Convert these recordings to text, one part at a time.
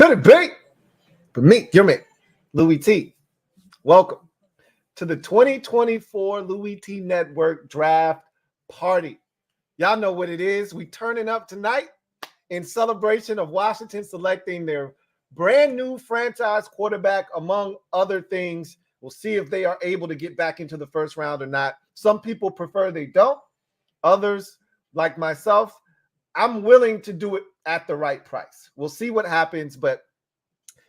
Could it be? But me, your man, Louie Tee. Welcome to the 2024 Louie Tee Network Draft Party. Y'all know what it is. We turning up tonight in celebration of Washington selecting their brand new franchise quarterback, among other things. We'll see if they are able to get back into the first round or not. Some people prefer they don't. Others, like myself, I'm willing to do it at the right price. We'll see what happens, but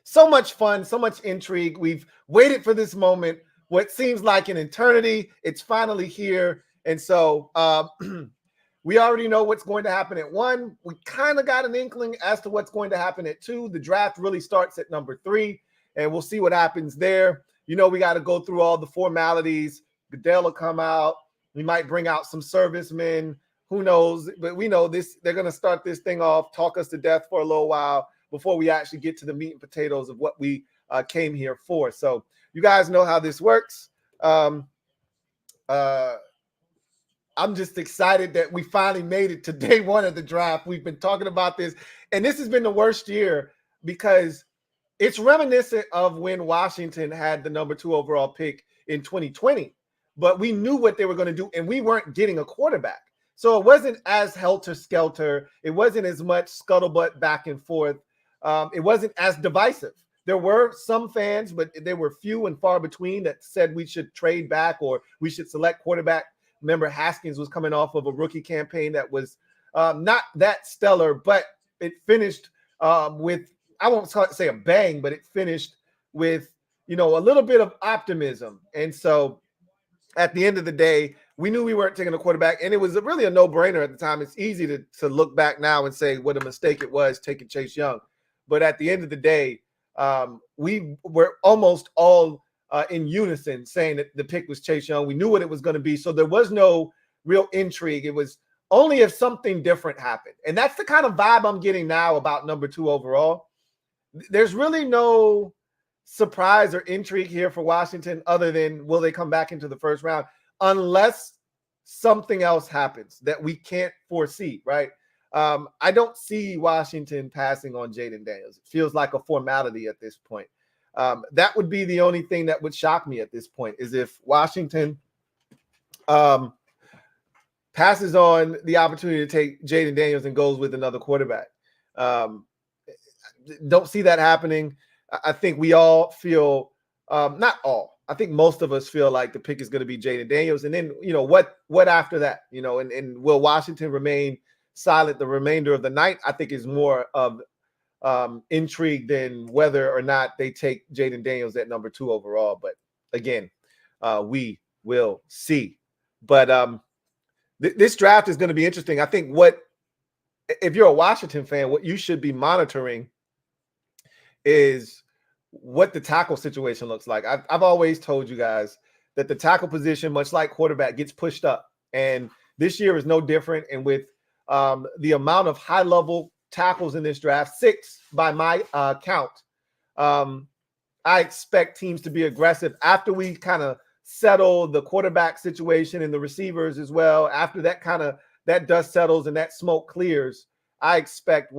so much fun, so much intrigue. We've waited for this moment, what seems like an eternity. It's finally here. And so we already know what's going to happen at 1. We kind of got an inkling as to what's going to happen at 2. The draft really starts at number 3, and we'll see what happens there. You know, we got to go through all the formalities. Goodell will come out. We might bring out some servicemen. Who knows? But we know this. They're going to start this thing off, talk us to death for a little while before we actually get to the meat and potatoes of what we came here for. So you guys know how this works. I'm just excited that we finally made it to day 1 of the draft. We've been talking about this, and this has been the worst year because it's reminiscent of when Washington had the number 2 overall pick in 2020, but we knew what they were going to do, and we weren't getting a quarterback. So it wasn't as helter-skelter. It wasn't as much scuttlebutt back and forth. It wasn't as divisive. There were some fans, but they were few and far between that said we should trade back or we should select quarterback. Remember, Haskins was coming off of a rookie campaign that was not that stellar, but it finished with, I won't say a bang, but it finished with, you know, a little bit of optimism. And so at the end of the day, we knew we weren't taking a quarterback, and it was really a no-brainer at the time. It's easy to look back now and say what a mistake it was taking Chase Young. But at the end of the day, we were almost all in unison saying that the pick was Chase Young. We knew what it was going to be, so there was no real intrigue. It was only if something different happened. And that's the kind of vibe I'm getting now about number 2 overall. There's really no surprise or intrigue here for Washington other than will they come back into the first round, unless something else happens that we can't foresee, right? I don't see Washington passing on Jaden Daniels. It feels like a formality at this point. That would be the only thing that would shock me at this point, is if Washington passes on the opportunity to take Jaden Daniels and goes with another quarterback. Don't see that happening. I think we all feel, not all, I think most of us feel like the pick is going to be Jaden Daniels. And then, you know, what after that, you know, and will Washington remain silent the remainder of the night? I think is more of intrigue than whether or not they take Jaden Daniels at number 2 overall. But again, we will see. But this draft is going to be interesting. I think if you're a Washington fan, what you should be monitoring is what the tackle situation looks like. I've always told you guys that the tackle position, much like quarterback, gets pushed up. And this year is no different. And with the amount of high-level tackles in this draft, 6 by my count, I expect teams to be aggressive after we kind of settle the quarterback situation and the receivers as well. After that dust settles and that smoke clears, I expect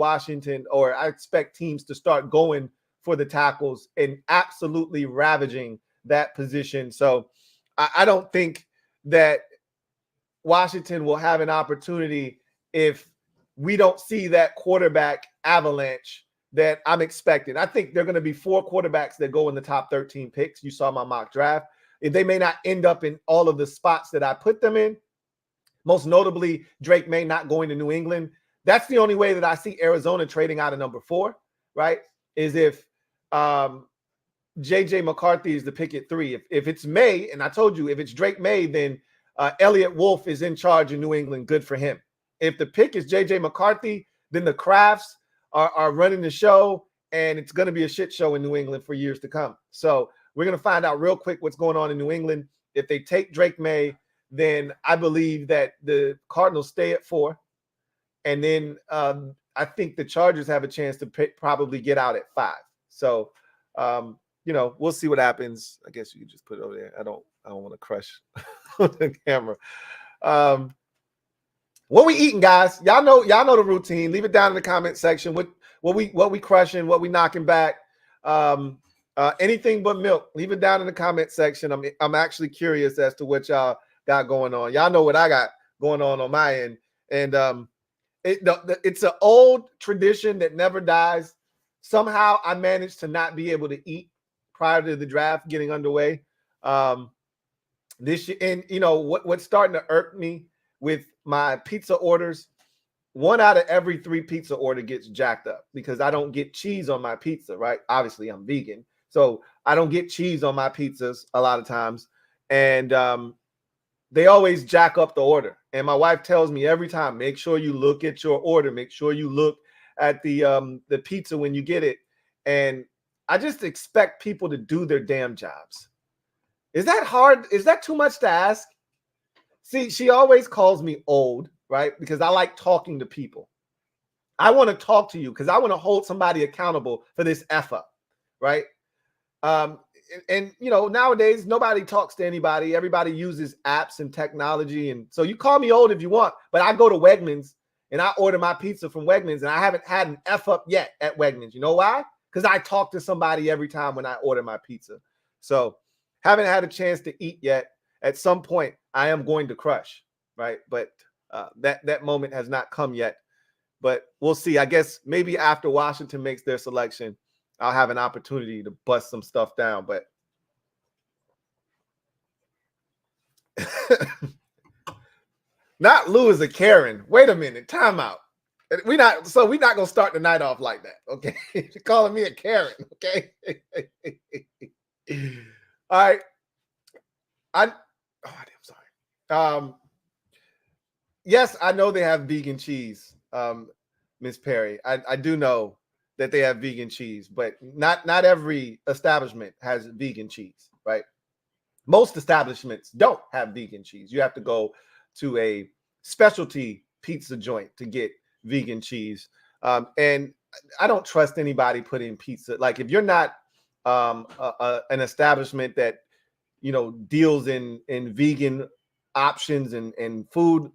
teams to start going for the tackles and absolutely ravaging that position. So I don't think that Washington will have an opportunity if we don't see that quarterback avalanche that I'm expecting. I think there are going to be 4 quarterbacks that go in the top 13 picks. You saw my mock draft. They may not end up in all of the spots that I put them in. Most notably, Drake May not going to New England. That's the only way that I see Arizona trading out of number 4, right? Is if JJ McCarthy is the pick at 3. If it's May, and I told you, if it's Drake May, then Elliott Wolf is in charge in New England. Good for him. If the pick is JJ McCarthy, then the Crafts are running the show, and it's going to be a shit show in New England for years to come. So we're going to find out real quick what's going on in New England. If they take Drake May, then I believe that the Cardinals stay at 4. And then I think the Chargers have a chance to probably get out at 5. So, you know, we'll see what happens. I guess you can just put it over there. I don't want to crush the camera. What we eating, guys? Y'all know the routine. Leave it down in the comment section. what we crushing, what we knocking back. Anything but milk. Leave it down in the comment section. I'm actually curious as to what y'all got going on. Y'all know what I got going on my end, and it's an old tradition that never dies. Somehow I managed to not be able to eat prior to the draft getting underway. This year, and what's starting to irk me with my pizza orders, 1 out of every 3 pizza order gets jacked up because I don't get cheese on my pizza, right? Obviously, I'm vegan, so I don't get cheese on my pizzas a lot of times, and they always jack up the order. And my wife tells me every time, make sure you look at your order, make sure you look at the pizza when you get it. And I just expect people to do their damn jobs. Is that hard? Is that too much to ask? See, she always calls me old, right? Because I like talking to people. I want to talk to you because I want to hold somebody accountable for this F up, right? And nowadays nobody talks to anybody. Everybody uses apps and technology. And so you call me old if you want, but I go to Wegmans and I order my pizza from Wegmans and I haven't had an F up yet at Wegmans. You know why? Because I talk to somebody every time when I order my pizza. So haven't had a chance to eat yet. At some point I am going to crush, right? But that moment has not come yet, but we'll see. I guess maybe after Washington makes their selection, I'll have an opportunity to bust some stuff down, but not Lou is a Karen. Wait a minute, time out. We're not gonna start the night off like that, okay? You're calling me a Karen, okay? All right. I'm sorry. Yes, I know they have vegan cheese, Miss Perry. I do know that they have vegan cheese, but not every establishment has vegan cheese, right? Most establishments don't have vegan cheese. You have to go to a specialty pizza joint to get vegan cheese. And I don't trust anybody putting pizza. Like if you're not an establishment that deals in vegan options and food,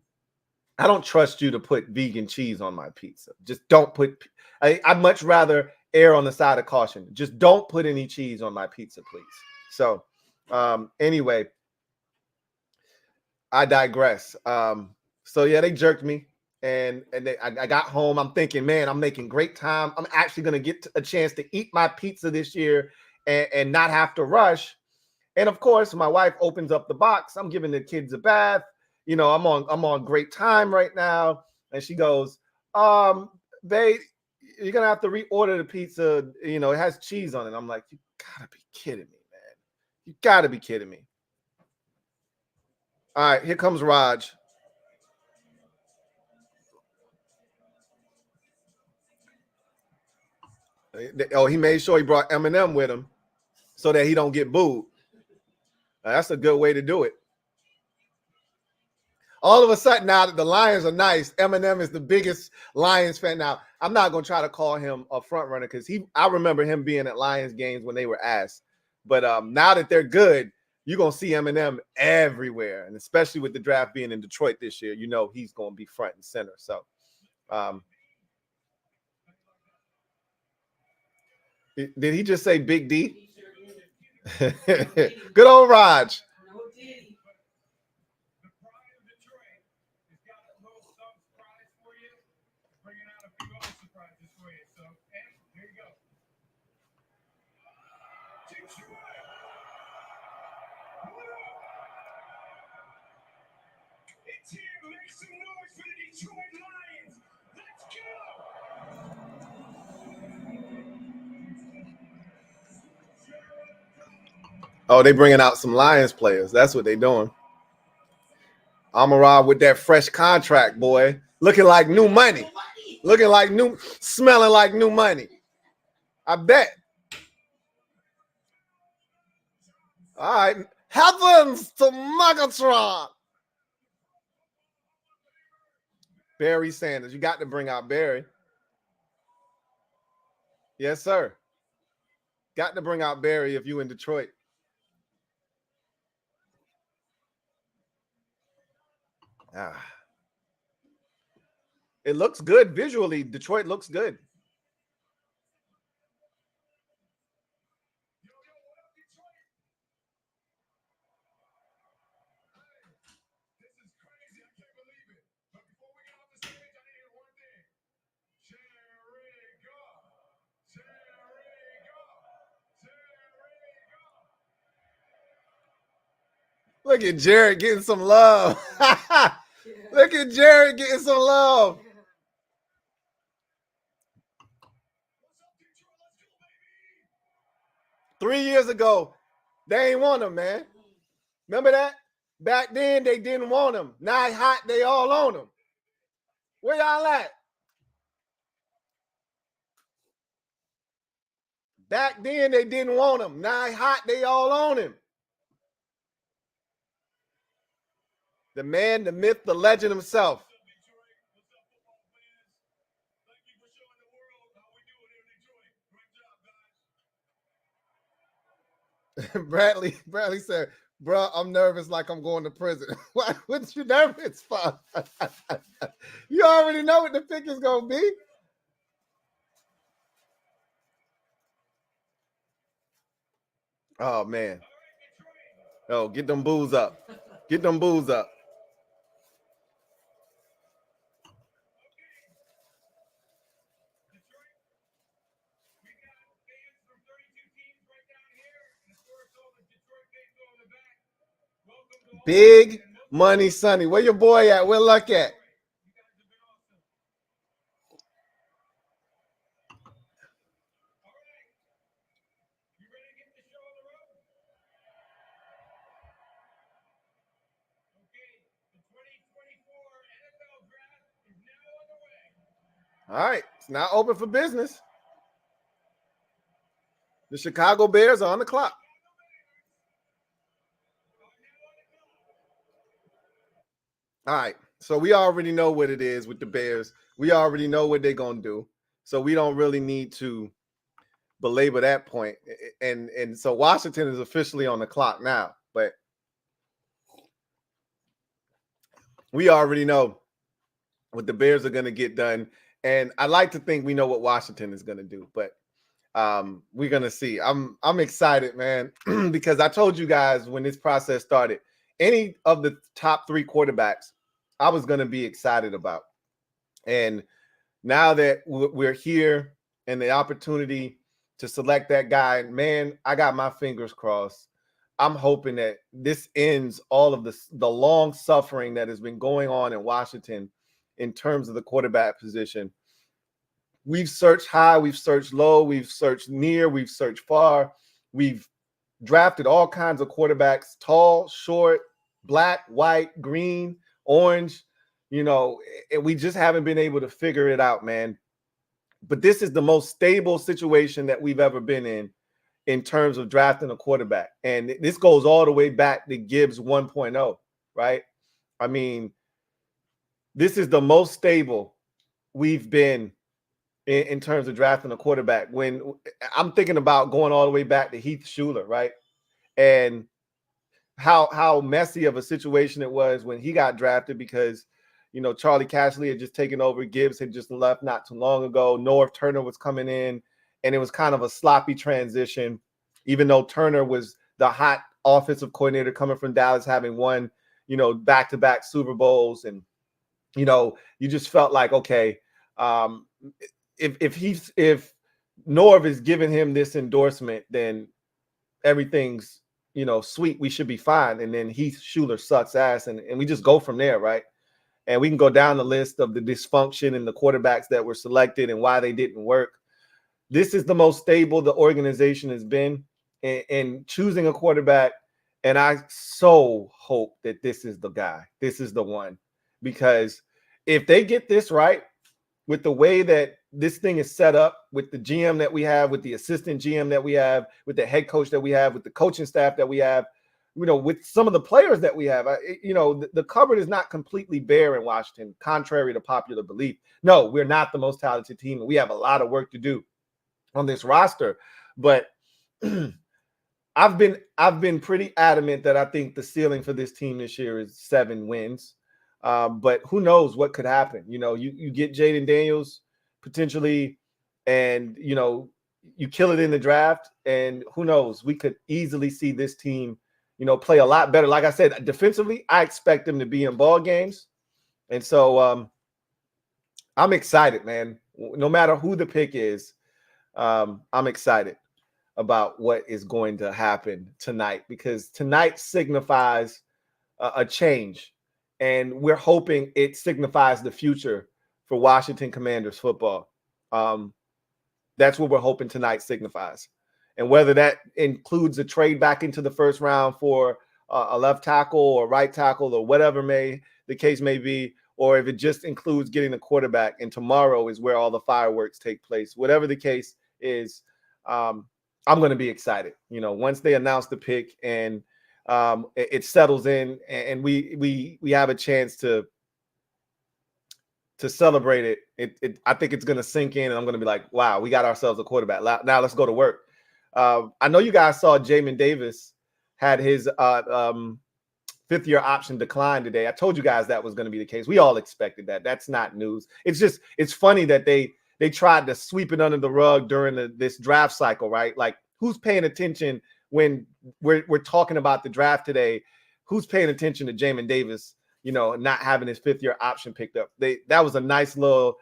I don't trust you to put vegan cheese on my pizza. Just don't put. I'd much rather err on the side of caution. Just don't put any cheese on my pizza, please. So anyway, I digress. So yeah, they jerked me, and I got home. I'm thinking, man, I'm making great time. I'm actually gonna get a chance to eat my pizza this year and not have to rush. And of course, my wife opens up the box. I'm giving the kids a bath. I'm on great time right now. And she goes, babe, you're gonna have to reorder the pizza. It has cheese on it. I'm like, you gotta be kidding me, man. You gotta be kidding me. All right, here comes Raj. Oh, he made sure he brought Eminem with him so that he don't get booed. That's a good way to do it. All of a sudden, now that the Lions are nice, Eminem is the biggest Lions fan. Now, I'm not going to try to call him a front runner because I remember him being at Lions games when they were ass. But now that they're good, you're going to see Eminem everywhere. And especially with the draft being in Detroit this year, he's going to be front and center. So did he just say Big D? Good old Raj. Oh, they bringing out some Lions players. That's what they doing. Amon-Ra with that fresh contract, boy. Looking like new money. Smelling like new money. I bet. All right. Heavens to Megatron. Barry Sanders. You got to bring out Barry. Yes, sir. Got to bring out Barry if you in Detroit. It looks good visually. Detroit looks good. Look at Jared getting some love. Look at Jared getting some love. Three years ago, they ain't want him, man. Remember that? Back then, they didn't want him. Now it's hot, they all on him. Where y'all at? Back then, they didn't want him. Now it's hot, they all on him. The man, the myth, the legend himself. Bradley said, bro, I'm nervous like I'm going to prison. What you nervous for? You already know what the pick is going to be. Oh, man. Oh, get them boos up. Get them boos up. Big Money Sonny. Where your boy at? Where Luck at? All right. It's now open for business. The Chicago Bears are on the clock. All right. So we already know what it is with the Bears. We already know what they're going to do. So we don't really need to belabor that point. And so Washington is officially on the clock now. But we already know what the Bears are going to get done. And I like to think we know what Washington is going to do. But we're going to see. I'm excited, man, because I told you guys when this process started, any of the top three quarterbacks I was going to be excited about. And now that we're here and the opportunity to select that guy, man, I got my fingers crossed. I'm hoping that this ends all of the long suffering that has been going on in Washington in terms of the quarterback position. We've searched high, we've searched low, we've searched near, we've searched far. We've drafted all kinds of quarterbacks, tall, short, black, white, green, orange, and we just haven't been able to figure it out, man. But this is the most stable situation that we've ever been in terms of drafting a quarterback. And this goes all the way back to Gibbs 1.0, right? I mean, this is the most stable we've been in terms of drafting a quarterback. When I'm thinking about going all the way back to Heath Schuler, right? And how messy of a situation it was when he got drafted because, Charlie Cashley had just taken over. Gibbs had just left not too long ago. North Turner was coming in, and it was kind of a sloppy transition, even though Turner was the hot offensive coordinator coming from Dallas, having won, back-to-back Super Bowls. And, you just felt like, okay, if Norv is giving him this endorsement, then everything's, sweet. We should be fine. And then Heath Schuler sucks ass, and we just go from there, right? And we can go down the list of the dysfunction and the quarterbacks that were selected and why they didn't work. This is the most stable the organization has been in choosing a quarterback. And I so hope that this is the guy. This is the one. Because if they get this right, with the way that this thing is set up, with the GM that we have, with the assistant GM that we have, with the head coach that we have, with the coaching staff that we have, with some of the players that we have, the cupboard is not completely bare in Washington, contrary to popular belief. No, we're not the most talented team, and we have a lot of work to do on this roster. But I've been pretty adamant that I think the ceiling for this team this year is 7 wins. But who knows what could happen? You get Jaden Daniels potentially, and you kill it in the draft, and who knows? We could easily see this team, play a lot better. Like I said, defensively, I expect them to be in ball games, and so I'm excited, man. No matter who the pick is, I'm excited about what is going to happen tonight, because tonight signifies a change, and we're hoping it signifies the future for Washington Commanders football. That's what we're hoping tonight signifies. And whether that includes a trade back into the first round for a left tackle or right tackle or whatever the case may be, or if it just includes getting a quarterback, and tomorrow is where all the fireworks take place. Whatever the case is, I'm going to be excited. Once they announce the pick and it settles in, and we have a chance to celebrate it. I think it's going to sink in, and I'm going to be like, wow, we got ourselves a quarterback. Now let's go to work. I know you guys saw Jamin Davis had his fifth-year option decline today. I told you guys that was going to be the case. We all expected that. That's not news. It's funny that they tried to sweep it under the rug during this draft cycle, right? Like, who's paying attention when we're talking about the draft today? Who's paying attention to Jamin Davis, not having his fifth-year option picked up? That was a nice little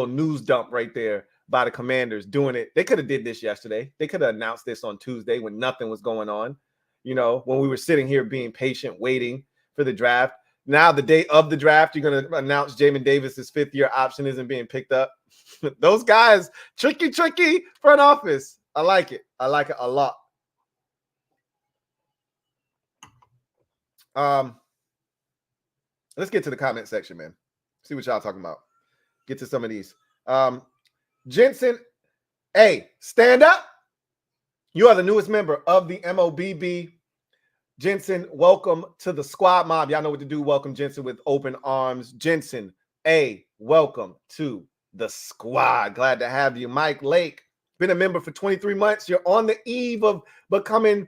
news dump right there by the Commanders doing it. They could have did this yesterday. They could have announced this on Tuesday when nothing was going on, when we were sitting here being patient, waiting for the draft. Now, the day of the draft, you're going to announce Jamin Davis's fifth-year option isn't being picked up. Those guys, tricky front office. I like it. I like it a lot. Let's get to the comment section, man. See what y'all talking about. Get to some of these. Jensen, hey, stand up. You are the newest member of the MOBB. Jensen, welcome to the squad mob. Y'all know what to do. Welcome Jensen with open arms. Jensen, hey, welcome to the squad. Glad to have you. Mike Lake, been a member for 23 months. You're on the eve of becoming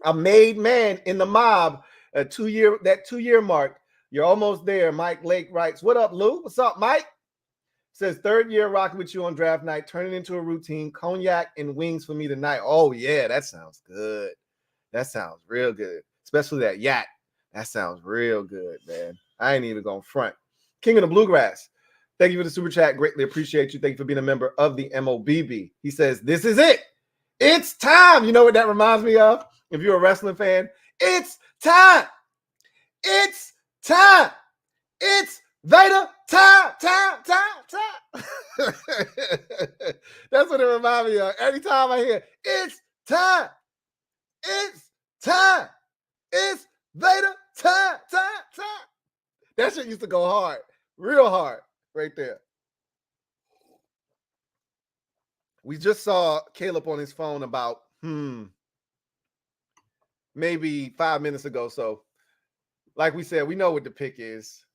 a made man in the mob. That 2-year mark. You're almost there. Mike Lake writes, what up, Lou? What's up, Mike? Says, third year rocking with you on draft night, turning into a routine. Cognac and wings for me tonight. Oh, yeah, that sounds good. That sounds real good. Especially that yak. That sounds real good, man. I ain't even going to front. King of the Bluegrass. Thank you for the super chat. Greatly appreciate you. Thank you for being a member of the MOBB. He says, this is it. It's time. You know what that reminds me of? If you're a wrestling fan, it's time. It's time. It's Vader time. That's what it reminds me of. Every time I hear, it's time. It's time. It's Vader time. That shit used to go hard. Real hard. Right there. We just saw Caleb on his phone about, maybe 5 minutes ago. So, like we said, we know what the pick is.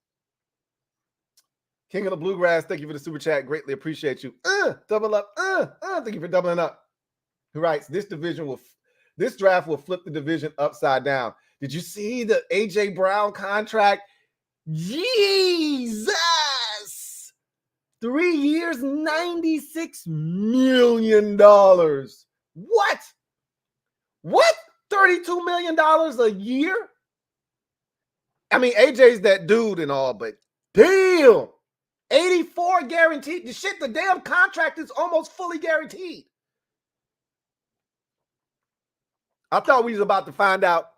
King of the Bluegrass, thank you for the super chat. Greatly appreciate you. Double up. Thank you for doubling up. Who writes, this draft will flip the division upside down. Did you see the AJ Brown contract? Jesus! 3 years, $96 million. What? $32 million a year? I mean, AJ's that dude and all, but damn. 84 guaranteed. The damn contract is almost fully guaranteed. I thought we were about to find out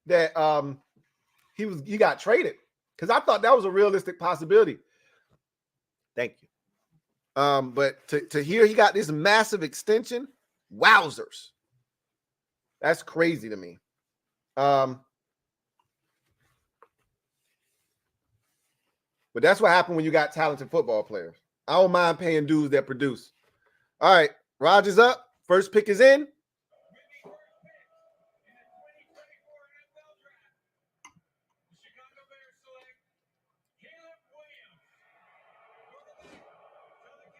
that he got traded, because I thought that was a realistic possibility. Thank you. But to hear he got this massive extension, wowzers. That's crazy to me. But that's what happened when you got talented football players. I don't mind paying dudes that produce. All right, Rogers up. First pick is in.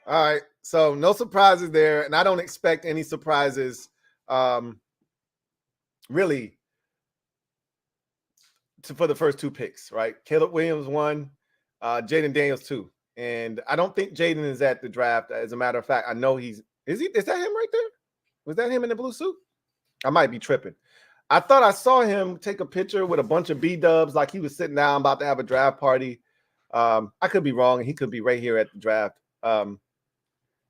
All right, so no surprises there, and I don't expect any surprises really for the first two picks, right? Caleb Williams 1, Jaden Daniels 2. And I don't think Jaden is at the draft. As a matter of fact, I know is that him right there? Was that him in the blue suit? I might be tripping. I thought I saw him take a picture with a bunch of B-dubs, like he was sitting down about to have a draft party. I could be wrong, and he could be right here at the draft.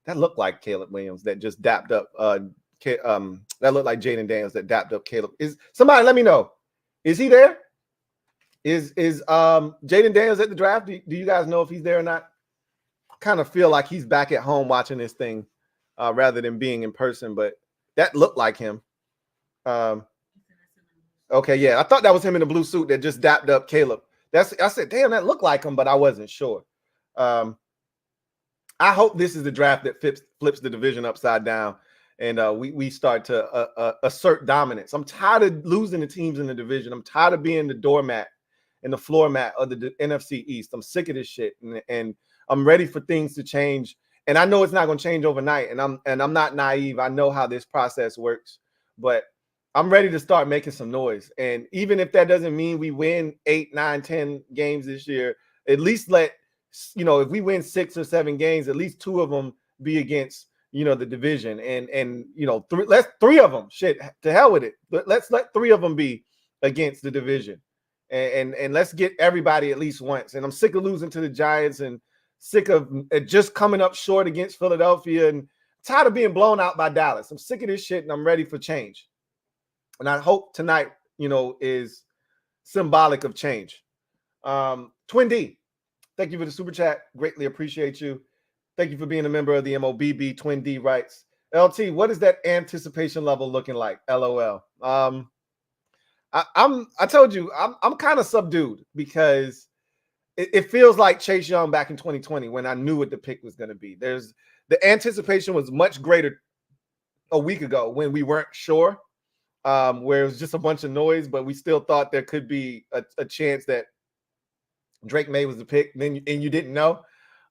That looked like Caleb Williams that just dapped up. That looked like Jaden Daniels that dapped up Caleb. Is somebody let me know? Is he there? Is Jaden Daniels at the draft? Do you guys know if he's there or not? Kind of feel like he's back at home watching this thing rather than being in person, but that looked like him. Okay, yeah, I thought that was him in the blue suit that just dapped up Caleb. I said, damn, that looked like him, but I wasn't sure. I hope this is the draft that flips the division upside down, and we start to assert dominance. I'm tired of losing the teams in the division. I'm tired of being the doormat and the floor mat of the NFC East. I'm sick of this shit, and I'm ready for things to change. And I know it's not going to change overnight, and I'm not naive. I know how this process works, but I'm ready to start making some noise. And even if that doesn't mean we win 8, 9, 10 games this year, at least if we win 6 or 7 games, at least 2 of them be against, the division. And let's 3 of them, shit, to hell with it. But let's let 3 of them be against the division. And let's get everybody at least once. And I'm sick of losing to the Giants and sick of just coming up short against Philadelphia and tired of being blown out by Dallas. I'm sick of this shit and I'm ready for change. And I hope tonight, is symbolic of change. Twin D, thank you for the super chat. Greatly appreciate you. Thank you for being a member of the MOBB. Twin D writes, LT, what is that anticipation level looking like? LOL. I told you, I'm kind of subdued because it feels like Chase Young back in 2020 when I knew what the pick was going to be. The anticipation was much greater a week ago when we weren't sure. Where it was just a bunch of noise, but we still thought there could be a chance that Drake May was the pick, and you didn't know.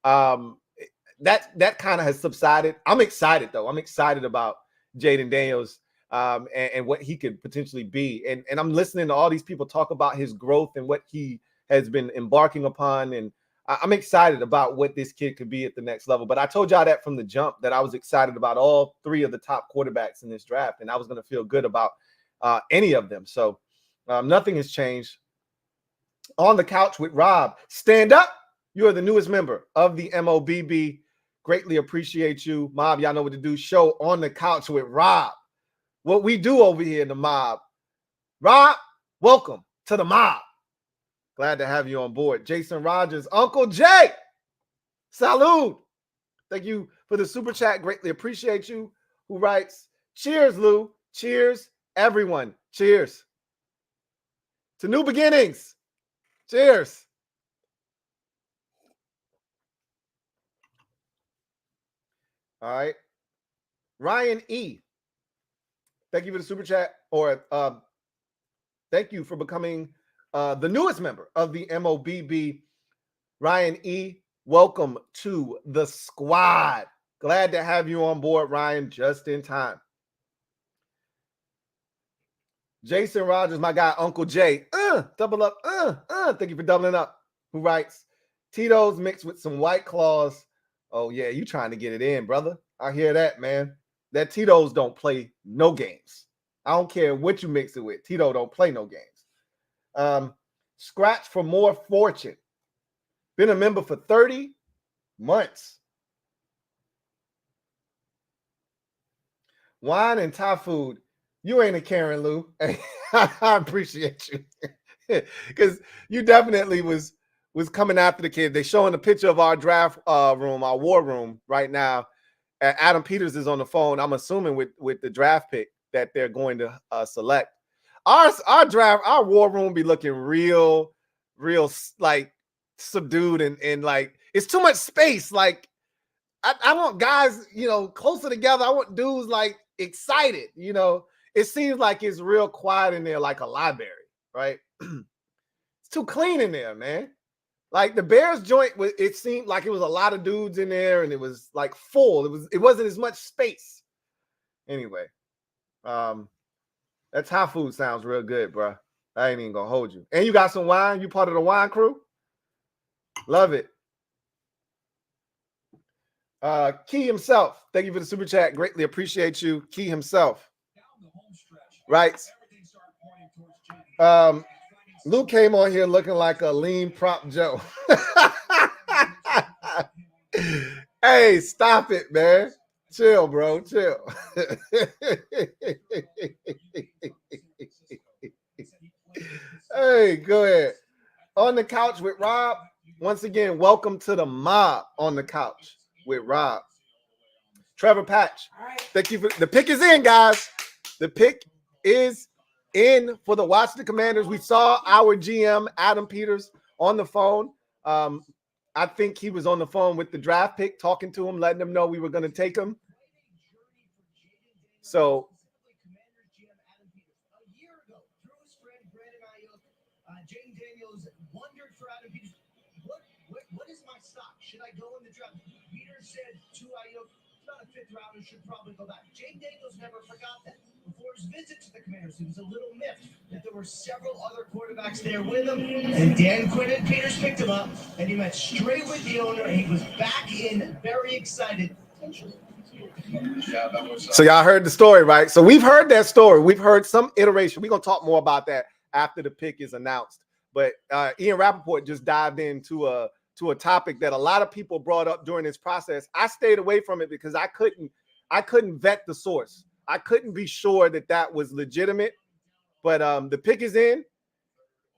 That kind of has subsided. I'm excited though. I'm excited about Jaden Daniels and what he could potentially be. And I'm listening to all these people talk about his growth and what he has been embarking upon. And I'm excited about what this kid could be at the next level. But I told y'all that from the jump that I was excited about all 3 of the top quarterbacks in this draft, and I was going to feel good about any of them. So nothing has changed. On the couch with Rob. Stand up. You are the newest member of the MOBB. Greatly appreciate you. Mob, y'all know what to do. Show On the Couch with Rob. What we do over here in the mob. Rob, welcome to the mob. Glad to have you on board. Jason Rogers, Uncle Jay. Salud. Thank you for the super chat. Greatly appreciate you. Who writes, cheers, Lou. Cheers, everyone. Cheers to new beginnings. Cheers. All right. Ryan E. Thank you for the super chat. Or thank you for becoming the newest member of the MOBB. Ryan E. Welcome to the squad. Glad to have you on board, Ryan, just in time. Jason Rogers, my guy, Uncle Jay. Double up. Thank you for doubling up. Who writes, Tito's mixed with some White Claws. Oh, yeah, you trying to get it in, brother. I hear that, man. That Tito's don't play no games. I don't care what you mix it with. Tito don't play no games. Scratch for more fortune. Been a member for 30 months. Wine and Thai food. You ain't a Karen, Lou. I appreciate you. Because you definitely was coming after the kid. They're showing a picture of our draft room, our war room right now. Adam Peters is on the phone. I'm assuming with the draft pick that they're going to select. Our draft, our war room be looking real like subdued and like it's too much space. Like I want guys, closer together. I want dudes like excited, It seems like it's real quiet in there, like a library, right? It's too clean in there, man. Like the Bears joint, it seemed like it was a lot of dudes in there, and it was like full. It wasn't as much space. Anyway, that Thai food sounds real good, bro. I ain't even gonna hold you. And you got some wine. You part of the wine crew. Love it. Key himself. Thank you for the super chat. Greatly appreciate you, Key himself. Right. Luke came on here looking like a lean prop Joe. Hey, stop it, man. Chill, bro. Chill. Hey, go ahead. On the couch with Rob. Once again, welcome to the mob on the couch with Rob. Trevor Patch. Thank you for the pick is in, guys. The pick is in for the Washington Commanders. We saw our GM, Adam Peters, on the phone. I think he was on the phone with the draft pick, talking to him, letting him know we were going to take him. So, Jaden Daniels wondered for Adam Peters, what is my stock? Should I go in the draft? Peters said to Ayuk, not a fifth rounder, should probably go back. Jaden Daniels never forgot that. Before his visit to the Commanders, he was a little miffed that there were several other quarterbacks there with him. And Dan Quinyon Peters picked him up, and he went straight with the owner, and he was back in, very excited. So y'all heard the story, right? So we've heard that story. We've heard some iteration. We're going to talk more about that after the pick is announced. But Ian Rappaport just dived into a topic that a lot of people brought up during this process. I stayed away from it because I couldn't vet the source. I couldn't be sure that was legitimate. But the pick is in,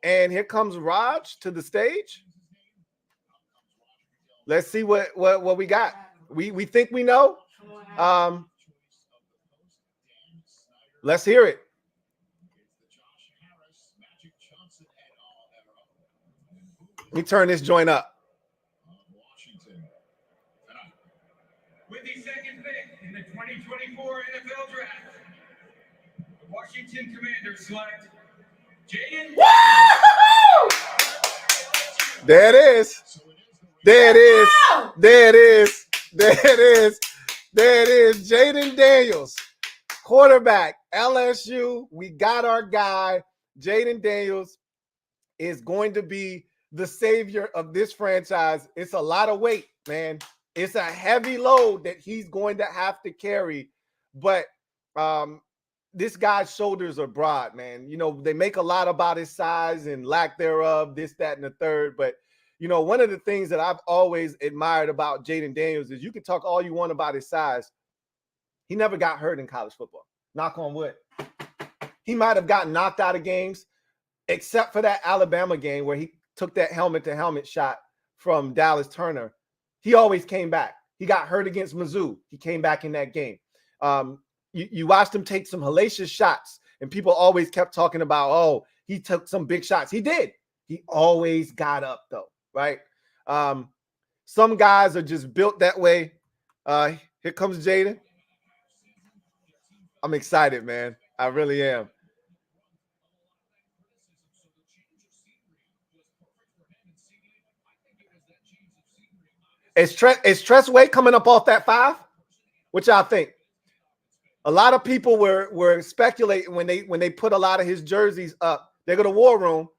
and here comes Raj to the stage. Let's see what we got. We think we know. Let's hear it. Let me turn this joint up. With the second pick in the 2024 NFL Draft, the Washington Commanders select Jaden. There it is. There it is. There it is. There it is. There it is. Jaden Daniels, quarterback, LSU. We got our guy. Jaden Daniels is going to be the savior of this franchise. It's a lot of weight, man. It's a heavy load that he's going to have to carry. But this guy's shoulders are broad, man. You know, they make a lot about his size and lack thereof, this, that, and the third. But, you know, one of the things that I've always admired about Jaden Daniels is you can talk all you want about his size. He never got hurt in college football. Knock on wood. He might have gotten knocked out of games, except for that Alabama game where he took that helmet-to-helmet shot from Dallas Turner. He always came back. He got hurt against Mizzou. He came back in that game. You watched him take some hellacious shots, and people always kept talking about, oh, he took some big shots. He did. He always got up, though, right? Some guys are just built that way. Here comes Jaden. I'm excited, man. I really am. Is Tressway coming up off that 5? What y'all think? A lot of people were speculating when they put a lot of his jerseys up. They go to War Room.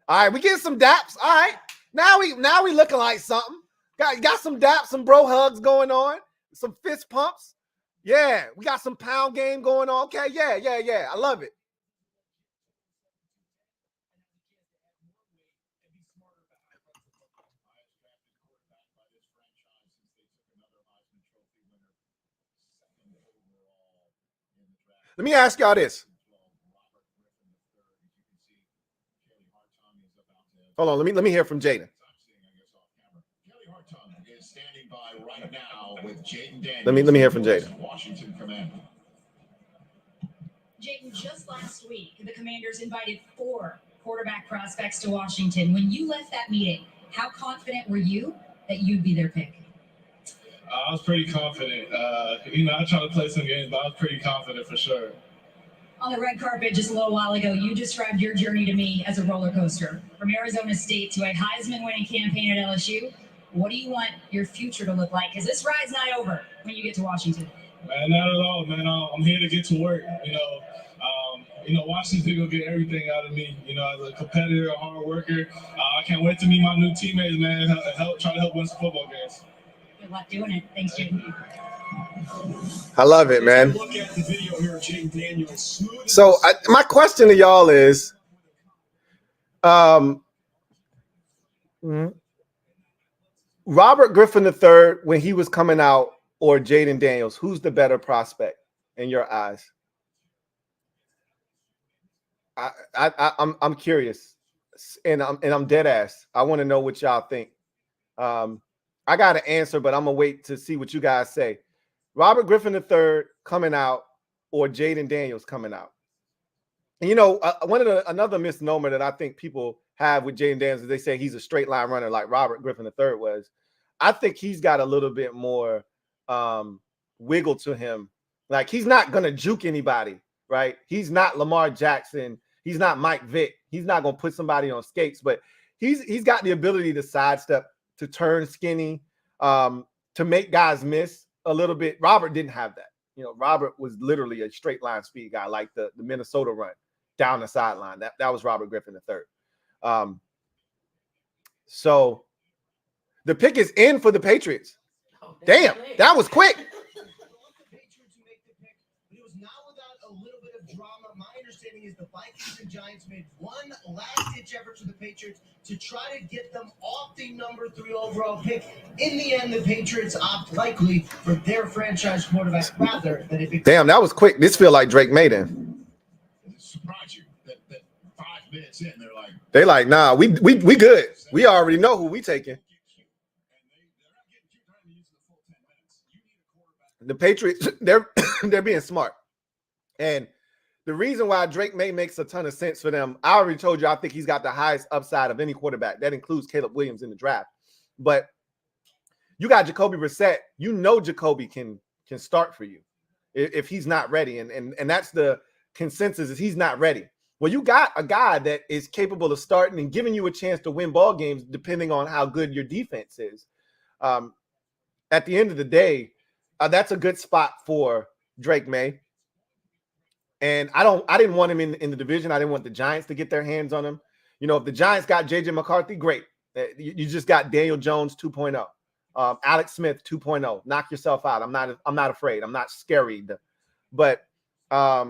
All right, we get some daps. All right, now we looking like something. Got some daps, some bro hugs going on, some fist pumps. Yeah, we got some pound game going on. Okay, yeah. I love it. Let me ask y'all this. Hold on, let me hear from Jaden. Let me hear from Jaden. Jaden, just last week, the Commanders invited 4 quarterback prospects to Washington. When you left that meeting, how confident were you that you'd be their pick? I was pretty confident. I tried to play some games, but I was pretty confident for sure. On the red carpet just a little while ago, you described your journey to me as a roller coaster. From Arizona State to a Heisman-winning campaign at LSU, what do you want your future to look like? Because this ride's not over when you get to Washington. Man, not at all, man. I'm here to get to work. Washington will get everything out of me. As a competitor, a hard worker. I can't wait to meet my new teammates, man. Try to help win some football games. Good luck doing it. Thanks, Jaden. I love it, man. Look at the video here of Jaden Daniels. So my question to y'all is, Robert Griffin III, when he was coming out, or Jaden Daniels, who's the better prospect in your eyes? I'm curious, and I'm dead ass. I want to know what y'all think. I got an answer, but I'm gonna wait to see what you guys say. Robert Griffin III coming out, or Jaden Daniels coming out? And another misnomer that I think people have with Jaden Daniels is they say he's a straight line runner like Robert Griffin III was. I think he's got a little bit more wiggle to him. Like, he's not gonna juke anybody, right? He's not Lamar Jackson. He's not Mike Vick. He's not gonna put somebody on skates, but he's got the ability to sidestep, to turn skinny, to make guys miss a little bit. Robert didn't have that. Robert was literally a straight line speed guy, like the Minnesota run down the sideline. That was Robert Griffin III. So the pick is in for the Patriots. Damn, that was quick. My understanding is the Vikings and Giants made one last-ditch effort to the Patriots to try to get them off the number 3 overall pick. In the end, the Patriots opt likely for their franchise quarterback rather than if. Damn, that was quick. This feel like Drake Maiden. It surprised you that 5 minutes in, they like, nah, we good. We already know who we taking. The Patriots, they're being smart, and the reason why Drake May makes a ton of sense for them, I already told you, I think he's got the highest upside of any quarterback. That includes Caleb Williams in the draft. But you got Jacoby Brissett. Jacoby can start for you if he's not ready. And that's the consensus, is he's not ready. Well, you got a guy that is capable of starting and giving you a chance to win ball games depending on how good your defense is. At the end of the day, that's a good spot for Drake May. And I didn't want him in the division. I didn't want the Giants to get their hands on him. If the Giants got JJ McCarthy, great. You just got Daniel Jones 2.0, Alex Smith 2.0. Knock yourself out. I'm not afraid. I'm not scaried. But I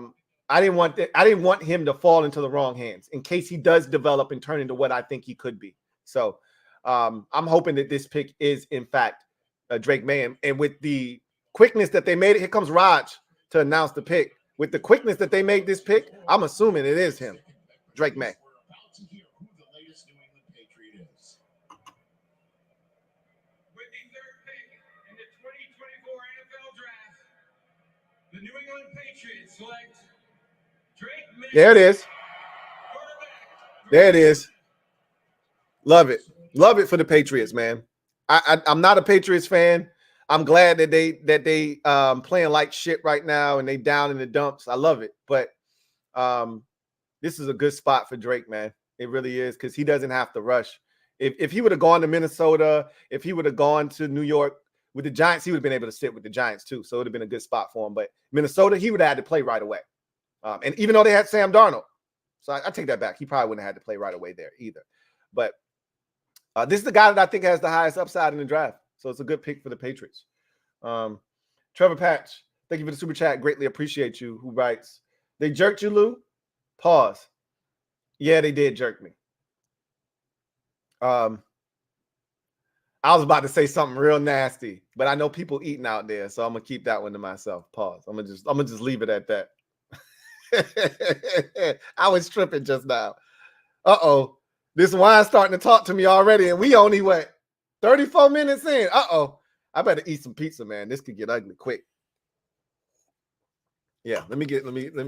didn't want him to fall into the wrong hands in case he does develop and turn into what I think he could be. So I'm hoping that this pick is in fact Drake May. And with the quickness that they made it, here comes Raj to announce the pick. With the quickness that they made this pick, I'm assuming it is him, Drake May. We're about to hear who the latest New England Patriot is. With the 3rd pick in the 2024 NFL Draft, the New England Patriots select Drake May. There it is. There it is. Love it. Love it for the Patriots, man. I'm not a Patriots fan. I'm glad that they playing like shit right now and they down in the dumps. I love it. But this is a good spot for Drake, man. It really is, because he doesn't have to rush. If he would have gone to Minnesota, if he would have gone to New York with the Giants, he would have been able to sit with the Giants too. So it would have been a good spot for him. But Minnesota, he would have had to play right away. And even though they had Sam Darnold, so I take that back. He probably wouldn't have had to play right away there either. But this is the guy that I think has the highest upside in the draft. So it's a good pick for the Patriots. Trevor Patch, thank you for the super chat. Greatly appreciate you. Who writes, they jerked you, Lou? Pause. Yeah, they did jerk me. I was about to say something real nasty, but I know people eating out there, so I'm gonna keep that one to myself. Pause. I'm gonna just leave it at that. I was tripping just now. Uh-oh. This wine's starting to talk to me already, and we only went 34 minutes in. Uh-oh. I better eat some pizza, man. This could get ugly quick. Yeah, let me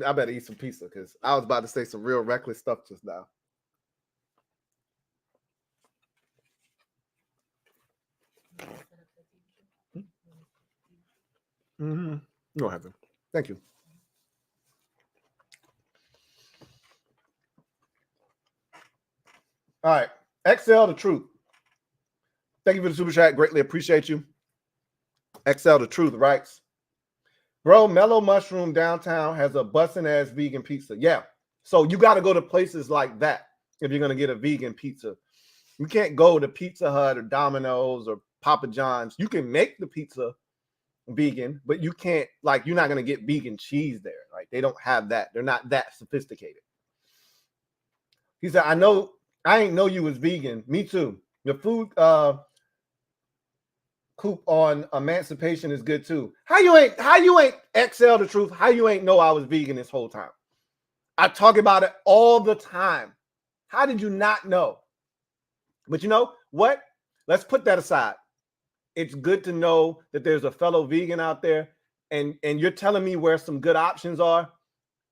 I better eat some pizza, because I was about to say some real reckless stuff just now. Mm-hmm. You don't have to. Thank you. All right. XL the Truth. Thank you for the super chat. Greatly appreciate you. XL the Truth writes, bro, Mellow Mushroom downtown has a bussin' ass vegan pizza. Yeah. So you got to go to places like that if you're going to get a vegan pizza. You can't go to Pizza Hut or Domino's or Papa John's. You can make the pizza vegan, but you can't, like, you're not going to get vegan cheese there. Like, they don't have that. They're not that sophisticated. He said, I ain't know you was vegan. Me too. The food, Coop on emancipation is good too. How you ain't XL the truth? How you ain't know I was vegan this whole time? I talk about it all the time. How did you not know? But you know what? Let's put that aside. It's good to know that there's a fellow vegan out there, and you're telling me where some good options are.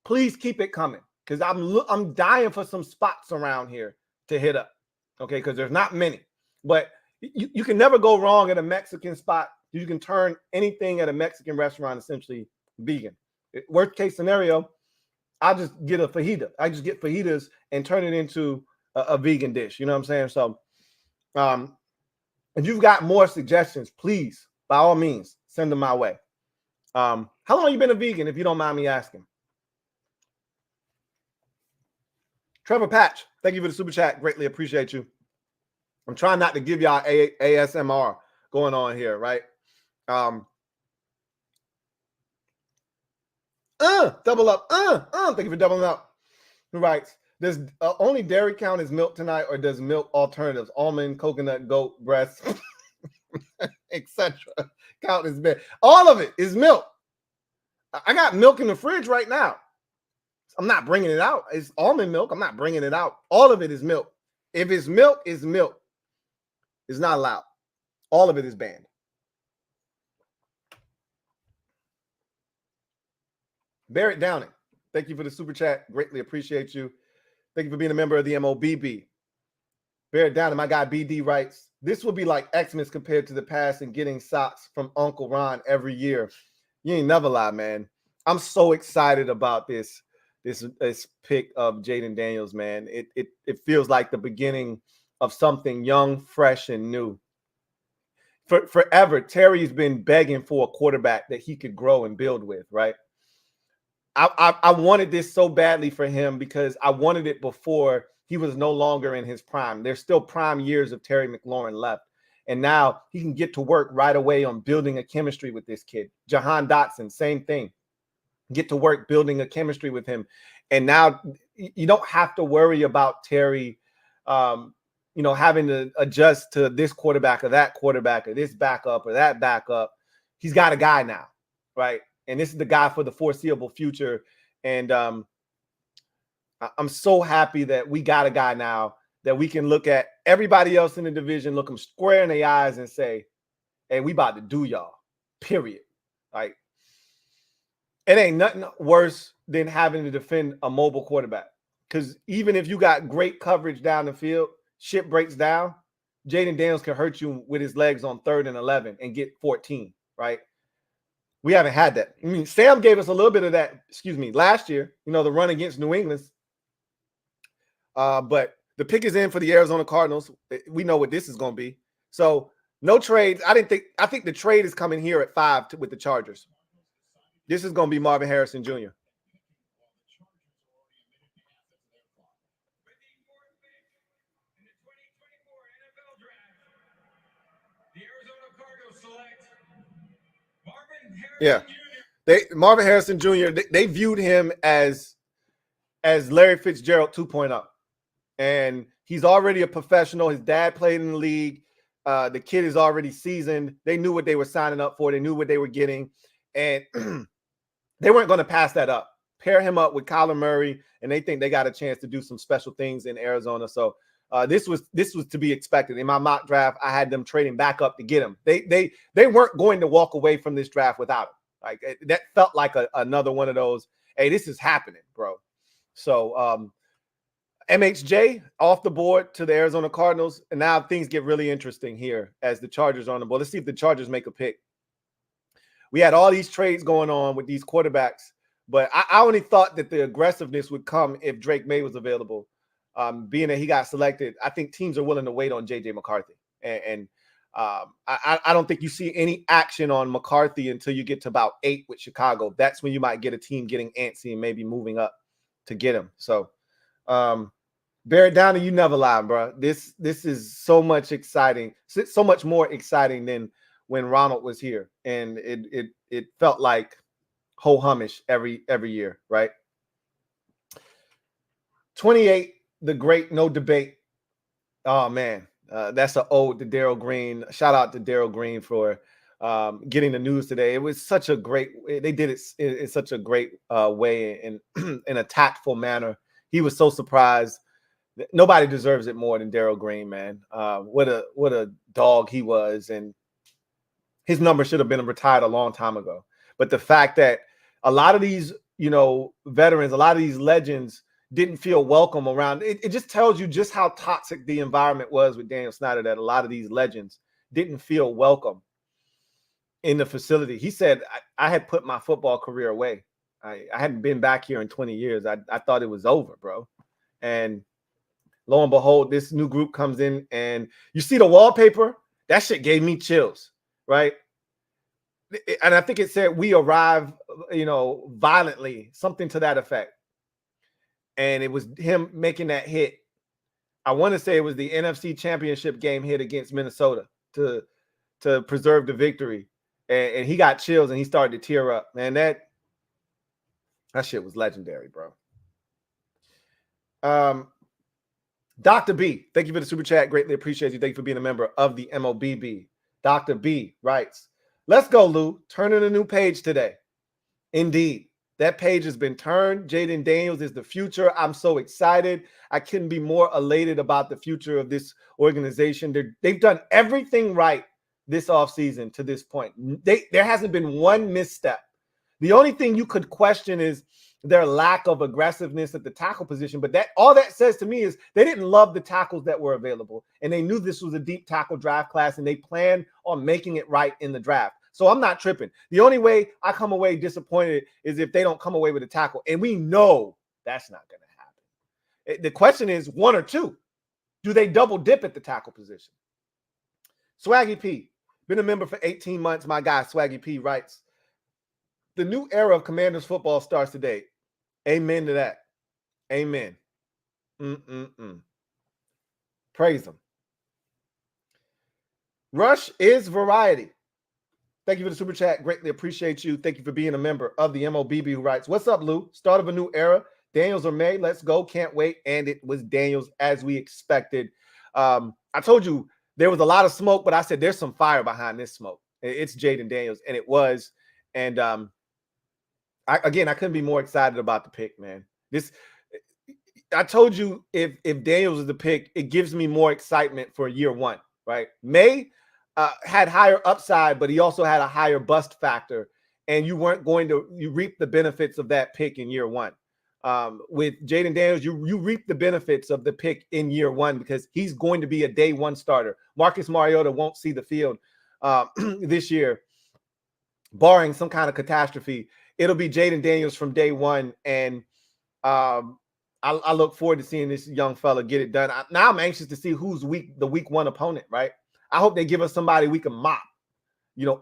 Please keep it coming, because I'm dying for some spots around here to hit up. Okay, because there's not many, but you can never go wrong at a Mexican spot. You can turn anything at a Mexican restaurant essentially vegan. Worst case scenario, I'll just get a fajita. I just get fajitas and turn it into a vegan dish. You know what I'm saying? So, if you've got more suggestions, please, by all means, send them my way. How long have you been a vegan, if you don't mind me asking? Trevor Patch, thank you for the super chat. Greatly appreciate you. I'm trying not to give y'all ASMR going on here, right? Double up. Thank you for doubling up. Who writes, does only dairy count as milk tonight, or does milk alternatives, almond, coconut, goat, breast, etc. count as milk? All of it is milk. I got milk in the fridge right now. I'm not bringing it out. It's almond milk. I'm not bringing it out. All of it is milk. If it's milk, it's milk. It's not allowed. All of it is banned. Barrett Downing, thank you for the super chat. Greatly appreciate you. Thank you for being a member of the MOBB. Barrett Downing, my guy BD writes, this will be like Xmas compared to the past and getting socks from Uncle Ron every year. You ain't never lie, man. I'm so excited about this pick of Jaden Daniels, man. It feels like the beginning of something young, fresh, and new. Forever, Terry's been begging for a quarterback that he could grow and build with, right? I wanted this so badly for him because I wanted it before he was no longer in his prime. There's still prime years of Terry McLaurin left. And now he can get to work right away on building a chemistry with this kid. Jahan Dotson, same thing. Get to work building a chemistry with him. And now you don't have to worry about Terry, having to adjust to this quarterback or that quarterback or this backup or that backup. He's got a guy now, right? And this is the guy for the foreseeable future. And I'm so happy that we got a guy now that we can look at everybody else in the division, look them square in the eyes and say, hey, we about to do y'all, period. Like, it ain't nothing worse than having to defend a mobile quarterback. Because even if you got great coverage down the field, shit breaks down, Jaden Daniels can hurt you with his legs on 3rd and 11 and get 14, right? We haven't had that. I mean, Sam gave us a little bit of that, last year, the run against New England. But the pick is in for the Arizona Cardinals. We know what this is going to be. So no trades. I think the trade is coming here at 5 with the Chargers. This is going to be Marvin Harrison Jr. With the 4th pick in the 2024 NFL Draft, the Arizona Cardinals select Marvin Harrison Jr. Marvin Harrison Jr., they viewed him as Larry Fitzgerald 2.0. And he's already a professional. His dad played in the league. The kid is already seasoned. They knew what they were signing up for. They knew what they were getting. And they weren't going to pass that up. Pair him up with Kyler Murray, and they think they got a chance to do some special things in Arizona. So this was to be expected. In my mock draft, I had them trading back up to get him. They weren't going to walk away from this draft without him. Like, that felt like another one of those, hey, this is happening, bro. So MHJ off the board to the Arizona Cardinals, and now things get really interesting here as the Chargers are on the board. Let's see if the Chargers make a pick. We had all these trades going on with these quarterbacks, but I only thought that the aggressiveness would come if Drake May was available. Being that he got selected, I think teams are willing to wait on JJ McCarthy. And I don't think you see any action on McCarthy until you get to about 8 with Chicago. That's when you might get a team getting antsy and maybe moving up to get him. So bear it down and you never lie, bro. This is so much exciting, so much more exciting than when Ronald was here, and it felt like ho humish every year, right? 28, the great, no debate. Oh man, That's an ode to Darryl Green. Shout out to Darryl Green for getting the news today. It was such a great. They did it in such a great way and in a tactful manner. He was so surprised. Nobody deserves it more than Darryl Green, man. What a dog he was, and his number should have been retired a long time ago. But the fact that a lot of these, veterans, a lot of these legends didn't feel welcome around, it just tells you just how toxic the environment was with Daniel Snyder, that a lot of these legends didn't feel welcome in the facility. He said, I had put my football career away. I hadn't been back here in 20 years. I thought it was over, bro. And lo and behold, this new group comes in, and you see the wallpaper. That shit gave me chills, right? And I think it said, we arrive, violently, something to that effect. And it was him making that hit. I want to say it was the NFC Championship game hit against Minnesota to preserve the victory. And he got chills and he started to tear up. Man, that shit was legendary, bro. Dr. B, thank you for the super chat. Greatly appreciate you. Thank you for being a member of the MOBB. Dr. B writes, let's go, Lou. Turning a new page today. Indeed. That page has been turned. Jaden Daniels is the future. I'm so excited. I couldn't be more elated about the future of this organization. They've done everything right this offseason to this point. There hasn't been one misstep. The only thing you could question is their lack of aggressiveness at the tackle position. But all that says to me is they didn't love the tackles that were available. And they knew this was a deep tackle draft class, and they planned on making it right in the draft. So I'm not tripping. The only way I come away disappointed is if they don't come away with a tackle. And we know that's not going to happen. The question is one or two. Do they double dip at the tackle position? Swaggy P, been a member for 18 months. My guy, Swaggy P, writes, the new era of Commanders football starts today. Amen to that. Amen. Praise him. Rush is variety. Thank you for the super chat. Greatly appreciate you. Thank you for being a member of the MOBB, who writes, what's up, Lou? Start of a new era. Daniels or May. Let's go. Can't wait. And it was Daniels, as we expected. I told you there was a lot of smoke, but I said there's some fire behind this smoke. It's Jaden Daniels, and it was. And I couldn't be more excited about the pick, man. I told you if Daniels is the pick, it gives me more excitement for year one, right? May had higher upside, but he also had a higher bust factor, and you weren't going to reap the benefits of that pick in year one. With Jaden Daniels, you reap the benefits of the pick in year one because he's going to be a day one starter. Marcus Mariota won't see the field this year, barring some kind of catastrophe. It'll be Jaden Daniels from day one, and I look forward to seeing this young fella get it done. Now I'm anxious to see who's the week one opponent, right? I hope they give us somebody we can mop,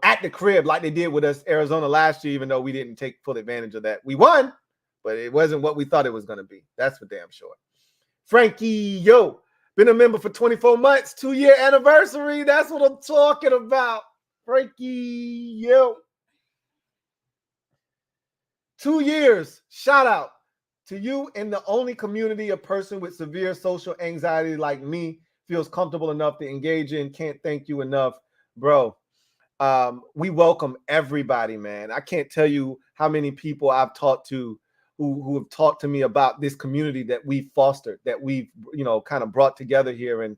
at the crib like they did with us Arizona last year, even though we didn't take full advantage of that. We won, but it wasn't what we thought it was going to be. That's for damn sure. Frankie, been a member for 24 months, 2-year anniversary. That's what I'm talking about. Frankie, 2 years. Shout out to you. In the only community a person with severe social anxiety like me feels comfortable enough to engage in. Can't thank you enough, bro. We welcome everybody, man. I can't tell you how many people I've talked to who have talked to me about this community that we've fostered, that we've, kind of brought together here. And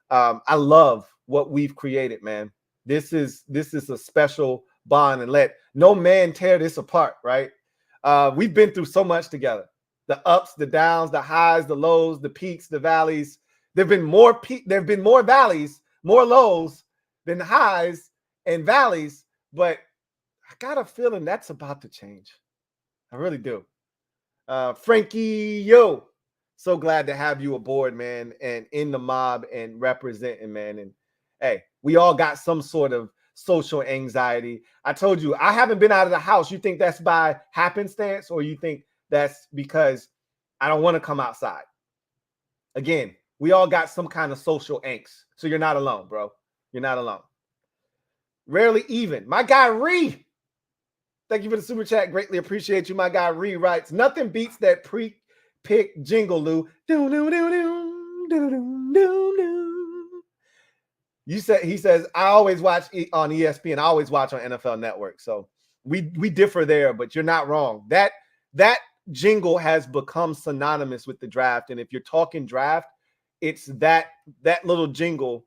I love what we've created, man. This is a special bond, and let no man tear this apart, right? We've been through so much together. The ups, the downs, the highs, the lows, the peaks, the valleys. There've been more valleys, more lows than highs and valleys, but I got a feeling that's about to change. I really do. Frankie, so glad to have you aboard, man, and in the mob and representing, man. And hey, we all got some sort of social anxiety. I told you, I haven't been out of the house. You think that's by happenstance, or you think that's because I don't want to come outside? Again, we all got some kind of social angst. So you're not alone, bro. You're not alone. Rarely even. My guy, Ree. Thank you for the super chat. Greatly appreciate you. My guy, Ree, writes, nothing beats that pre-pick jingle, Lou. Do, do, do, do, do, do, do, do. He says, I always watch on ESPN. I always watch on NFL Network. So we differ there, but you're not wrong. That jingle has become synonymous with the draft. And if you're talking draft, it's that little jingle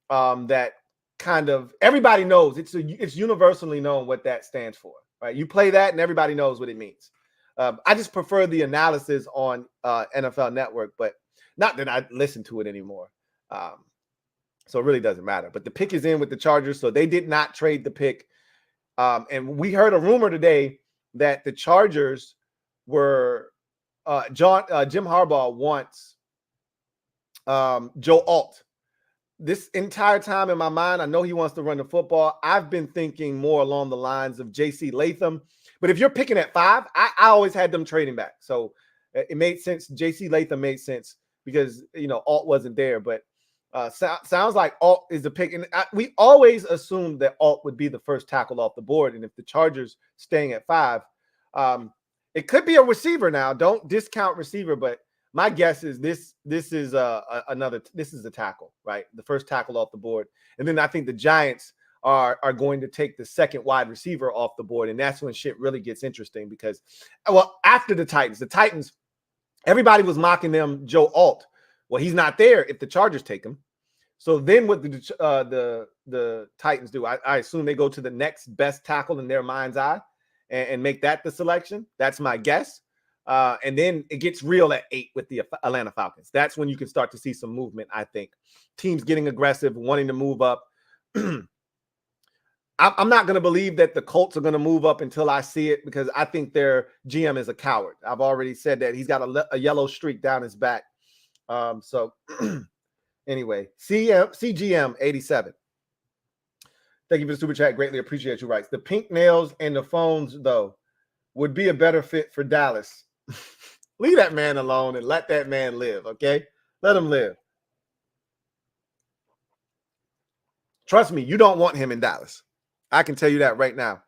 that kind of everybody knows. It's universally known what that stands for, right? You play that and everybody knows what it means. I just prefer the analysis on NFL Network, but not that I listen to it anymore. So it really doesn't matter. But the pick is in with the Chargers, so they did not trade the pick. And we heard a rumor today that the Chargers were Jim Harbaugh wants Joe Alt. This entire time in my mind, I know he wants to run the football. I've been thinking more along the lines of JC Latham. But if you're picking at 5, I always had them trading back. So it made sense. JC Latham made sense because, Alt wasn't there. But sounds like Alt is the pick. And we always assumed that Alt would be the first tackle off the board. And if the Chargers staying at 5, it could be a receiver now. Don't discount receiver, but my guess is this is a tackle, right? The first tackle off the board. And then I think the Giants are going to take the second wide receiver off the board. And that's when shit really gets interesting because, after the Titans, everybody was mocking them, Joe Alt. Well, he's not there if the Chargers take him. So then what the Titans do? I assume they go to the next best tackle in their mind's eye and make that the selection. That's my guess. And then it gets real at 8 with the Atlanta Falcons. That's when you can start to see some movement, I think. Teams getting aggressive, wanting to move up. I'm not going to believe that the Colts are going to move up until I see it because I think their GM is a coward. I've already said that. He's got a yellow streak down his back. So anyway, CGM 87. Thank you for the super chat. Greatly appreciate you. Writes, the pink nails and the phones, though, would be a better fit for Dallas. Leave that man alone and let that man live, okay? Let him live. Trust me, you don't want him in Dallas. I can tell you that right now.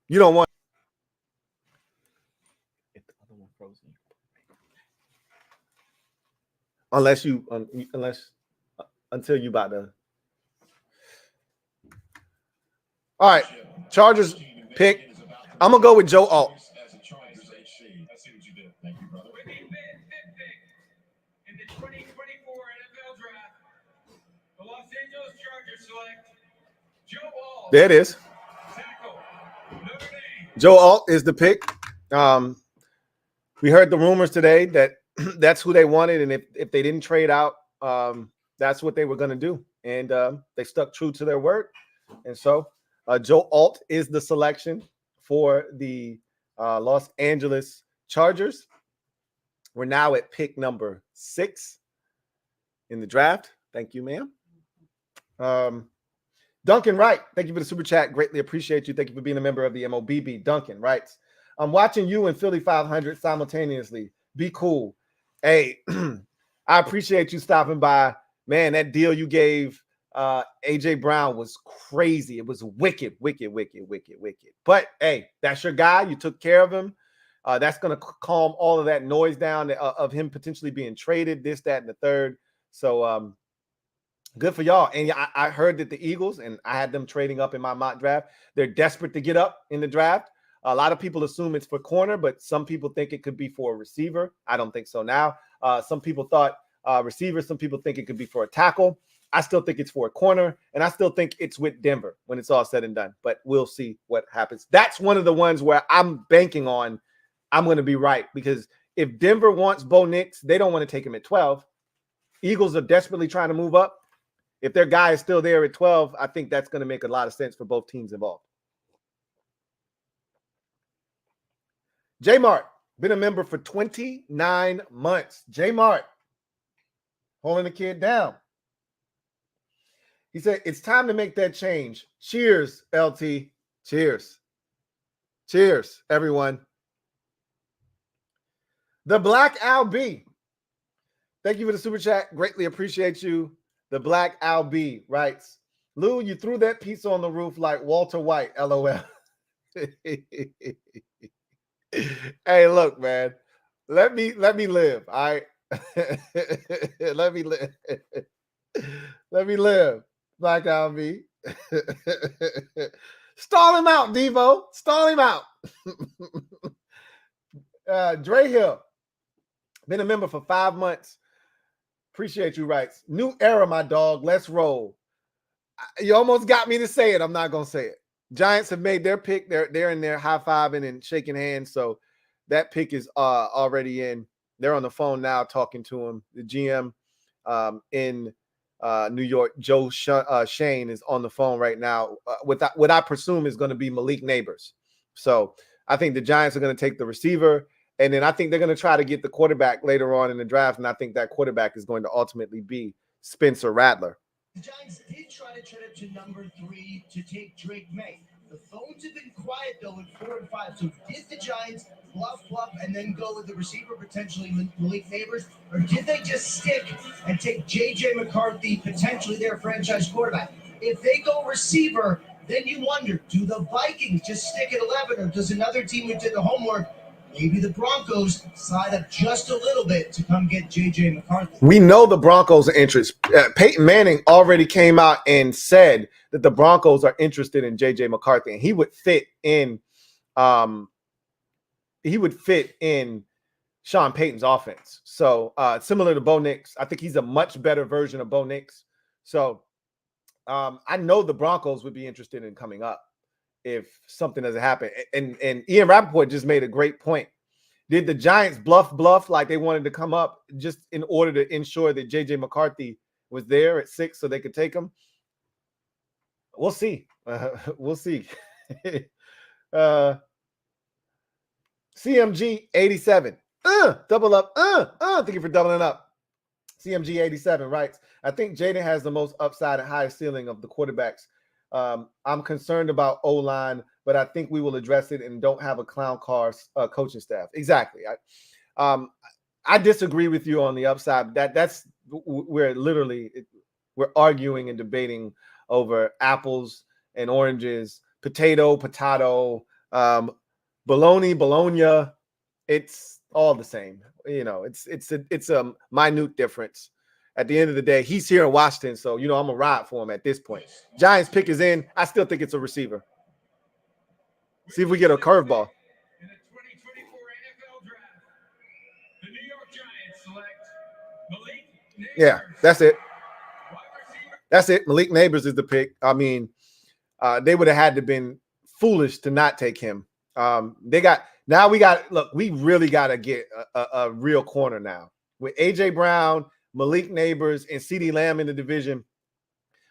You don't want. If the other one frozen. Until you about to. All right, Chargers pick. I'm gonna go with Joe Alt. With the fifth pick in the 2024 NFL Draft, the Los Angeles Chargers select Joe Alt. There it is. Tackle, Notre Dame. Joe Alt is the pick. We heard the rumors today that that's who they wanted, and if they didn't trade out, that's what they were going to do, and they stuck true to their word. And so Joe Alt is the selection for the Los Angeles Chargers. We're now at pick number 6 in the draft. Thank you, ma'am. Duncan Wright, thank you for the super chat. Greatly appreciate you. Thank you for being a member of the MOBB. Duncan writes, I'm watching you and Philly 500 simultaneously. Be cool. Hey, I appreciate you stopping by. Man, that deal you gave AJ Brown was crazy. It was wicked. But hey, that's your guy. You took care of him. That's going to calm all of that noise down of him potentially being traded, this, that, and the third. So good for y'all. And I heard that the Eagles, and I had them trading up in my mock draft, they're desperate to get up in the draft. A lot of people assume it's for corner, but some people think it could be for a receiver. I don't think so now. Some people thought receiver. Some people think it could be for a tackle. I still think it's for a corner, and I still think it's with Denver when it's all said and done. But we'll see what happens. That's one of the ones where I'm banking on I'm going to be right, because if Denver wants Bo Nix, they don't want to take him at 12. Eagles are desperately trying to move up. If their guy is still there at 12, I think that's going to make a lot of sense for both teams involved. J-Mart, been a member for 29 months. J-Mart, holding the kid down. He said, it's time to make that change. Cheers, LT. Cheers. Cheers, everyone. The Black Al B. Thank you for the super chat. Greatly appreciate you. The Black Al B writes, Lou, you threw that pizza on the roof like Walter White, LOL. Hey, look, man. Let me live. Let me live. Let me live. Black Eye me. Stall him out, Devo. Stall him out. Dre Hill. Been a member for 5 months. Appreciate you, Rights. New era, my dog. Let's roll. You almost got me to say it. I'm not going to say it. Giants have made their pick. They're in there high-fiving and shaking hands. So that pick is already in. They're on the phone now talking to him. The GM in New York, Joe Shane, is on the phone right now with what I presume is going to be Malik Nabers. So I think the Giants are going to take the receiver, and then I think they're going to try to get the quarterback later on in the draft, and I think that quarterback is going to ultimately be Spencer Rattler. The Giants did try to trade up to number 3 to take Drake May. The phones have been quiet, though, at 4 and 5. So did the Giants bluff, and then go with the receiver, potentially Malik Nabers? Or did they just stick and take JJ McCarthy, potentially their franchise quarterback? If they go receiver, then you wonder, do the Vikings just stick at 11? Or does another team who did the homework, maybe the Broncos, slide up just a little bit to come get JJ McCarthy? We know the Broncos are interested. Peyton Manning already came out and said that the Broncos are interested in JJ McCarthy, and he would fit in Sean Payton's offense. So similar to Bo Nix, I think he's a much better version of Bo Nix. So I know the Broncos would be interested in coming up if something doesn't happen. And Ian Rappaport just made a great point. Did the Giants bluff like they wanted to come up just in order to ensure that JJ McCarthy was there at 6 so they could take him? We'll see. We'll see. CMG 87. Double up. Thank you for doubling up. CMG 87 writes, I think Jaden has the most upside and highest ceiling of the quarterbacks. I'm concerned about O-line, but I think we will address it and don't have a clown car coaching staff. Exactly. I disagree with you on the upside. That's we're arguing and debating over apples and oranges, potato, bologna. It's all the same. You know, it's a minute difference. At the end of the day, he's here in Washington, so, you know, I'm going to ride for him at this point. Giants pick is in. I still think it's a receiver. See if we get a curveball. In the 2024 NFL Draft, the New York Giants select Malik Nabers. Yeah, that's it. That's it. Malik Nabers is the pick. I mean, they would have had to been foolish to not take him. We really got to get a real corner now. With A.J. Brown, Malik Nabers, and CeeDee Lamb in the division,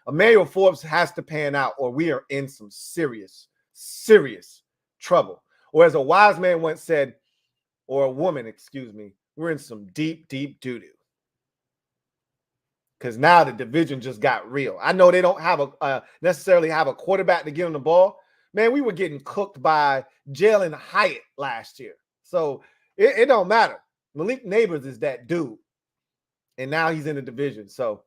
Emmanuel Forbes has to pan out or we are in some serious trouble. Or as a wise man once said, or a woman, excuse me, we're in some deep doo-doo. Because now the division just got real. I know they don't have necessarily have a quarterback to give them the ball. Man, we were getting cooked by Jalen Hyatt last year. So it don't matter. Malik Nabers is that dude. And now he's in the division. So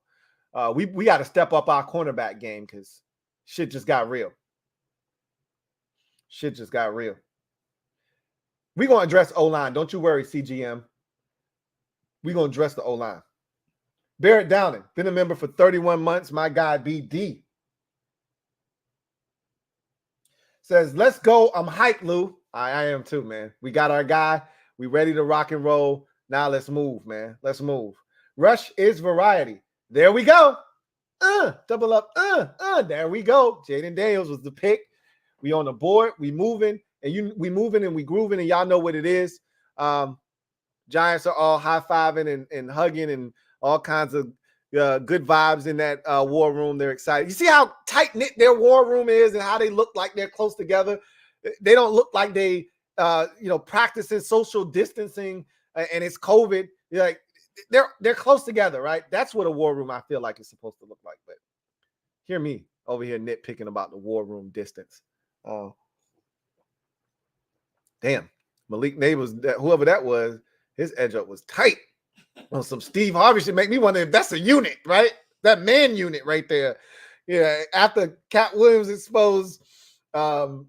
we got to step up our cornerback game because shit just got real. We're going to address O-line. Don't you worry, CGM. We're going to address the O-line. Barrett Downing, been a member for 31 months. My guy, BD. Says, let's go. I'm hyped, Lou. I am too, man. We got our guy. We ready to rock and roll. Now let's move, man. Let's move. Rush is variety. There we go. Double up. There we go. Jaden Daniels was the pick. We on the board. We moving. We moving and we grooving, and y'all know what it is. Giants are all high-fiving and hugging and all kinds of good vibes in that war room. They're excited. You see how tight-knit their war room is and how they look like they're close together? They don't look like they practicing social distancing and it's COVID. Like they're close together, right? That's what a war room I feel like is supposed to look like. But hear me over here nitpicking about the war room distance. Damn, Malik Nabers, whoever that was, his edge up was tight. On some Steve Harvey should make me wonder if that's a unit, right? That man unit right there. Yeah, after Cat Williams exposed Steve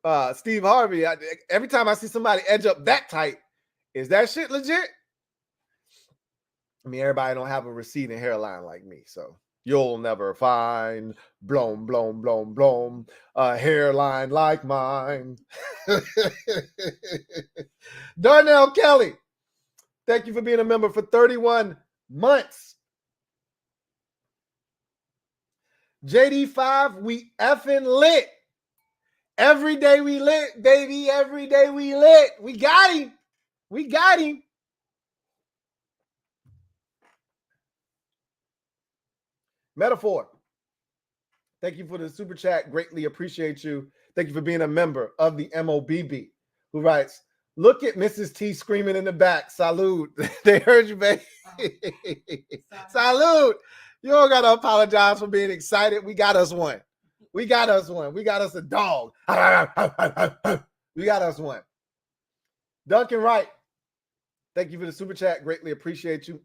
Harvey, every time I see somebody edge up that tight, is that shit legit? I mean, everybody don't have a receding hairline like me, so you'll never find a hairline like mine. Darnell Kelly, thank you for being a member for 31 months. JD5, we effing lit. Every day we lit, baby. Every day we lit. We got him. We got him. Metaphor, thank you for the super chat. Greatly appreciate you. Thank you for being a member of the MOBB, who writes, look at Mrs. T screaming in the back. Salute. They heard you, baby. Salute. You don't got to apologize for being excited. We got us one. We got us one. We got us a dog. We got us one. Duncan Wright, thank you for the super chat. Greatly appreciate you.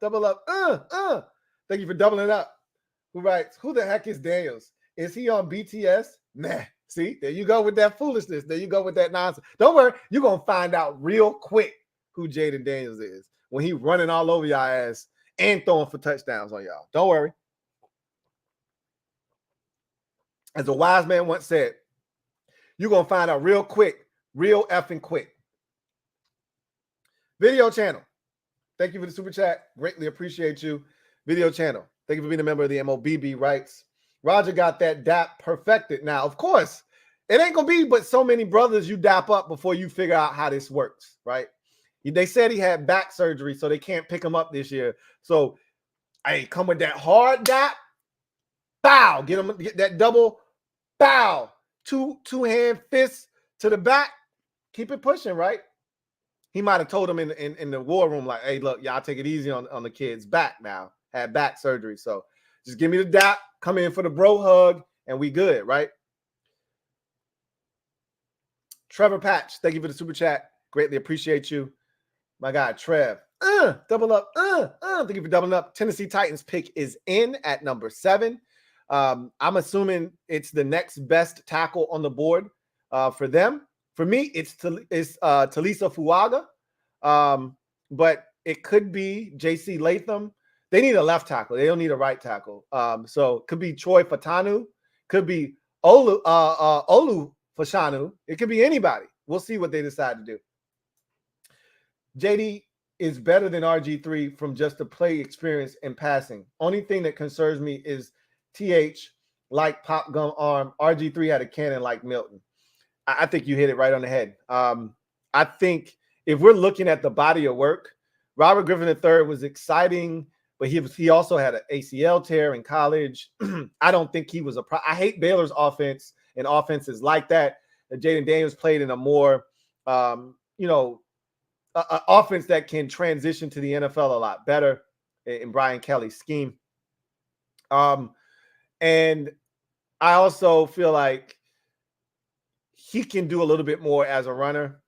Double up. Thank you for doubling up. Who writes, who the heck is Daniels? Is he on BTS? Nah. See, there you go with that foolishness. There you go with that nonsense. Don't worry. You're going to find out real quick who Jaden Daniels is when he running all over y'all ass and throwing for touchdowns on y'all. Don't worry. As a wise man once said, you're going to find out real quick, real effing quick. Video channel. Thank you for the super chat. Greatly appreciate you. Video channel. Thank you for being a member of the MOBB. Writes, Roger got that dap perfected. Now, of course, it ain't going to be but so many brothers you dap up before you figure out how this works, right? They said he had back surgery, so they can't pick him up this year. So, hey, come with that hard dap. Bow. Get that double bow. Two-hand fist to the back. Keep it pushing, right? He might have told him in the war room, like, hey, look, y'all take it easy on the kid's back now. Had back surgery. So just give me the dap, come in for the bro hug, and we good, right? Trevor Patch, thank you for the super chat. Greatly appreciate you. My guy, Trev. Double up. Thank you for doubling up. Tennessee Titans pick is in at number 7. I'm assuming it's the next best tackle on the board for them. For me, it's Talisa Fuaga. But it could be JC Latham. They need a left tackle. They don't need a right tackle. So it could be Troy Fautanu. Could be Olu Fashanu. It could be anybody. We'll see what they decide to do. JD is better than RG3 from just the play experience and passing. Only thing that concerns me is TH like pop gun arm. RG3 had a cannon like Milton. I think you hit it right on the head. I think if we're looking at the body of work, Robert Griffin III was exciting, but he also had an ACL tear in college. I don't think he was I hate Baylor's offense and offenses like that. Jaden Daniels played in a more, offense that can transition to the NFL a lot better in Brian Kelly's scheme. And I also feel like he can do a little bit more as a runner.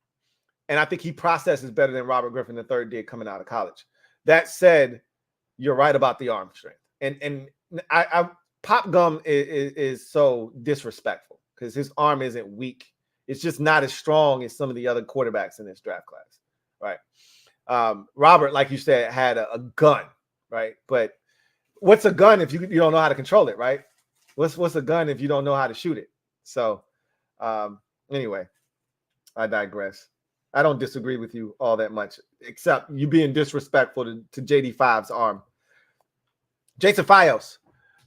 And I think he processes better than Robert Griffin III did coming out of college. That said, you're right about the arm strength. And I Pop Gum is so disrespectful because his arm isn't weak. It's just not as strong as some of the other quarterbacks in this draft class, right? Robert, like you said, had a gun, right? But what's a gun if you don't know how to control it, right? What's a gun if you don't know how to shoot it? So anyway, I digress. I don't disagree with you all that much, except you being disrespectful to JD5's arm. Jason Fios,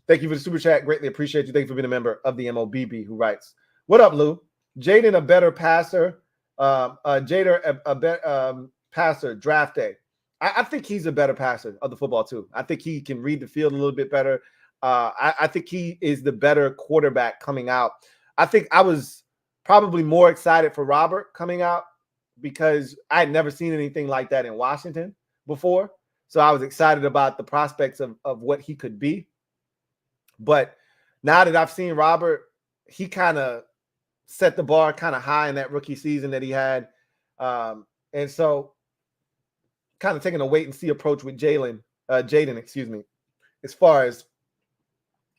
thank you for the super chat. Greatly appreciate you. Thank you for being a member of the MOBB, who writes, what up, Lou? Jaden a better passer. Jader a better passer draft day. I think he's a better passer of the football too. I think he can read the field a little bit better. I think he is the better quarterback coming out. I think I was probably more excited for Robert coming out because I had never seen anything like that in Washington before. So I was excited about the prospects of what he could be. But now that I've seen Robert, he kind of set the bar kind of high in that rookie season that he had. And so kind of taking a wait and see approach with Jaden, as far as,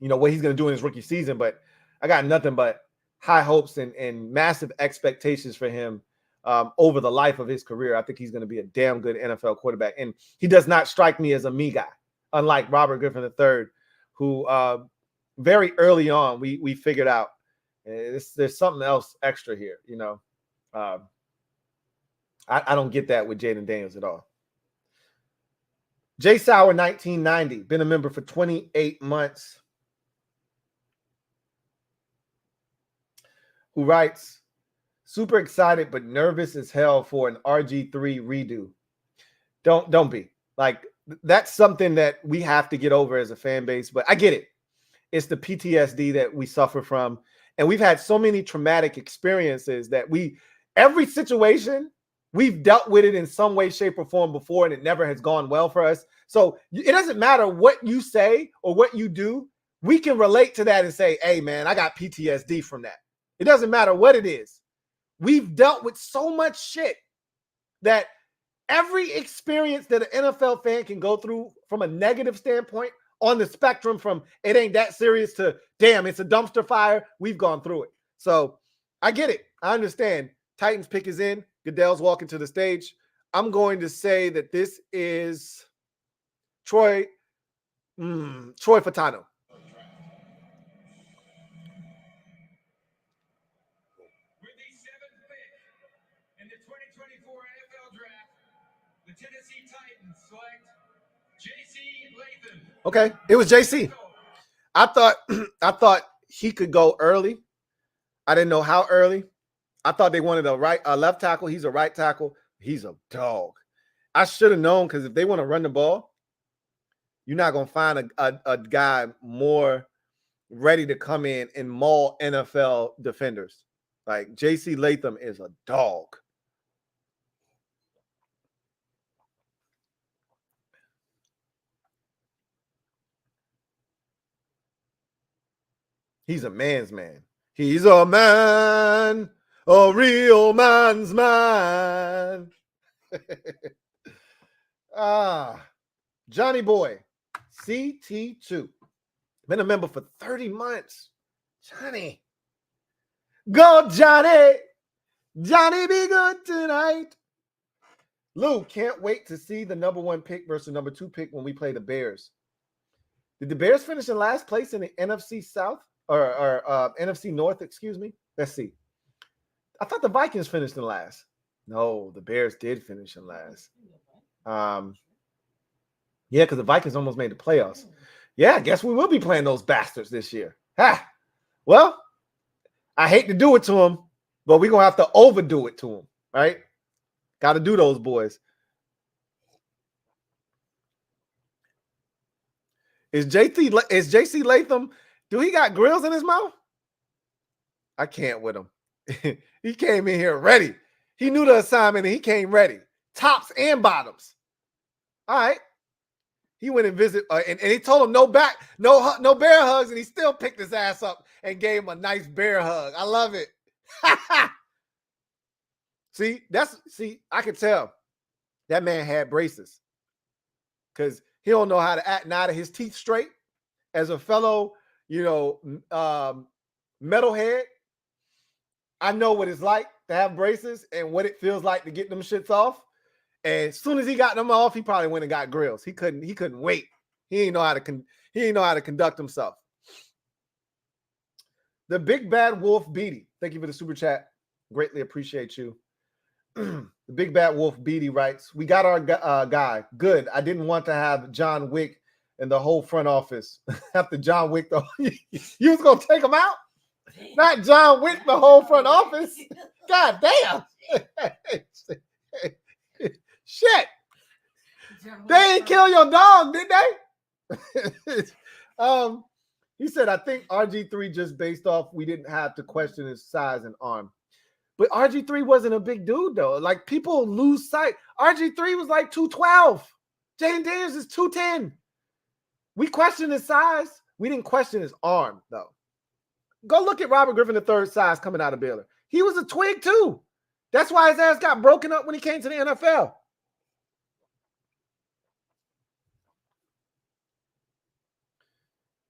what he's going to do in his rookie season. But I got nothing but high hopes and massive expectations for him over the life of his career. I think he's going to be a damn good NFL quarterback. And he does not strike me as a me guy, unlike Robert Griffin III, who very early on we figured out there's something else extra here. You know, I don't get that with Jaden Daniels at all. J Sauer 1990, been a member for 28 months, who writes, super excited but nervous as hell for an RG3 redo. Don't be. Like, that's something that we have to get over as a fan base, but I get it. It's the PTSD that we suffer from, and we've had so many traumatic experiences that every situation, we've dealt with it in some way, shape, or form before, and it never has gone well for us. So it doesn't matter what you say or what you do. We can relate to that and say, hey, man, I got PTSD from that. It doesn't matter what it is. We've dealt with so much shit that every experience that an NFL fan can go through from a negative standpoint on the spectrum from it ain't that serious to, damn, it's a dumpster fire, we've gone through it. So I get it. I understand. Titans pick is in. Goodell's walking to the stage. I'm going to say that this is Troy Fautanu. With the 7th pick in the 2024 NFL Draft, the Tennessee Titans select JC Latham. Okay, it was JC. I thought he could go early. I didn't know how early. I thought they wanted a left tackle. He's a right tackle. He's a dog. I should have known, because if they want to run the ball, you're not going to find a guy more ready to come in and maul NFL defenders. Like, JC Latham is a dog. He's a man's man. He's a man, a real man's man. Johnny Boy, CT2. Been a member for 30 months. Johnny. Go, Johnny. Johnny, be good tonight. Lou, can't wait to see the #1 pick versus the #2 pick when we play the Bears. Did the Bears finish in last place in the NFC South? Or NFC North, excuse me. Let's see. I thought the Vikings finished in last. No, the Bears did finish in last. Yeah, because the Vikings almost made the playoffs. Yeah, I guess we will be playing those bastards this year. Well, I hate to do it to them, but we're going to have to overdo it to them, right? Got to do those boys. Is JC Latham, do he got grills in his mouth? I can't with him. He came in here ready. He knew the assignment and he came ready. Tops and bottoms. All right. He went and visited, and he told him no bear hugs, and he still picked his ass up and gave him a nice bear hug. I love it. See, I could tell that man had braces, because he don't know how to act now that his teeth straight. As a fellow, metalhead, I know what it's like to have braces and what it feels like to get them shits off. And as soon as he got them off, he probably went and got grills. He couldn't wait. He didn't know how to conduct himself. The Big Bad Wolf Beatty, thank you for the super chat. Greatly appreciate you. The Big Bad Wolf Beatty writes, we got our guy. Good. I didn't want to have John Wick and the whole front office. After John Wick, though, you was going to take him out? Not John Wick, the whole front office. God damn. Shit. They ain't kill your dog, did they? He said, I think RG3 just based off we didn't have to question his size and arm. But RG3 wasn't a big dude, though. Like, people lose sight. RG3 was like 212. Jaden Daniels is 210. We questioned his size. We didn't question his arm, though. Go look at Robert Griffin III's size coming out of Baylor. He was a twig, too. That's why his ass got broken up when he came to the NFL.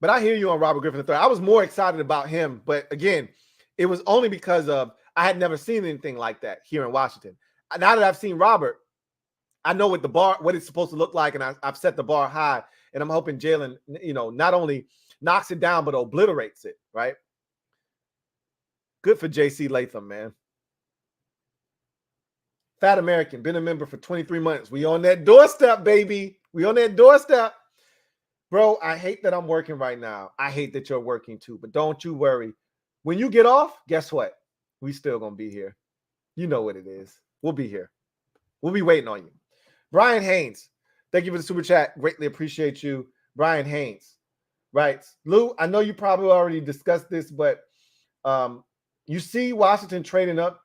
But I hear you on Robert Griffin III. I was more excited about him. But, again, it was only because of I had never seen anything like that here in Washington. Now that I've seen Robert, I know what it's supposed to look like, and I've set the bar high, and I'm hoping Jalen, not only knocks it down, but obliterates it, right? Good for JC Latham, man. Fat American, been a member for 23 months. We on that doorstep, baby. We on that doorstep. Bro, I hate that I'm working right now. I hate that you're working too, but don't you worry. When you get off, guess what? We still going to be here. You know what it is. We'll be here. We'll be waiting on you. Brian Haynes, thank you for the super chat. Greatly appreciate you. Brian Haynes writes, Lou, I know you probably already discussed this, but you see Washington trading up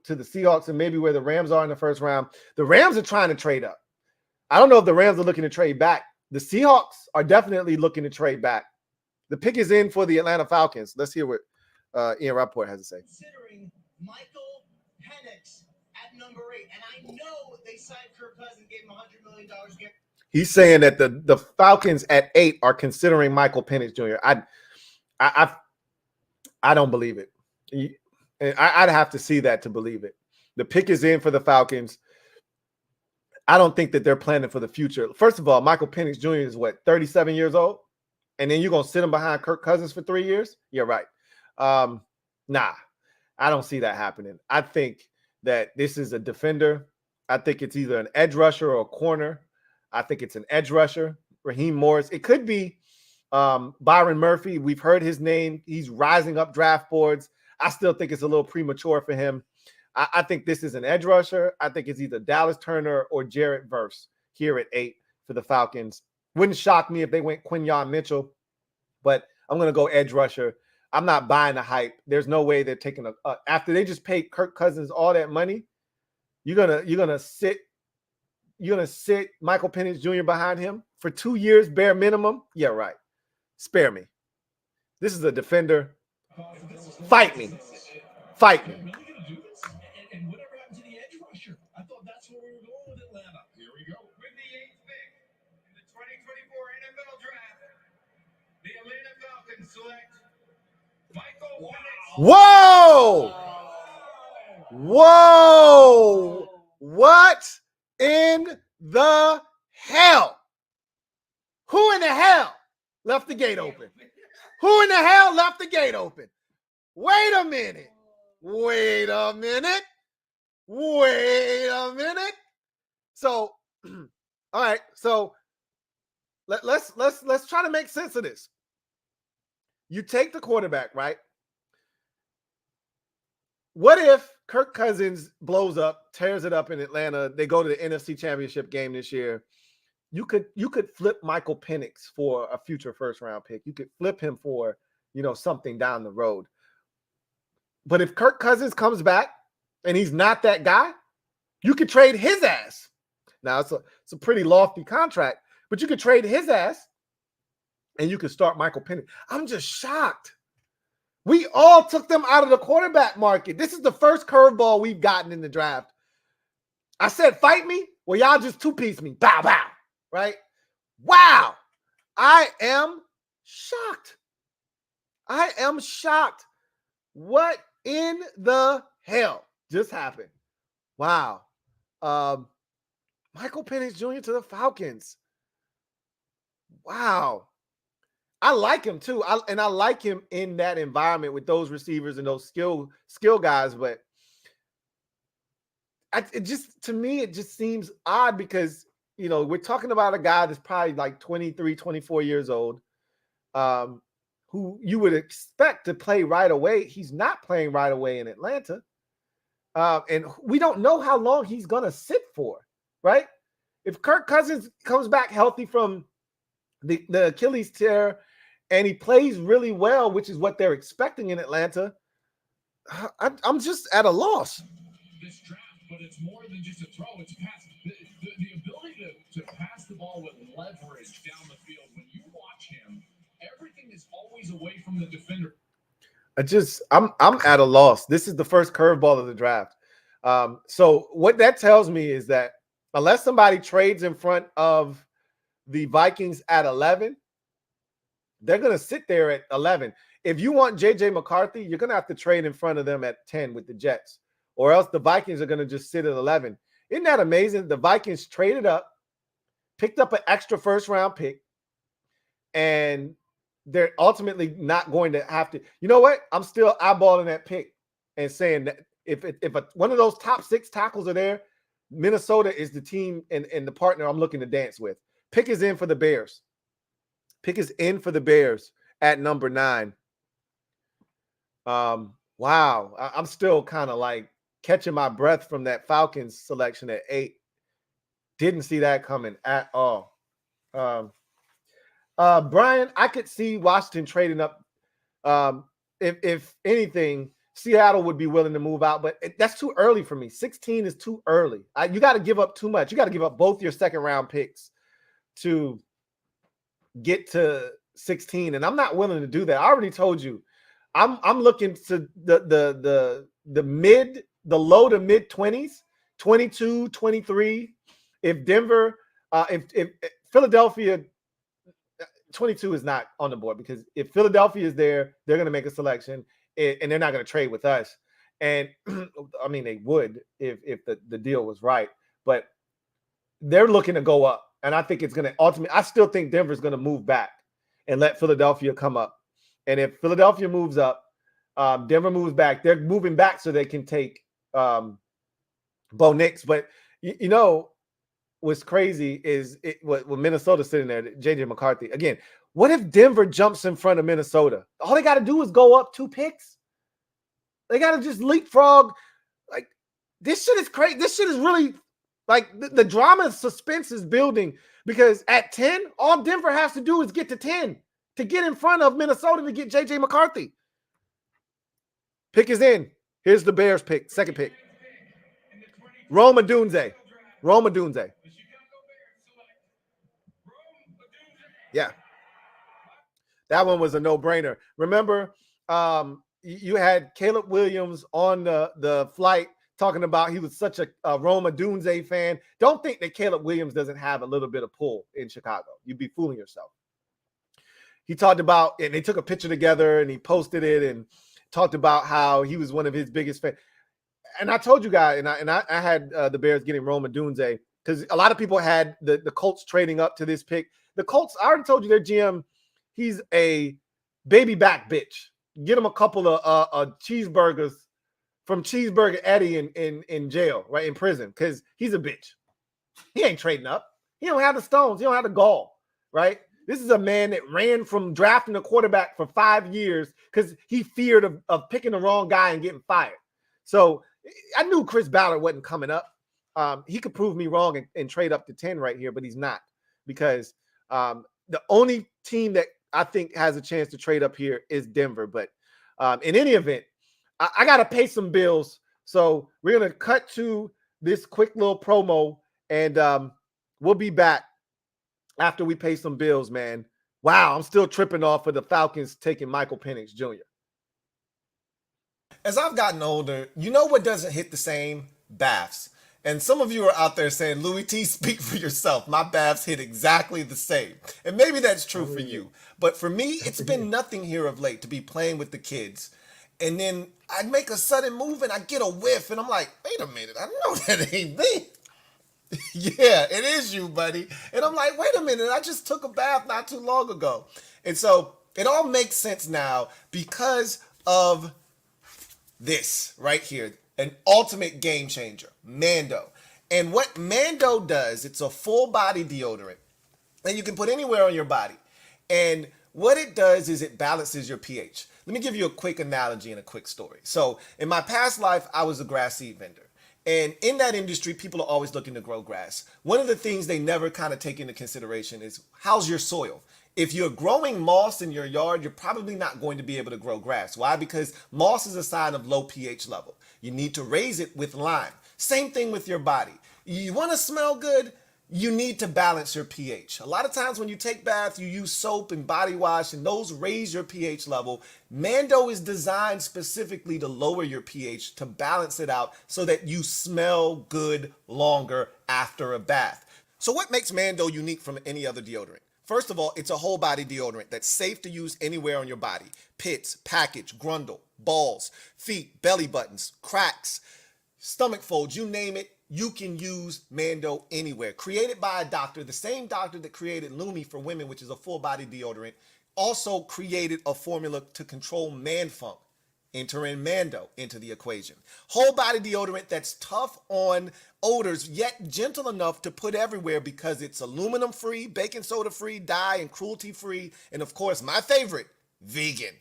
to the Seahawks and maybe where the Rams are in the first round. The Rams are trying to trade up. I don't know if the Rams are looking to trade back. The Seahawks are definitely looking to trade back. The pick is in for the Atlanta Falcons. Let's hear what Ian Rappaport has to say. Considering Michael Penix at number 8, and I know they signed Kirk Cousins, gave him $100 million. He's saying that the Falcons at 8 are considering Michael Penix Jr. I don't believe it. I'd have to see that to believe it. The pick is in for the Falcons. I don't think that they're planning for the future. First of all, Michael Penix Jr. is 37 years old? And then you're going to sit him behind Kirk Cousins for 3 years? You're right. Nah, I don't see that happening. I think that this is a defender. I think it's either an edge rusher or a corner. I think it's an edge rusher. Raheem Morris. It could be Byron Murphy. We've heard his name. He's rising up draft boards. I still think it's a little premature for him. I think this is an edge rusher. I think it's either Dallas Turner or Jarrett Verse here at 8 for the Falcons. Wouldn't shock me if they went Quinyon Mitchell, but I'm going to go edge rusher. I'm not buying the hype. There's no way they're taking after they just paid Kirk Cousins all that money. You're gonna sit Michael Penix Jr. behind him for 2 years bare minimum. Yeah, right. Spare me. This is a defender. Fight me. Fight me. And whatever happened to the edge rusher? I thought that's where we were going with Atlanta. Here we go. With the 8th pick in the 2024 NFL Draft, the Atlanta Falcons select Michael Penix. Whoa! Whoa! What in the hell? Who in the hell left the gate open? Who in the hell left the gate open? Wait a minute. Wait a minute. Wait a minute. So, all right. So let's try to make sense of this. You take the quarterback, right? What if Kirk Cousins blows up, tears it up in Atlanta? They go to the NFC Championship game this year. You could flip Michael Penix for a future first-round pick. You could flip him for, something down the road. But if Kirk Cousins comes back and he's not that guy, you could trade his ass. Now, it's a pretty lofty contract, but you could trade his ass and you could start Michael Penix. I'm just shocked. We all took them out of the quarterback market. This is the first curveball we've gotten in the draft. I said, fight me. Well, y'all just two-piece me. Bow, bow. Right? Wow. I am shocked. I am shocked. What in the hell just happened? Wow. Michael Penix Jr. to the Falcons. Wow. I like him too. I like him in that environment with those receivers and those skill guys, but it just seems odd because, we're talking about a guy that's probably like 23, 24 years old, who you would expect to play right away. He's not playing right away in Atlanta. And we don't know how long he's going to sit for, right? If Kirk Cousins comes back healthy from the Achilles tear and he plays really well, which is what they're expecting in Atlanta, I'm just at a loss. This draft, but it's more than just a throw. It's pass. The ability to pass the ball with leverage down the field. When you watch him, everything is always away from the defender. I'm at a loss. This is the first curveball of the draft. So what that tells me is that unless somebody trades in front of the Vikings at 11, they're going to sit there at 11. if you want JJ McCarthy, you're going to have to trade in front of them at 10 with the Jets, or else the Vikings are going to just sit at 11. Isn't that amazing? The Vikings traded up, picked up an extra first-round pick, and they're ultimately not going to have to. You know what? I'm still eyeballing that pick and saying that if one of those top 6 tackles are there, Minnesota is the team and the partner I'm looking to dance with. Pick is in for the Bears. Pick is in for the Bears at number 9. Wow. I'm still kind of like catching my breath from that Falcons selection at 8. Didn't see that coming at all. Brian, I could see Washington trading up. If anything, Seattle would be willing to move out, but that's too early for me. 16 is too early. You got to give up too much. You got to give up both your second-round picks to get to 16, and I'm not willing to do that. I already told you. I'm looking to the low to mid 20s, 22, 23. If Denver, if Philadelphia, 22 is not on the board, because if Philadelphia is there, they're going to make a selection and they're not going to trade with us. And I mean, they would if the deal was right, but they're looking to go up. And I think it's going to ultimately, I still think Denver's going to move back and let Philadelphia come up. And if Philadelphia moves up, Denver moves back. They're moving back so they can take Bo Nix. But, you know, what's crazy is what Minnesota's sitting there, JJ McCarthy. Again, what if Denver jumps in front of Minnesota? All they got to do is go up 2 picks. They got to just leapfrog. Like, this shit is crazy. This shit is really, like, the drama and suspense is building, because at 10, all Denver has to do is get to 10 to get in front of Minnesota to get JJ McCarthy. Pick is in. Here's the Bears pick, second pick. Rome Odunze. Rome Odunze. Yeah. That one was a no-brainer. Remember, you had Caleb Williams on the flight talking about he was such a Rome Odunze fan. Don't think that Caleb Williams doesn't have a little bit of pull in Chicago. You'd be fooling yourself. He talked about, and they took a picture together and he posted it and talked about how he was one of his biggest fans. And I told you guys, and I had the Bears getting Rome Odunze, because a lot of people had the Colts trading up to this pick. The Colts, I already told you their GM, he's a baby back bitch. Get him a couple of cheeseburgers from Cheeseburger Eddie in jail, right, in prison, because he's a bitch. He ain't trading up. He don't have the stones. He don't have the gall, right? This is a man that ran from drafting a quarterback for 5 years because he feared of picking the wrong guy and getting fired. So I knew Chris Ballard wasn't coming up. He could prove me wrong and trade up to 10 right here, but he's not, because the only team that I think has a chance to trade up here is Denver. But in any event, I got to pay some bills. So we're going to cut to this quick little promo, and we'll be back after we pay some bills, man. Wow, I'm still tripping off of the Falcons taking Michael Penix Jr. As I've gotten older, you know what doesn't hit the same? Baths. And some of you are out there saying, Louie Tee, speak for yourself. My baths hit exactly the same. And maybe that's true for you. But for me, it's been nothing here of late to be playing with the kids. And then I make a sudden move and I get a whiff. And I'm like, wait a minute, I know that ain't me. Yeah, it is you, buddy. And I'm like, wait a minute, I just took a bath not too long ago. And so it all makes sense now because of this right here, an ultimate game changer, MANDO. And what MANDO does, it's a full body deodorant that you can put anywhere on your body. And what it does is it balances your pH. Let me give you a quick analogy and a quick story. So in my past life, I was a grass seed vendor. And in that industry, people are always looking to grow grass. One of the things they never kind of take into consideration is, how's your soil? If you're growing moss in your yard, you're probably not going to be able to grow grass. Why? Because moss is a sign of low pH level. You need to raise it with lime. Same thing with your body. You want to smell good? You need to balance your pH. A lot of times when you take baths, you use soap and body wash, and those raise your pH level. MANDO is designed specifically to lower your pH, to balance it out so that you smell good longer after a bath. So what makes MANDO unique from any other deodorant? First of all, it's a whole body deodorant that's safe to use anywhere on your body. Pits, package, grundle, balls, feet, belly buttons, cracks, stomach folds, you name it, you can use Mando anywhere. Created by a doctor, the same doctor that created Lumi for women, which is a full body deodorant, also created a formula to control man funk. Enter in Mando into the equation. Whole body deodorant that's tough on odors, yet gentle enough to put everywhere because it's aluminum free, baking soda free, dye and cruelty free, and of course, my favorite, vegan.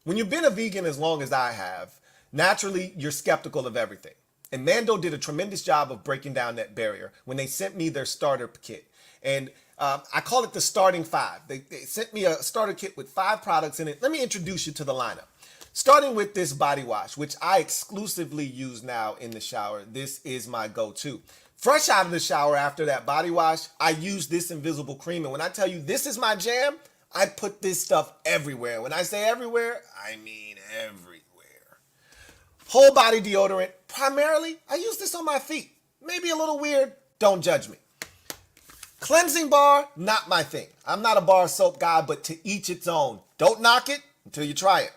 When you've been a vegan as long as I have, naturally, you're skeptical of everything. And Mando did a tremendous job of breaking down that barrier when they sent me their starter kit. And I call it the starting 5. They sent me a starter kit with 5 products in it. Let me introduce you to the lineup. Starting with this body wash, which I exclusively use now in the shower. This is my go-to. Fresh out of the shower after that body wash, I use this invisible cream. And when I tell you this is my jam, I put this stuff everywhere. When I say everywhere, I mean everywhere. Whole body deodorant. Primarily, I use this on my feet. Maybe a little weird. Don't judge me. Cleansing bar, not my thing. I'm not a bar soap guy, but to each its own. Don't knock it until you try it.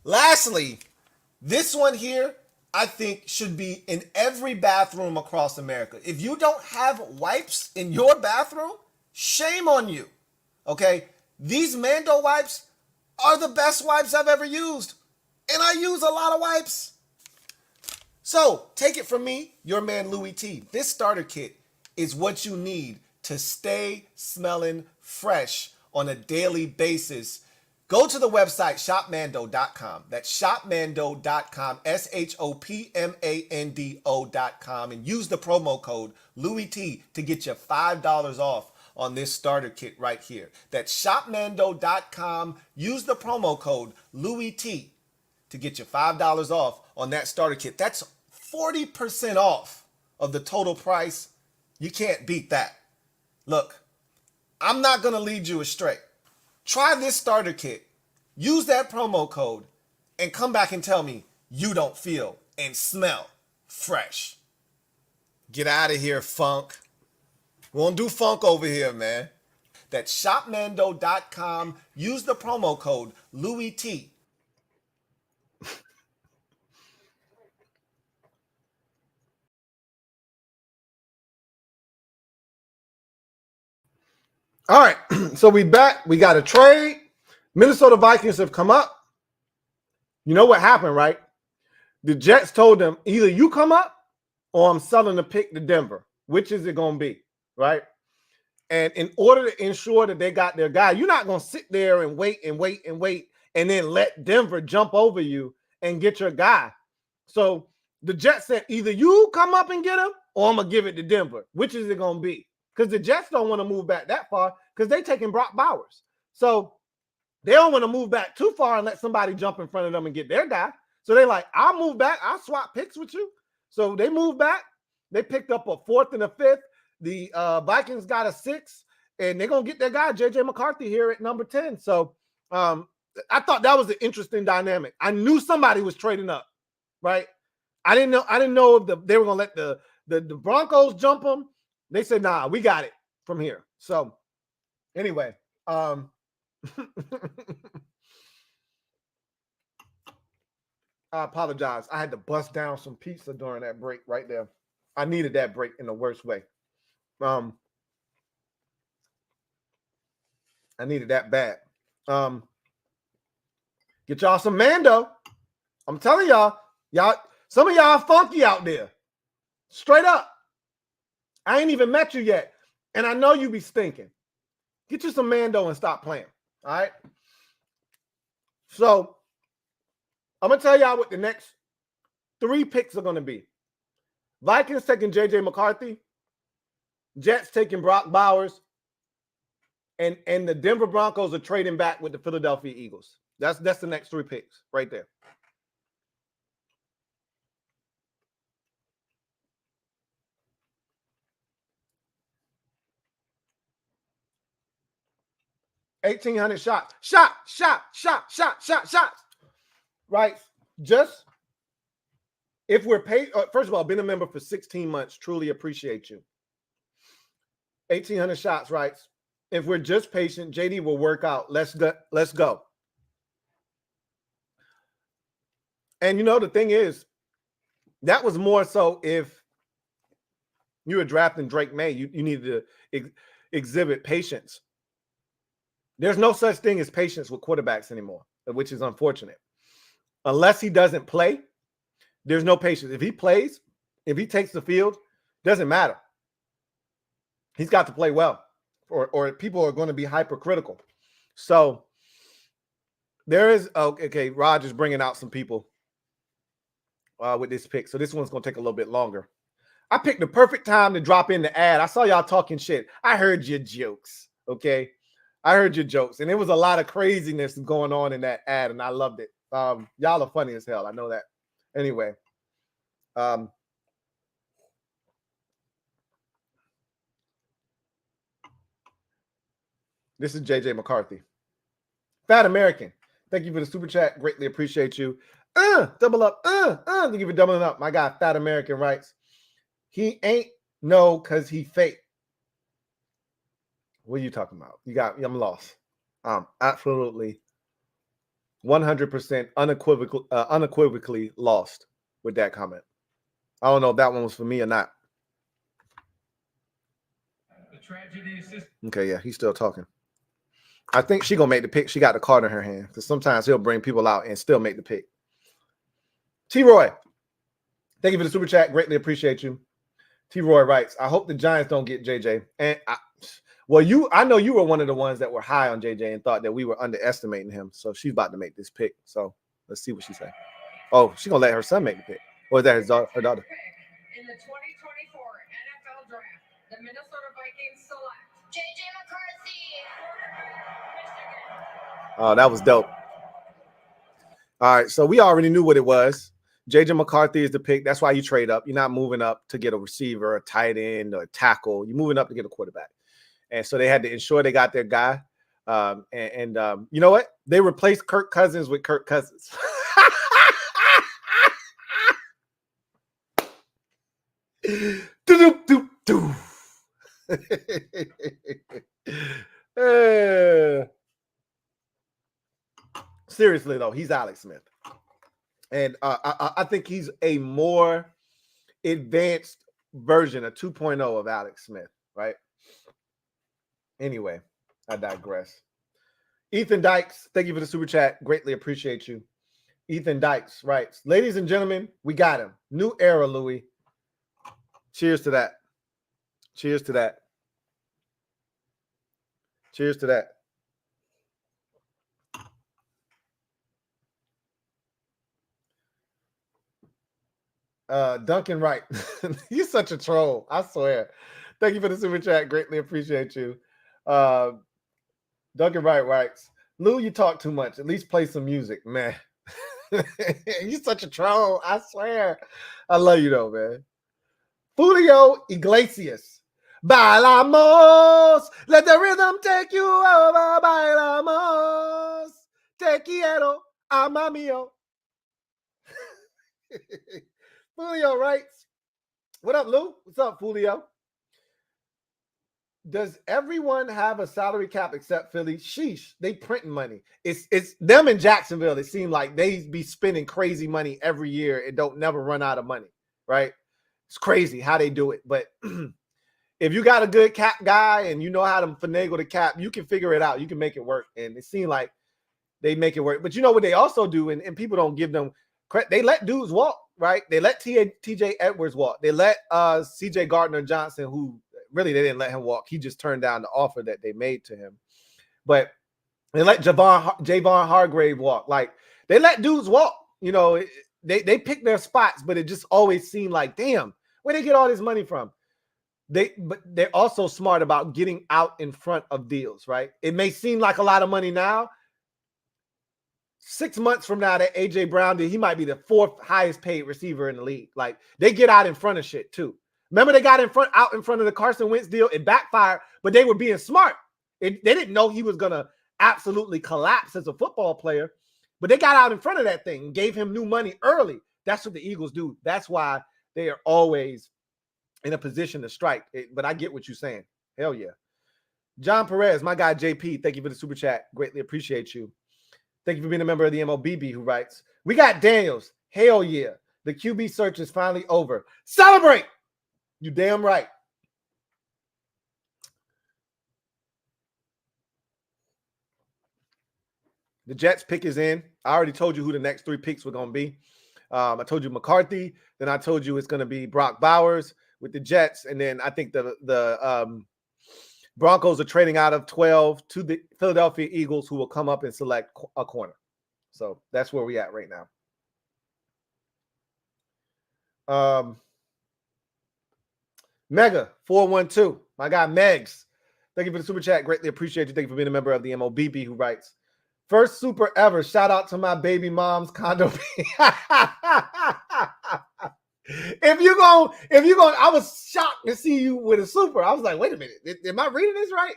Lastly, this one here, I think should be in every bathroom across America. If you don't have wipes in your bathroom, shame on you. Okay? These Mando wipes are the best wipes I've ever used. And I use a lot of wipes. So, take it from me, your man Louie Tee. This starter kit is what you need to stay smelling fresh on a daily basis. Go to the website shopmando.com. That's shopmando.com, shopmando.com, and use the promo code LouieT to get you $5 off on this starter kit right here. That's shopmando.com. Use the promo code LouieT to get you $5 off on that starter kit. That's 40% off of the total price. You can't beat that. Look, I'm not going to lead you astray. Try this starter kit, use that promo code, and come back and tell me you don't feel and smell fresh. Get out of here, funk. We won't do funk over here, man. That's shopmando.com. Use the promo code LouieT. All right, so we back. We got a trade. Minnesota Vikings have come up. You know what happened, right? The Jets told them, either you come up or I'm selling the pick to Denver. Which is it going to be, right? And in order to ensure that they got their guy, you're not going to sit there and wait and then let Denver jump over you and get your guy. So the Jets said, either you come up and get him or I'm going to give it to Denver. Which is it going to be? Because the Jets don't want to move back that far because they're taking Brock Bowers. So they don't want to move back too far and let somebody jump in front of them and get their guy. So they're like, I'll move back. I'll swap picks with you. So they moved back. They picked up a 4th and a 5th. The Vikings got a 6th, and they're going to get their guy, JJ McCarthy, here at number 10. So I thought that was an interesting dynamic. I knew somebody was trading up, right? I didn't know if they were going to let the Broncos jump them. They said, nah, we got it from here. So anyway, I apologize. I had to bust down some pizza during that break right there. I needed that break in the worst way. I needed that bad. Get y'all some Mando. I'm telling y'all, some of y'all funky out there. Straight up. I ain't even met you yet. And I know you be stinking. Get you some Mando and stop playing. All right. So I'm going to tell y'all what the next 3 picks are going to be. Vikings taking JJ McCarthy. Jets taking Brock Bowers. And the Denver Broncos are trading back with the Philadelphia Eagles. That's the next 3 picks right there. $1,800 shots. Right? Just if we're paid, first of all, been a member for 16 months, truly appreciate you. 1,800 shots, right? if we're just patient, JD will work out. Let's go. And you know, the thing is, that was more so if you were drafting Drake May, you needed to exhibit patience. There's no such thing as patience with quarterbacks anymore, which is unfortunate. Unless he doesn't play, there's no patience. If he plays, if he takes the field, doesn't matter. He's got to play well, or people are going to be hypercritical. So there is, okay, Raj is bringing out some people with this pick. So this one's going to take a little bit longer. I picked the perfect time to drop in the ad. I saw y'all talking shit. I heard your jokes, okay? I heard your jokes, and there was a lot of craziness going on in that ad, and I loved it. Y'all are funny as hell. I know that. Anyway, this is JJ McCarthy. Fat American. Thank you for the super chat. Greatly appreciate you. Double up. Thank you for doubling up. My guy, Fat American writes, he ain't no because he fake. What are you talking about? I'm lost. Absolutely 100% unequivocally lost with that comment. I don't know if that one was for me or not. Okay, yeah, he's still talking. I think she's going to make the pick. She got the card in her hand because sometimes he'll bring people out and still make the pick. T-Roy, thank you for the super chat. Greatly appreciate you. T-Roy writes, I hope the Giants don't get JJ. And I know you were one of the ones that were high on JJ and thought that we were underestimating him. So she's about to make this pick. So let's see what she says. Oh, she's going to let her son make the pick. Or is that her daughter? In the 2024 NFL Draft, the Minnesota Vikings select JJ McCarthy. Oh, that was dope. All right, so we already knew what it was. JJ McCarthy is the pick. That's why you trade up. You're not moving up to get a receiver, a tight end, or a tackle. You're moving up to get a quarterback. And so they had to ensure they got their guy. And you know what? They replaced Kirk Cousins with Kirk Cousins. Seriously, though, he's Alex Smith. And I think he's a more advanced version, a 2.0 of Alex Smith, right? Anyway, I digress. Ethan Dykes, thank you for the super chat. Greatly appreciate you. Ethan Dykes writes, ladies and gentlemen, we got him. New era, Louie. Cheers to that. Cheers to that. Cheers to that. Duncan Wright. You're such a troll. I swear. Thank you for the super chat. Greatly appreciate you. Duncan Wright writes, Lou, you talk too much. At least play some music, man. You're such a troll. I swear. I love you, though, man. Julio Iglesias. Bailamos. Let the rhythm take you over. Bailamos. Te quiero, ama mío. Julio writes, what up, Lou? What's up, Julio? Does everyone have a salary cap except Philly? Sheesh, they printing money. It's them in Jacksonville. It seems like they be spending crazy money every year and don't never run out of money, right? It's crazy how they do it. But if you got a good cap guy and you know how to finagle the cap, you can figure it out. You can make it work. And it seems like they make it work. But you know what they also do, and people don't give them credit. They let dudes walk, right? They let TJ Edwards walk. They let CJ Gardner-Johnson, who really they didn't let him walk. He just turned down the offer that they made to him. But they let Javon Hargrave walk. Like, they let dudes walk. You know, they pick their spots, but it just always seemed like, damn, where they get all this money from? But they're also smart about getting out in front of deals, right? It may seem like a lot of money now. 6 months from now, that A.J. Brown did, he might be the fourth highest paid receiver in the league. Like, they get out in front of shit too. Remember, they got out in front of the Carson Wentz deal. It backfired, but they were being smart. They didn't know he was going to absolutely collapse as a football player, but they got out in front of that thing and gave him new money early. That's what the Eagles do. That's why they are always in a position to strike. But I get what you're saying. Hell yeah. John Perez, my guy JP, thank you for the super chat. Greatly appreciate you. Thank you for being a member of the MOBB, who writes, we got Daniels. Hell yeah. The QB search is finally over. Celebrate! You damn right. The Jets pick is in. I already told you who the next 3 picks were going to be. I told you McCarthy. Then I told you it's going to be Brock Bowers with the Jets. And then I think the Broncos are trading out of 12 to the Philadelphia Eagles, who will come up and select a corner. So that's where we at right now. Mega 412, my guy Megs. Thank you for the super chat. Greatly appreciate you. Thank you for being a member of the MOBB, who writes, first super ever. Shout out to my baby mom's condo. If you go, I was shocked to see you with a super. I was like, wait a minute, am I reading this right?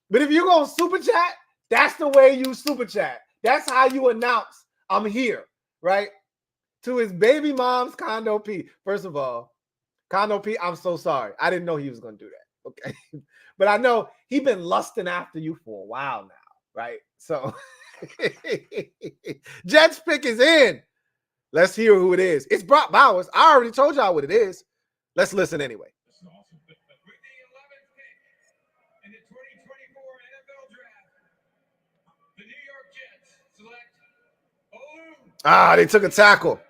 But if you go super chat, that's the way you super chat. That's how you announce I'm here, right? To his baby mom's condo P. First of all, condo P, I'm so sorry. I didn't know he was going to do that. Okay. But I know he's been lusting after you for a while now, right? So Jets pick is in. Let's hear who it is. It's Brock Bowers. I already told y'all what it is. Let's listen anyway. With the 11th pick in the 2024 NFL Draft, the New York Jets select They took a tackle. Penn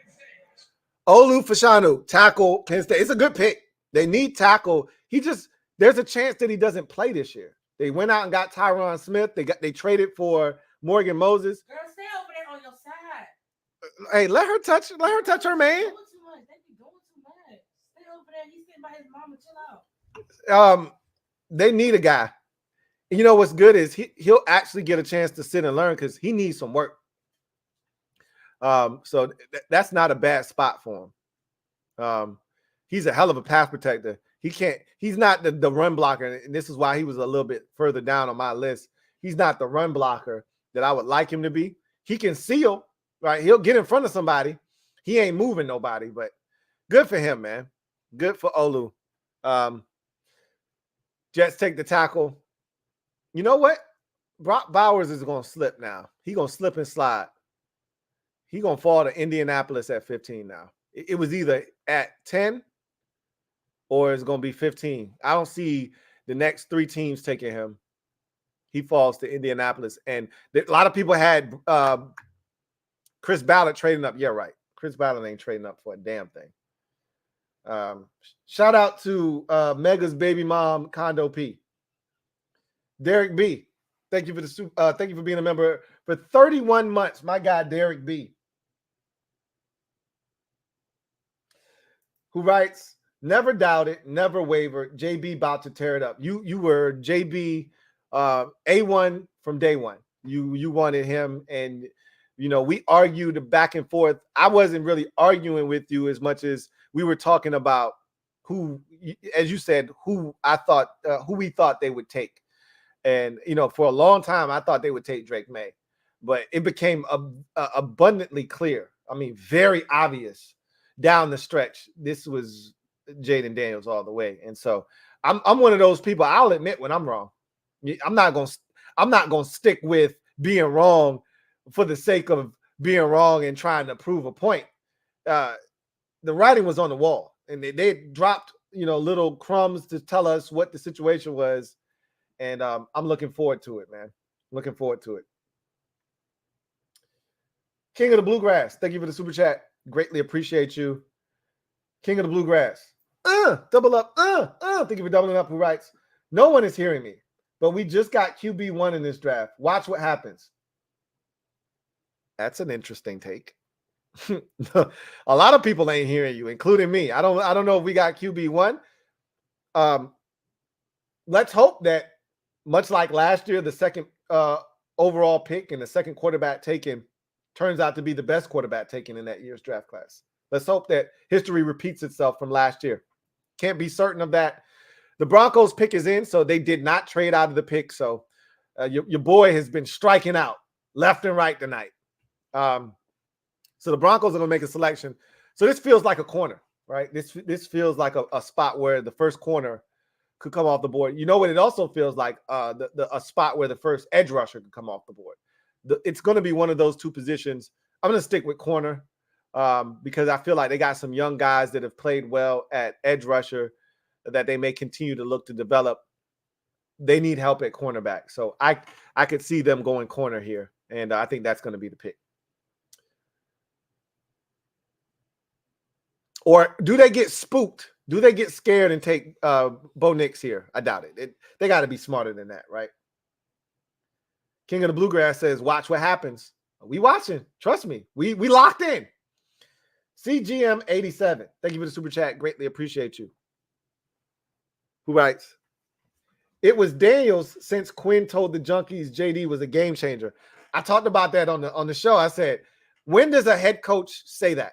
State. Olu Fashanu, tackle Penn State. It's a good pick. They need tackle. There's a chance that he doesn't play this year. They went out and got Tyron Smith. They traded for Morgan Moses. Girl, stay over there on your side. Hey, let her touch her man. Doing too much. They be doing too much. Stay over there. He's sitting by his mama. Chill out. They need a guy. And you know what's good is he'll actually get a chance to sit and learn because he needs some work. So that's not a bad spot for him. He's a hell of a pass protector. He's not the run blocker, and this is why he was a little bit further down on my list. He's not the run blocker that I would like him to be. He can seal, right? He'll get in front of somebody. He ain't moving nobody, but good for him, man. Good for Olu. Jets take the tackle. You know what? Brock Bowers is going to slip now. He's going to slip and slide. He's going to fall to Indianapolis at 15 now. It was either at 10 or it's going to be 15. I don't see the next 3 teams taking him. He falls to Indianapolis. And a lot of people had Chris Ballard trading up. Yeah, right. Chris Ballard ain't trading up for a damn thing. Shout out to Mega's baby mom, Condo P. Derek B. Thank you for being a member for 31 months. My guy, Derek B. Who writes, never doubted, never wavered. JB about to tear it up. You were JB A1 from day one. You wanted him, and we argued back and forth. I wasn't really arguing with you as much as we were talking about who, as you said, who we thought they would take. And for a long time, I thought they would take Drake May, but it became abundantly clear. I mean, very obvious down the stretch. This was Jaden Daniels all the way, and so I'm one of those people. I'll admit when I'm wrong. I'm not gonna stick with being wrong for the sake of being wrong and trying to prove a point. The writing was on the wall, and they dropped little crumbs to tell us what the situation was. And I'm looking forward to it, man. Looking forward to it. King of the Bluegrass, thank you for the super chat. Greatly appreciate you. King of the Bluegrass. Double up. Thank you for doubling up. Who writes, no one is hearing me, but we just got QB1 in this draft. Watch what happens. That's an interesting take. A lot of people ain't hearing you, including me. I don't know if we got QB1. Let's hope that, much like last year, the second overall pick and the second quarterback taken turns out to be the best quarterback taken in that year's draft class. Let's hope that history repeats itself from last year. Can't be certain of that. The Broncos pick is in, so they did not trade out of the pick. So your boy has been striking out left and right tonight. So the Broncos are going to make a selection. So this feels like a corner, right? This feels like a spot where the first corner could come off the board. You know what it also feels like? A spot where the first edge rusher could come off the board. It's going to be one of those two positions. I'm going to stick with corner because I feel like they got some young guys that have played well at edge rusher that they may continue to look to develop. They need help at cornerback. So I could see them going corner here, and I think that's going to be the pick. Or do they get spooked? Do they get scared and take Bo Nix here? I doubt it. They got to be smarter than that, right? King of the Bluegrass says, watch what happens. We watching. Trust me. We locked in. CGM87. Thank you for the super chat. Greatly appreciate you. Who writes? It was Daniels since Quinn told the junkies JD was a game changer. I talked about that on the show. I said, when does a head coach say that?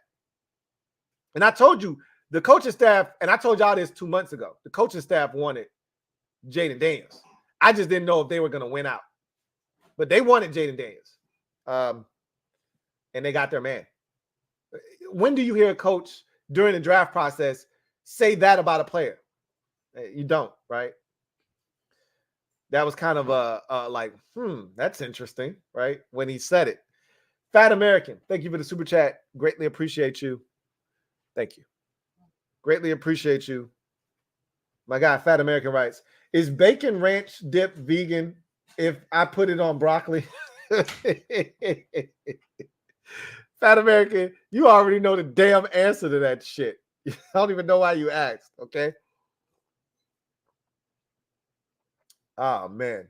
And I told you, the coaching staff, and I told y'all this 2 months ago, the coaching staff wanted Jaden Daniels. I just didn't know if they were going to win out. But they wanted Jaden Daniels. And they got their man. When do you hear a coach during the draft process say that about a player? You don't, right? That was kind of like, that's interesting, right? When he said it. Fat American, thank you for the super chat. Greatly appreciate you. Thank you. Greatly appreciate you. My guy, Fat American writes, is bacon ranch dip vegan if I put it on broccoli? Fat American, you already know the damn answer to that shit. I don't even know why you asked, okay? Oh, man.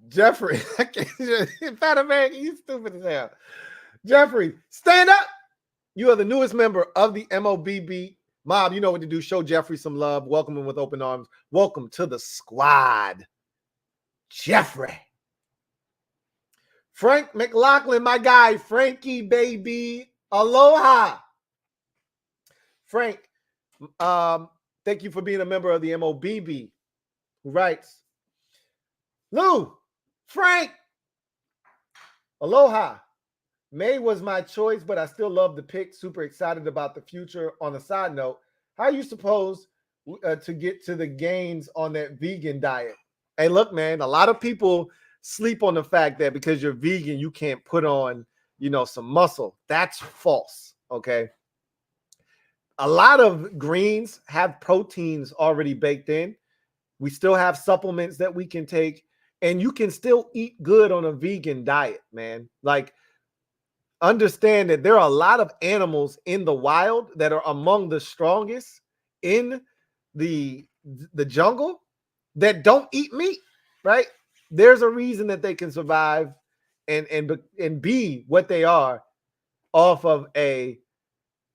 Jeffrey, Fat American, you stupid as hell. Jeffrey, stand up. You are the newest member of the MOBB mob. You know what to do. Show Jeffrey some love. Welcome him with open arms. Welcome to the squad, Jeffrey. Frank McLaughlin, my guy. Frankie, baby. Aloha. Frank, thank you for being a member of the MOBB. Who writes, Lou, Frank, aloha. May was my choice, but I still love the pick. Super excited about the future. On a side note, how are you supposed to get to the gains on that vegan diet? Hey, look, man, a lot of people sleep on the fact that because you're vegan, you can't put on, some muscle. That's false, okay? A lot of greens have proteins already baked in. We still have supplements that we can take, and you can still eat good on a vegan diet, man. Like, understand that there are a lot of animals in the wild that are among the strongest in the jungle that don't eat meat, right? There's a reason that they can survive and be what they are off of a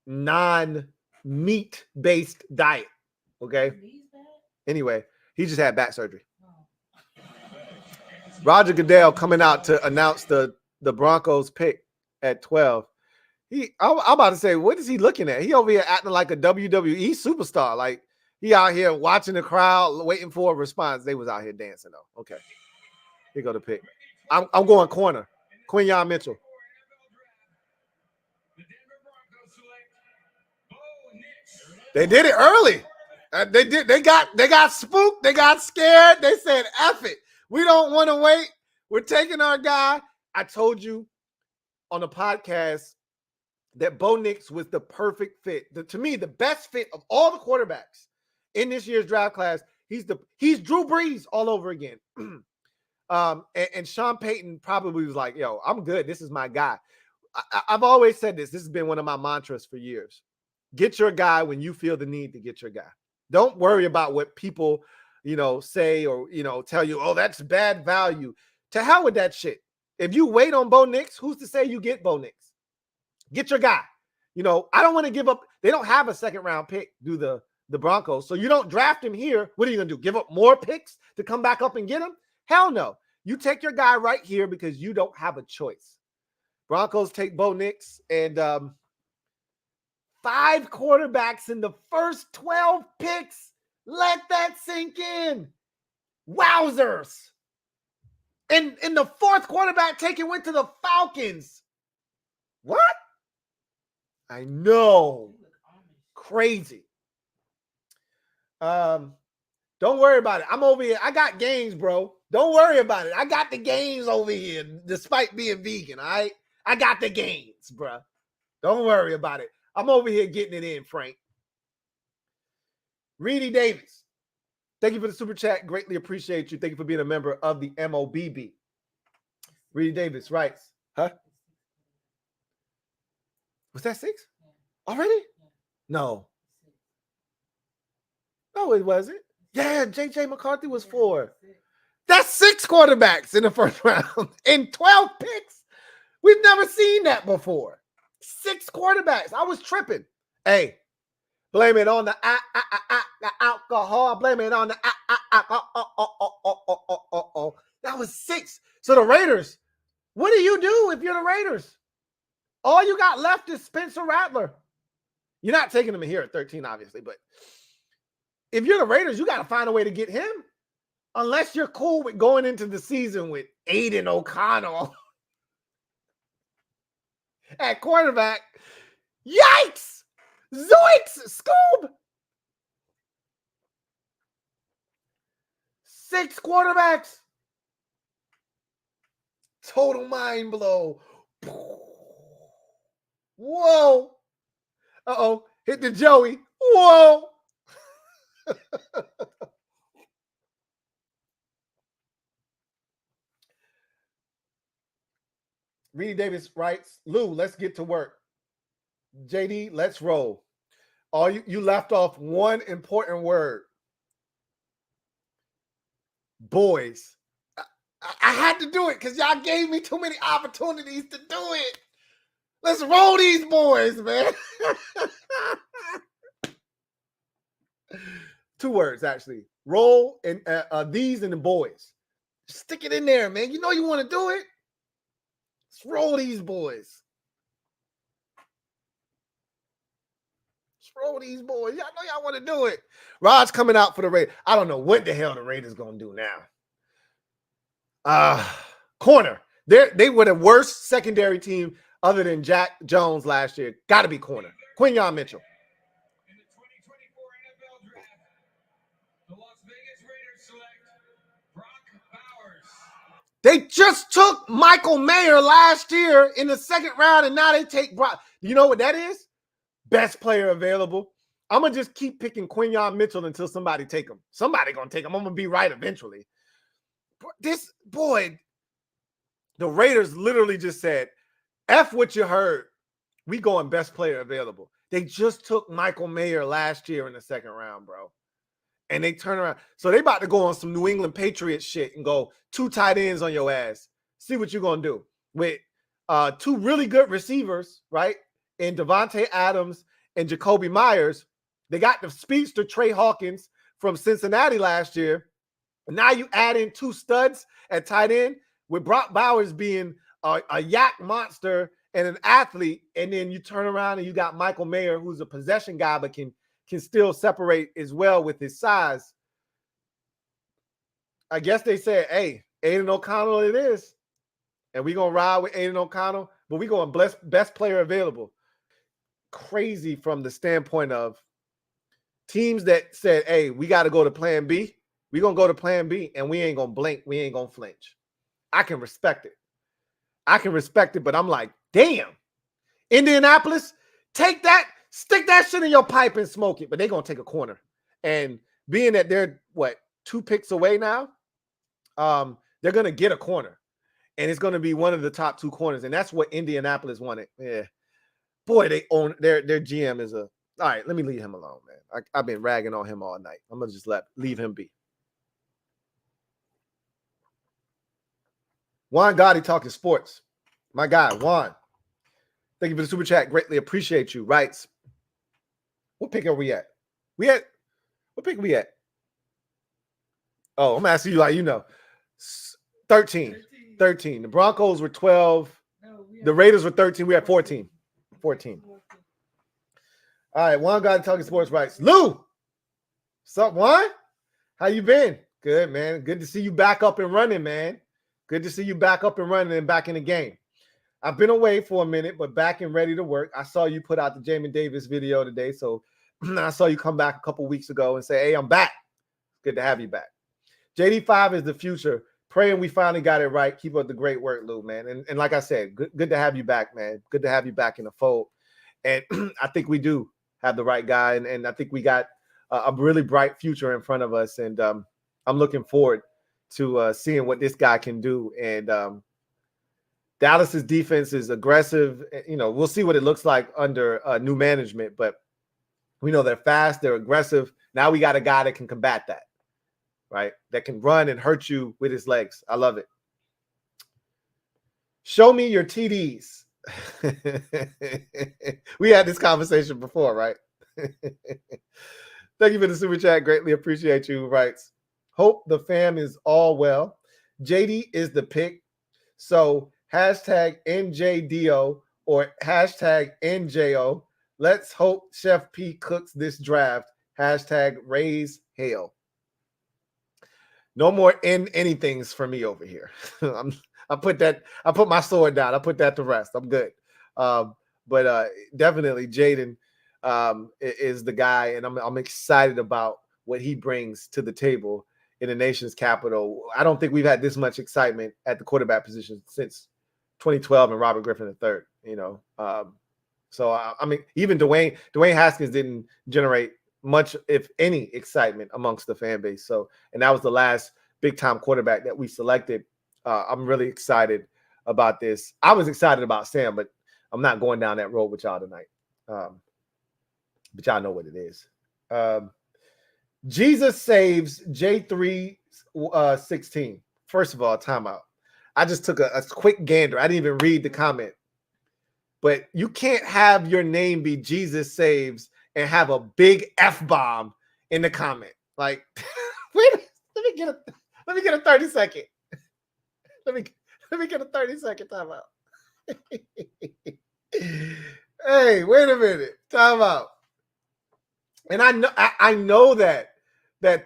non-meat-based diet, okay? Anyway, he just had back surgery. Roger Goodell coming out to announce the Broncos pick at 12. I'm about to say, what is he looking at? He over here acting like a WWE superstar. Like, he out here watching the crowd, waiting for a response. They was out here dancing, though. Okay. Here go the pick. I'm going corner. Quinyon Mitchell. They did it early. They got spooked. They got scared. They said, F it. We don't want to wait. We're taking our guy. I told you on the podcast that Bo Nix was the perfect fit. To me, the best fit of all the quarterbacks in this year's draft class. He's Drew Brees all over again. And Sean Payton probably was like, yo, I'm good. This is my guy. I've always said this. This has been one of my mantras for years. Get your guy when you feel the need to get your guy. Don't worry about what people, say or, tell you, oh, that's bad value. To hell with that shit. If you wait on Bo Nix, who's to say you get Bo Nix? Get your guy. I don't want to give up. They don't have a second-round pick, do the Broncos. So you don't draft him here. What are you going to do? Give up more picks to come back up and get him? Hell no. You take your guy right here because you don't have a choice. Broncos take Bo Nix, and 5 quarterbacks in the first 12 picks. Let that sink in. Wowzers. And the 4th quarterback taken went to the Falcons. What? I know. Crazy. Don't worry about it. I'm over here. I got games, bro. Don't worry about it. I got the games over here, despite being vegan. All right, I got the games, bro. Don't worry about it. I'm over here getting it in, Frank. Reedy Davis, thank you for the super chat. Greatly appreciate you. Thank you for being a member of the MOBB. Reedy Davis writes, huh? Was that 6? Already? No. No, it wasn't. Yeah, JJ McCarthy was 4. That's 6 quarterbacks in the first round and 12 picks. We've never seen that before. 6 quarterbacks. I was tripping. Hey, blame it on the alcohol. Blame it on the alcohol. That was 6. So the Raiders, what do you do if you're the Raiders? All you got left is Spencer Rattler. You're not taking him here at 13, obviously, but if you're the Raiders, you got to find a way to get him. Unless you're cool with going into the season with Aiden O'Connell at quarterback. Yikes! Zoinks! Scoob! 6 quarterbacks. Total mind blow. Whoa. Uh-oh. Hit the Joey. Whoa. Reedy Davis writes, Lou, let's get to work. JD, let's roll. All you left off one important word. Boys. I had to do it because y'all gave me too many opportunities to do it. Let's roll these boys, man. 2 words, actually. Roll and these and the boys. Stick it in there, man. You know you want to do it. Let's roll these boys. Let's roll these boys. Y'all know y'all want to do it. Rod's coming out for the Raiders. I don't know what the hell the Raiders going to do now. Corner. They were the worst secondary team other than Jack Jones last year. Got to be corner. Quinyon Mitchell. In the 2024 NFL Draft, the Las Vegas Raiders select Brock Bowers. They just took Michael Mayer last year in the 2nd round, and now they take Brock. You know what that is? Best player available. I'm going to just keep picking Quinyon Mitchell until somebody take him. Somebody going to take him. I'm going to be right eventually. This, boy, the Raiders literally just said, F what you heard. We going best player available. They just took Michael Mayer last year in the 2nd round, bro. And they turn around. So they about to go on some New England Patriots shit and go 2 tight ends on your ass. See what you're going to do. With 2 really good receivers, right? And Devontae Adams and Jacoby Myers. They got the speedster Trey Hawkins from Cincinnati last year. And now you add in 2 studs at tight end with Brock Bowers being a yak monster and an athlete. And then you turn around and you got Michael Mayer, who's a possession guy, but can still separate as well with his size. I guess they said, hey, Aiden O'Connell it is. And we're going to ride with Aiden O'Connell, but we're going best player available. Crazy from the standpoint of teams that said, hey, we got to go to plan B. We're going to go to plan B, and we ain't going to blink. We ain't going to flinch. I can respect it. But I'm like, damn. Indianapolis, take that, stick that shit in your pipe and smoke it. But they're going to take a corner. And being that they're, 2 picks away now, they're going to get a corner. And it's going to be one of the top 2 corners. And that's what Indianapolis wanted. Yeah. Boy, they own their GM is all right, let me leave him alone, man. I've been ragging on him all night. I'm going to just leave him be. Juan Gotti talking sports. My guy, Juan. Thank you for the super chat. Greatly appreciate you. Writes, what pick are we at? What pick are we at? Oh, I'm asking you like you know. 13. The Broncos were 12. The Raiders were 13. We had 14. 14. All right, Juan Gotti talking sports rights. Lou, what's up, Juan? How you been? Good, man. Good to see you back up and running, man. Good to see you back up and running and back in the game. I've been away for a minute, but back and ready to work. I saw you put out the Jamin Davis video today, so I saw you come back a couple weeks ago and say, hey, I'm back. Good to have you back. JD5 is the future. Praying we finally got it right. Keep up the great work, Lou, man. And like I said, good to have you back, man. Good to have you back in the fold. And I think we do have the right guy. And I think we got a really bright future in front of us. And I'm looking forward to seeing what this guy can do. And Dallas's defense is aggressive. You know, we'll see what it looks like under new management. But we know they're fast. They're aggressive. Now we got a guy that can combat that. Right? That can run and hurt you with his legs. I love it. Show me your TDs. We had this conversation before, right? Thank you for the super chat. Greatly appreciate you. Writes, hope the fam is all well. JD is the pick. So hashtag NJDO or hashtag NJO. Let's hope Chef P cooks this draft. Hashtag raise hell. No more anythings for me over here. I put my sword down. I put that to rest. I'm good. But definitely Jaden is the guy, and I'm excited about what he brings to the table in the nation's capital. I don't think we've had this much excitement at the quarterback position since 2012 and Robert Griffin III. You know, so I mean, even Dwayne Haskins didn't generate much, if any, excitement amongst the fan base. So, and that was the last big time quarterback that we selected. I'm really excited about this. I was excited about Sam, but I'm not going down that road with y'all tonight. But y'all know what it is. Jesus saves J3 16. First of all, timeout. I just took a quick gander. I didn't even read the comment. But you can't have your name be Jesus saves and have a big F-bomb in the comment. Like, wait, let me get a 30-second. Let me get a 30-second timeout. Hey, wait a minute. Timeout. And I know that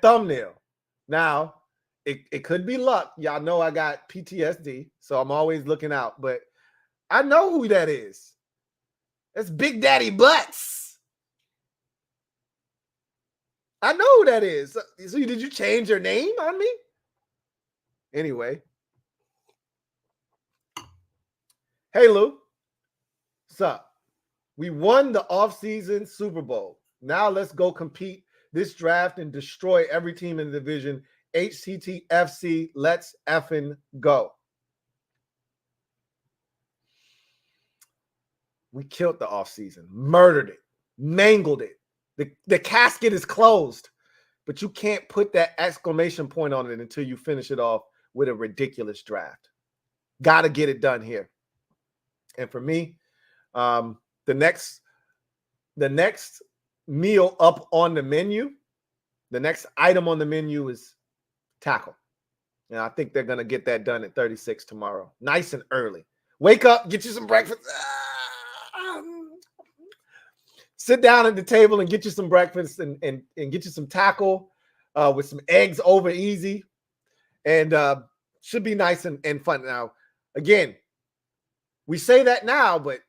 thumbnail. Now, it could be luck. Y'all know I got PTSD, so I'm always looking out. But I know who that is. That's Big Daddy Butts. I know who that is. So did you change your name on me? Anyway. Hey, Lou. What's up? We won the offseason Super Bowl. Now let's go compete this draft and destroy every team in the division. HTTFC, let's effing go. We killed the offseason, murdered it, mangled it. The casket is closed, but you can't put that exclamation point on it until you finish it off with a ridiculous draft. Got to get it done here. And for me, the next meal up on the menu, the next item on the menu is tackle. And I think they're going to get that done at 36 tomorrow. Nice and early. Wake up, get you some breakfast. Sit down at the table and get you some breakfast and get you some tackle with some eggs over easy. And should be nice and fun. Now, again, we say that now, but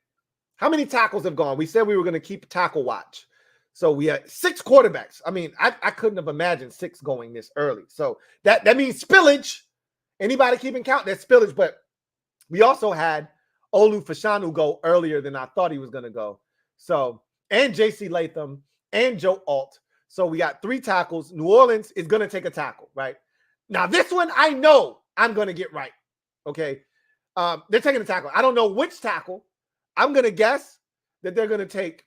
how many tackles have gone? We said we were going to keep tackle watch. So we had 6 quarterbacks. I mean, I couldn't have imagined 6 going this early. So that means spillage. Anybody keeping count? That's spillage. But we also had Olu Fashanu go earlier than I thought he was going to go. So, and JC Latham and Joe Alt. So we got 3 tackles. New Orleans is going to take a tackle, right? Now, this one I know I'm going to get right. Okay. They're taking a tackle. I don't know which tackle. I'm going to guess that they're going to take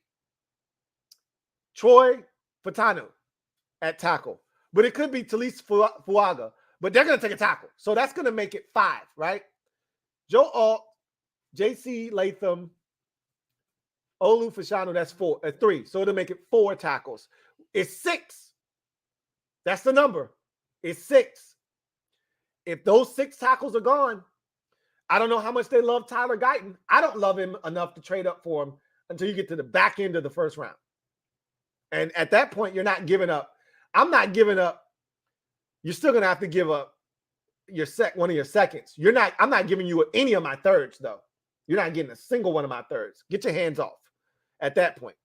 Troy Fautanu at tackle. But it could be Talise Fuaga. But they're going to take a tackle. So that's going to make it 5, right? Joe Alt, JC Latham, Olu Fashanu, that's 3. So it'll make it 4 tackles. It's 6. That's the number. It's 6. If those 6 tackles are gone, I don't know how much they love Tyler Guyton. I don't love him enough to trade up for him until you get to the back end of the first round. And at that point, you're not giving up. I'm not giving up. You're still going to have to give up one of your seconds. I'm not giving you any of my thirds, though. You're not getting a single one of my thirds. Get your hands off at that point.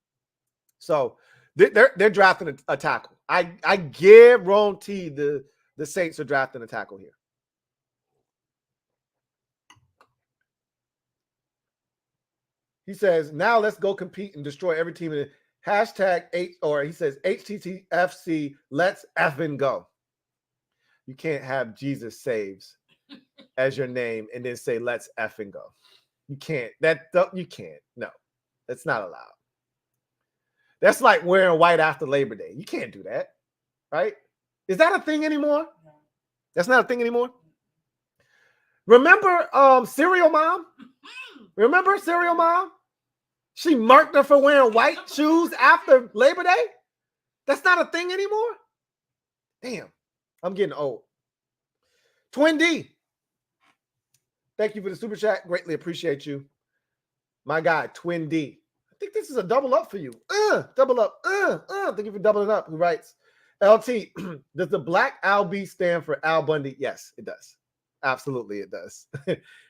So They're drafting a tackle. I give Rome Tee the Saints are drafting a tackle here. He says, now let's go compete and destroy every team in it. Hashtag H, or he says HTTFC, let's effing go. You can't have Jesus saves as your name and then say let's effing go. You can't. You can't. No, that's not allowed. That's like wearing white after Labor Day. You can't do that, right? Is that a thing anymore? That's not a thing anymore. Remember Serial Mom? Remember Serial Mom? She marked her for wearing white shoes after Labor Day? That's not a thing anymore? Damn, I'm getting old. Twin D, thank you for the super chat. Greatly appreciate you. My guy, Twin D. I think this is a double up for you. Double up. Thank you for doubling up. Who writes, LT, does the black LB stand for Al Bundy? Yes, it does. Absolutely, it does.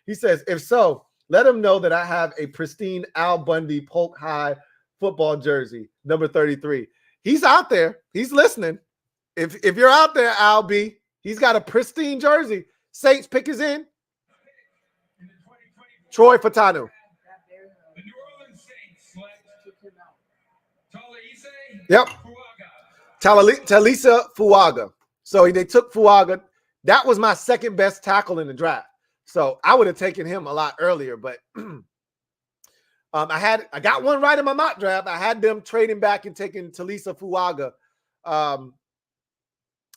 He says, if so, let him know that I have a pristine Al Bundy Polk High football jersey, number 33. He's out there. He's listening. If you're out there, Al B, he's got a pristine jersey. Saints pick is in. Troy Fautanu. The New Orleans Saints select Yep. Talisa Fuaga. So they took Fuaga. That was my second best tackle in the draft. So I would have taken him a lot earlier, but I got one right in my mock draft. I had them trading back and taking Talisa Fuaga.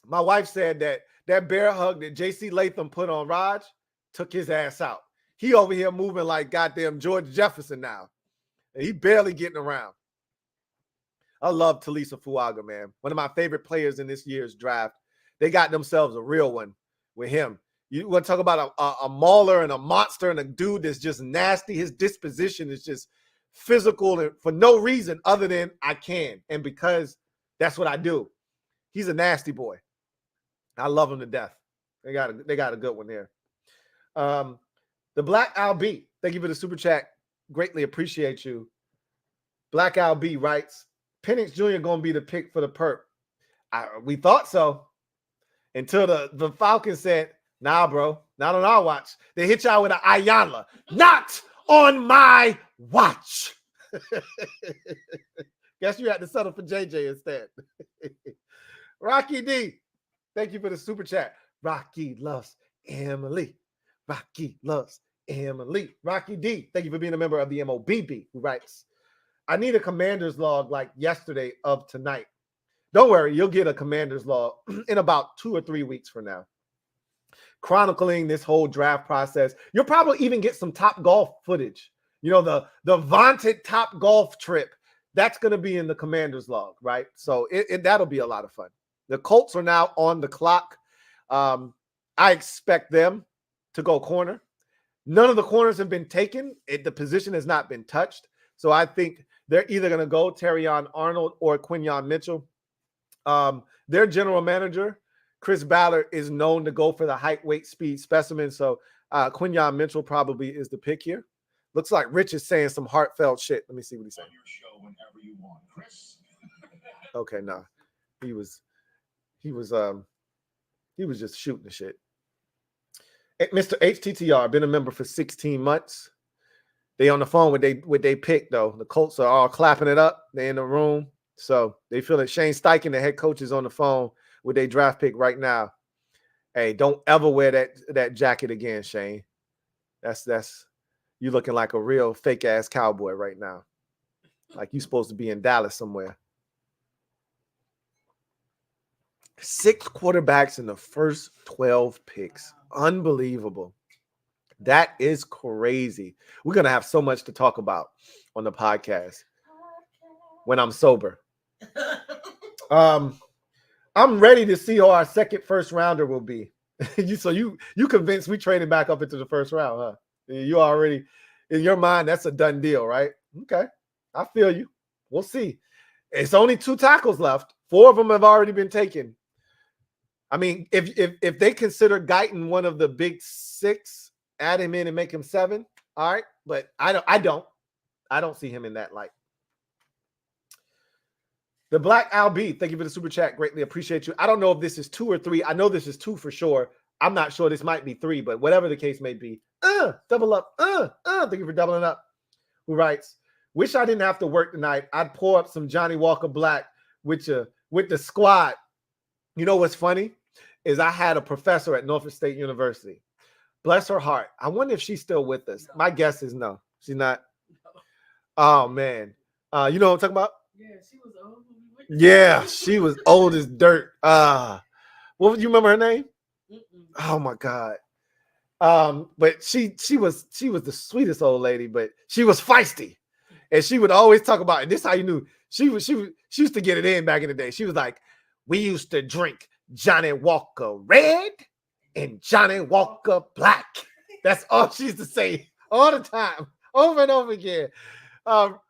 My wife said that bear hug that JC Latham put on Raj took his ass out. He over here moving like goddamn George Jefferson now. And he barely getting around. I love Talisa Fuaga, man. One of my favorite players in this year's draft. They got themselves a real one with him. You want to talk about a mauler and a monster and a dude that's just nasty. His disposition is just physical and for no reason other than I can. And because that's what I do. He's a nasty boy. I love him to death. They got a good one there. The Black Al B, thank you for the super chat. Greatly appreciate you. Black Al B writes, Penix Jr. going to be the pick for the perp. We thought so until the Falcons said, nah, bro, not on our watch. They hit y'all with an Ayala. Not on my watch. Guess you had to settle for JJ instead. Rocky D, thank you for the super chat. Rocky loves Emily. Rocky loves Emily. Rocky D, thank you for being a member of the MOBB, who writes, I need a commander's log like yesterday of tonight. Don't worry, you'll get a commander's log in about 2 or 3 weeks from now. Chronicling this whole draft process. You'll probably even get some Top Golf footage. You know, the vaunted Top Golf trip. That's going to be in the commander's log, right? So that'll be a lot of fun. The Colts are now on the clock. I expect them to go corner. None of the corners have been taken. The position has not been touched. So I think they're either going to go Terrion Arnold or Quinyon Mitchell. Their general manager, Chris Ballard, is known to go for the height, weight, speed specimen. So Quinyon Mitchell probably is the pick here. Looks like Rich is saying some heartfelt shit. Let me see what he's saying. On your show whenever you want, Chris. Okay, no. He was just shooting the shit. Mr. HTTR, been a member for 16 months. They on the phone with they pick, though. The Colts are all clapping it up. They in the room. So they feel that Shane Steichen, the head coach, is on the phone with their draft pick right now. Hey, don't ever wear that jacket again, Shane. That's you looking like a real fake ass cowboy right now. Like you supposed to be in Dallas somewhere. 6 quarterbacks in the first 12 picks. Unbelievable. That is crazy. We're going to have so much to talk about on the podcast when I'm sober. I'm ready to see who our second first rounder will be. You convinced we traded back up into the first round, huh? You already, in your mind, that's a done deal, right? Okay. I feel you. We'll see. It's only 2 tackles left. 4 of them have already been taken. I mean, if they consider Guyton one of the big 6, add him in and make him 7. All right. But I don't see him in that light. The Black Al B, thank you for the super chat. Greatly appreciate you. I don't know if this is 2 or 3. I know this is 2 for sure. I'm not sure. This might be 3, but whatever the case may be. Double up. Thank you for doubling up. Who writes, wish I didn't have to work tonight. I'd pour up some Johnny Walker Black with the squad. You know what's funny is I had a professor at Norfolk State University. Bless her heart. I wonder if she's still with us. My guess is no. She's not. Oh, man. You know what I'm talking about? Yeah, she was old. Yeah, she was old as dirt. What you remember her name? Oh my God. But she was the sweetest old lady, but she was feisty. And she would always talk about, and this is how you knew she used to get it in back in the day. She was like, we used to drink Johnny Walker Red and Johnny Walker Black. That's all she used to say all the time, over and over again.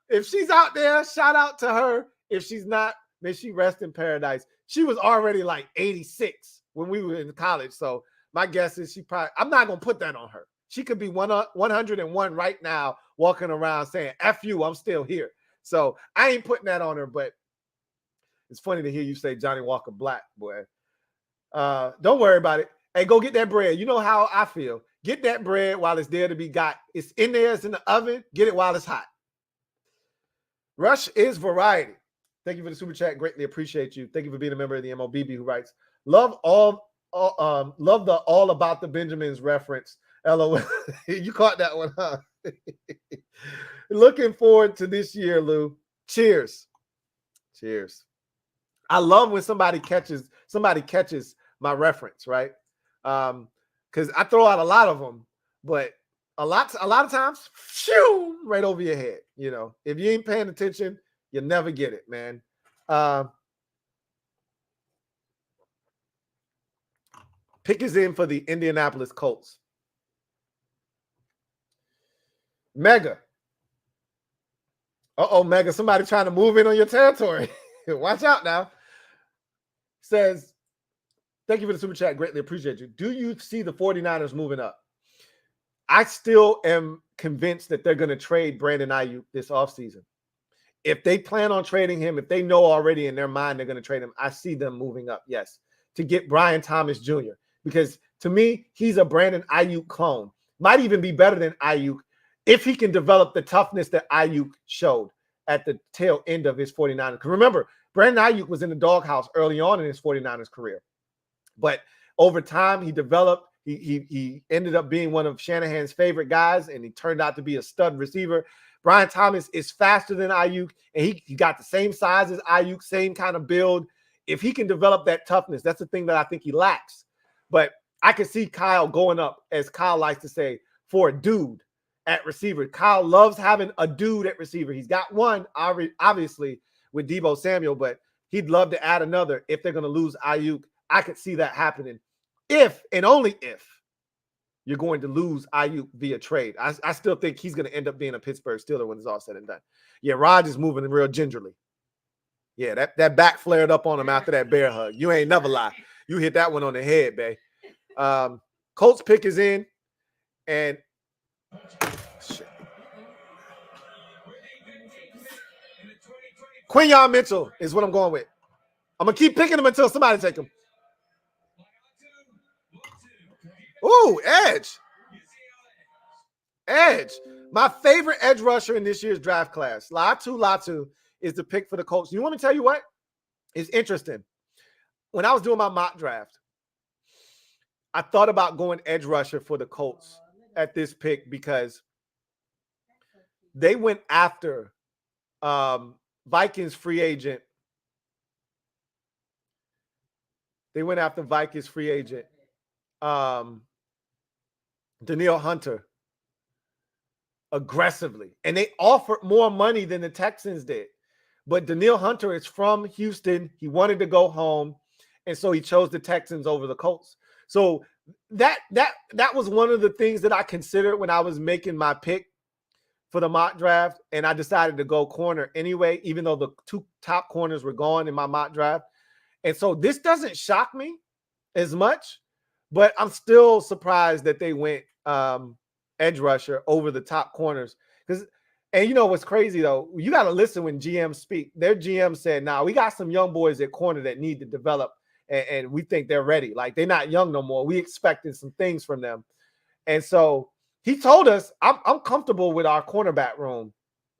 If she's out there, shout out to her. If she's not, may she rest in paradise. She was already like 86 when we were in college. So my guess is I'm not going to put that on her. She could be 101 right now walking around saying, F you, I'm still here. So I ain't putting that on her, but it's funny to hear you say Johnny Walker Black, boy. Don't worry about it. Hey, go get that bread. You know how I feel. Get that bread while it's there to be got. It's in there. It's in the oven. Get it while it's hot. Rush is variety. Thank you for the super chat. Greatly appreciate you. Thank you for being a member of the MOBB who writes, love the all about the Benjamins reference. LOL. You caught that one, huh? Looking forward to this year, Lou. Cheers. Cheers. I love when somebody catches my reference, right? Because I throw out a lot of them, but a lot of times, shoo, right over your head. You know, if you ain't paying attention, you'll never get it, man. Pick is in for the Indianapolis Colts. Mega. Mega, somebody trying to move in on your territory. Watch out now. Says, thank you for the super chat. Greatly appreciate you. Do you see the 49ers moving up? I still am convinced that they're going to trade Brandon Ayuk this offseason. If they plan on trading him, if they know already in their mind they're going to trade him, I see them moving up, yes, to get Brian Thomas Jr. Because to me, he's a Brandon Ayuk clone. Might even be better than Ayuk if he can develop the toughness that Ayuk showed at the tail end of his 49ers. Because remember, Brandon Ayuk was in the doghouse early on in his 49ers career. But over time, he developed. He ended up being one of Shanahan's favorite guys, and he turned out to be a stud receiver. Brian Thomas is faster than Ayuk, and he got the same size as Ayuk, same kind of build. If he can develop that toughness, that's the thing that I think he lacks. But I could see Kyle going up, as Kyle likes to say, for a dude at receiver. Kyle loves having a dude at receiver. He's got one, obviously, with Deebo Samuel, but he'd love to add another if they're going to lose Ayuk. I could see that happening if and only if you're going to lose Ayuk via trade. I still think he's going to end up being a Pittsburgh Steeler when it's all said and done. Yeah, Rod is moving real gingerly. Yeah, that back flared up on him after that bear hug. You ain't never lie. You hit that one on the head, babe. Colts pick is in, and shit. Quinyon Mitchell is what I'm going with. I'm going to keep picking him until somebody take him. Ooh, edge. Edge. My favorite edge rusher in this year's draft class. Latu is the pick for the Colts. You want me to tell you what? It's interesting. When I was doing my mock draft, I thought about going edge rusher for the Colts at this pick because they went after Vikings free agent. They went after Vikings free agent Danielle Hunter aggressively. And they offered more money than the Texans did. But Danielle Hunter is from Houston. He wanted to go home. And so he chose the Texans over the Colts. So that was one of the things that I considered when I was making my pick for the mock draft. And I decided to go corner anyway, even though the two top corners were gone in my mock draft. And so this doesn't shock me as much, but I'm still surprised that they went edge rusher over the top corners. Because And you know what's crazy though? You got to listen when GMs speak. Their GM said, "Nah, we got some young boys at corner that need to develop, and we think they're ready. Like they're not young no more. We expecting some things from them." And so he told us, "I'm comfortable with our cornerback room.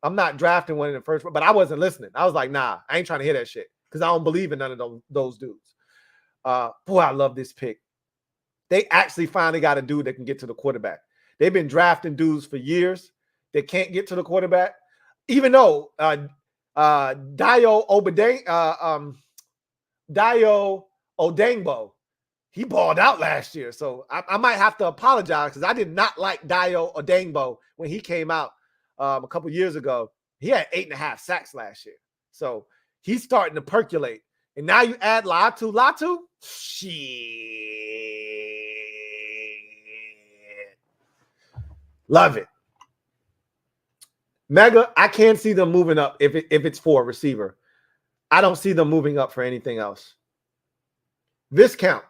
I'm not drafting one in the first round." But I wasn't listening. I was like, "Nah, I ain't trying to hear that shit because I don't believe in none of those dudes." Boy, I love this pick. They actually finally got a dude that can get to the quarterback. They've been drafting dudes for years. They can't get to the quarterback, even though Dio Odengbo, he balled out last year. So I might have to apologize because I did not like Dio Odengbo when he came out a couple years ago. He had 8.5 sacks last year. So he's starting to percolate. And now you add Latu. Shit. Love it. Mega, I can't see them moving up if it's for a receiver. I don't see them moving up for anything else. Viscount.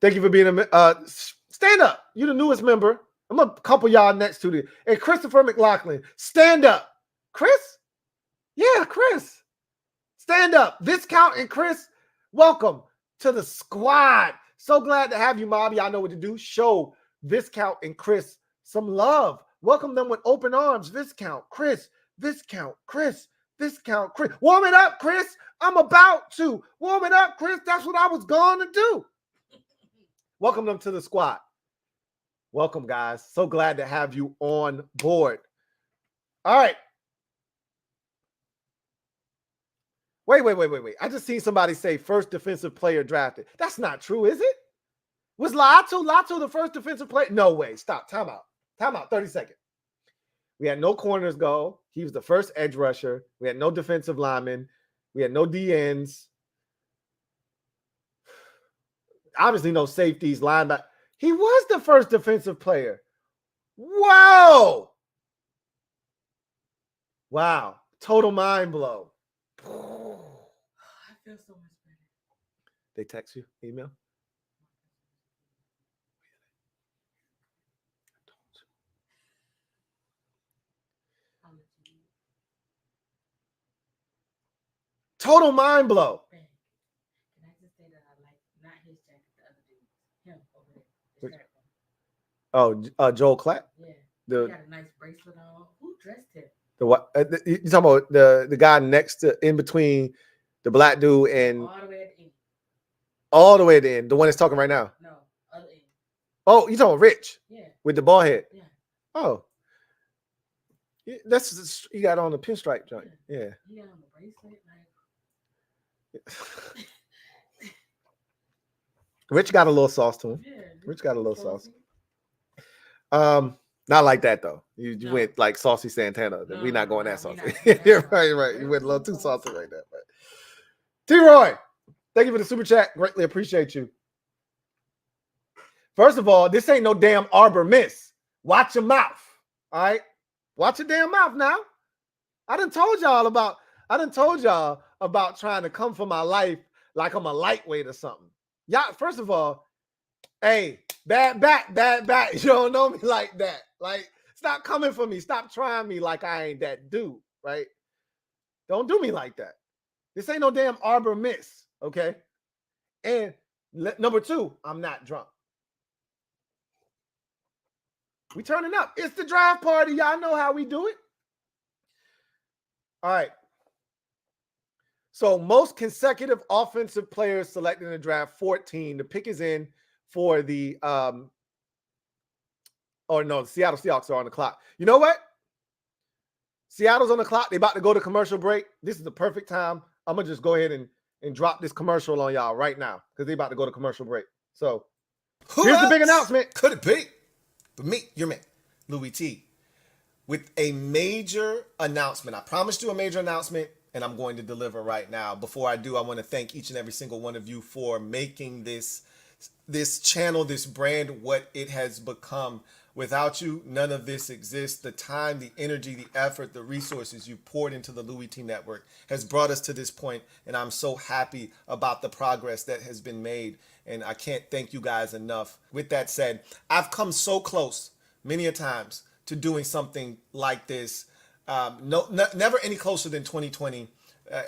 Thank you for being a stand up. You're the newest member. I'm a couple y'all next to you. And Christopher McLaughlin, stand up. Chris? Yeah, Chris. Stand up. Viscount and Chris, welcome to the squad. So glad to have you, Mob. Y'all know what to do. Show Viscount and Chris some love. Welcome them with open arms. Viscount, Chris. Viscount, Chris. Viscount, Chris. Warm it up, Chris. I'm about to. Warm it up, Chris. That's what I was going to do. Welcome them to the squad. Welcome, guys. So glad to have you on board. All right. Wait. I just seen somebody say first defensive player drafted. That's not true, is it? Was Latu the first defensive player? No way. Stop. Time out. 30 seconds. We had no corners go. He was the first edge rusher. We had no defensive linemen. We had no DNs. Obviously, no safeties, linebacker. He was the first defensive player. Whoa. Wow. Total mind blow. I feel so much better. They text you, email? Total mind blow. Can I just say that I like not his jacket, the other dude, him over there. Oh, Joel Klatt? Yeah. He got a nice bracelet on. Who dressed him? The what? You talking about the guy next to, in between the black dude and all the way at the end. All the way at the end. The one that's talking right now. No, other end. Oh, you talking about Rich? Yeah. With the ball head. Yeah. Oh. That's you got on the pinstripe joint. Yeah. He got on the bracelet. Rich got a little sauce to him. Yeah, Rich got a little sauce. Not like that though. You went like Saucy Santana. We're not going that saucy. You're right. You went a little too saucy right there. But T-Roy, thank you for the super chat. Greatly appreciate you. First of all, this ain't no damn Arbor Miss. Watch your mouth. All right. Watch your damn mouth now. I done told y'all about trying to come for my life like I'm a lightweight or something. Y'all, first of all, hey, bad back. You don't know me like that. Like, stop coming for me. Stop trying me like I ain't that dude, right? Don't do me like that. This ain't no damn Arbor Miss, okay? And number two, I'm not drunk. We turning up. It's the draft party. Y'all know how we do it. All right. So most consecutive offensive players selected in the draft, 14. The pick is in for the the Seattle Seahawks are on the clock. You know what? Seattle's on the clock. They about to go to commercial break. This is the perfect time. I'm going to just go ahead and drop this commercial on y'all right now because they about to go to commercial break. So here's the big announcement. Could it be? But me, your man, Louie Tee, with a major announcement. I promised you a major announcement, and I'm going to deliver right now. Before I do, I want to thank each and every single one of you for making this channel, this brand, what it has become. Without you, none of this exists. The time, the energy, the effort, the resources you poured into the Louie Tee Network has brought us to this point, and I'm so happy about the progress that has been made, and I can't thank you guys enough. With that said, I've come so close many a times to doing something like this. Never any closer than 2020,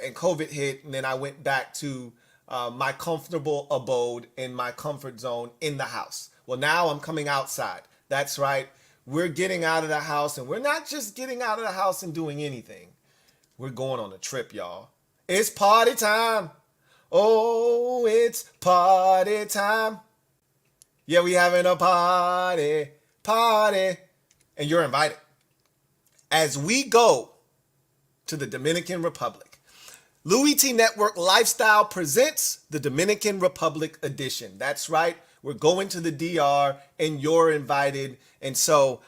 and COVID hit, and then I went back to my comfortable abode in my comfort zone in the house. Well, now I'm coming outside. That's right. We're getting out of the house, and we're not just getting out of the house and doing anything. We're going on a trip, y'all. It's party time. Oh, it's party time. Yeah, we having a party, and you're invited. As we go to the Dominican Republic, Louie Tee Network Lifestyle presents the Dominican Republic edition. That's right. We're going to the DR, and you're invited. And so,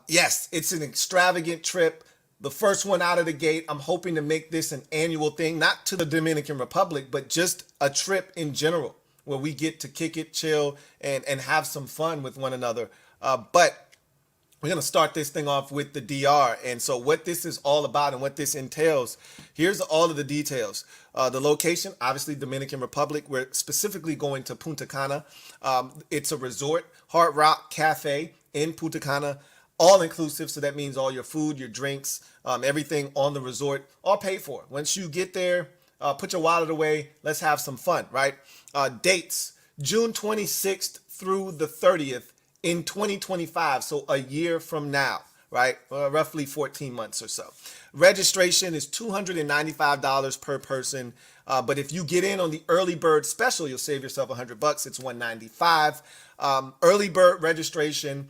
yes, it's an extravagant trip. The first one out of the gate. I'm hoping to make this an annual thing, not to the Dominican Republic, but just a trip in general where we get to kick it, chill, and have some fun with one another. But we're going to start this thing off with the DR. And so what this is all about and what this entails, here's all of the details. The location, obviously Dominican Republic. We're specifically going to Punta Cana. It's a resort, Hard Rock Cafe in Punta Cana, all inclusive. So that means all your food, your drinks, everything on the resort, all paid for. Once you get there, put your wallet away. Let's have some fun, right? Dates, June 26th through the 30th. In 2025, so a year from now, right? Roughly 14 months or so. Registration is $295 per person, but if you get in on the early bird special, you'll save yourself $100. It's $195. Early bird registration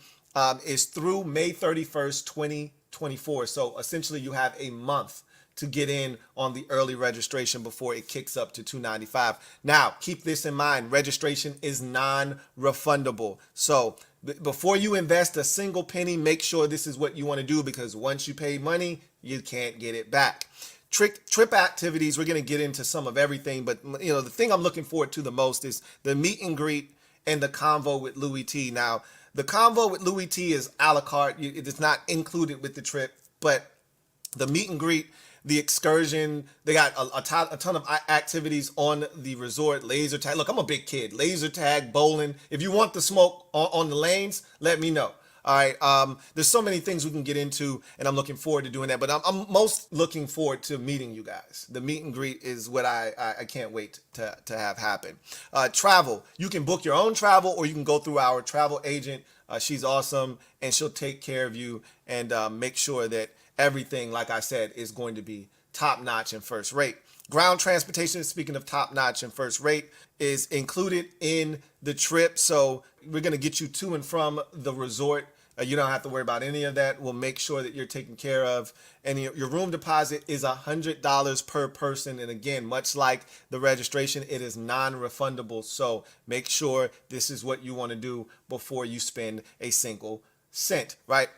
is through May 31st, 2024. So essentially, you have a month to get in on the early registration before it kicks up to $295. Now, keep this in mind. Registration is non-refundable. So before you invest a single penny, make sure this is what you want to do, because once you pay money, you can't get it back. Trip activities, we're going to get into some of everything, but the thing I'm looking forward to the most is the meet and greet and the convo with Louie Tee. Now, the convo with Louie Tee is a la carte. It is not included with the trip, but the meet and greet, the excursion, they got a ton of activities on the resort. Laser tag. Look, I'm a big kid. Laser tag, bowling. If you want the smoke on the lanes, let me know. All right. There's so many things we can get into, and I'm looking forward to doing that. But I'm most looking forward to meeting you guys. The meet and greet is what I can't wait to have happen. Travel. You can book your own travel, or you can go through our travel agent. She's awesome, and she'll take care of you and make sure that everything, like I said, is going to be top-notch and first-rate. Ground transportation, speaking of top-notch and first-rate, is included in the trip. So we're going to get you to and from the resort. You don't have to worry about any of that. We'll make sure that you're taken care of. And your room deposit is $100 per person. And again, much like the registration, it is non-refundable. So make sure this is what you want to do before you spend a single cent, right?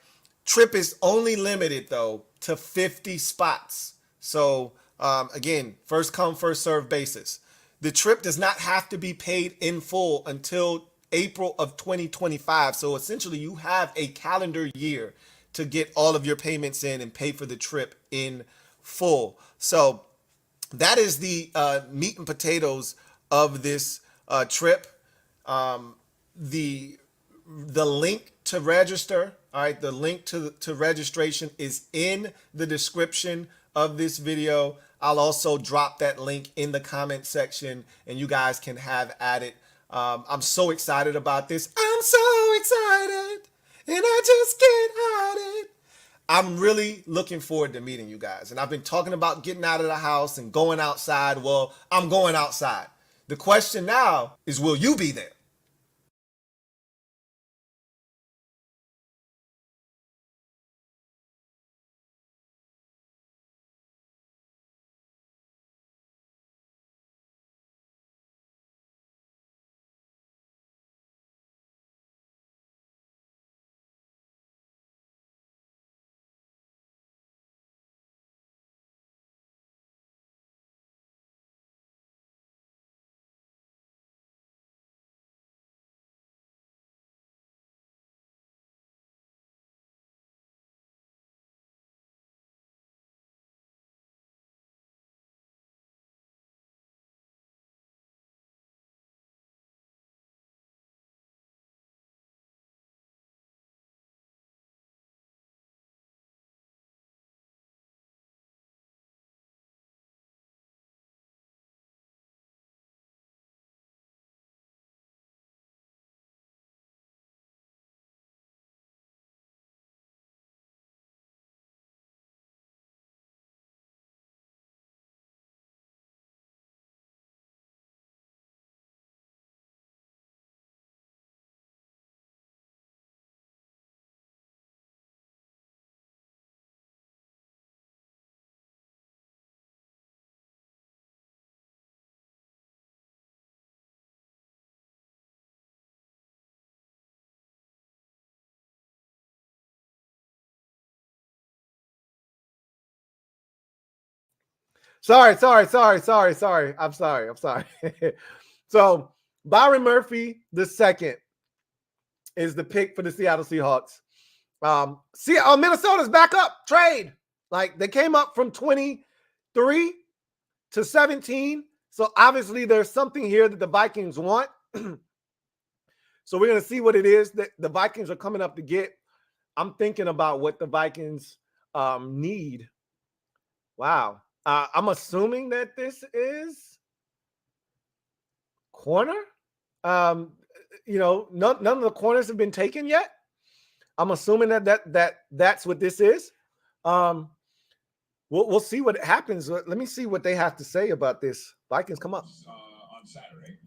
Trip is only limited, though, to 50 spots. So, again, first come, first serve basis. The trip does not have to be paid in full until April of 2025. So, essentially, you have a calendar year to get all of your payments in and pay for the trip in full. So, that is the meat and potatoes of this trip. The link to register, all right, the link to registration is in the description of this video. I'll also drop that link in the comment section, and you guys can have at it. I'm so excited about this. I'm so excited, and I just can't hide it. I'm really looking forward to meeting you guys. And I've been talking about getting out of the house and going outside. Well, I'm going outside. The question now is, will you be there? Sorry. I'm sorry. So Byron Murphy, the second, is the pick for the Seattle Seahawks. Minnesota's back up. Trade. Like, they came up from 23 to 17. So obviously there's something here that the Vikings want. So we're going to see what it is that the Vikings are coming up to get. I'm thinking about what the Vikings need. Wow. I'm assuming that this is corner. None of the corners have been taken yet. I'm assuming that's what this is. We'll see what happens. Let me see what they have to say about this. Vikings come up on Saturday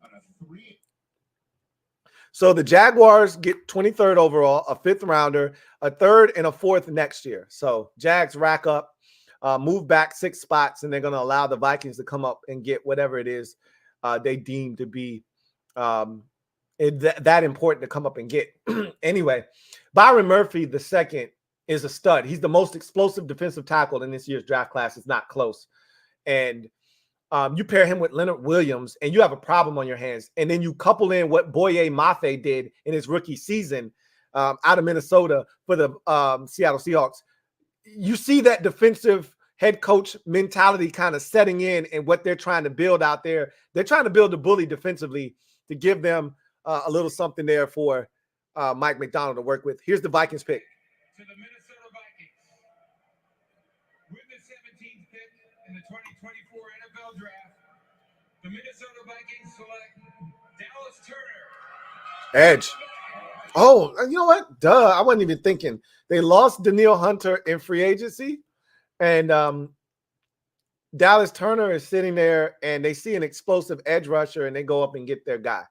on a 3. So the Jaguars get 23rd overall, a 5th rounder, a 3rd, and a 4th next year. So Jags rack up, move back 6 spots, and they're going to allow the Vikings to come up and get whatever it is they deem to be that important to come up and get. Anyway, Byron Murphy, the second, is a stud. He's the most explosive defensive tackle in this year's draft class. It's not close. And you pair him with Leonard Williams, and you have a problem on your hands. And then you couple in what Boye Mafe did in his rookie season out of Minnesota for the Seattle Seahawks. You see that defensive head coach mentality kind of setting in and what they're trying to build out there. They're trying to build a bully defensively to give them a little something there for Mike McDonald to work with. Here's the Vikings pick. To the Minnesota Vikings. With the 17th pick in the 2024 NFL Draft, the Minnesota Vikings select Dallas Turner. Edge. Oh, you know what? Duh. I wasn't even thinking. They lost Danielle Hunter in free agency, and Dallas Turner is sitting there, and they see an explosive edge rusher, and they go up and get their guy.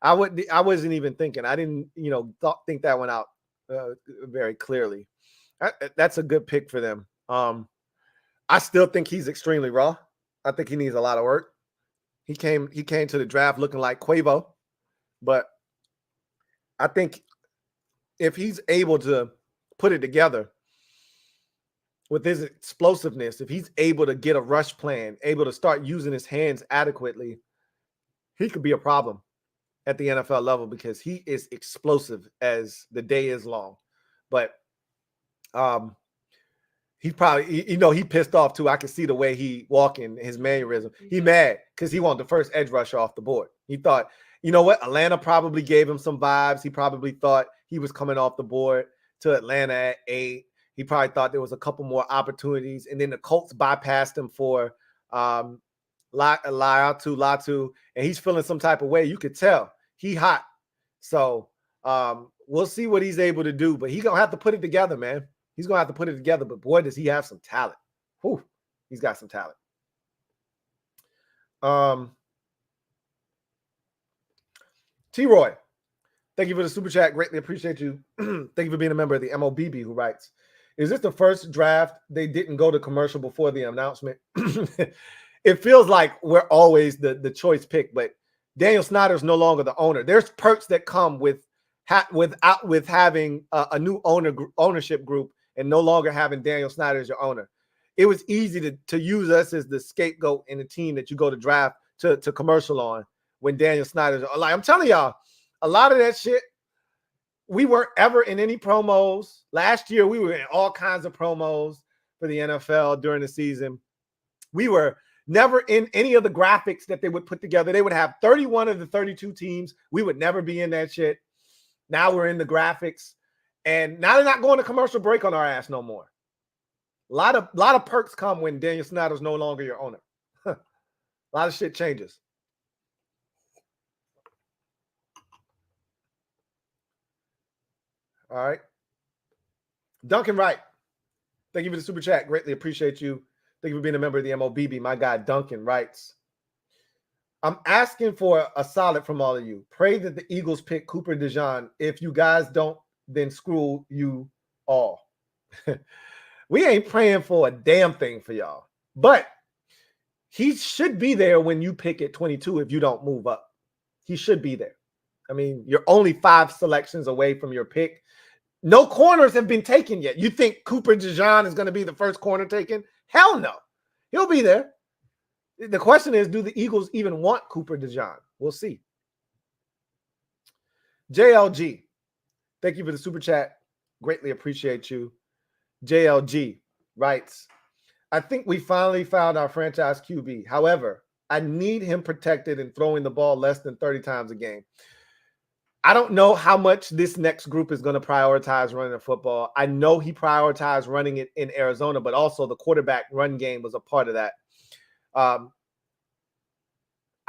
I wasn't even thinking. I didn't, think that one out very clearly. That's a good pick for them. I still think he's extremely raw. I think he needs a lot of work. He came to the draft looking like Quavo, but I think if he's able to put it together with his explosiveness, if he's able to get a rush plan, able to start using his hands adequately, he could be a problem at the NFL level because he is explosive as the day is long. But he probably, he pissed off too. I can see the way he walking, his mannerism. He mad because he wanted the first edge rusher off the board. He thought, you know what? Atlanta probably gave him some vibes. He probably thought he was coming off the board to Atlanta at 8. He probably thought there was a couple more opportunities. And then the Colts bypassed him for Latu, and he's feeling some type of way. You could tell he hot. So we'll see what he's able to do, but he's going to have to put it together, man. He's going to have to put it together, but boy, does he have some talent. Whew, he's got some talent. T-Roy, thank you for the super chat. Greatly appreciate you. Thank you for being a member of the MOBB, who writes, is this the first draft they didn't go to commercial before the announcement? It feels like we're always the choice pick, but Daniel Snyder's no longer the owner. There's perks that come with having a new ownership group and no longer having Daniel Snyder as your owner. It was easy to use us as the scapegoat in the team that you go to draft to commercial on when Daniel Snyder's like, I'm telling y'all, a lot of that shit, we weren't ever in any promos. Last year, we were in all kinds of promos for the NFL during the season. We were never in any of the graphics that they would put together. They would have 31 of the 32 teams. We would never be in that shit. Now we're in the graphics. And now they're not going to commercial break on our ass no more. A lot of perks come when Daniel Snyder's no longer your owner. A lot of shit changes. All right. Duncan Wright, thank you for the super chat. Greatly appreciate you. Thank you for being a member of the MOBB. My guy Duncan writes, I'm asking for a solid from all of you. Pray that the Eagles pick Cooper DeJean. If you guys don't, then screw you all. We ain't praying for a damn thing for y'all. But he should be there when you pick at 22 if you don't move up. He should be there. I mean, you're only 5 selections away from your pick. No corners have been taken yet. You think Cooper DeJean is going to be the first corner taken? Hell no. He'll be there. The question is, do the Eagles even want Cooper DeJean? We'll see. JLG, thank you for the super chat. Greatly appreciate you. JLG writes, I think we finally found our franchise QB. However, I need him protected and throwing the ball less than 30 times a game. I don't know how much this next group is going to prioritize running the football. I know he prioritized running it in Arizona, but also the quarterback run game was a part of that.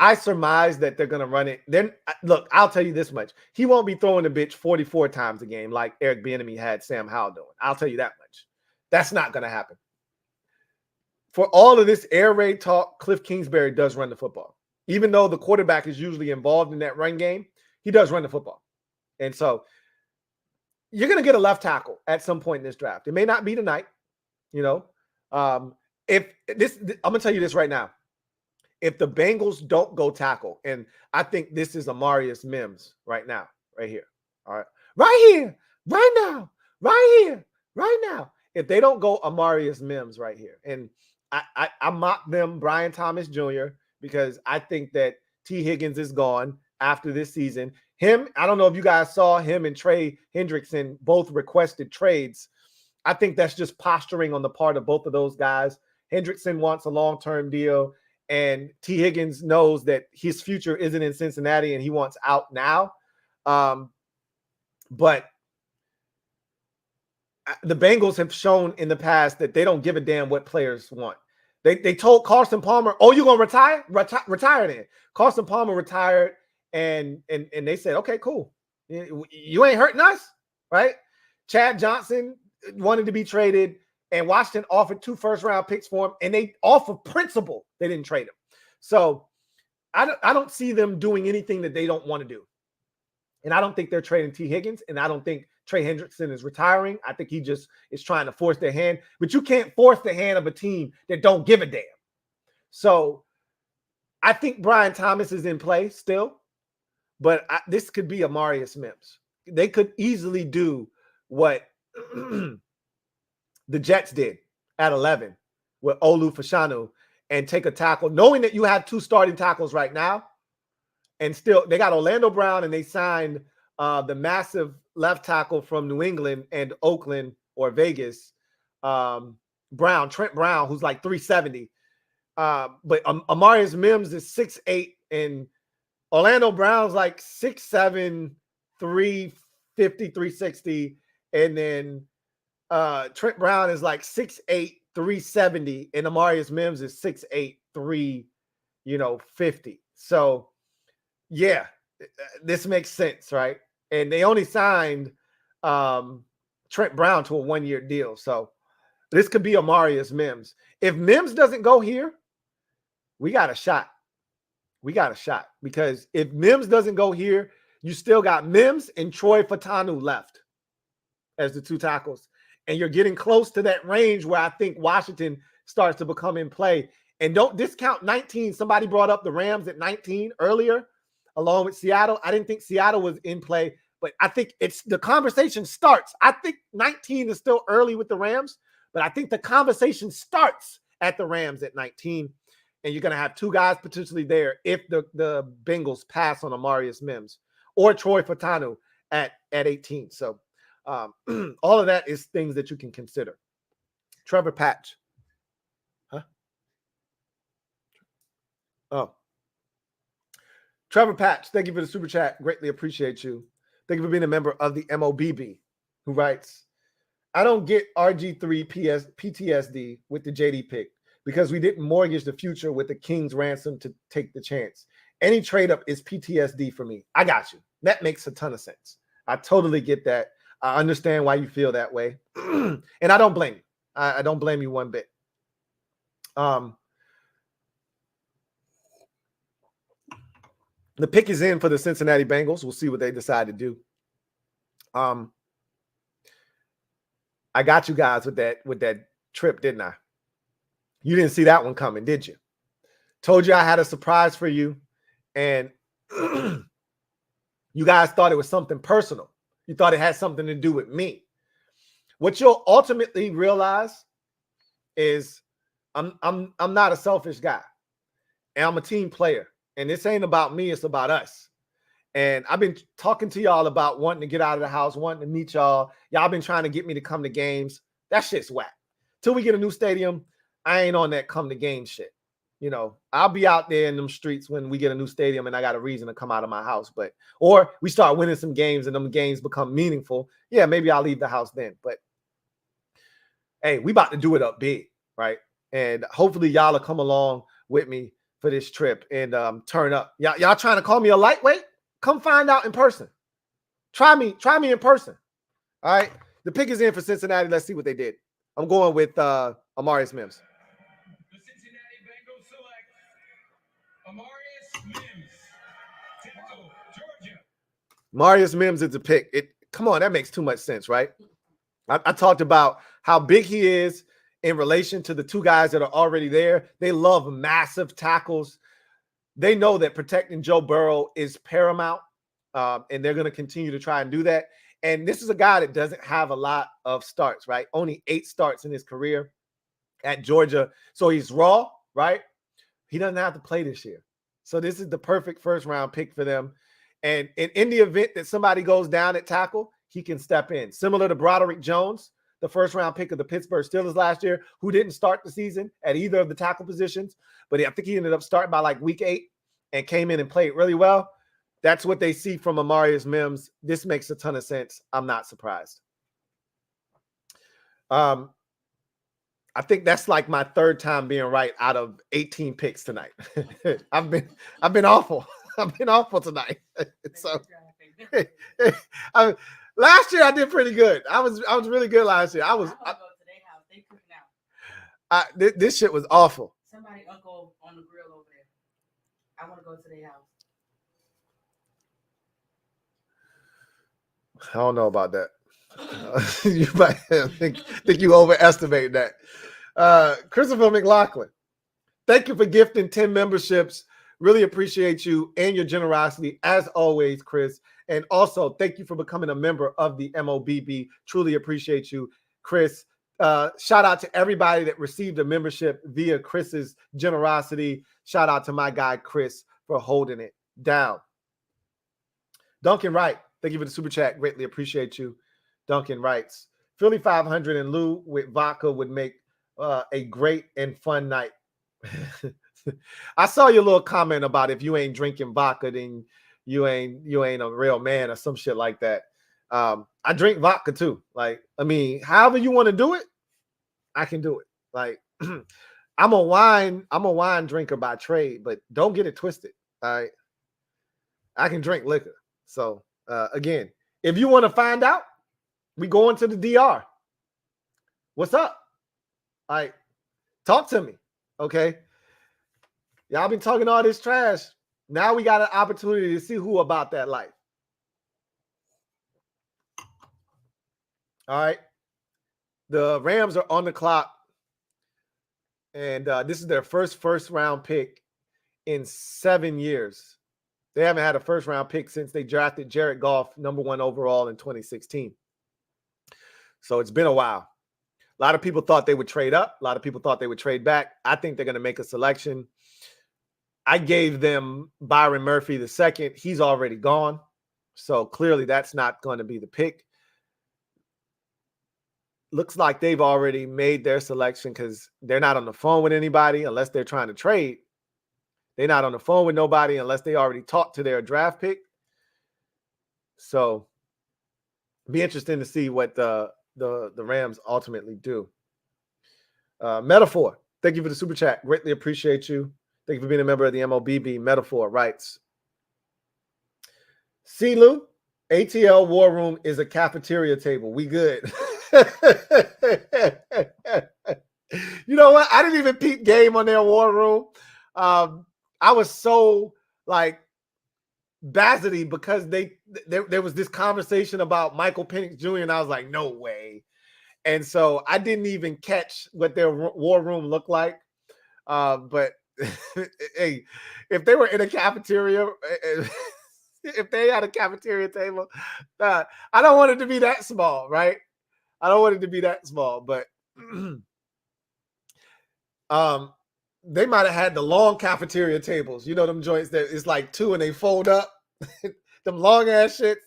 I surmise that they're going to run it. Then look, I'll tell you this much. He won't be throwing the bitch 44 times a game like Eric Bieniemy had Sam Howell doing. I'll tell you that much. That's not going to happen. For all of this air raid talk, Cliff Kingsbury does run the football. Even though the quarterback is usually involved in that run game, he does run the football. And so you're going to get a left tackle at some point in this draft. It may not be tonight, you know. I'm going to tell you this right now. If the Bengals don't go tackle, and I think this is Amarius Mims right now, right here. All right. Right here, right now, right here, right now. If they don't go Amarius Mims right here, and I mock them, Brian Thomas Jr., because I think that T. Higgins is gone after this season. I don't know if you guys saw him and Trey Hendrickson both requested trades. I think that's just posturing on the part of both of those guys. Hendrickson wants a long-term deal, and T. Higgins knows that his future isn't in Cincinnati and he wants out now. But the Bengals have shown in the past that they don't give a damn what players want. They told Carson Palmer, oh, you're going to retire? Retire then. Carson Palmer retired, and they said, okay, cool. You ain't hurting us, right? Chad Johnson wanted to be traded, and Washington offered 2 first-round picks for him, and they offered principal. They didn't trade him. So I don't see them doing anything that they don't want to do. And I don't think they're trading T. Higgins, and I don't think Trey Hendrickson is retiring. I think he just is trying to force their hand. But you can't force the hand of a team that don't give a damn. So I think Brian Thomas is in play still, but this could be Amarius Mims. They could easily do what the Jets did at 11 with Olu Fashanu and take a tackle, knowing that you have 2 starting tackles right now. And still, they got Orlando Brown, and they signed the massive left tackle from New England and Oakland or Vegas, Trent Brown, who's like 370. But Amarius Mims is 6'8", and Orlando Brown's like 6'7", 350, 360. And then Trent Brown is like 6'8", 370, and Amarius Mims is 6'8", 350. So, yeah, this makes sense, right? And they only signed Trent Brown to a 1-year deal. So this could be Amarius Mims. If Mims doesn't go here, we got a shot. We got a shot. Because if Mims doesn't go here, you still got Mims and Troy Fautanu left as the 2 tackles. And you're getting close to that range where I think Washington starts to become in play. And don't discount 19. Somebody brought up the Rams at 19 earlier, along with Seattle. I didn't think Seattle was in play, but I think the conversation starts. I think 19 is still early with the Rams, but I think the conversation starts at the Rams at 19, and you're going to have 2 guys potentially there if the Bengals pass on Amarius Mims or Troy Fautanu at 18. So all of that is things that you can consider. Trevor Patch. Huh? Oh. Trevor Patch, thank you for the super chat. Greatly appreciate you. Thank you for being a member of the MOBB, who writes, I don't get RG3 PTSD with the JD pick because we didn't mortgage the future with the King's ransom to take the chance. Any trade up is PTSD for me. I got you. That makes a ton of sense. I totally get that. I understand why you feel that way. And I don't blame you. I don't blame you one bit. The pick is in for the Cincinnati Bengals. We'll see what they decide to do. I got you guys with that trip, didn't I? You didn't see that one coming, did you? Told you I had a surprise for you, and you guys thought it was something personal. You thought it had something to do with me. What you'll ultimately realize is I'm not a selfish guy, and I'm a team player. And this ain't about me; it's about us. And I've been talking to y'all about wanting to get out of the house, wanting to meet y'all. Y'all been trying to get me to come to games. That shit's whack. Till we get a new stadium, I ain't on that come to game shit. You know, I'll be out there in them streets when we get a new stadium and I got a reason to come out of my house. But, or we start winning some games and them games become meaningful. Yeah, maybe I'll leave the house then. But hey, we about to do it up big, right? And hopefully y'all will come along with me for this trip and turn up. Y'all trying to call me a lightweight? Come find out in person. Try me in person. All right. The pick is in for Cincinnati. Let's see what they did. I'm going with Amarius Mims. The Cincinnati Bengals select Amarius Mims, tackle, Georgia. Amarius Mims is a pick. Come on, that makes too much sense, right? I talked about how big he is in relation to the two guys that are already there. They love massive tackles. They know that protecting Joe Burrow is paramount, and they're going to continue to try and do that. And this is a guy that doesn't have a lot of starts, right? Only 8 starts in his career at Georgia. So he's raw, right? He doesn't have to play this year. So this is the perfect first-round pick for them. And in the event that somebody goes down at tackle, he can step in. Similar to Broderick Jones, the first-round pick of the Pittsburgh Steelers last year, who didn't start the season at either of the tackle positions, but I think he ended up starting by like week 8 and came in and played really well. That's what they see from Amarius Mims. This makes a ton of sense. I'm not surprised. I think that's like my 3rd time being right out of 18 picks tonight. I've been awful. I've been awful tonight. So last year I did pretty good. I was really good last year. This shit was awful. Somebody uncle on the grill over there. I want to go to their house. I don't know about that. You might think you overestimate that. Christopher McLaughlin, thank you for gifting 10 memberships. Really appreciate you and your generosity as always, Chris. And also thank you for becoming a member of the MOBB. Truly appreciate you, Chris. Shout out to everybody that received a membership via Chris's generosity. Shout out to my guy, Chris, for holding it down. Duncan Wright, thank you for the super chat. Greatly appreciate you. Duncan writes, Philly 500 and Lou with vodka would make a great and fun night. I saw your little comment about if you ain't drinking vodka, then you ain't a real man or some shit like that. I drink vodka too. Like, I mean, however you want to do it, I can do it. Like, I'm a wine drinker by trade, but don't get it twisted. All right. I can drink liquor. So again, if you want to find out, we going to the DR. What's up? All right. Talk to me. Okay. Y'all been talking all this trash. Now we got an opportunity to see who about that life. All right. The Rams are on the clock. And this is their first round pick in 7 years. They haven't had a first round pick since they drafted Jared Goff, #1 overall in 2016. So it's been a while. A lot of people thought they would trade up. A lot of people thought they would trade back. I think they're going to make a selection. I gave them Byron Murphy II. He's already gone. So clearly that's not going to be the pick. Looks like they've already made their selection because they're not on the phone with anybody unless they're trying to trade. They're not on the phone with nobody unless they already talked to their draft pick. So be interesting to see what the Rams ultimately do. Metaphor, thank you for the super chat. Greatly appreciate you. Thank you for being a member of the MOBB. Metaphor writes, see, Lou, ATL War Room is a cafeteria table. We good. You know what? I didn't even peep game on their War Room. I was so like Bassity because there was this conversation about Michael Penix Jr. and I was like, no way. And so I didn't even catch what their War Room looked like. But hey, if they were in a cafeteria, if they had a cafeteria table, I don't want it to be that small, right? I don't want it to be that small, but They might have had the long cafeteria tables. You know them joints that it's like two and they fold up. Them long ass shits.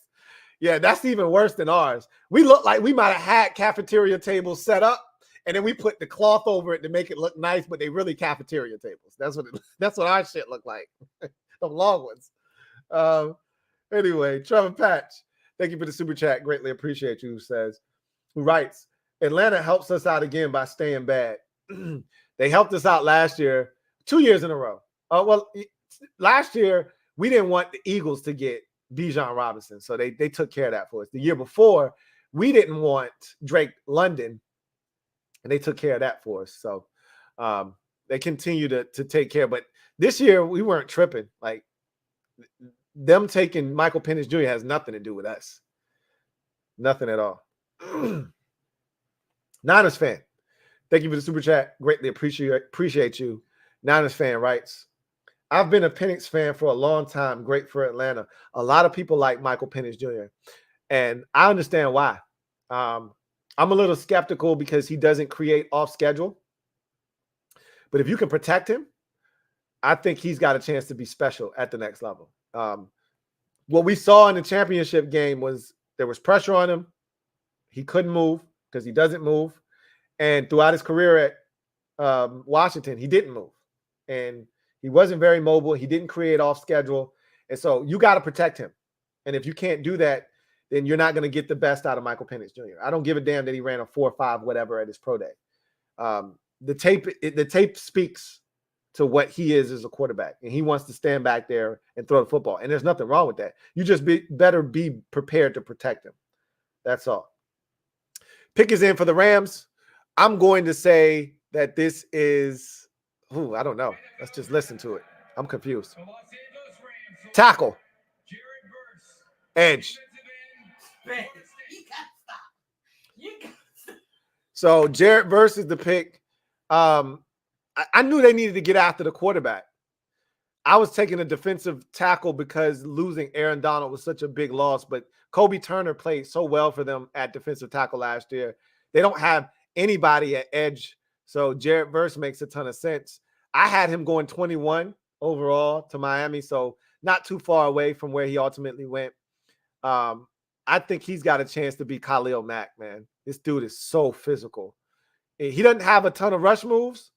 Yeah, that's even worse than ours. We look like we might have had cafeteria tables set up, and then we put the cloth over it to make it look nice, but they really cafeteria tables. That's what our shit look like. Them long ones. Anyway, Trevor Patch, thank you for the super chat. Greatly appreciate you. Who writes, Atlanta helps us out again by staying bad. They helped us out last year, 2 years in a row. Last year we didn't want the Eagles to get Bijan Robinson, so they took care of that for us. The year before, we didn't want Drake London, and they took care of that for us. So they continue to take care. But this year, we weren't tripping. Like, them taking Michael Penix Jr. has nothing to do with us. Nothing at all. Niners fan, thank you for the super chat. Greatly appreciate you. Niners fan writes, I've been a Penix fan for a long time. Great for Atlanta. A lot of people like Michael Penix Jr. And I understand why. I'm a little skeptical because he doesn't create off schedule. But if you can protect him, I think he's got a chance to be special at the next level. What we saw in the championship game was there was pressure on him. He couldn't move because he doesn't move. And throughout his career at Washington, he didn't move. And he wasn't very mobile. He didn't create off schedule. And so you got to protect him. And if you can't do that, then you're not going to get the best out of Michael Penix Jr. I don't give a damn that he ran a 4.5 whatever at his pro day. The tape speaks to what he is as a quarterback. And he wants to stand back there and throw the football. And there's nothing wrong with that. You just better be prepared to protect him. That's all. Pick is in for the Rams. I'm going to say that this is... I don't know. Let's just listen to it. I'm confused. Tackle. Edge. Man, you gotta stop. You gotta stop. So Jared Verse is the pick. I knew they needed to get after the quarterback. I was taking a defensive tackle because losing Aaron Donald was such a big loss, but Kobe Turner played so well for them at defensive tackle last year. They don't have anybody at edge. So Jared Verse makes a ton of sense. I had him going 21 overall to Miami, so not too far away from where he ultimately went. I think he's got a chance to be Khalil Mack, man. This dude is so physical. He doesn't have a ton of rush moves.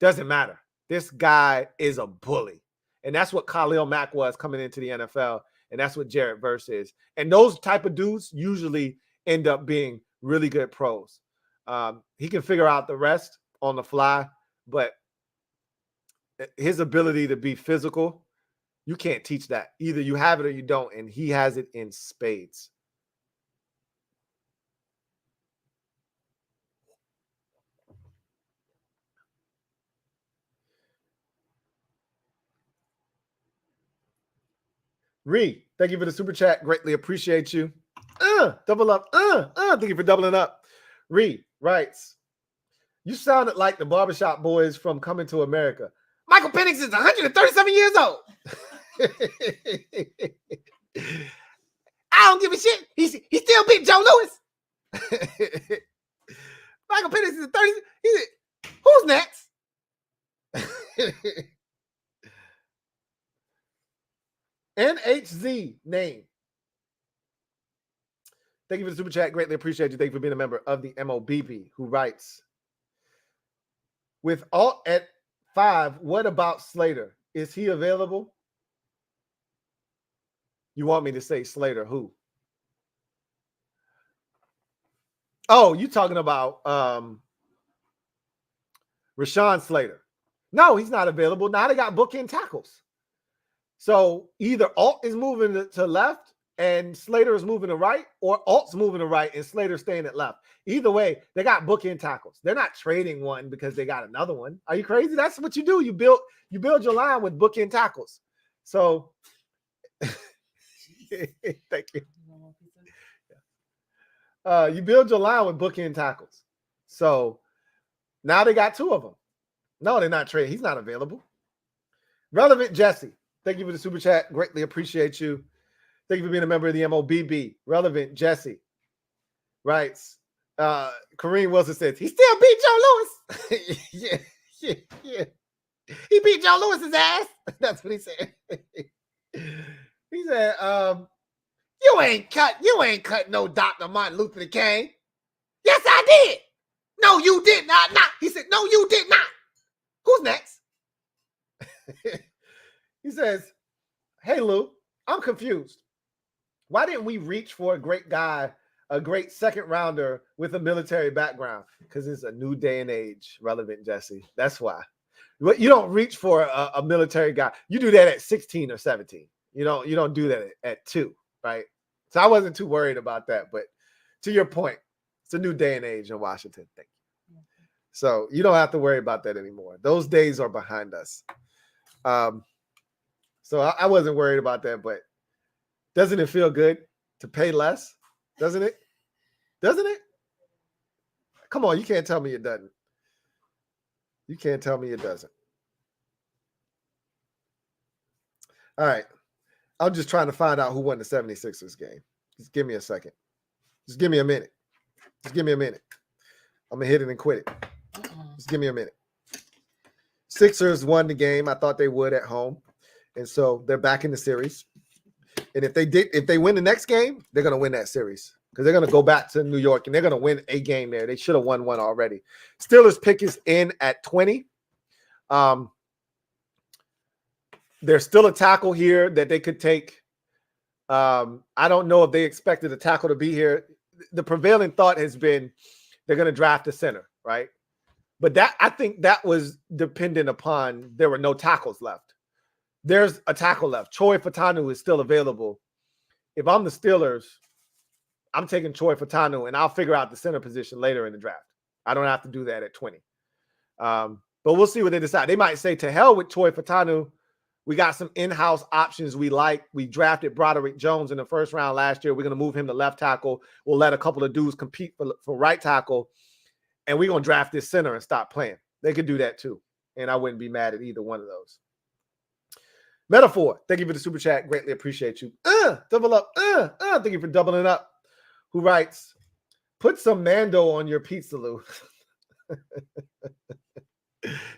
Doesn't matter. This guy is a bully. And that's what Khalil Mack was coming into the NFL, and that's what Jared Verse is. And those type of dudes usually end up being really good pros. He can figure out the rest on the fly, but his ability to be physical, you can't teach that. Either you have it or you don't, and he has it in spades. Ree, thank you for the super chat. Greatly appreciate you. Double up. Thank you for doubling up. Ree writes, you sounded like the barbershop boys from Coming to America. Michael Penix is 137 years old. I don't give a shit. He still beat Joe Louis. Michael Penix is 30. Who's next? NHZ name. Thank you for the super chat. Greatly appreciate you. Thank you for being a member of the MOBB, who writes, with Alt at 5, what about Slater? Is he available? You want me to say Slater who? Oh, you talking about Rashawn Slater. No, he's not available. Now they got bookend tackles. So either Alt is moving to left and Slater is moving to right, or Alt's moving to right and Slater's staying at left. Either way, they got bookend tackles. They're not trading one because they got another one. Are you crazy? That's what you do. You build your line with bookend tackles. So thank you. You build your line with bookend tackles. So now they got 2 of them. No, they're not trading. He's not available. Relevant Jesse. Thank you for the super chat. Greatly appreciate you. Thank you for being a member of the MOBB. Relevant Jesse writes, Kareem Wilson says, he still beat Joe Louis. Yeah. He beat Joe Lewis's ass. That's what he said. He said, you ain't cut no Dr. Martin Luther King. Yes, I did. No, you did not. He said, no, you did not. Who's next? He says, hey, Lou, I'm confused. Why didn't we reach for a great guy, a great second rounder with a military background? Because it's a new day and age, relevant, Jesse. That's why. You don't reach for a military guy. You do that at 16 or 17. You don't do that at 2, right? So I wasn't too worried about that. But to your point, it's a new day and age in Washington. Thank you. So you don't have to worry about that anymore. Those days are behind us. So I wasn't worried about that. But doesn't it feel good to pay less? Doesn't it? Doesn't it? Come on, you can't tell me it doesn't. You can't tell me it doesn't. All right. I'm just trying to find out who won the 76ers game. Just give me a second. Just give me a minute. Just give me a minute. I'm going to hit it and quit it. Just give me a minute. Sixers won the game. I thought they would at home. And so they're back in the series. And if they win the next game, they're going to win that series. Because they're going to go back to New York and they're going to win a game there. They should have won one already. Steelers pick is in at 20. There's still a tackle here that they could take. I don't know if they expected a tackle to be here. The prevailing thought has been they're going to draft a center, right? But I think that was dependent upon there were no tackles left. There's a tackle left. Troy Fautanu is still available. If I'm the Steelers, I'm taking Troy Fautanu, and I'll figure out the center position later in the draft. I don't have to do that at 20. But we'll see what they decide. They might say, to hell with Troy Fautanu. We got some in-house options we like. We drafted Broderick Jones in the first round last year. We're going to move him to left tackle. We'll let a couple of dudes compete for right tackle, and we're going to draft this center and stop playing. They could do that too, and I wouldn't be mad at either one of those. Metaphor, thank you for the super chat. Greatly appreciate you. Double up. Thank you for doubling up. Who writes, put some Mando on your pizza, Lou.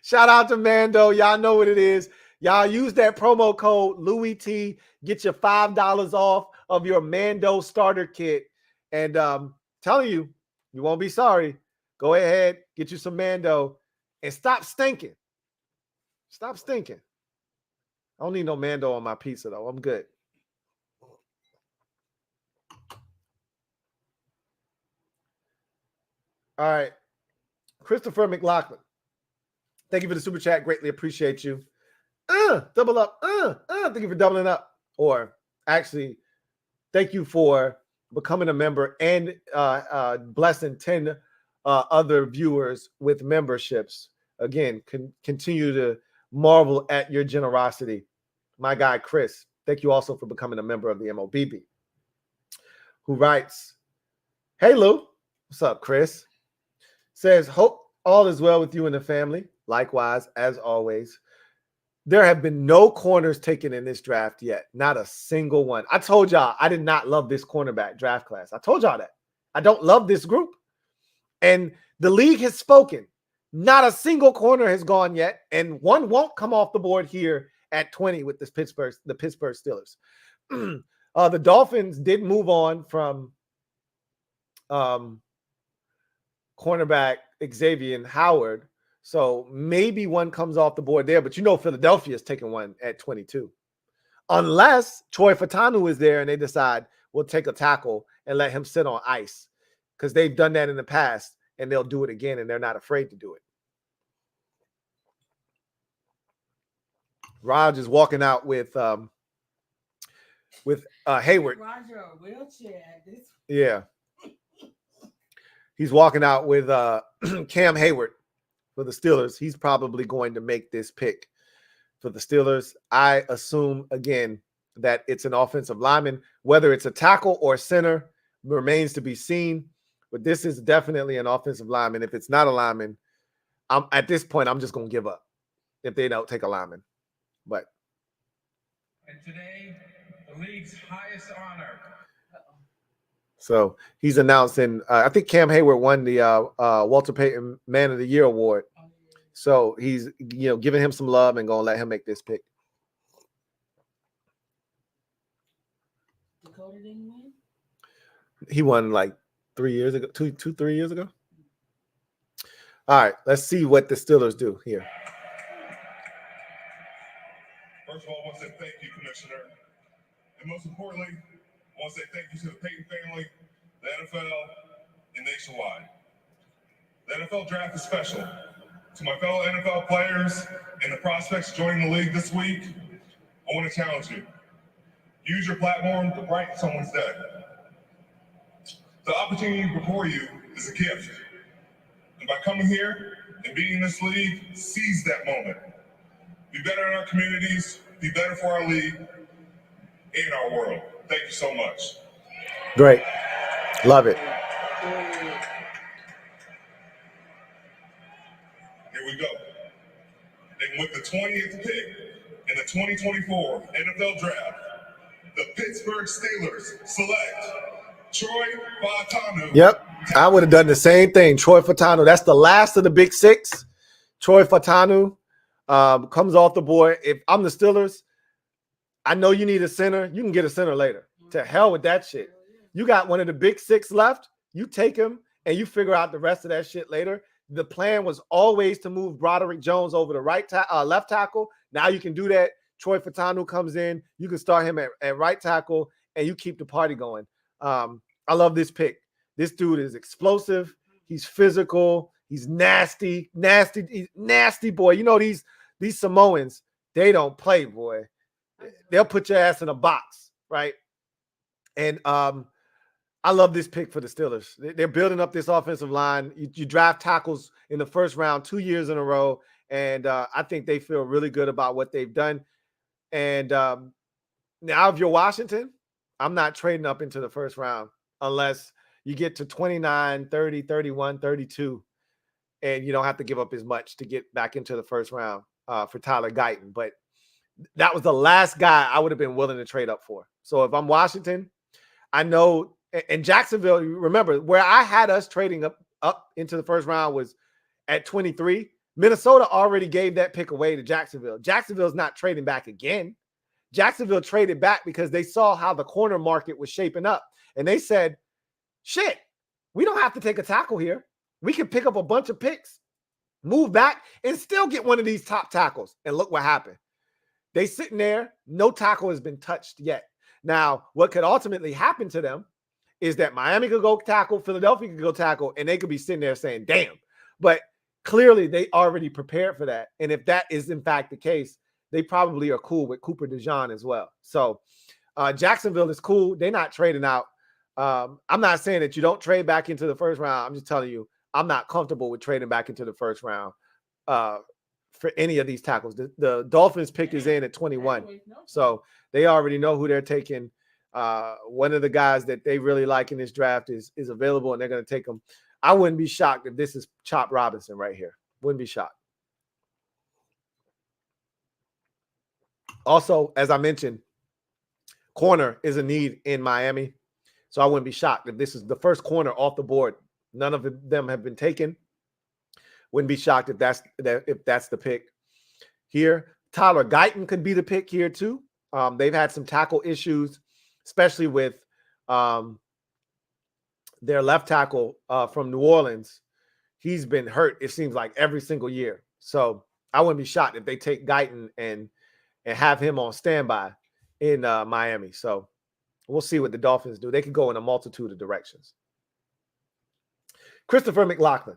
Shout out to Mando. Y'all know what it is. Y'all use that promo code Louie Tee. Get your $5 off of your Mando starter kit. And telling you, you won't be sorry. Go ahead, get you some Mando, and stop stinking. Stop stinking. I don't need no Mando on my pizza, though. I'm good. All right. Christopher McLaughlin. Thank you for the super chat. Greatly appreciate you. Double up. Thank you for doubling up. Or actually, thank you for becoming a member and blessing 10 other viewers with memberships. Again, continue to marvel at your generosity. My guy, Chris, thank you also for becoming a member of the MOBB. Who writes, hey, Lou. What's up, Chris? Says, hope all is well with you and the family. Likewise, as always. There have been no corners taken in this draft yet. Not a single one. I told y'all I did not love this cornerback draft class. I told y'all that. I don't love this group. And the league has spoken. Not a single corner has gone yet. And one won't come off the board here at 20 with the Pittsburgh Steelers. The Dolphins did move on from cornerback Xavier Howard. So maybe one comes off the board there, but Philadelphia is taking one at 22. Unless Troy Fautanu is there and they decide we'll take a tackle and let him sit on ice, because they've done that in the past and they'll do it again and they're not afraid to do it. Raj is walking out with Hayward. Roger, a wheelchair. Yeah. He's walking out with Cam Hayward for the Steelers. He's probably going to make this pick for the Steelers. I assume, again, that it's an offensive lineman. Whether it's a tackle or center remains to be seen. But this is definitely an offensive lineman. If it's not a lineman, at this point, I'm just going to give up if they don't take a lineman. But and today, the league's highest honor. So he's announcing, I think Cam Hayward won the Walter Payton Man of the Year award So he's, giving him some love and going to let him make this pick. Dakota didn't win? He won like 3 years ago, 3 years ago. All right, let's see what the Steelers do here. First of all, I want to say thank you, Commissioner. And most importantly, I want to say thank you to the Peyton family, the NFL, and nationwide. The NFL draft is special. To my fellow NFL players and the prospects joining the league this week, I want to challenge you. Use your platform to brighten someone's day. The opportunity before you is a gift. And by coming here and being in this league, seize that moment. Be better in our communities, be better for our league, and our world. Thank you so much. Great. Love it. Here we go. And with the 20th pick in the 2024 NFL Draft, the Pittsburgh Steelers select Troy Fautanu. Yep, I would have done the same thing. Troy Fautanu. That's the last of the big six. Troy Fautanu comes off the board. If I'm the Steelers, I know you need a center. You can get a center later. To hell with that shit. You got one of the big six left. You take him and you figure out the rest of that shit later. The plan was always to move Broderick Jones over to left tackle. Now you can do that. Troy Fautanu comes in. You can start him at right tackle, and you keep the party going. I love this pick. This dude is explosive. He's physical. He's nasty boy. You know, these Samoans, they don't play, boy. They'll put your ass in a box, right? And I love this pick for the Steelers. They're building up this offensive line. You draft tackles in the first round 2 years in a row, and I think they feel really good about what they've done. And now if you're Washington, I'm not trading up into the first round unless you get to 29, 30, 31, 32, and you don't have to give up as much to get back into the first round for Tyler Guyton. But that was the last guy I would have been willing to trade up for. So if I'm Washington, I know – and Jacksonville, remember, where I had us trading up into the first round was at 23. Minnesota already gave that pick away to Jacksonville. Jacksonville's not trading back again. Jacksonville traded back because they saw how the corner market was shaping up. And they said, shit, we don't have to take a tackle here. We can pick up a bunch of picks, move back, and still get one of these top tackles. And look what happened. They sitting there. No tackle has been touched yet. Now, what could ultimately happen to them is that Miami could go tackle, Philadelphia could go tackle, and they could be sitting there saying, damn. But clearly they already prepared for that. And if that is in fact the case, they probably are cool with Cooper DeJean as well. So Jacksonville is cool. They're not trading out. I'm not saying that you don't trade back into the first round. I'm just telling you, I'm not comfortable with trading back into the first round for any of these tackles. The Dolphins pick is in at 21. So they already know who they're taking. One of the guys that they really like in this draft is available, and they're going to take him. I wouldn't be shocked if this is Chop Robinson right here. Wouldn't be shocked. Also, as I mentioned, corner is a need in Miami. So I wouldn't be shocked if this is the first corner off the board. None of them have been taken. Wouldn't be shocked if that's the pick here. Tyler Guyton could be the pick here too. They've had some tackle issues, especially with their left tackle from New Orleans. He's been hurt, it seems like, every single year. So I wouldn't be shocked if they take Guyton and have him on standby in Miami. So we'll see what the Dolphins do. They could go in a multitude of directions. Christopher McLaughlin.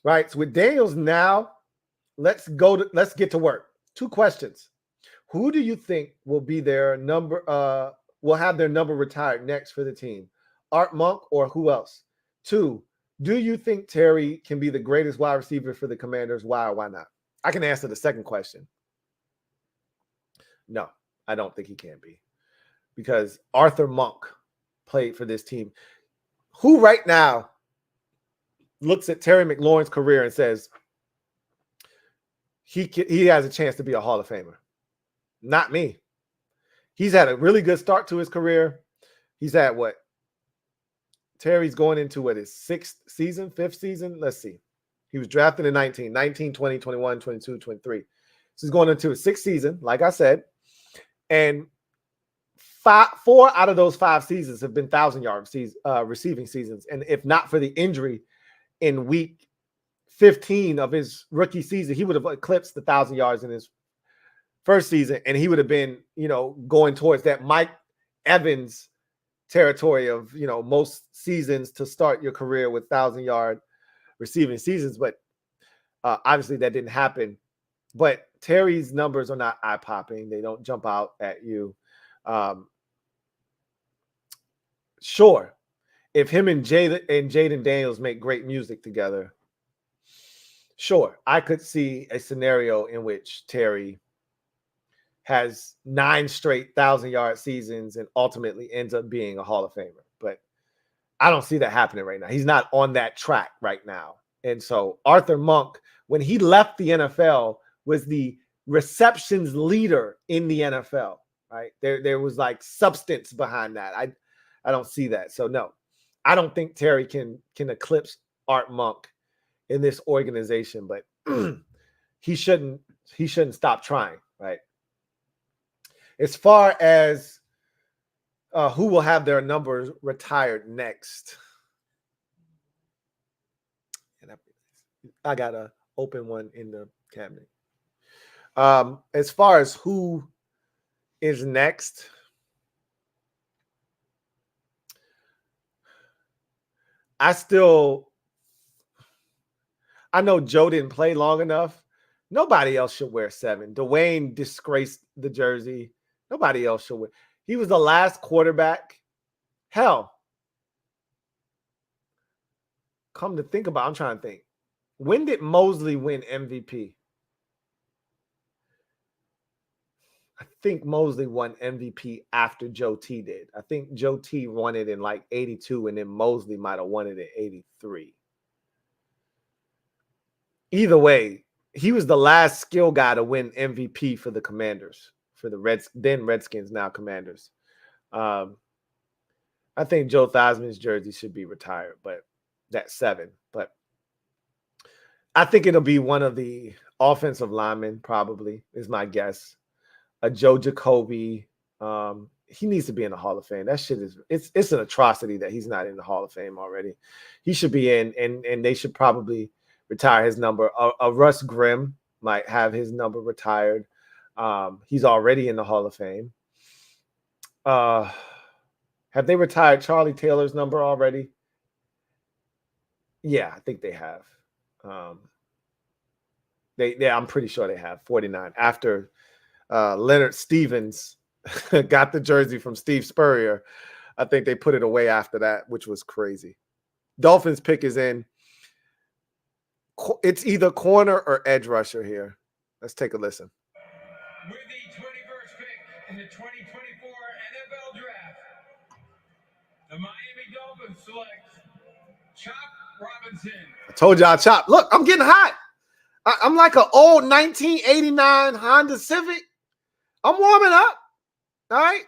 Right. So with Daniels now, let's get to work. 2 questions. Who do you think will be their number? Will have their number retired next for the team? Art Monk or who else? 2, do you think Terry can be the greatest wide receiver for the Commanders? Why or why not? I can answer the second question. No, I don't think he can be, because Arthur Monk played for this team. Who right now looks at Terry McLaurin's career and says he has a chance to be a Hall of Famer? Not me. He's had a really good start to his career. He's had Terry's going into his 5th season? Let's see. He was drafted in 19, 20, 21, 22, 23. So he's going into his 6th season, like I said. And 4 out of those 5 seasons have been 1,000-yard receiving seasons. And if not for the injury in week 15 of his rookie season, he would have eclipsed the 1,000 yards in his first season. And he would have been, going towards that Mike Evans territory of, most seasons to start your career with 1,000-yard receiving seasons. But obviously that didn't happen. But Terry's numbers are not eye-popping. They don't jump out at you. Sure, if him and Jaden Daniels make great music together, sure, I could see a scenario in which Terry has 9 straight 1,000-yard seasons and ultimately ends up being a Hall of Famer. But I don't see that happening right now. He's not on that track right now. And so Arthur Monk, when he left the NFL, was the receptions leader in the NFL, right? There was like substance behind that. I don't see that. So no, I don't think Terry can eclipse Art Monk in this organization, but he shouldn't stop trying, right? As far as who will have their numbers retired next, and I got to open one in the cabinet. As far as who is next, I know Joe didn't play long enough. Nobody else should wear 7. Dwayne disgraced the jersey. Nobody else should wear. He was the last quarterback. Hell, come to think about it, I'm trying to think. When did Mosley win MVP? I think Mosley won MVP after Joe T did. I think Joe T won it in like 82, and then Mosley might have won it in 83. Either way, he was the last skill guy to win MVP for the Commanders, for the then Redskins, now Commanders. I think Joe Theismann's jersey should be retired, but that's 7. But I think it'll be one of the offensive linemen, probably, is my guess. A Joe Jacoby. He needs to be in the Hall of Fame. That shit it's an atrocity that he's not in the Hall of Fame already. He should be in, and they should probably retire his number. Russ Grimm might have his number retired. He's already in the Hall of Fame. Have they retired Charlie Taylor's number already? Yeah, I think they have. I'm pretty sure they have 49 after Leonard Stevens got the jersey from Steve Spurrier. I think they put it away after that, which was crazy. Dolphins pick is in. It's either corner or edge rusher here. Let's take a listen. With the 21st pick in the 2024 NFL Draft, the Miami Dolphins select Chop Robinson. I told y'all, Chop. Look, I'm getting hot. I'm like an old 1989 Honda Civic. I'm warming up. All right.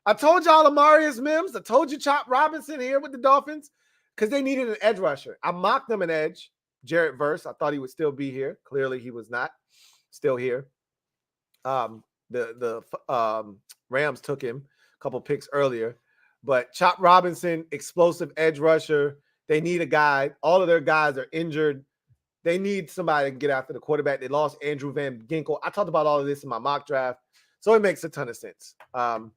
I told y'all Amarius Mims. I told you Chop Robinson here with the Dolphins because they needed an edge rusher. I mocked them an edge. Jarrett Verse. I thought he would still be here. Clearly, he was not still here. The Rams took him a couple picks earlier. But Chop Robinson, explosive edge rusher. They need a guy. All of their guys are injured. They need somebody to get after the quarterback. They lost Andrew Van Ginkel. I talked about all of this in my mock draft, so it makes a ton of sense. I'm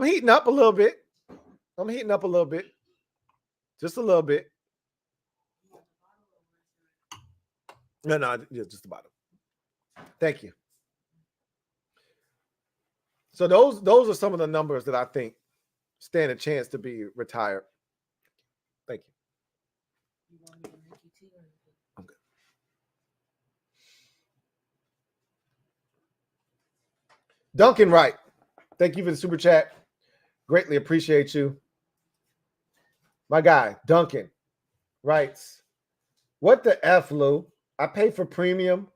heating up a little bit. Just a little bit. No, just about it. Thank you. So those are some of the numbers that I think stand a chance to be retired. Thank you. I'm good. Duncan Wright, thank you for the super chat. Greatly appreciate you. My guy, Duncan, writes, what the F, Lou? I pay for premium.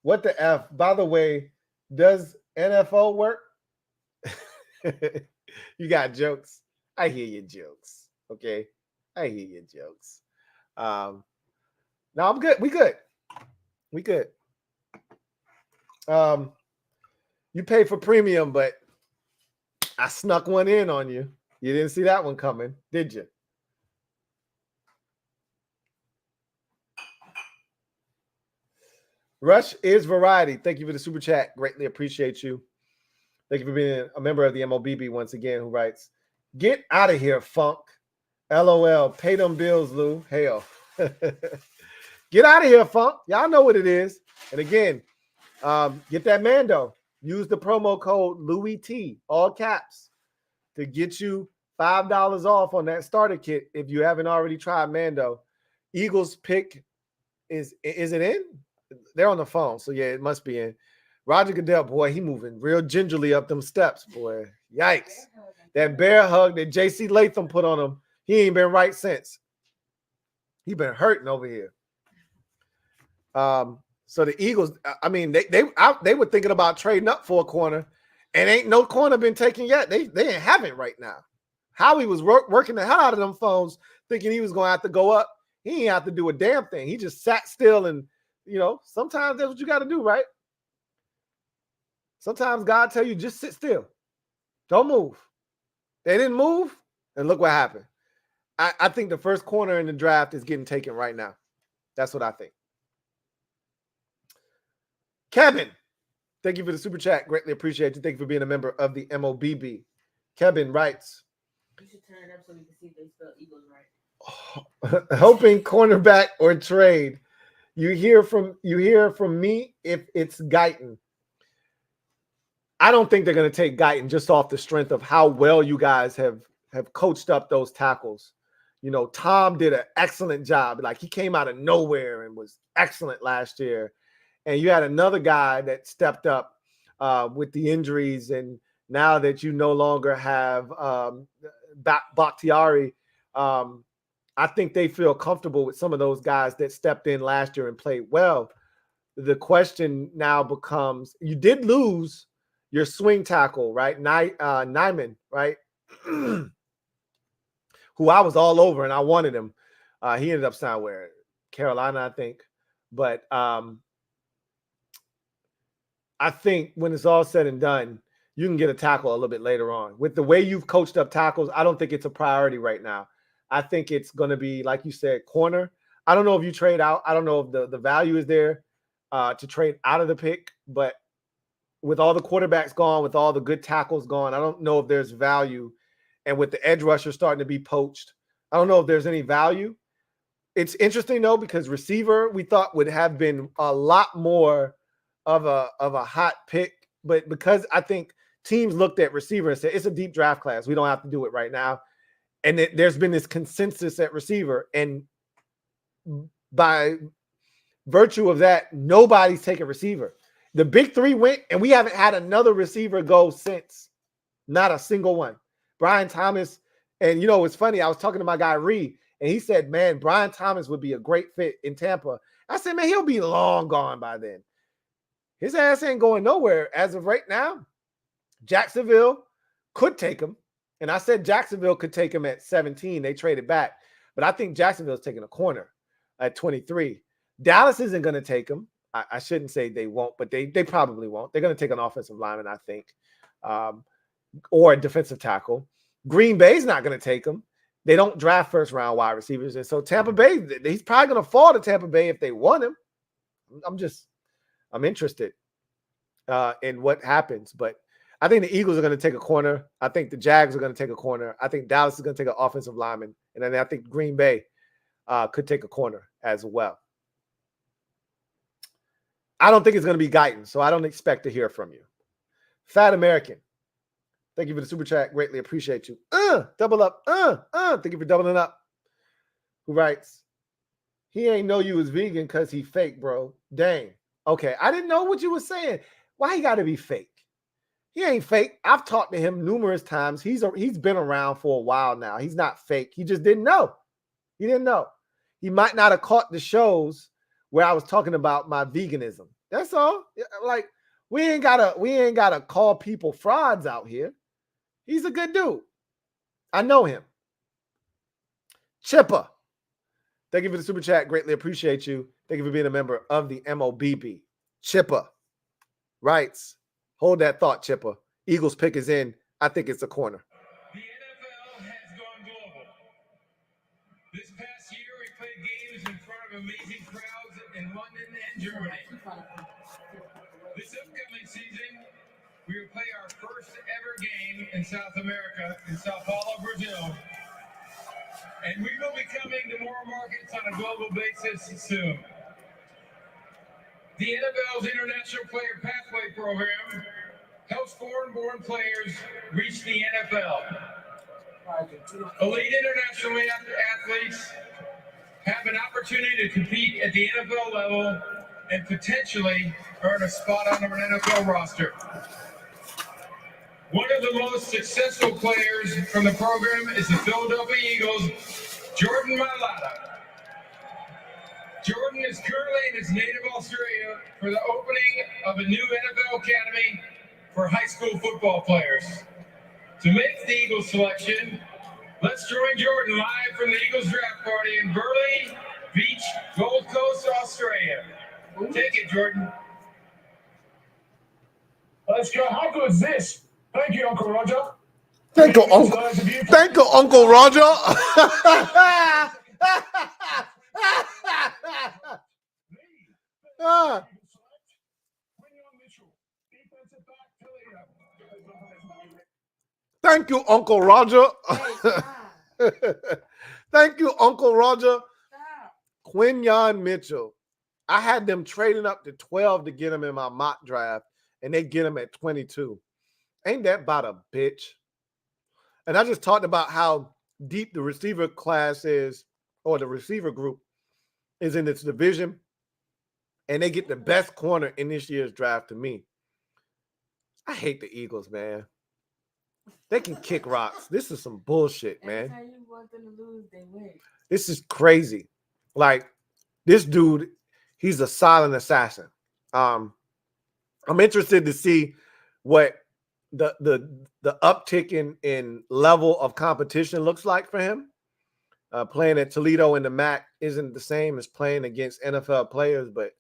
What the F? By the way, does NFL work? You got jokes. I hear your jokes. Okay. I hear your jokes. No, I'm good. We good. We good. You pay for premium, but I snuck one in on you. You didn't see that one coming, did you? Rush is variety. Thank you for the super chat. Greatly appreciate you. Thank you for being a member of the MOBB once again, who writes, "Get out of here, Funk. LOL. Pay them bills, Lou. Hell." Get out of here, Funk. Y'all know what it is. And again, get that Mando. Use the promo code Louie Tee, all caps, to get you $5 off on that starter kit if you haven't already tried Mando. Eagles pick is it in? They're on the phone, so yeah, it must be in. Roger Goodell, boy, he moving real gingerly up them steps, boy. Yikes. That bear hug that JC Latham put on him, he ain't been right since. He been hurting over here. So the Eagles, I mean, they were thinking about trading up for a corner, and ain't no corner been taken yet. They ain't have it right now. Howie was working the hell out of them phones, thinking he was going to have to go up. He ain't have to do a damn thing. He just sat still, and sometimes that's what you got to do, right? Sometimes God tell you just sit still, don't move. They didn't move, and look what happened. I think the first corner in the draft is getting taken right now. That's what I think. Kevin, thank you for the super chat. Greatly appreciate you. Thank you for being a member of the MOBB. Kevin writes, You should turn it up so we can see if they spell Eagles right. Hoping cornerback or trade. You hear from me if it's Guyton. I don't think they're going to take Guyton just off the strength of how well you guys have coached up those tackles. Tom did an excellent job. Like, he came out of nowhere and was excellent last year. And you had another guy that stepped up with the injuries. And now that you no longer have Bakhtiari, I think they feel comfortable with some of those guys that stepped in last year and played well. The question now becomes, you did lose your swing tackle, right? Nyman, right? Who I was all over and I wanted him. He ended up somewhere, Carolina, I think. But I think when it's all said and done, you can get a tackle a little bit later on. With the way you've coached up tackles, I don't think it's a priority right now. I think it's going to be, like you said, corner. I don't know if you trade out. I don't know if the value is there to trade out of the pick. But with all the quarterbacks gone, with all the good tackles gone, I don't know if there's value. And with the edge rusher starting to be poached, I don't know if there's any value. It's interesting, though, because receiver we thought would have been a lot more of a hot pick. But because I think teams looked at receiver and said, it's a deep draft class, we don't have to do it right now. And there's been this consensus at receiver. And by virtue of that, nobody's taking receiver. The big three went, and we haven't had another receiver go since. Not a single one. Brian Thomas, and it's funny, I was talking to my guy Reed, and he said, man, Brian Thomas would be a great fit in Tampa. I said, man, he'll be long gone by then. His ass ain't going nowhere as of right now. Jacksonville could take him. And I said Jacksonville could take him at 17. They traded back. But I think Jacksonville's taking a corner at 23. Dallas isn't going to take him. I shouldn't say they won't, but they probably won't. They're going to take an offensive lineman, I think, or a defensive tackle. Green Bay's not going to take him. They don't draft first-round wide receivers. And so Tampa Bay, he's probably going to fall to Tampa Bay if they want him. I'm interested in what happens. But I think the Eagles are going to take a corner. I think the Jags are going to take a corner. I think Dallas is going to take an offensive lineman. And then I think Green Bay could take a corner as well. I don't think it's going to be Guyton, so I don't expect to hear from you. Fat American, thank you for the super chat. Greatly appreciate you. Double up. Thank you for doubling up. Who writes, he ain't know you was vegan because he fake, bro. Dang. Okay, I didn't know what you were saying. Why he got to be fake? He ain't fake. I've talked to him numerous times. He's been around for a while now. He's not fake. He just didn't know. He didn't know. He might not have caught the shows where I was talking about my veganism. That's all. Like, we ain't gotta call people frauds out here. He's a good dude. I know him. Chipper, Thank you for the super chat. Greatly appreciate you. Thank you for being a member of the MOBB. Chipper writes, hold that thought, Chipper. Eagles pick is in. I think it's a corner. The NFL has gone global. This past year, we played games in front of amazing crowds in London and Germany. This upcoming season, we will play our first ever game in South America, in Sao Paulo, Brazil. And we will be coming to more markets on a global basis soon. The NFL's International Player Pathway Program helps foreign-born players reach the NFL. Elite international athletes have an opportunity to compete at the NFL level and potentially earn a spot on an NFL roster. One of the most successful players from the program is the Philadelphia Eagles, Jordan Mailata. Jordan is currently in his native Australia for the opening of a new NFL academy for high school football players. To make the Eagles selection, let's join Jordan live from the Eagles Draft Party in Burleigh Beach, Gold Coast, Australia. Take it, Jordan. Let's go. How good is this? Thank you, Uncle Roger. Thank you, Uncle. Thank you, Uncle Roger. Thank you, Uncle Roger. Thank you, Uncle Roger. Quinyon Mitchell. I had them trading up to 12 to get him in my mock draft, and they get him at 22. Ain't that about a bitch? And I just talked about how deep the receiver class is, or the receiver group is in its division, and they get the best corner in this year's draft to me. I hate the Eagles, man. They can kick rocks. This is some bullshit, man. Every time you want them to lose, they win. This is crazy. Like, this dude, he's a silent assassin. I'm interested to see what the uptick in level of competition looks like for him. Playing at Toledo in the MAC isn't the same as playing against NFL players, but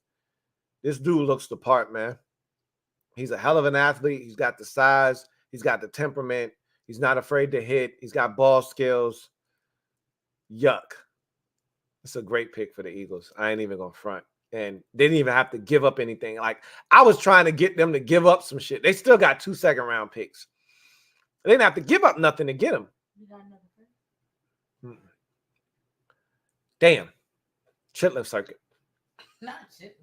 this dude looks the part, man. He's a hell of an athlete. He's got the size. He's got the temperament. He's not afraid to hit. He's got ball skills. Yuck. It's a great pick for the Eagles. I ain't even going to front. And they didn't even have to give up anything. Like, I was trying to get them to give up some shit. They still got 2 second-round picks. They didn't have to give up nothing to get them. You got another pick? Damn. Chitlin circuit. Not shit.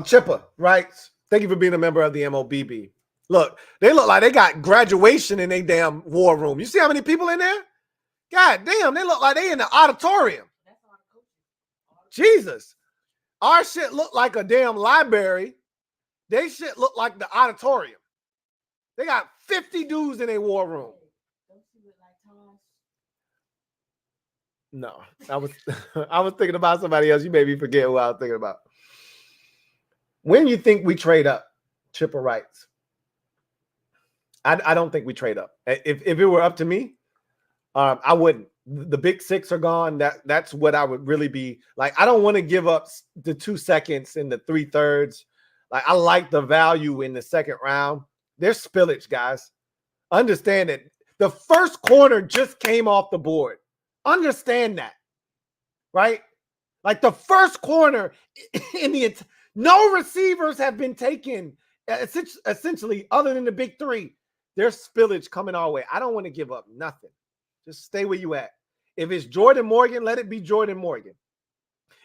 Chipper writes, thank you for being a member of the MOBB. Look, they look like they got graduation in their damn war room. You see how many people in there? God damn, they look like they in the auditorium. Jesus. Our shit look like a damn library. They shit look like the auditorium. They got 50 dudes in their war room. No, I was thinking about somebody else. You made me forget who I was thinking about. When you think we trade up, Chipper writes, I don't think we trade up. If it were up to me, I wouldn't. The big six are gone. That's what I would really be like. I don't want to give up the 2 seconds and the 3/3. Like, I like the value in the second round. There's spillage, guys. Understand that the first corner just came off the board. Understand that, right? Like, the first corner in the no receivers have been taken, essentially, other than the big three. There's spillage coming our way. I don't want to give up nothing. Just stay where you at. If it's Jordan Morgan, let it be Jordan Morgan.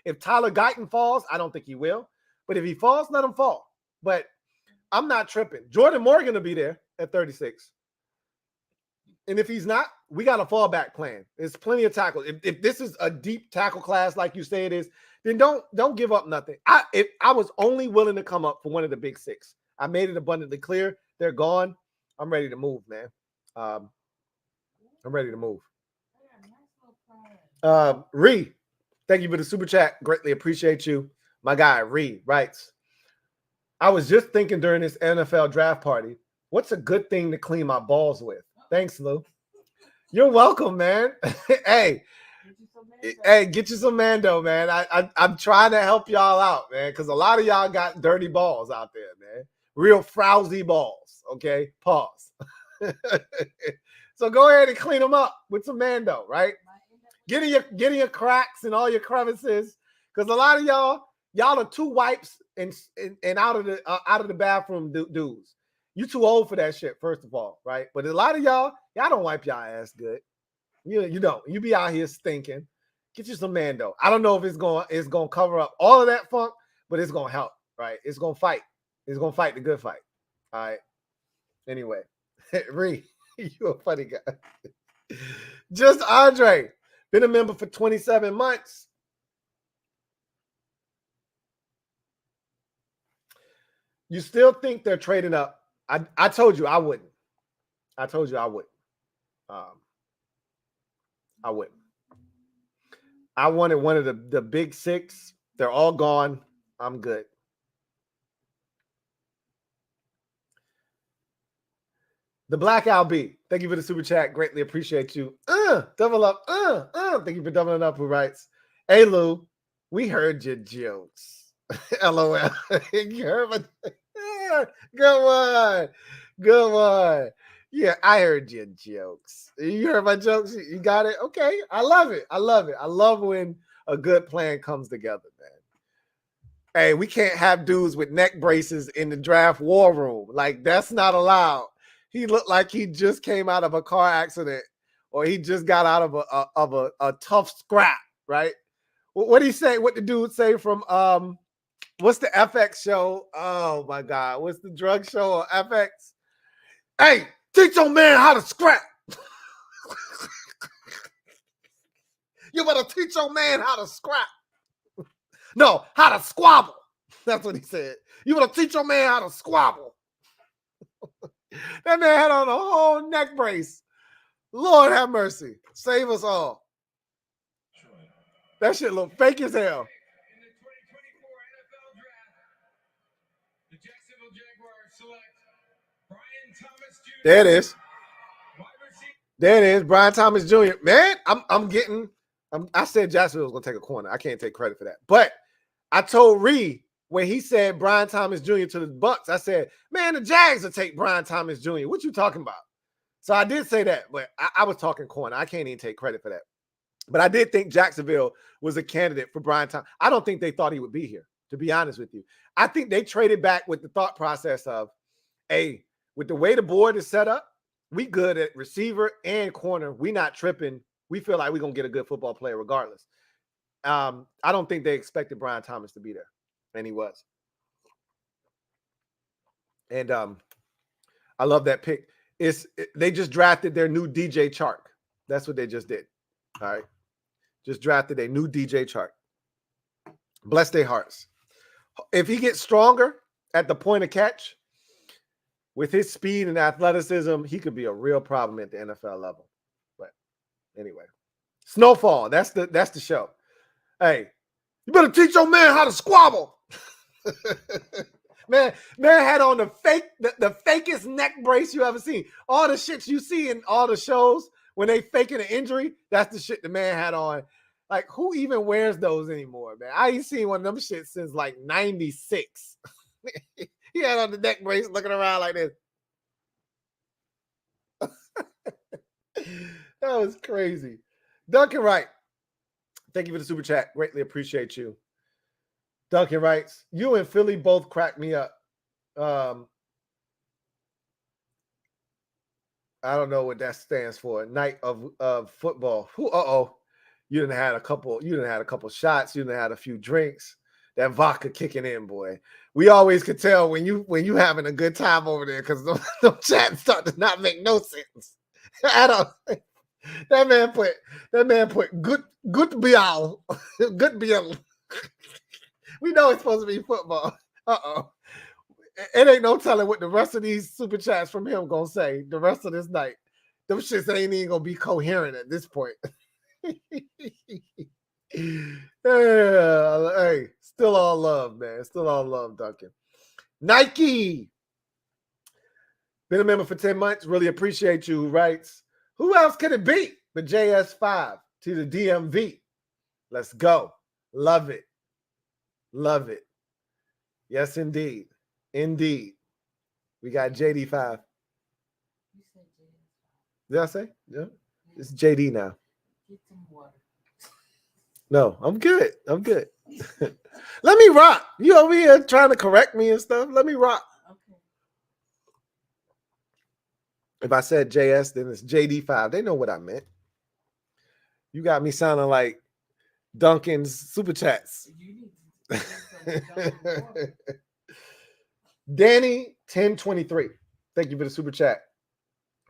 If Tyler Guyton falls, I don't think he will. But if he falls, let him fall. But I'm not tripping. Jordan Morgan will be there at 36. And if he's not, we got a fallback plan. There's plenty of tackles. If this is a deep tackle class like you say it is, then don't give up nothing. I was only willing to come up for one of the big six. I made it abundantly clear. They're gone. I'm ready to move, man. I'm ready to move. Ree, thank you for the super chat. Greatly appreciate you. My guy, Ree, writes, I was just thinking during this NFL draft party, what's a good thing to clean my balls with? Thanks, Lou. You're welcome, man. Hey, get you some Mando, man. I'm trying to help y'all out, man, because a lot of y'all got dirty balls out there, man. Real frowsy balls. Okay, pause. So go ahead and clean them up with some Mando, right? Get in your cracks and all your crevices, because a lot of y'all are two wipes and out of the bathroom dudes. You too old for that shit, first of all, right? But a lot of y'all don't wipe y'all ass good. You don't. You be out here stinking. Get you some Mando. I don't know if it's gonna cover up all of that funk, but it's gonna help, right? It's gonna fight. It's gonna fight the good fight. All right. Anyway, Ree, you a funny guy. Just Andre, been a member for 27 months. You still think they're trading up? I told you I wouldn't. I told you I wouldn't. I wouldn't. I wanted one of the big six. They're all gone. I'm good. The Black Al B, thank you for the super chat. Greatly appreciate you. Double up. Thank you for doubling up. Who writes? Hey Lou, we heard your jokes. LOL. You heard my good one. Good one. Yeah, I heard your jokes. You heard my jokes? You got it? Okay. I love it. I love it. I love when a good plan comes together, man. Hey, we can't have dudes with neck braces in the draft war room. Like, that's not allowed. He looked like he just came out of a car accident or he just got out of a tough scrap, right? What did he say? What the dude say from what's the FX show? Oh my God. What's the drug show on FX? Hey, teach your man how to scrap. You better teach your man how to scrap. No, how to squabble. That's what he said. You better teach your man how to squabble. That man had on a whole neck brace. Lord have mercy. Save us all. That shit look fake as hell. In the 2024 NFL Draft, the Jacksonville Jaguars select Brian Thomas Jr. There it is. Wide receiver. There it is. Brian Thomas Jr. Man, I said Jacksonville was going to take a corner. I can't take credit for that. But I told Reed when he said Brian Thomas Jr. to the Bucks, I said, man, the Jags will take Brian Thomas Jr. What you talking about? So I did say that, but I was talking corner. I can't even take credit for that. But I did think Jacksonville was a candidate for Brian Thomas. I don't think they thought he would be here, to be honest with you. I think they traded back with the thought process of, hey, with the way the board is set up, we good at receiver and corner. We not tripping. We feel like we're going to get a good football player regardless. I don't think they expected Brian Thomas to be there, and he was. And I love that pick. They just drafted their new DJ Chark. That's what they just did. All right. Just drafted a new DJ Chark. Bless their hearts. If he gets stronger at the point of catch, with his speed and athleticism, he could be a real problem at the NFL level. But anyway, Snowfall. That's the show. Hey, you better teach your man how to squabble. man had on the fakest neck brace you ever seen. All the shits you see in all the shows when they faking an injury, that's the shit the man had on. Like, who even wears those anymore, man? I ain't seen one of them shits since like 96. He had on the neck brace looking around like this. That was crazy. Duncan Wright, thank you for the super chat. Greatly appreciate you. Duncan writes, you and Philly both cracked me up. I don't know what that stands for. Night of football. You done had a couple shots. You done had a few drinks. That vodka kicking in, boy. We always could tell when you having a good time over there because them chats start to not make no sense. That man put good bial. Good bial. We know it's supposed to be football. It ain't no telling what the rest of these super chats from him gonna say the rest of this night. Them shits ain't even gonna be coherent at this point. Hey, still all love, man. Still all love, Duncan. Nike. Been a member for 10 months. Really appreciate you. Who writes, Who else could it be but JS5 to the DMV? Let's go. Love it. Love it. Yes, indeed. Indeed. We got JD5. You said JS5. Did I say? Yeah. It's JD now. Get some water. No, I'm good. I'm good. Let me rock. You over here trying to correct me and stuff. Let me rock. Okay. If I said JS, then it's JD5. They know what I meant. You got me sounding like Duncan's super chats. You need to get some water. Danny 1023. Thank you for the super chat.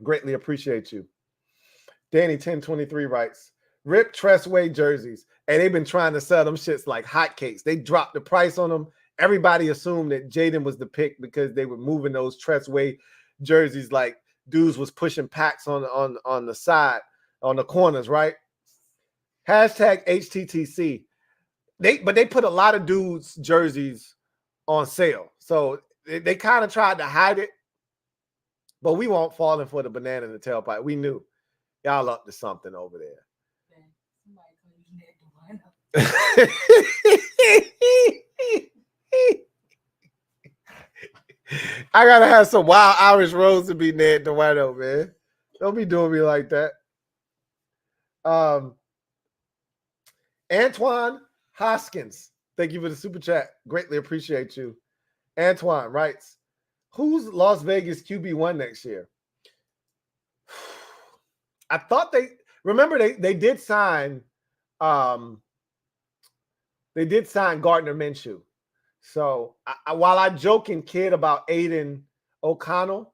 Greatly appreciate you. Danny 1023 writes, Rip Tressway jerseys. And they've been trying to sell them shits like hotcakes. They dropped the price on them. Everybody assumed that Jaden was the pick because they were moving those Tressway jerseys like dudes was pushing packs on the side, on the corners, right? Hashtag HTTC. But they put a lot of dudes' jerseys on sale. So they kind of tried to hide it. But we won't fall in for the banana in the tailpipe. We knew y'all up to something over there. I gotta have some wild Irish rose to be Ned DeWino, man. Don't be doing me like that. Antoine Hoskins, thank you for the super chat. Greatly appreciate you. Antoine writes, who's Las Vegas QB1 next year? I thought they did sign Gardner Minshew. So while I joke and kid about Aiden O'Connell,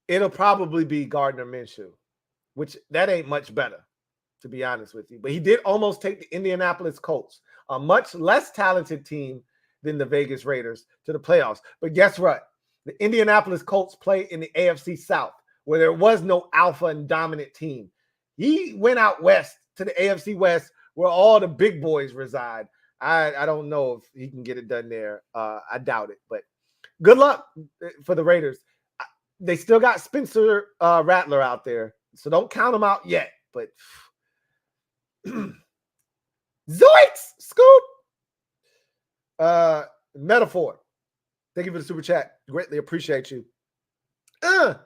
it'll probably be Gardner Minshew, which that ain't much better, to be honest with you. But he did almost take the Indianapolis Colts, a much less talented team than the Vegas Raiders, to the playoffs. But guess what? The Indianapolis Colts play in the AFC South, where there was no alpha and dominant team. He went out west to the AFC West, where all the big boys reside. I don't know if he can get it done there. I doubt it, but good luck for the Raiders. They still got Spencer Rattler out there, so don't count him out yet. But zoinks, scoop. Metaphor. Thank you for the super chat. Greatly appreciate you.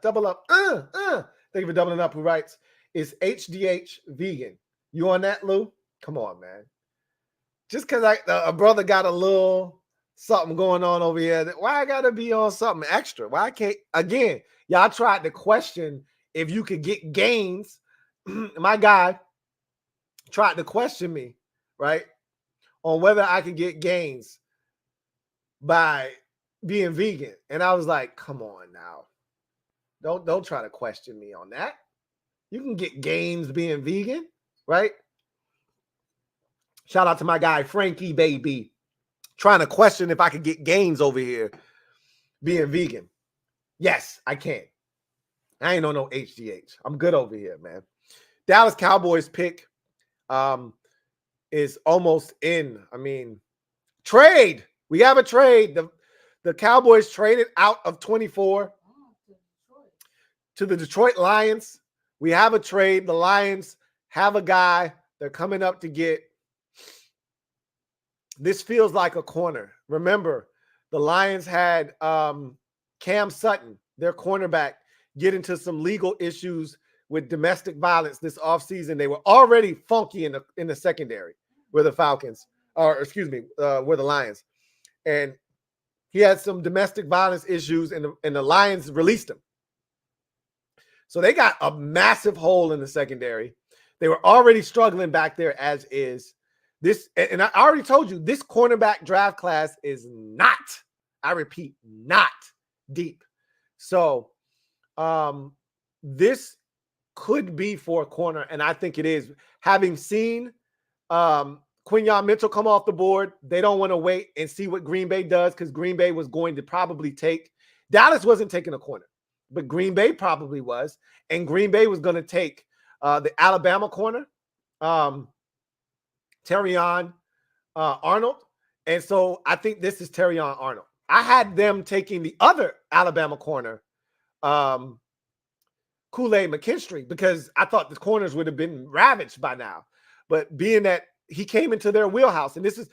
Double up. Thank you for doubling up. Who writes, is HDH vegan? You on that, Lou? Come on, man. Just because a brother got a little something going on over here, why I got to be on something extra? Why I can't? Again, y'all tried to question if you could get gains. My guy tried to question me, right, on whether I could get gains by being vegan. And I was like, come on now. Don't try to question me on that. You can get gains being vegan, right? Shout out to my guy, Frankie Baby, trying to question if I could get gains over here being vegan. Yes, I can. I ain't on no HGH. I'm good over here, man. Dallas Cowboys pick is almost in. I mean, trade. We have a trade. The Cowboys traded out of 24 to the Detroit Lions. We have a trade. The Lions have a guy they're coming up to get. This feels like a corner. Remember, the Lions had Cam Sutton, their cornerback, get into some legal issues with domestic violence this offseason. They were already funky in the secondary with the Falcons, were the Lions. And he had some domestic violence issues, and the Lions released him. So they got a massive hole in the secondary. They were already struggling back there as is. This, and I already told you, this cornerback draft class is not, I repeat, not deep. So this could be for a corner, and I think it is. Having seen Quinyon Mitchell come off the board, they don't want to wait and see what Green Bay does, because Green Bay was going to probably take – Dallas wasn't taking a corner, but Green Bay probably was, and Green Bay was going to take the Alabama corner, Terrion Arnold. And so I think this is Terrion Arnold. I had them taking the other Alabama corner, Kool-Aid McKinstry because I thought the corners would have been ravaged by now. But being that he came into their wheelhouse, and this is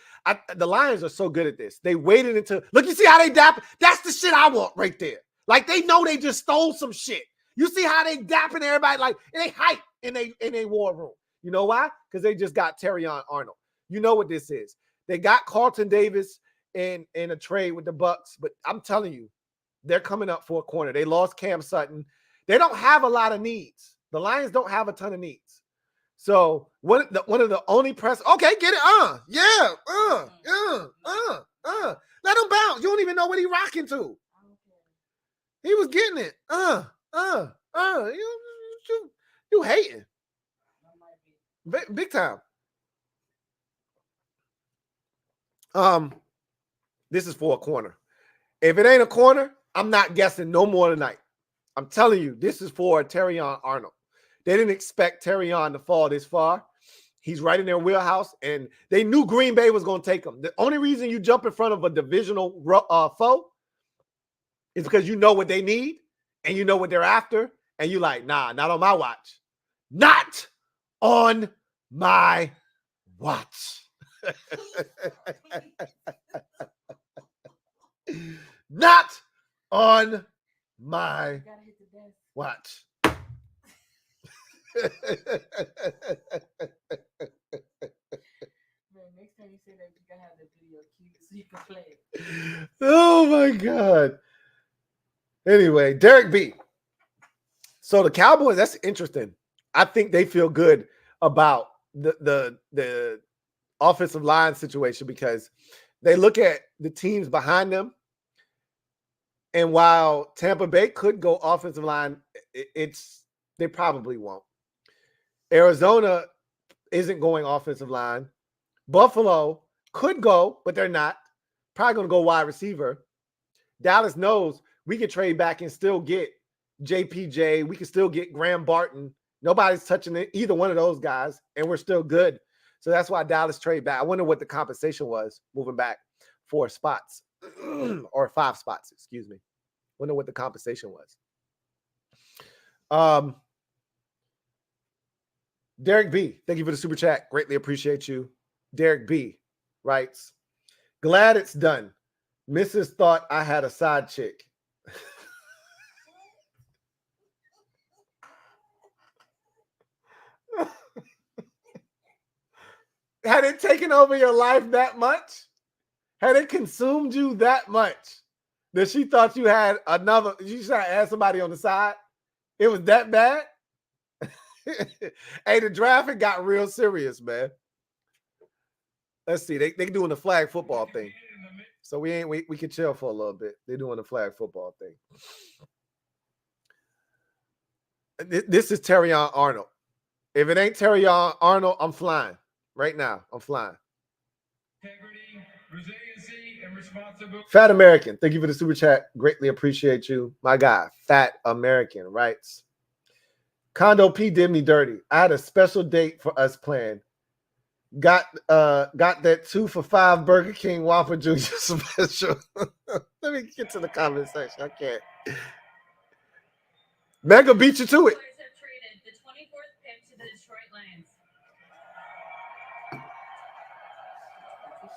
the Lions are so good at this. They waited until look, you see how they dap? That's the shit I want right there. Like they know they just stole some shit. You see how they dapping everybody like they hype in a war room. You know why? Because they just got Terrion Arnold. You know what this is. They got Carlton Davis in a trade with the Bucks, but I'm telling you, they're coming up for a corner. They lost Cam Sutton. They don't have a lot of needs. The Lions don't have a ton of needs. So one of the only press. Okay, get it. Yeah. Let him bounce. You don't even know what he rocking to. He was getting it. You hating. Big time. This is for a corner. If it ain't a corner, I'm not guessing no more tonight. I'm telling you, this is for Terrion Arnold. They didn't expect Terrion to fall this far. He's right in their wheelhouse, and they knew Green Bay was going to take him. The only reason you jump in front of a divisional foe is because you know what they need, and you know what they're after, and you're like, nah, not on my watch. Not on my watch. Not on my watch. Man, next time you say that, you gotta have the video cue so you can play it. Oh my God. Anyway, Derek B. So the Cowboys, that's interesting. I think they feel good about the offensive line situation because they look at the teams behind them. And while Tampa Bay could go offensive line, they probably won't. Arizona isn't going offensive line. Buffalo could go, but they're not. Probably going to go wide receiver. Dallas knows we can trade back and still get JPJ. We can still get Graham Barton. Nobody's touching either one of those guys, and we're still good. So that's why Dallas trade back. I wonder what the compensation was moving back 4 spots or 5 spots, excuse me. Wonder what the compensation was. Derek B, thank you for the super chat. Greatly appreciate you. Derek B writes, glad it's done. Mrs. thought I had a side chick. Had it taken over your life that much? Had it consumed you that much that she thought you had another, you should ask somebody on the side? It was that bad? Hey, the draft got real serious, man. Let's see. They doing the flag football thing. So we can chill for a little bit. They're doing the flag football thing. This is Terrion Arnold. If it ain't Terrion Arnold, I'm flying. Right now, I'm flying. Integrity, resiliency, and responsibility. Fat American, thank you for the super chat. Greatly appreciate you. My guy, Fat American, writes, Condo P did me dirty. I had a special date for us planned. Got that 2 for $5 Burger King Whopper Jr. special. Let me get to the comment section. I can't. Mega beat you to it. Have traded the 24th pick to the Detroit Lions. With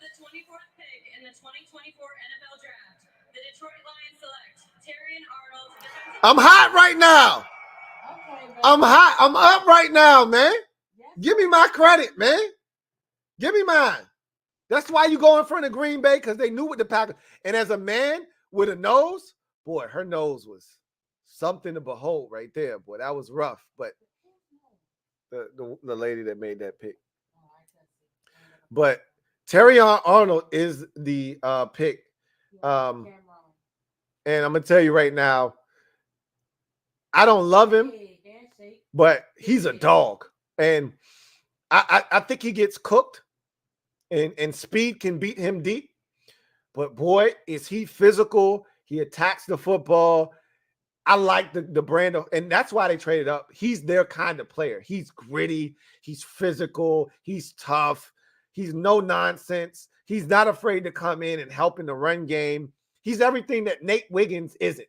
the 24th pick in the 2024 NFL Draft, the Detroit Lions select Terrion Arnold. I'm hot right now. I'm hot. I'm up right now, man. Give me my credit, man. Give me mine. That's why you go in front of Green Bay, because they knew what the Packers. And as a man with a nose, boy, her nose was something to behold right there. Boy, that was rough. But the lady that made that pick. But Terrion Arnold is the pick. And I'm going to tell you right now, I don't love him, but he's a dog. And I think he gets cooked, and speed can beat him deep. But, boy, is he physical. He attacks the football. I like the brand of – and that's why they traded up. He's their kind of player. He's gritty. He's physical. He's tough. He's no nonsense. He's not afraid to come in and help in the run game. He's everything that Nate Wiggins isn't.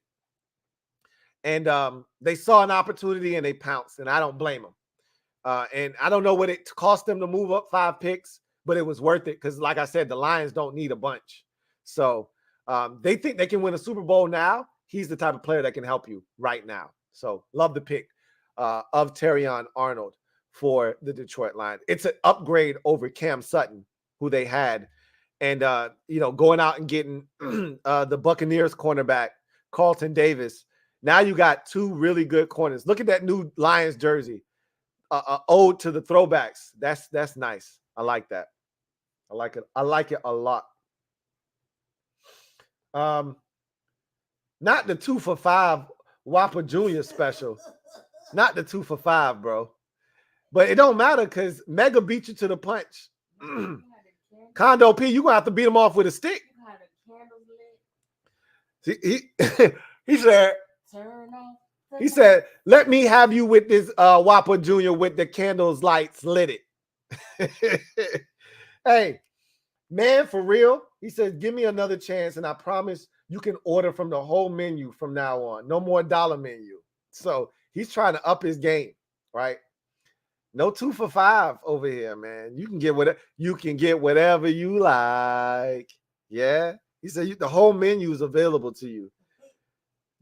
And they saw an opportunity and they pounced, and I don't blame them. And I don't know what it cost them to move up 5 picks, but it was worth it because, like I said, the Lions don't need a bunch. So they think they can win a Super Bowl now. He's the type of player that can help you right now. So love the pick of Terrion Arnold for the Detroit Lions. It's an upgrade over Cam Sutton, who they had. And, going out and getting the Buccaneers cornerback, Carlton Davis. Now you got 2 really good corners. Look at that new Lions jersey. Ode to the throwbacks. That's nice. I like that. I like it. I like it a lot. Not the 2 for $5 Whopper Jr. special. Not the 2 for $5, bro. But it don't matter because Mega beat you to the punch. Condo P, you gonna have to beat him off with a stick. He said. He said, "Let me have you with this Whopper Jr. with the candles lights lit it." Hey, man, for real. He says, "Give me another chance, and I promise you can order from the whole menu from now on. No more dollar menu." So he's trying to up his game, right? No 2 for $5 over here, man. You can get whatever you like. Yeah. He said the whole menu is available to you.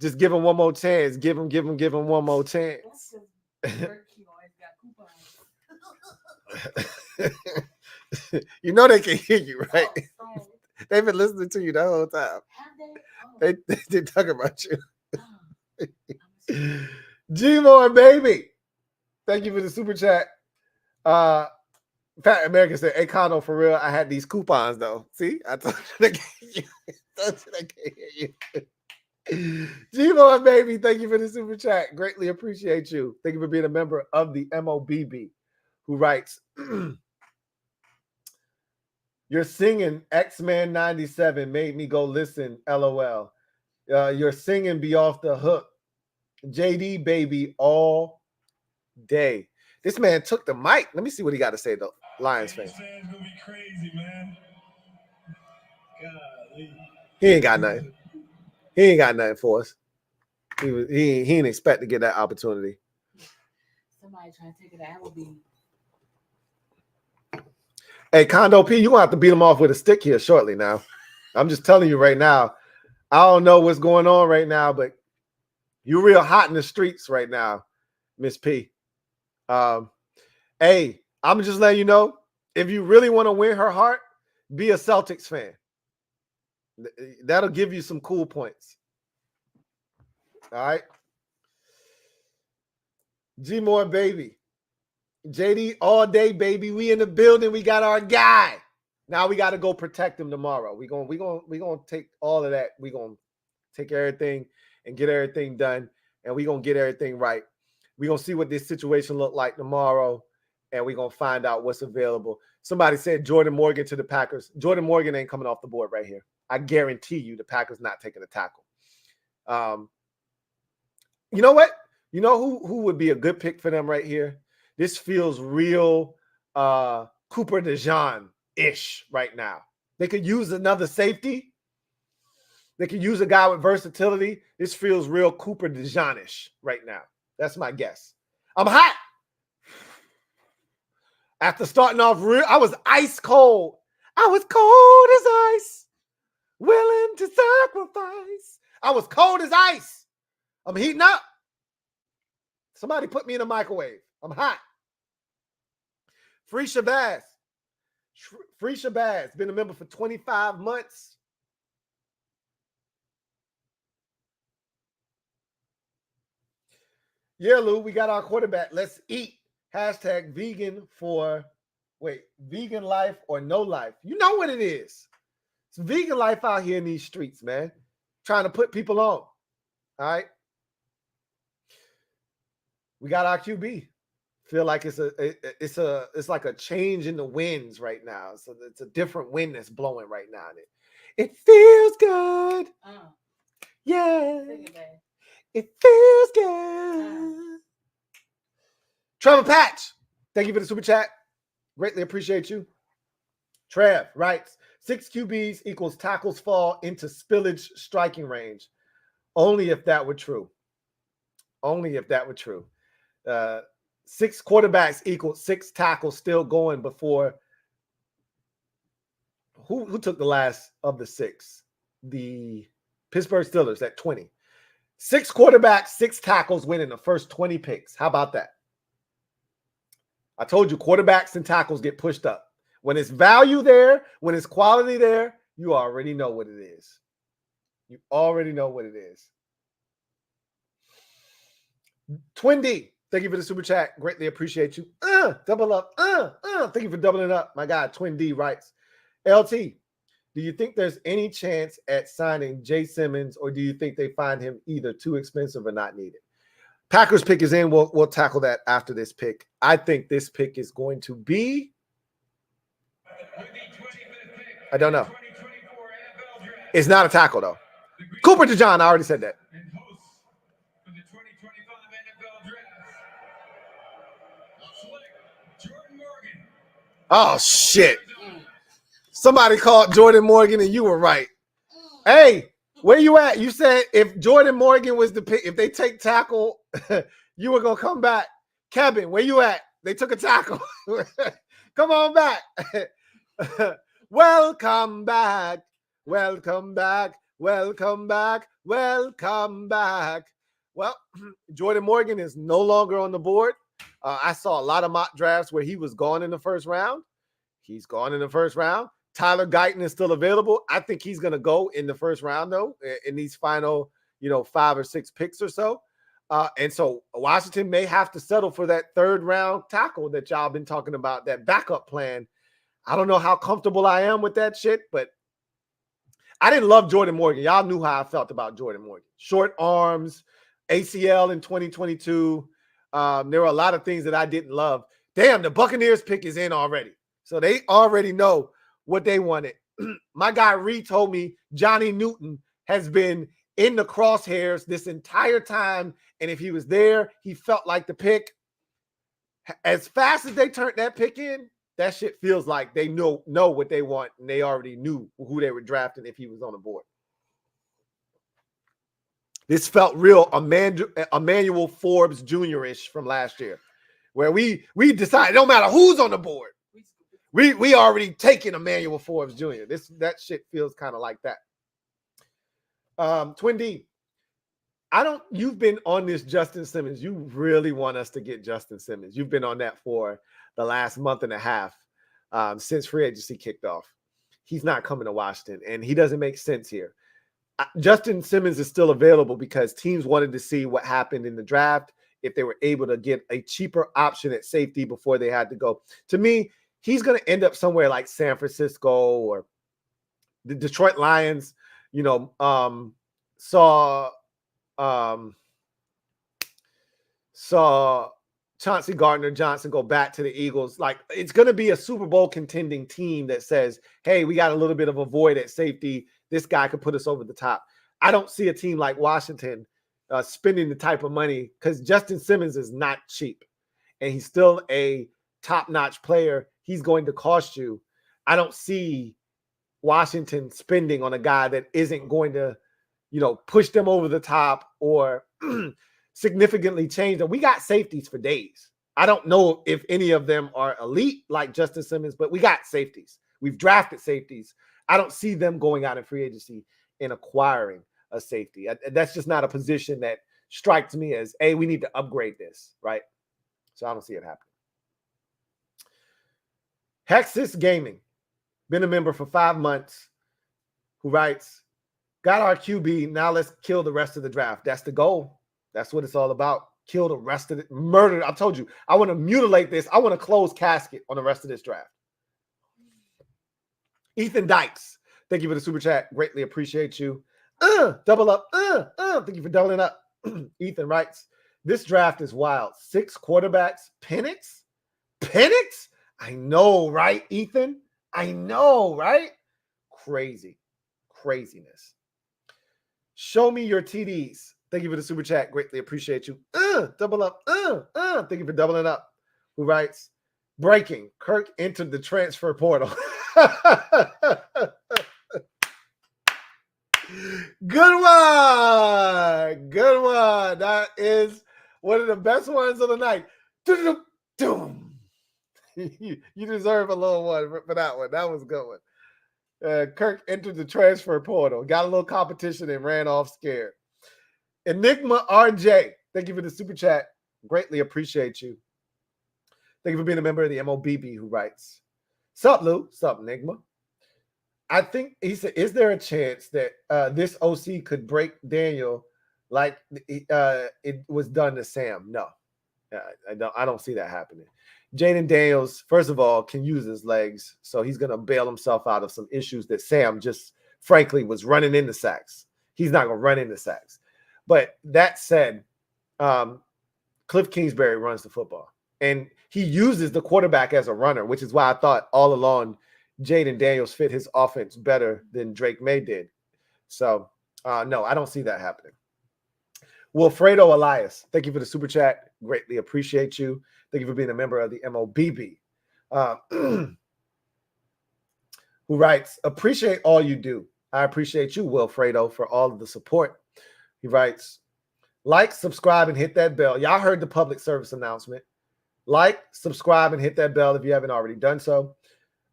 Just give him one more chance. Give him one more chance. You know they can hear you, right? They've been listening to you the whole time. They talking about you. G-More, baby. Thank you for the super chat. Fat American said, "Hey, Condo, for real, I had these coupons, though. See? I told you they can't hear you. G-More, baby, thank you for the super chat. Greatly appreciate you. Thank you for being a member of the MOBB, who writes, "You're singing X-Man 97 made me go listen, LOL. Your singing be off the hook. JD, baby, all day." This man took the mic. Let me see what he got to say, though. Lions fans. It's gonna be crazy, man. Golly. He ain't got nothing. He ain't got nothing for us. He didn't expect to get that opportunity. Somebody trying to take it out will be. Hey, Condo P, you're going to have to beat him off with a stick here shortly now. I'm just telling you right now. I don't know what's going on right now, but you're real hot in the streets right now, Miss P. Hey, I'm just letting you know, if you really want to win her heart, be a Celtics fan. That'll give you some cool points. All right. G-More, baby. JD all day, baby. We in the building. We got our guy. Now we got to go protect him tomorrow. We gonna take all of that. We gonna take everything and get everything done, and we gonna get everything right. We gonna see what this situation look like tomorrow, and we gonna find out what's available. Somebody said Jordan Morgan to the Packers. Jordan Morgan ain't coming off the board right here. I guarantee you the Packers not taking a tackle. You know what? You know who would be a good pick for them right here? This feels real Cooper DeJean-ish right now. They could use another safety. They could use a guy with versatility. This feels real Cooper DeJean-ish right now. That's my guess. I'm hot. After starting off real, I was ice cold. I was cold as ice. Willing to sacrifice. I was cold as ice. I'm heating up. Somebody put me in a microwave. I'm hot. Free Shabazz. Free Shabazz. Been a member for 25 months. Yeah, Lou, we got our quarterback. Let's eat. Hashtag vegan vegan life or no life. You know what it is. It's vegan life out here in these streets, man. Trying to put people on. All right. We got our QB. Feel like it's like a change in the winds right now. So it's a different wind that's blowing right now. It feels good. Yeah. It feels good. Trevor Patch, thank you for the super chat. Greatly appreciate you. Trev writes, 6 QBs equals tackles fall into spillage striking range. Only if that were true. Only if that were true. 6 quarterbacks equaled 6 tackles still going before. Who took the last of the 6? The Pittsburgh Steelers at 20. 6 quarterbacks, 6 tackles winning the first 20 picks. How about that? I told you quarterbacks and tackles get pushed up. When it's value there, when it's quality there, you already know what it is. You already know what it is. Twin D, thank you for the super chat. Greatly appreciate you. Double up. Thank you for doubling up. My God, Twin D writes, LT, do you think there's any chance at signing Jay Simmons, or do you think they find him either too expensive or not needed? Packers pick is in. We'll tackle that after this pick. I think this pick is going to be, I don't know. It's not a tackle, though. Cooper DeJohn, I already said that. Oh, shit. Somebody called Jordan Morgan, and you were right. Hey, where you at? You said if Jordan Morgan was the pick, if they take tackle, you were going to come back. Kevin, where you at? They took a tackle. Come on back. Welcome back. Welcome back. Welcome back. Welcome back. Well, Jordan Morgan is no longer on the board. I saw a lot of mock drafts where he was gone in the first round. He's gone in the first round. Tyler Guyton is still available. I think he's going to go in the first round, though, in these final, 5 or 6 picks or so. And so Washington may have to settle for that 3rd round tackle that y'all been talking about, that backup plan. I don't know how comfortable I am with that shit, but I didn't love Jordan Morgan. Y'all knew how I felt about Jordan Morgan. Short arms, ACL in 2022. There were a lot of things that I didn't love. Damn, the Buccaneers pick is in already. So they already know what they wanted. My guy Reed told me Johnny Newton has been in the crosshairs this entire time, and if he was there, he felt like the pick. As fast as they turned that pick in, that shit feels like they know what they want, and they already knew who they were drafting if he was on the board. This felt real Emmanuel Forbes Jr.-ish from last year, where we decided no matter who's on the board, we already taken Emmanuel Forbes Jr. That shit feels kind of like that. Twin D, you've been on this Justin Simmons. You really want us to get Justin Simmons. You've been on that for the last month and a half since free agency kicked off. He's not coming to Washington, and he doesn't make sense here. Justin Simmons is still available because teams wanted to see what happened in the draft, if they were able to get a cheaper option at safety before they had to go. To me, he's going to end up somewhere like San Francisco or the Detroit Lions. Saw Chauncey Gardner-Johnson go back to the Eagles. Like, it's going to be a Super Bowl contending team that says, hey, we got a little bit of a void at safety. This guy could put us over the top. I don't see a team like Washington spending the type of money, because Justin Simmons is not cheap, and he's still a top-notch player. He's going to cost you. I don't see Washington spending on a guy that isn't going to, push them over the top or significantly change them. We got safeties for days. I don't know if any of them are elite like Justin Simmons, but we got safeties. We've drafted safeties. I don't see them going out in free agency and acquiring a safety. That's just not a position that strikes me as, hey, we need to upgrade this, right? So I don't see it happening. Hexus Gaming, been a member for 5 months, who writes, got our QB, now let's kill the rest of the draft. That's the goal. That's what it's all about. Kill the rest of it. Murder. I told you, I want to mutilate this. I want to close casket on the rest of this draft. Ethan Dykes, thank you for the super chat. Greatly appreciate you. Double up. Thank you for doubling up. Ethan writes, this draft is wild. 6 quarterbacks. Penix? I know, right, Ethan? I know, right? Craziness. Show me your TDs. Thank you for the super chat. Greatly appreciate you. Double up. Thank you for doubling up. Who writes, breaking, Kirk entered the transfer portal. Good one. That is One of the best ones of the night. Doom. You deserve a little one for that one. That was a good one. Kirk entered the transfer portal, got a little competition, and ran off scared. Enigma RJ, thank you for the super chat. Greatly appreciate you. Thank you for being a member of the MOBB who writes, "Sup, Lou? Sup, Enigma? I think," he said, "is there a chance that this OC could break Daniel like it was done to Sam?" No, I don't see that happening. Jaden Daniels, first of all, can use his legs, so he's going to bail himself out of some issues that Sam just, frankly, was running into sacks. He's not going to run into sacks. But that said, Cliff Kingsbury runs the football, and he uses the quarterback as a runner, which is why I thought all along Jaden Daniels fit his offense better than Drake May did. So, no, I don't see that happening. Wilfredo Elias, thank you for the super chat. Greatly appreciate you. Thank you for being a member of the MOBB. Who writes, "Appreciate all you do." I appreciate you, Wilfredo, for all of the support. He writes, "Like, subscribe, and hit that bell." Y'all heard the public service announcement. Like, subscribe, and hit that bell if you haven't already done so.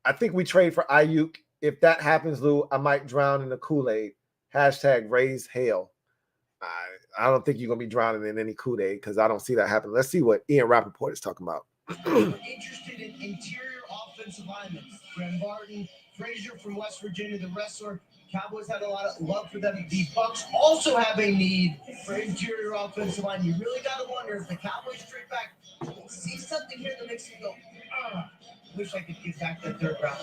I think we trade for Ayuk. If that happens, Lou, I might drown in the Kool-Aid. Hashtag raise hell. I don't think you're going to be drowning in any Kool-Aid because I don't see that happening. Let's see what Ian Rappaport is talking about. Interested in interior offensive linemen. Graham Barton, Frazier from West Virginia, the wrestler. Cowboys had a lot of love for them. The Bucs also have a need for interior offensive line. You really got to wonder if the Cowboys straight back see something here that makes you go, wish I could get back that third round.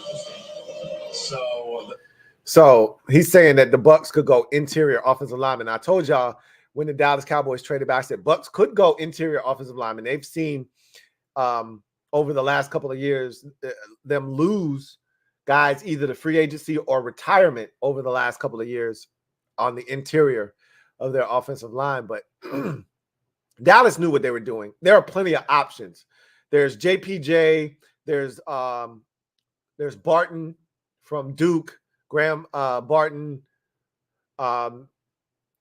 So he's saying that the Bucs could go interior offensive lineman. I told y'all when the Dallas Cowboys traded back, I said Bucs could go interior offensive lineman. They've seen over the last couple of years them lose guys either to free agency or retirement over the last couple of years on the interior of their offensive line. But Dallas knew what they were doing. There are plenty of options. There's JPJ. There's Barton from Duke. Graham Barton.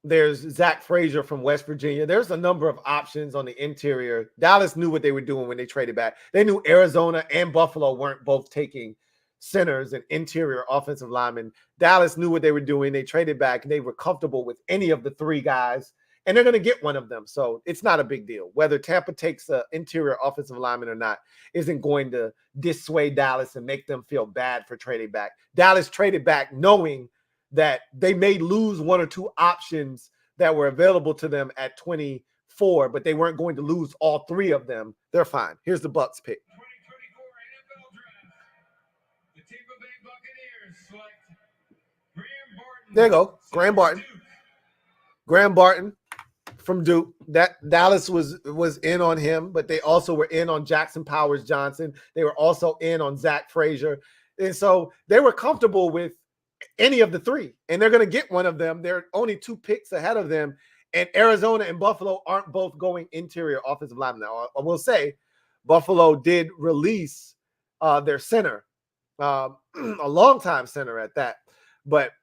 There's Zach Frazier from West Virginia. There's a number of options on the interior. Dallas knew what they were doing when they traded back. They knew Arizona and Buffalo weren't both taking centers and interior offensive linemen. Dallas knew what they were doing. They traded back, and they were comfortable with any of the three guys, and they're going to get one of them. So it's not a big deal. Whether Tampa takes an interior offensive lineman or not isn't going to dissuade Dallas and make them feel bad for trading back. Dallas traded back knowing that they may lose one or two options that were available to them at 24, but they weren't going to lose all three of them. They're fine. Here's the Bucs pick. 2024 NFL Draft. The Tampa Bay Buccaneers select Graham Barton. There you go. Graham Barton. Graham Barton from Duke. That Dallas was in on him, but they also were in on Jackson Powers Johnson. They were also in on Zach Frazier. And so they were comfortable with any of the three, and they're going to get one of them. They're only 2 picks ahead of them, and Arizona and Buffalo aren't both going interior offensive linemen. Now, I will say Buffalo did release their center, a longtime center at that, but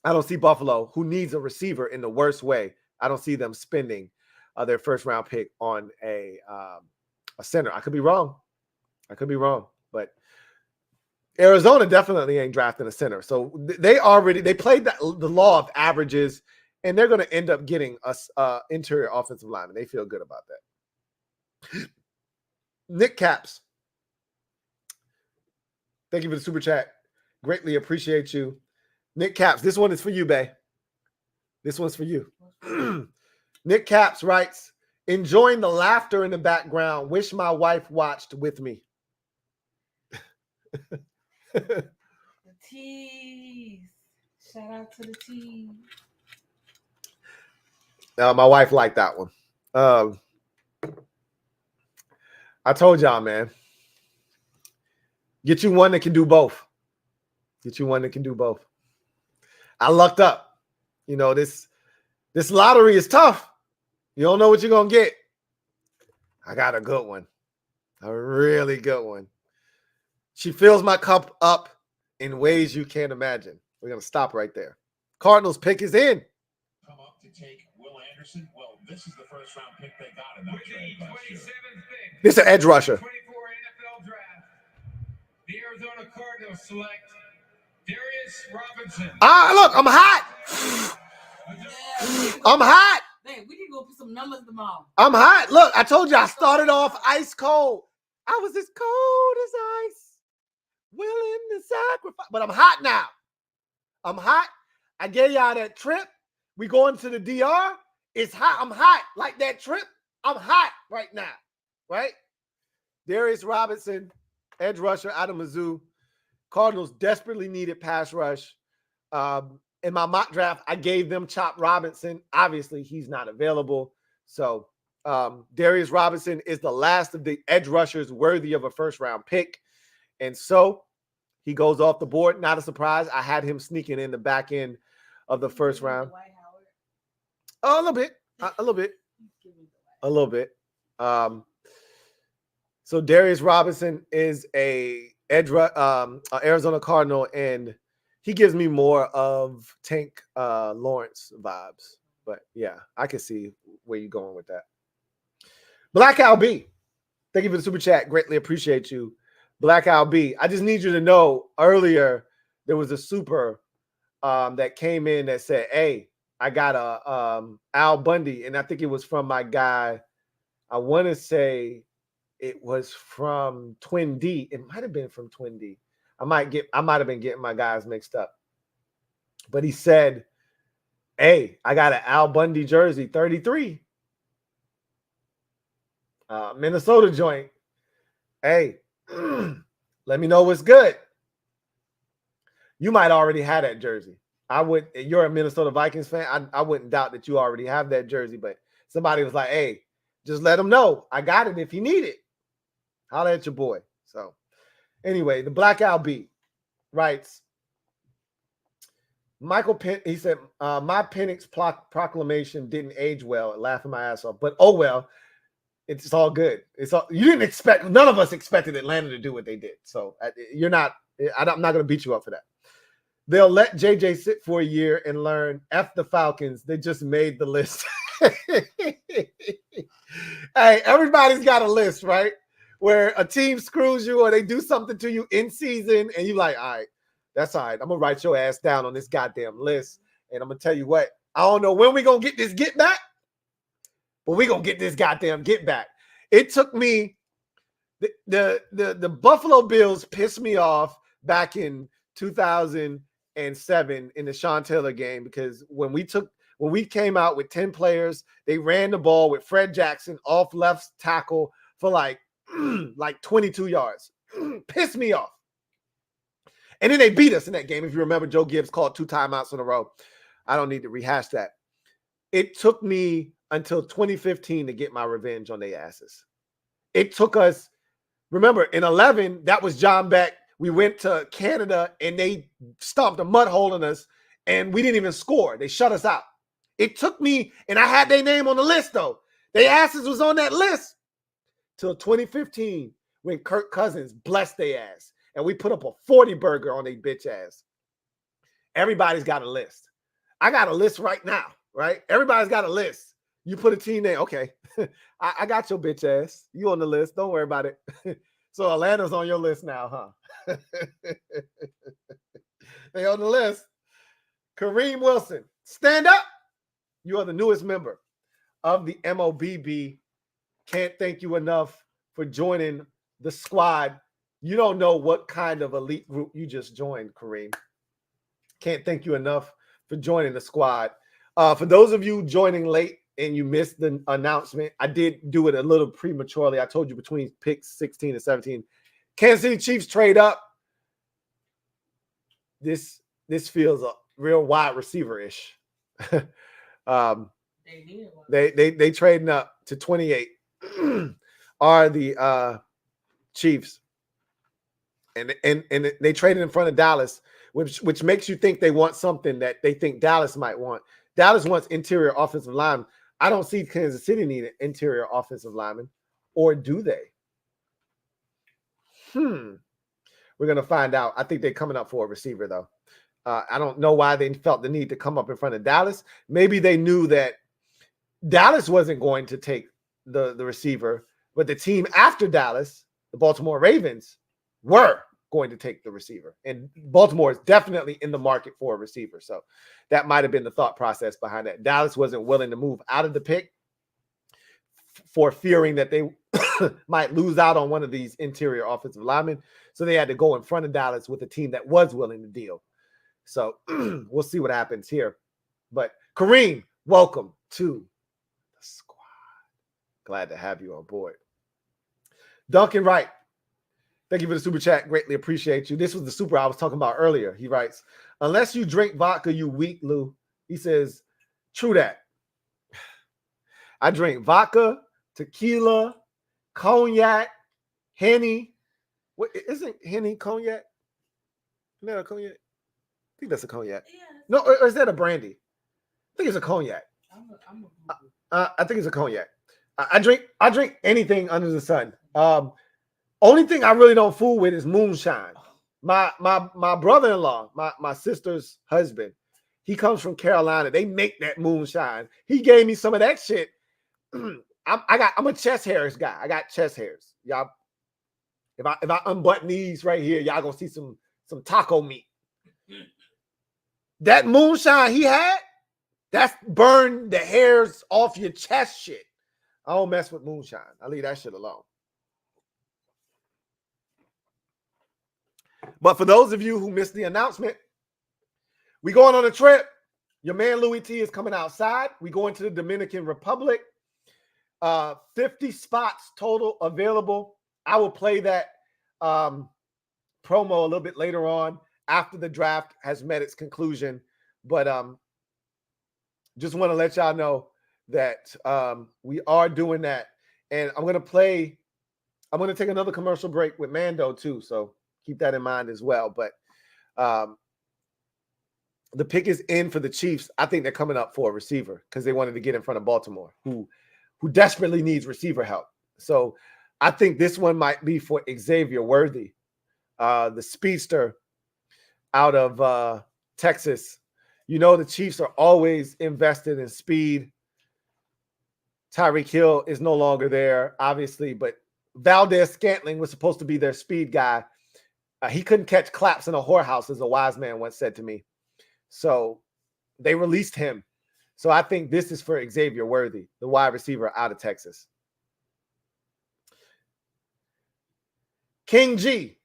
I don't see Buffalo, who needs a receiver in the worst way. I don't see them spending their first-round pick on a center. I could be wrong. But Arizona definitely ain't drafting a center. So they played the law of averages, and they're going to end up getting a interior offensive lineman. They feel good about that. Nick Caps, thank you for the super chat. Greatly appreciate you. Nick Caps, this one is for you, bae. This one's for you. Nick Caps writes, "Enjoying the laughter in the background. Wish my wife watched with me." The teas. Shout out to the teas. My wife liked that one. I told y'all, man. Get you one that can do both. I lucked up. You know, this lottery is tough. You don't know what you're going to get. I got a good one. A really good one. She fills my cup up in ways you can't imagine. We're going to stop right there. Cardinals pick is in. Come up to take Will Anderson. Well, this is the first round pick they got in that trade last year. This is an edge rusher. 24 NFL Draft. The Arizona Cardinals select Darius Robinson. Look, I'm hot. I'm hot. Man, we need to go put some numbers tomorrow. I'm hot. Look, I told you I started off ice cold. I was as cold as ice, willing to sacrifice. But I'm hot now. I'm hot. I gave y'all that trip. We going to the DR. It's hot. I'm hot. Like that trip. I'm hot right now. Right? Darius Robinson, edge rusher out of Mizzou. Cardinals desperately needed pass rush. In my mock draft, I gave them Chop Robinson. Obviously, he's not available. So Darius Robinson is the last of the edge rushers worthy of a first-round pick. And so he goes off the board. Not a surprise. I had him sneaking in the back end of the first round. Oh, a little bit. A little bit. A little bit. So Darius Robinson is a Arizona Cardinal, and he gives me more of Tank Lawrence vibes. But yeah, I can see where you're going with that. Black Al B, thank you for the super chat. Greatly appreciate you. Black Al B, I just need you to know earlier there was a super that came in that said, hey, I got a Al Bundy, and I think it was from my guy. I want to say it was from Twin D. It might have been from Twin D. I might have been getting my guys mixed up. But he said, hey, I got an Al Bundy jersey, 33. Minnesota joint. Hey, let me know what's good. You might already have that jersey. You're a Minnesota Vikings fan. I wouldn't doubt that you already have that jersey, but somebody was like, hey, just let him know. I got it if you need it. Holla at your boy. So anyway, the Black Al B writes, Michael Penn, he said, my Penix proclamation didn't age well, laughing my ass off. But oh well, it's all good. You didn't expect, none of us expected Atlanta to do what they did. So I'm not going to beat you up for that. They'll let JJ sit for a year and learn. F the Falcons. They just made the list. Hey, everybody's got a list, right? Where a team screws you or they do something to you in season and you're like, all right, that's all right. I'm going to write your ass down on this goddamn list. And I'm going to tell you what, I don't know when we're going to get this get back, but we're going to get this goddamn get back. It took me, the Buffalo Bills pissed me off back in 2007 in the Sean Taylor game, because when we came out with 10 players, they ran the ball with Fred Jackson off left tackle for like 22 yards. Pissed me off. And then they beat us in that game. If you remember, Joe Gibbs called 2 timeouts in a row. I don't need to rehash that. It took me until 2015 to get my revenge on their asses. It took us, remember, in 11, that was John Beck. We went to Canada and they stomped a mud hole in us and we didn't even score. They shut us out. It took me, and I had their name on the list though. Their asses was on that list till 2015 when Kirk Cousins blessed their ass and we put up a 40 burger on their bitch ass. Everybody's got a list. I got a list right now, right? Everybody's got a list. You put a team name. Okay. I got your bitch ass. You on the list. Don't worry about it. So Atlanta's on your list now, huh? They on the list. Kareem Wilson, stand up. You are the newest member of the MOBB. Can't thank you enough for joining the squad. You don't know what kind of elite group you just joined, Kareem. Can't thank you enough for joining the squad. For those of you joining late and you missed the announcement, I did do it a little prematurely. I told you between picks 16 and 17. Kansas City Chiefs trade up. This feels a real wide receiver-ish. They trading up to 28 are the Chiefs. And they traded in front of Dallas, which makes you think they want something that they think Dallas might want. Dallas wants interior offensive linemen. I don't see Kansas City need an interior offensive lineman, or do they? We're going to find out. I think they're coming up for a receiver, though. I don't know why they felt the need to come up in front of Dallas. Maybe they knew that Dallas wasn't going to take the receiver, but the team after Dallas, the Baltimore Ravens, were going to take the receiver. And Baltimore is definitely in the market for a receiver. So that might have been the thought process behind that. Dallas wasn't willing to move out of the pick for fearing that they might lose out on one of these interior offensive linemen. So they had to go in front of Dallas with a team that was willing to deal. So we'll see what happens here. But Kareem, welcome to the squad. Glad to have you on board. Duncan Wright, thank you for the super chat. Greatly appreciate you. This was the super I was talking about earlier. He writes, unless you drink vodka, you weak, Lou. He says, true that. I drink vodka, tequila, cognac, Henny. What isn't Henny cognac? Isn't that a cognac? I think that's a cognac. Yeah. No, or is that a brandy? I think it's a cognac. I think it's a cognac. I drink anything under the sun. Only thing I really don't fool with is moonshine. My brother-in-law, my sister's husband, he comes from Carolina. They make that moonshine. He gave me some of that shit. I'm a chest hairs guy. I got chest hairs. Y'all, if I unbutton these right here, y'all gonna see some taco meat. That moonshine he had, that's burn the hairs off your chest shit. I don't mess with moonshine. I leave that shit alone. But for those of you who missed the announcement, we going on a trip. Your man Louie Tee is coming outside. We go into the Dominican Republic. 50 spots total available. I will play that promo a little bit later on after the draft has met its conclusion. But just want to let y'all know that we are doing that. And I'm going to take another commercial break with Mando too. So keep that in mind as well. But the pick is in for the Chiefs. I think they're coming up for a receiver because they wanted to get in front of Baltimore, who desperately needs receiver help. So I think this one might be for Xavier Worthy, the speedster out of Texas. You know, the Chiefs are always invested in speed. Tyreek Hill is no longer there, obviously, but Valdez-Scantling was supposed to be their speed guy. He couldn't catch claps in a whorehouse, as a wise man once said to me. So they released him. So I think this is for Xavier Worthy, the wide receiver out of Texas. King G.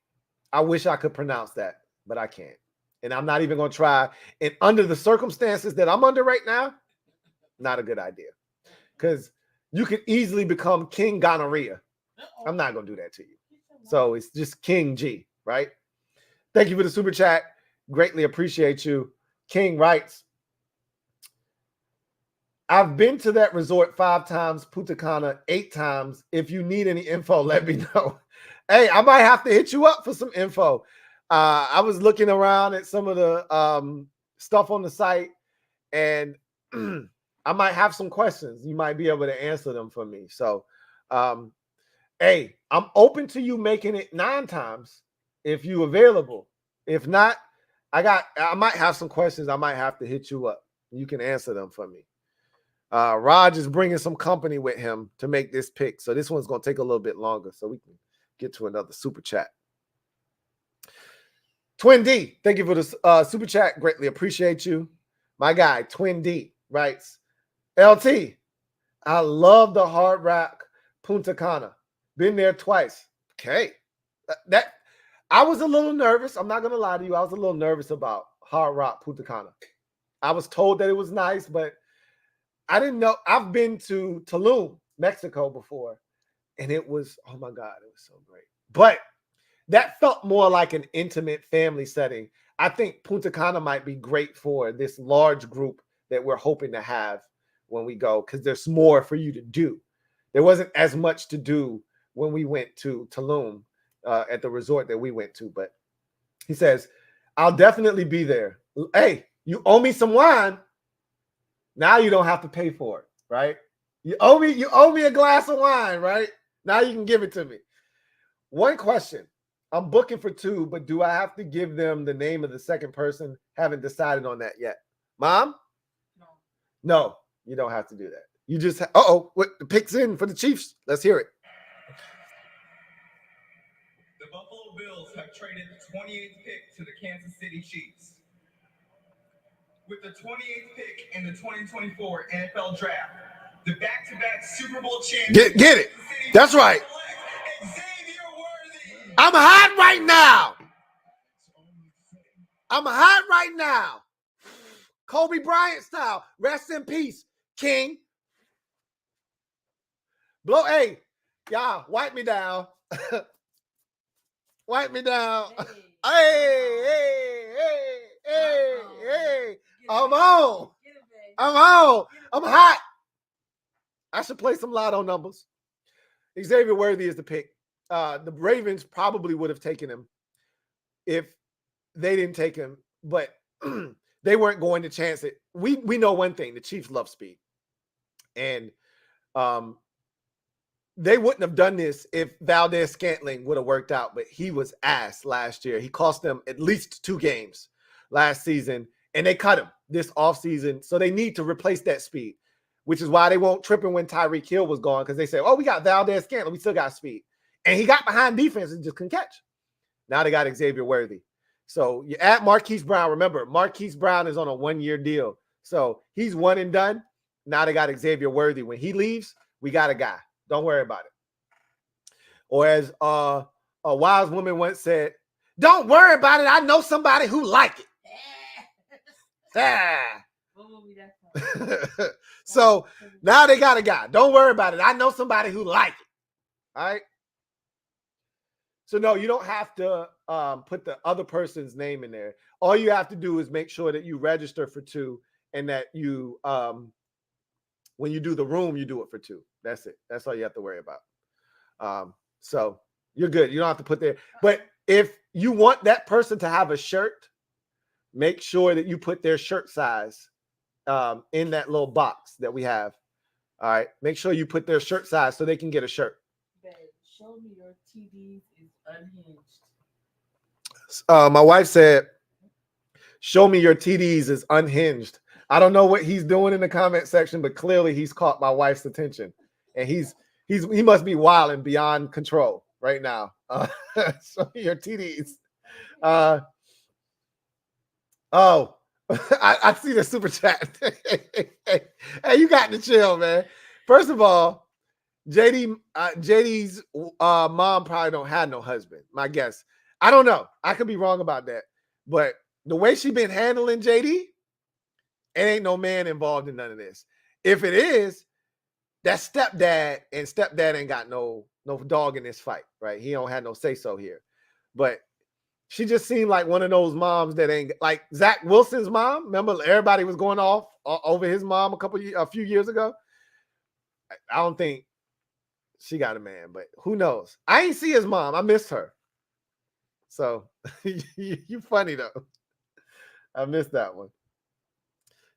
I wish I could pronounce that, but I can't. And I'm not even going to try. And under the circumstances that I'm under right now, not a good idea. Because you could easily become King Gonorrhea. I'm not going to do that to you. So it's just King G, right? Thank you for the super chat. Greatly appreciate you. King writes, I've been to that resort 5 times, Punta Cana 8 times. If you need any info, let me know. Hey, I might have to hit you up for some info. I was looking around at some of the stuff on the site, and I might have some questions. You might be able to answer them for me. So, hey, I'm open to you making it 9 times if you're available. If not, I might have some questions. I might have to hit you up. You can answer them for me. Raj is bringing some company with him to make this pick. So this one's going to take a little bit longer so we can get to another super chat. Twin D, thank you for the super chat. Greatly appreciate you. My guy, Twin D, writes, LT, I love the Hard Rock Punta Cana. Been there twice. Okay. That I was a little nervous. I'm not going to lie to you. I was a little nervous about Hard Rock Punta Cana. I was told that it was nice, but I didn't know. I've been to Tulum, Mexico before, and it was, oh my God, it was so great. But that felt more like an intimate family setting. I think Punta Cana might be great for this large group that we're hoping to have when we go, because there's more for you to do. There wasn't as much to do when we went to Tulum at the resort that we went to. But he says, I'll definitely be there. Hey, you owe me some wine. Now you don't have to pay for it, right? You owe me a glass of wine, right? Now you can give it to me. One question. I'm booking for 2, but do I have to give them the name of the second person? Haven't decided on that yet. Mom? No. No, you don't have to do that. You just what the pick's in for the Chiefs? Let's hear it. The Buffalo Bills have traded the 28th pick to the Kansas City Chiefs. With the 28th pick in the 2024 NFL Draft, the back-to-back Super Bowl champion. Get it. That's right. Xavier Worthy. I'm hot right now. I'm hot right now. Kobe Bryant style. Rest in peace, King. Hey, y'all, wipe me down. Wipe me down. Hey. I'm on. I'm hot. I should play some lotto numbers. Xavier Worthy is the pick. The Ravens probably would have taken him if they didn't take him, but they weren't going to chance it. We know one thing: the Chiefs love speed, and they wouldn't have done this if Valdez-Scantling would have worked out. But he was ass last year. He cost them at least 2 games last season, and they cut him this offseason. So they need to replace that speed, which is why they won't tripping when Tyreek Hill was gone, because they said, "Oh, we got Valdez-Scantling, we still got speed," and he got behind defense and just couldn't catch. Now they got Xavier Worthy. So you add Marquise Brown. Remember, Marquise Brown is on a 1-year deal. So he's one and done. Now they got Xavier Worthy. When he leaves, we got a guy. Don't worry about it. Or as a wise woman once said, "Don't worry about it. I know somebody who like it." So now they got a guy. Don't worry about it. I know somebody who like it. All right. So no, you don't have to put the other person's name in there. All you have to do is make sure that you register for 2 and that you, when you do the room, you do it for 2. That's it. That's all you have to worry about. So you're good. You don't have to put there. But if you want that person to have a shirt, make sure that you put their shirt size in that little box that we have. All right. Make sure you put their shirt size so they can get a shirt. Show me your TDs is unhinged. My wife said, "Show me your TDs is unhinged." I don't know what he's doing in the comment section, but clearly he's caught my wife's attention, and he must be wilding beyond control right now. Show me your TDs. I see the super chat. Hey, you got to chill, man. First of all, JD's mom probably don't have no husband. My guess. I don't know. I could be wrong about that. But the way she been handling JD, it ain't no man involved in none of this. If it is, that's stepdad, and stepdad ain't got no dog in this fight, right? He don't have no say-so here. But she just seemed like one of those moms that ain't like Zach Wilson's mom. Remember, everybody was going off over his mom a few years ago. I don't think she got a man, but who knows? I ain't see his mom. I miss her. So you funny though. I missed that one.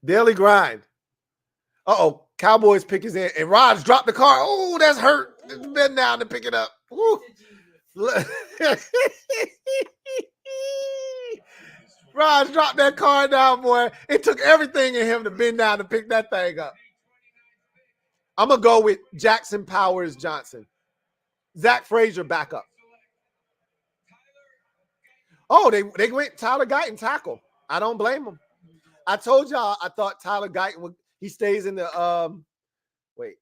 Daily grind. Cowboys pick is in, and Raj dropped the car. Oh, that's hurt. Bend down to pick it up. Woo. Raj dropped that car down, boy. It took everything in him to bend down to pick that thing up. I'm going to go with Jackson Powers Johnson. Zach Frazier back up. Oh, they went Tyler Guyton tackle. I don't blame him. I told y'all I thought Tyler Guyton he stays in the wait.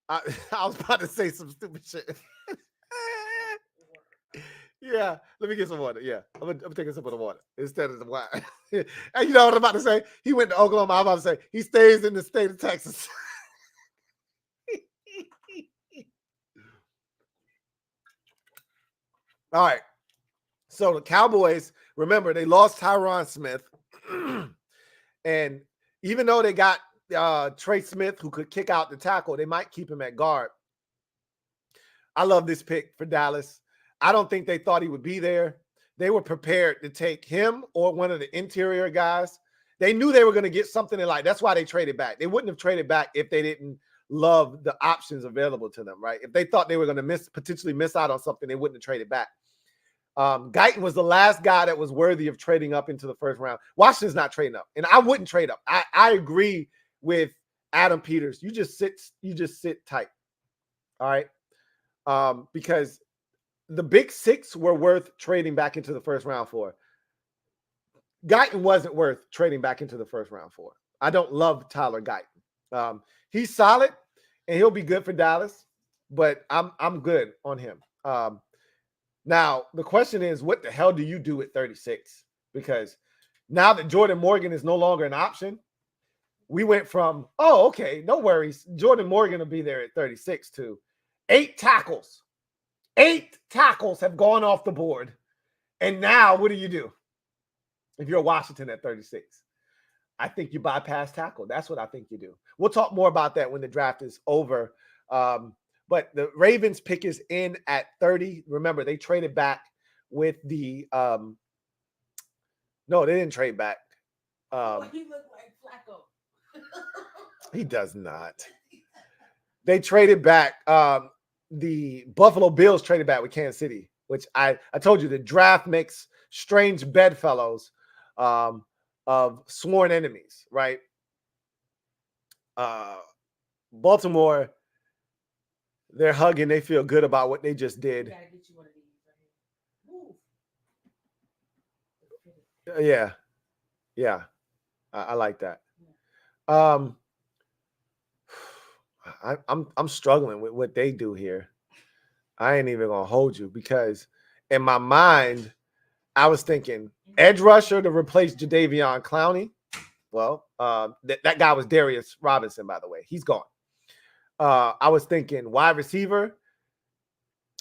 I was about to say some stupid shit. Yeah, let me get some water. Yeah, I'm taking a sip of the water instead of the wine. And you know what I'm about to say? He went to Oklahoma. I'm about to say he stays in the state of Texas. All right. So the Cowboys, remember, they lost Tyron Smith. And even though they got Trey Smith, who could kick out the tackle, they might keep him at guard. I love this pick for Dallas. I don't think they thought he would be there. They were prepared to take him or one of the interior guys. They knew they were going to get something in like, that's why they traded back. They wouldn't have traded back if they didn't love the options available to them, right? If they thought they were going to potentially miss out on something, they wouldn't have traded back. Guyton was the last guy that was worthy of trading up into the first round. Washington's not trading up, and I wouldn't trade up. I agree with Adam Peters. You just sit tight. All right. Because the big six were worth trading back into the first round for. Guyton wasn't worth trading back into the first round for. I don't love Tyler Guyton. He's solid and he'll be good for Dallas, but I'm good on him. Now the question is, what the hell do you do at 36? Because now that Jordan Morgan is no longer an option, we went from, oh, okay, no worries, Jordan Morgan will be there at 36 to 8 tackles. 8 tackles have gone off the board. And now what do you do? If you're Washington at 36, I think you bypass tackle. That's what I think you do. We'll talk more about that when the draft is over. But the Ravens pick is in at 30. Remember, they traded back with the no, they didn't trade back. He looked like Flacco. He does not. They traded back. The Buffalo Bills traded back with Kansas City, which I told you the draft makes strange bedfellows of sworn enemies, right? Baltimore, they're hugging. They feel good about what they just did. Gotta get you one of these right here. Yeah. I like that. I'm struggling with what they do here. I ain't even gonna hold you because in my mind, I was thinking edge rusher to replace Jadeveon Clowney. Well, that guy was Darius Robinson, by the way. He's gone. I was thinking wide receiver.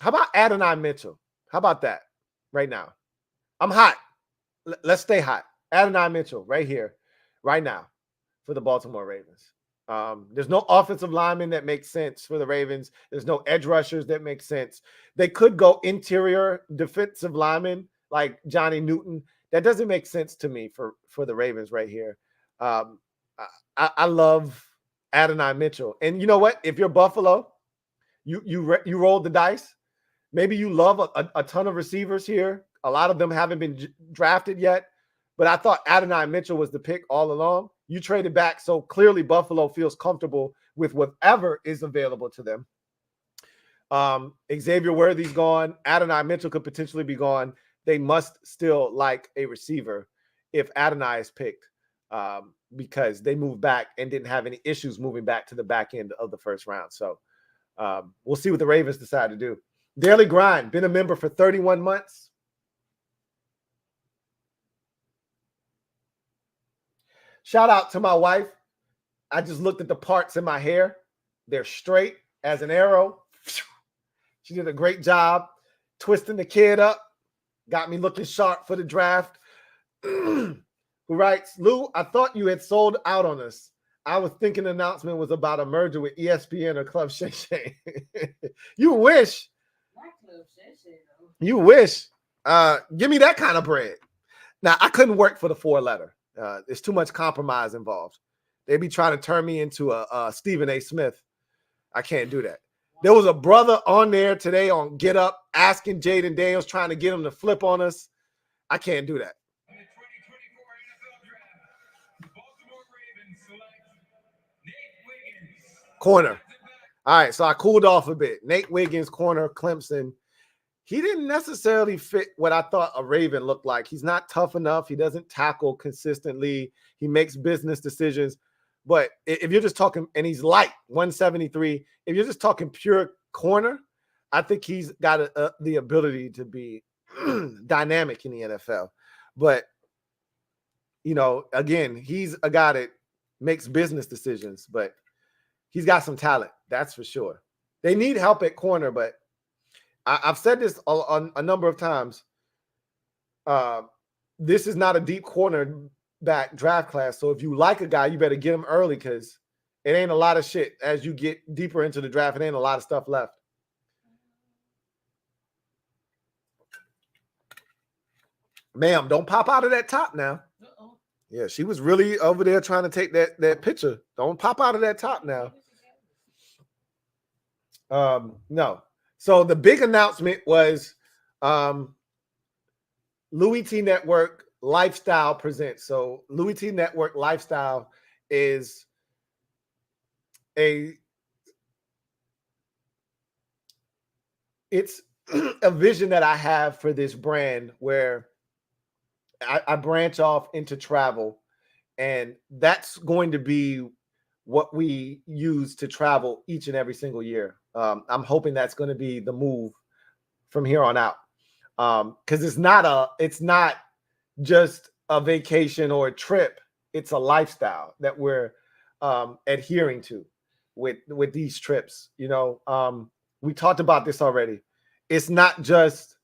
How about Adonai Mitchell? How about that right now? I'm hot. Let's stay hot. Adonai Mitchell right here, right now for the Baltimore Ravens. There's no offensive lineman that makes sense for the Ravens. There's no edge rushers that make sense. They could go interior defensive linemen like Johnny Newton. That doesn't make sense to me for the Ravens right here. I love Adonai Mitchell. And you know what? If you're Buffalo, you rolled the dice. Maybe you love a ton of receivers here. A lot of them haven't been drafted yet. But I thought Adonai Mitchell was the pick all along. You traded back, so clearly Buffalo feels comfortable with whatever is available to them. Xavier Worthy's gone. Adonai Mitchell could potentially be gone. They must still like a receiver if Adonai is picked because they moved back and didn't have any issues moving back to the back end of the first round. So we'll see what the Ravens decide to do. Daily Grind, been a member for 31 months. Shout out to my wife. I just looked at the parts in my hair. They're straight as an arrow. She did a great job twisting the kid up. Got me looking sharp for the draft. Who writes, Lou, I thought you had sold out on us. I was thinking the announcement was about a merger with ESPN or Club Shay Shay. You wish. Not Club Shay Shay, though. You wish. Give me that kind of bread. Now, I couldn't work for the 4-letter. There's too much compromise involved. They be trying to turn me into a Stephen A. Smith. I can't do that. There was a brother on there today on Get Up asking Jaden Daniels, trying to get him to flip on us. I can't do that. In the 2024 NFL Draft, the Baltimore Ravens select Nate Wiggins. Corner. All right, so I cooled off a bit. Nate Wiggins, corner, Clemson. He didn't necessarily fit what I thought a Raven looked like. He's not tough enough. He doesn't tackle consistently. He makes business decisions. But if you're just talking, and he's light, 173, if you're just talking pure corner, I think he's got the ability to be dynamic in the NFL. But, you know, again, he's a guy that makes business decisions, but he's got some talent. That's for sure. They need help at corner, but I've said this a number of times. This is not a deep cornerback draft class. So if you like a guy, you better get him early because it ain't a lot of shit. As you get deeper into the draft, it ain't a lot of stuff left. Ma'am, don't pop out of that top now. Uh-oh. Yeah, she was really over there trying to take that picture. Don't pop out of that top now. No. So the big announcement was Louie Tee Network Lifestyle presents. So Louie Tee Network Lifestyle is it's a vision that I have for this brand where I branch off into travel, and that's going to be what we use to travel each and every single year. I'm hoping that's going to be the move from here on out, because it's not just a vacation or a trip. It's a lifestyle that we're adhering to with these trips. You know, we talked about this already. It's not just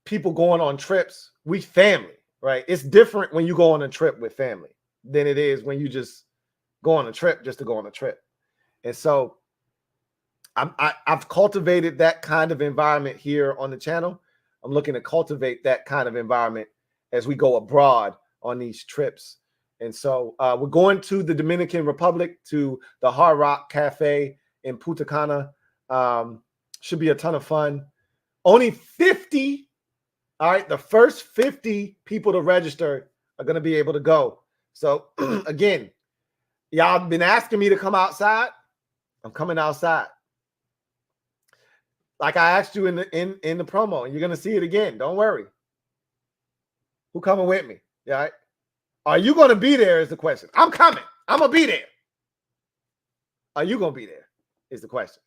people going on trips. We family, right? It's different when you go on a trip with family than it is when you just go on a trip just to go on a trip. And so I've cultivated that kind of environment here on the channel. I'm looking to cultivate that kind of environment as we go abroad on these trips. And so we're going to the Dominican Republic, to the Hard Rock Cafe in Punta Cana. Should be a ton of fun. Only 50. All right, the first 50 people to register are going to be able to go. So again, y'all been asking me to come outside. I'm coming outside. Like I asked you in the promo, and you're going to see it again. Don't worry. Who coming with me? Yeah. Right? Are you going to be there is the question. I'm coming. I'm going to be there. Are you going to be there is the question.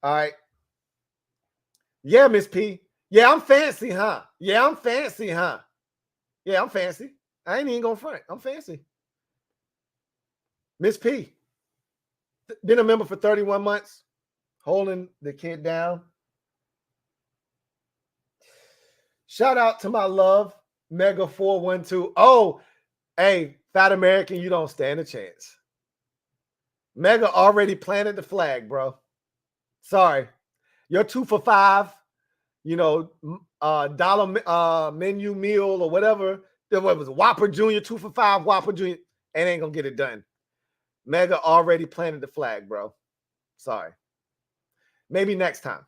All right. Yeah, Miss P. Yeah, I'm fancy, huh? Yeah, I'm fancy, huh? Yeah, I'm fancy. I ain't even going to front. I'm fancy. Miss P. Been a member for 31 months. Holding the kid down. Shout out to my love, Mega 412. Oh, hey, Fat American, you don't stand a chance. Mega already planted the flag, bro. Sorry. You're 2 for 5, you know, dollar menu meal or whatever. What was it? Whopper Jr., 2 for 5, Whopper Jr. And ain't gonna get it done. Mega already planted the flag, bro. Sorry. Maybe next time.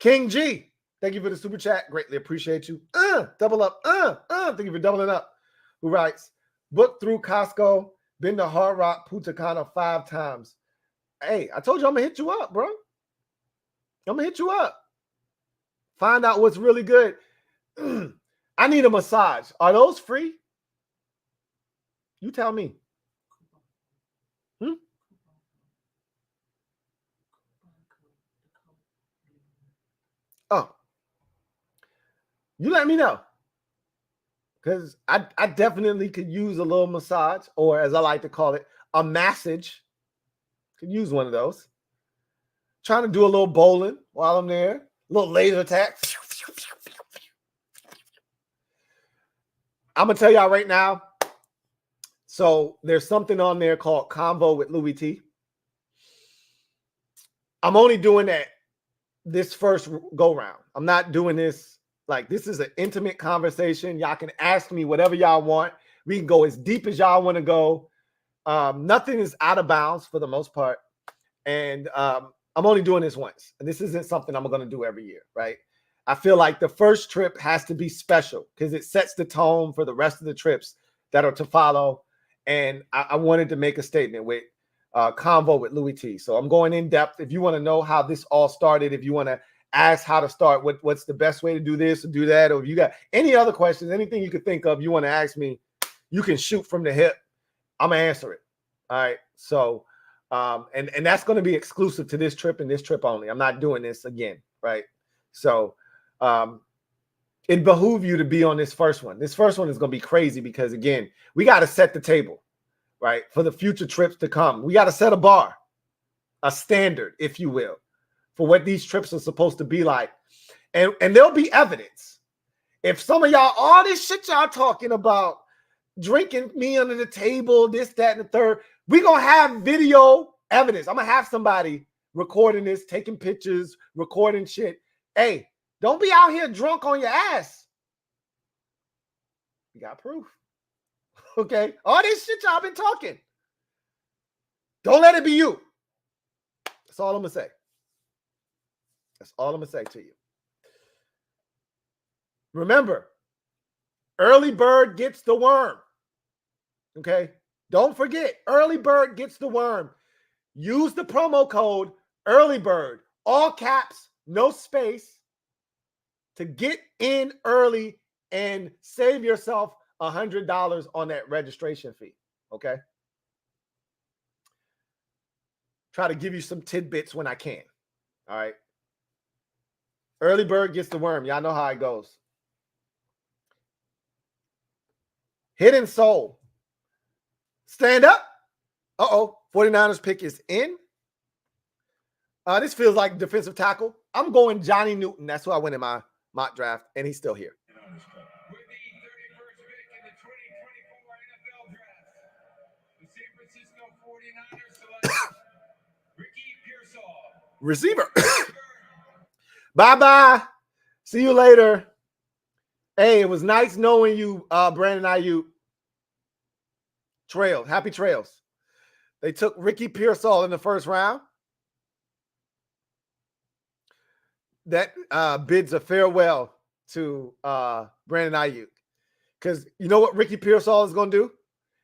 King G, thank you for the super chat. Greatly appreciate you. Double up. Thank you for doubling up. Who writes, booked through Costco, been to Hard Rock, Punta Cana 5 times. Hey, I told you I'm going to hit you up, bro. I'm going to hit you up. Find out what's really good. I need a massage. Are those free? You tell me. Oh, you let me know, because I definitely could use a little massage, or as I like to call it, a massage. Could use one of those. Trying to do a little bowling while I'm there. A little laser attack. I'm going to tell y'all right now. So there's something on there called Convo with Louie Tee. I'm only doing that this first go round. I'm not doing this. Like, this is an intimate conversation. Y'all can ask me whatever y'all want. We can go as deep as y'all want to go. Nothing is out of bounds for the most part. And I'm only doing this once. And this isn't something I'm going to do every year, right? I feel like the first trip has to be special because it sets the tone for the rest of the trips that are to follow. And I wanted to make a statement with Convo with Louie Tee. So I'm going in depth. If you want to know how this all started, if you want to ask how to start, what's the best way to do this or do that, or if you got any other questions, anything you could think of, you want to ask me, you can shoot from the hip. I'm going to answer it. All right. So, and that's going to be exclusive to this trip and this trip only. I'm not doing this again. Right. So, it behooves you to be on this first one. This first one is going to be crazy because, again, we got to set the table, right, for the future trips to come. We got to set a bar, a standard, if you will, for what these trips are supposed to be like. And there'll be evidence. If some of y'all, all this shit y'all talking about, drinking me under the table, this, that, and the third, we're going to have video evidence. I'm going to have somebody recording this, taking pictures, recording shit. Hey, don't be out here drunk on your ass. You got proof. Okay? All this shit y'all been talking. Don't let it be you. That's all I'm going to say. That's all I'm going to say to you. Remember, early bird gets the worm. Okay? Don't forget, early bird gets the worm. Use the promo code earlybird, all caps, no space, to get in early and save yourself $100 on that registration fee. Okay. Try to give you some tidbits when I can. All right. Early bird gets the worm. Y'all know how it goes. Hidden soul. Stand up. 49ers pick is in. This feels like defensive tackle. I'm going Johnny Newton. That's who I went in my mock draft, and he's still here. With the 31st pick in the 2024 NFL Draft, the San Francisco 49ers select Ricky Pearsall. Receiver. Bye-bye. See you later. Hey, it was nice knowing you, Brandon Ayuk. Trails. Happy trails. They took Ricky Pearsall in the first round. That bids a farewell to Brandon Ayuk. Because you know what Ricky Pearsall is going to do?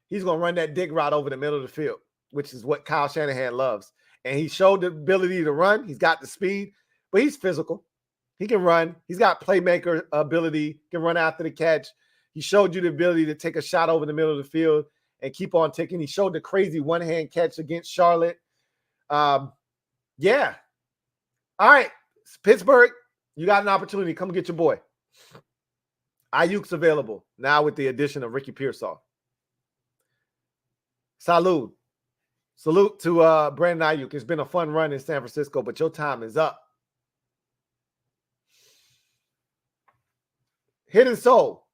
He's going to run that dig route over the middle of the field, which is what Kyle Shanahan loves. And he showed the ability to run. He's got the speed, but he's physical. He can run. He's got playmaker ability, can run after the catch. He showed you the ability to take a shot over the middle of the field and keep on ticking. He showed the crazy one-hand catch against Charlotte. Yeah. All right. Pittsburgh, you got an opportunity. Come get your boy. Ayuk's available now with the addition of Ricky Pearsall. Salute to Brandon Ayuk. It's been a fun run in San Francisco, but your time is up. Hidden Soul.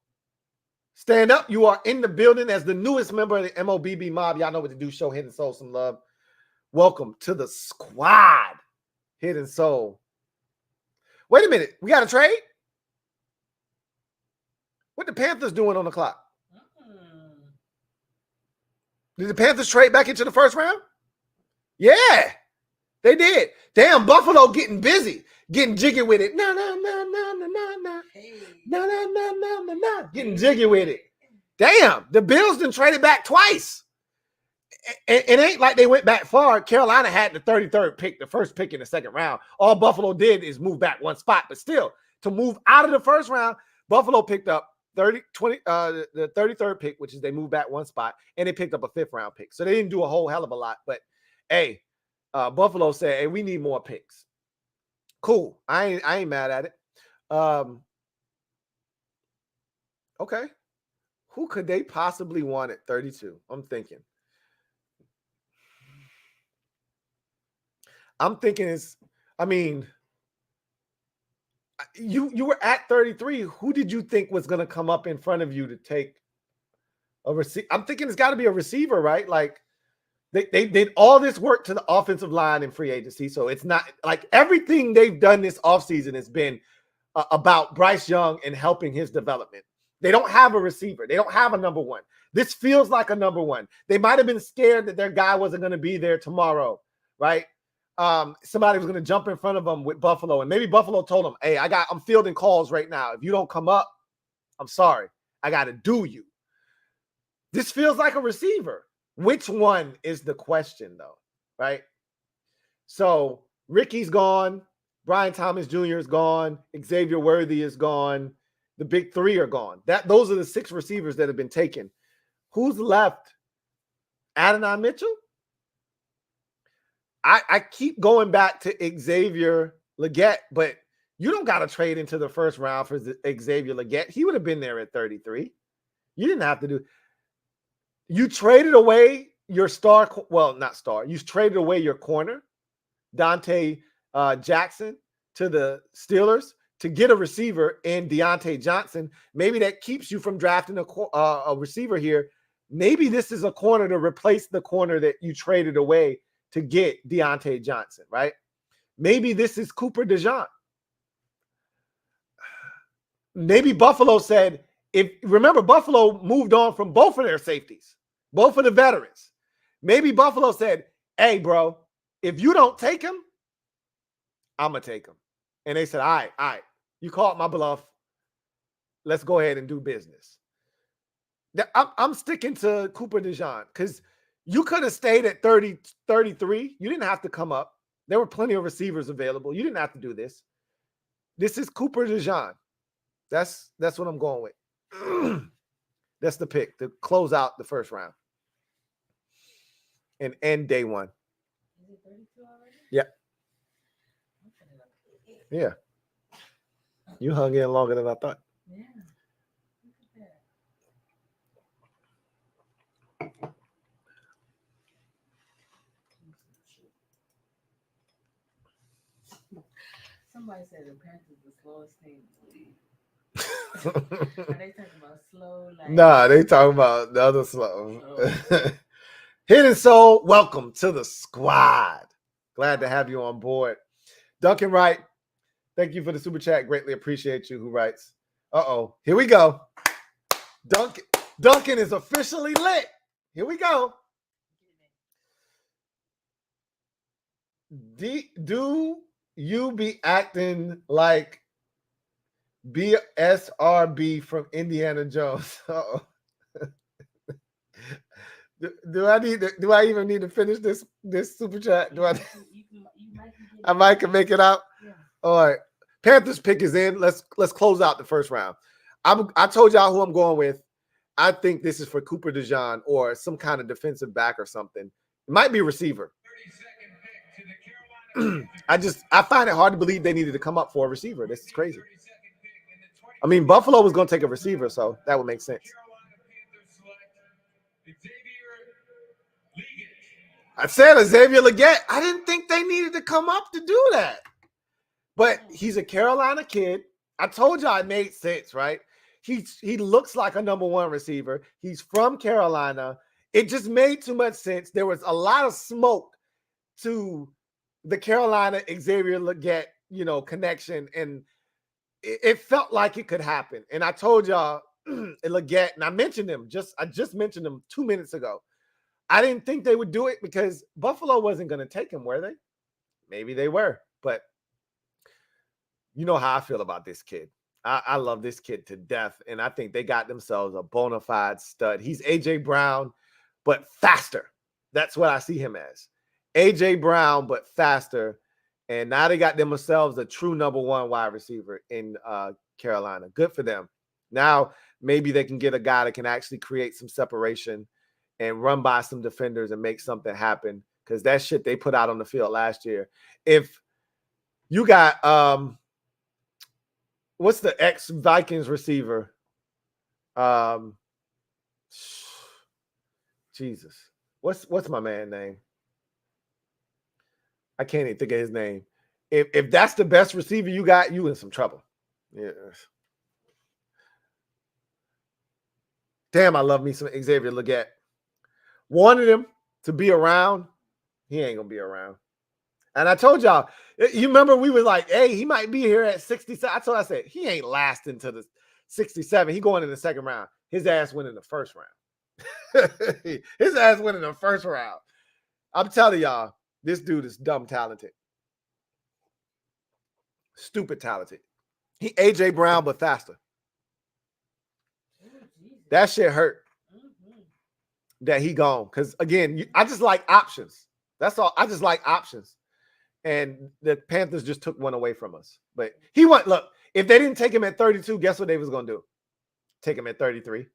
Stand up. You are in the building as the newest member of the MOBB mob. Y'all know what to do. Show Hidden Soul some love. Welcome to the squad, Hidden Soul. Wait a minute. We got a trade? What the Panthers doing on the clock? Did the Panthers trade back into the first round? Yeah, they did. Damn, Buffalo getting busy, getting jiggy with it. No. Getting jiggy with it. Damn, the Bills done traded back twice. It ain't like they went back far. Carolina had the 33rd pick, the first pick in the second round. All Buffalo did is move back one spot. But still, to move out of the first round, Buffalo picked up the 33rd pick, which is they moved back one spot, and they picked up a 5th round pick. So they didn't do a whole hell of a lot. But, hey, Buffalo said, hey, we need more picks. Cool. I ain't mad at it. Okay. Who could they possibly want at 32? I'm thinking you were at 33. Who did you think was going to come up in front of you to take a receiver? I'm thinking it's got to be a receiver, right? Like they did all this work to the offensive line in free agency. So it's not like everything they've done this offseason has been about Bryce Young and helping his development. They don't have a receiver. They don't have a number one. This feels like a number one. They might have been scared that their guy wasn't going to be there tomorrow, right? Somebody was going to jump in front of them with Buffalo, and maybe Buffalo told them, hey, I'm fielding calls right now. If you don't come up, I'm sorry. I got to do you. This feels like a receiver. Which one is the question, though, right? So Ricky's gone. Brian Thomas Jr. is gone. Xavier Worthy is gone. The big three are gone. Those are the 6 receivers that have been taken. Who's left? Adonai Mitchell? I keep going back to Xavier Legette, but you don't got to trade into the first round for Xavier Legette. He would have been there at 33. You didn't have to do. You traded away your star. Well, not star. You traded away your corner, Dante Jackson, to the Steelers to get a receiver in Deontay Johnson. Maybe that keeps you from drafting a receiver here. Maybe this is a corner to replace the corner that you traded away to get Deontay Johnson, right? Maybe this is Cooper DeJean. Maybe Buffalo said, remember Buffalo moved on from both of their safeties, both of the veterans. Maybe Buffalo said, hey, bro, if you don't take him, I'm going to take him. And they said, all right, you called my bluff. Let's go ahead and do business. I'm sticking to Cooper DeJean because you could have stayed at 30, 33. You didn't have to come up. There were plenty of receivers available. You didn't have to do this. This is Cooper DeJean. That's what I'm going with. That's the pick to close out the first round and end day one. Is it 32 already? Yeah. Yeah. You hung in longer than I thought. Yeah. Look at that. Somebody said the Panthers the slowest team in the league. Are they talking about slow? Like, Nah, they talking about the other slow. Hidden Soul, welcome to the squad. Glad to have you on board. Duncan Wright, thank you for the super chat. Greatly appreciate you. Who writes? Here we go. Duncan is officially lit. Here we go. Do you be acting like BSRB from Indiana Jones? Do I even need to finish this super chat? I might can make it out. Yeah. All right. Panthers pick is in. Let's close out the first round. I told y'all who I'm going with. I think this is for Cooper DeJean or some kind of defensive back or something. It might be receiver. I find it hard to believe they needed to come up for a receiver. This is crazy. I mean, Buffalo was going to take a receiver, so that would make sense. I said Xavier Legette. I didn't think they needed to come up to do that. But he's a Carolina kid. I told y'all it made sense, right? He looks like a number one receiver. He's from Carolina. It just made too much sense. There was a lot of smoke to the Carolina Xavier Legette, connection, and it felt like it could happen. And I told y'all Legette, and I mentioned him. I just mentioned him 2 minutes ago. I didn't think they would do it because Buffalo wasn't going to take him, were they? Maybe they were, but you know how I feel about this kid. I love this kid to death, and I think they got themselves a bona fide stud. He's A.J. Brown, but faster. That's what I see him as. A.J. Brown, but faster, and now they got themselves a true number one wide receiver in Carolina. Good for them. Now maybe they can get a guy that can actually create some separation and run by some defenders and make something happen, because that shit they put out on the field last year. If you got what's the ex-Vikings receiver? Jesus. What's my man's name? I can't even think of his name. If that's the best receiver you got, you in some trouble. Yes. Damn, I love me some Xavier Legette. Wanted him to be around. He ain't gonna be around. And I told y'all, you remember we was like, hey, he might be here at 67. I said, he ain't lasting to the 67. He going in the second round. His ass went in the first round. His ass went in the first round. I'm telling y'all, this dude is dumb talented. Stupid talented. He A.J. Brown, but faster. That shit hurt. That he gone. Because, again, I just like options. That's all. I just like options. And the Panthers just took one away from us. But he went, look, if they didn't take him at 32, guess what they was going to do? Take him at 33.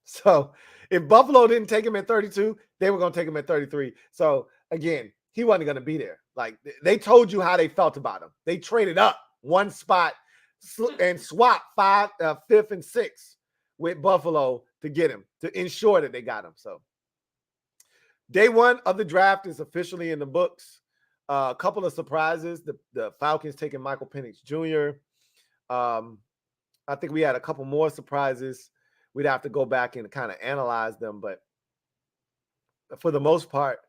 So if Buffalo didn't take him at 32, they were going to take him at 33. So, again, he wasn't going to be there. Like, they told you how they felt about him. They traded up one spot and swapped fifth and sixth with Buffalo to get him, to ensure that they got him. So day one of the draft is officially in the books. A couple of surprises. The Falcons taking Michael Penix Jr. I think we had a couple more surprises. We'd have to go back and kind of analyze them. But for the most part,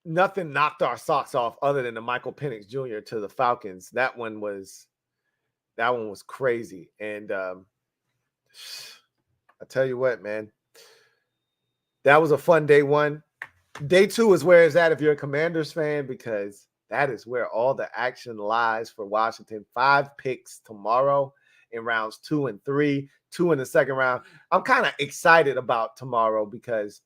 nothing knocked our socks off other than the Michael Penix Jr. to the Falcons. That one was crazy. And I tell you what, man, that was a fun day one. Day two is where it's at if you're a Commanders fan, because that is where all the action lies for Washington. 5 picks tomorrow in rounds 2 and 3, 2 in the second round. I'm kind of excited about tomorrow because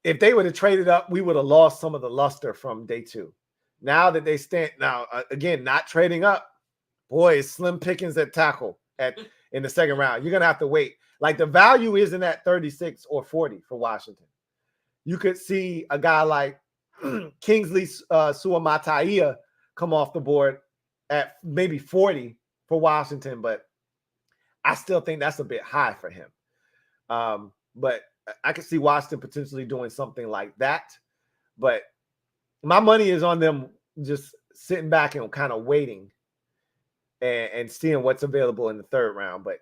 if they would have traded up, we would have lost some of the luster from day 2. Now that they stand now, again, not trading up, boy, it's slim pickings at tackle in the second round. You're gonna have to wait. Like the value isn't at 36 or 40 for Washington. You could see a guy like Kingsley Suamataia come off the board at maybe 40 for Washington, but I still think that's a bit high for him. But I could see Washington potentially doing something like that. But my money is on them just sitting back and kind of waiting and seeing what's available in the third round. But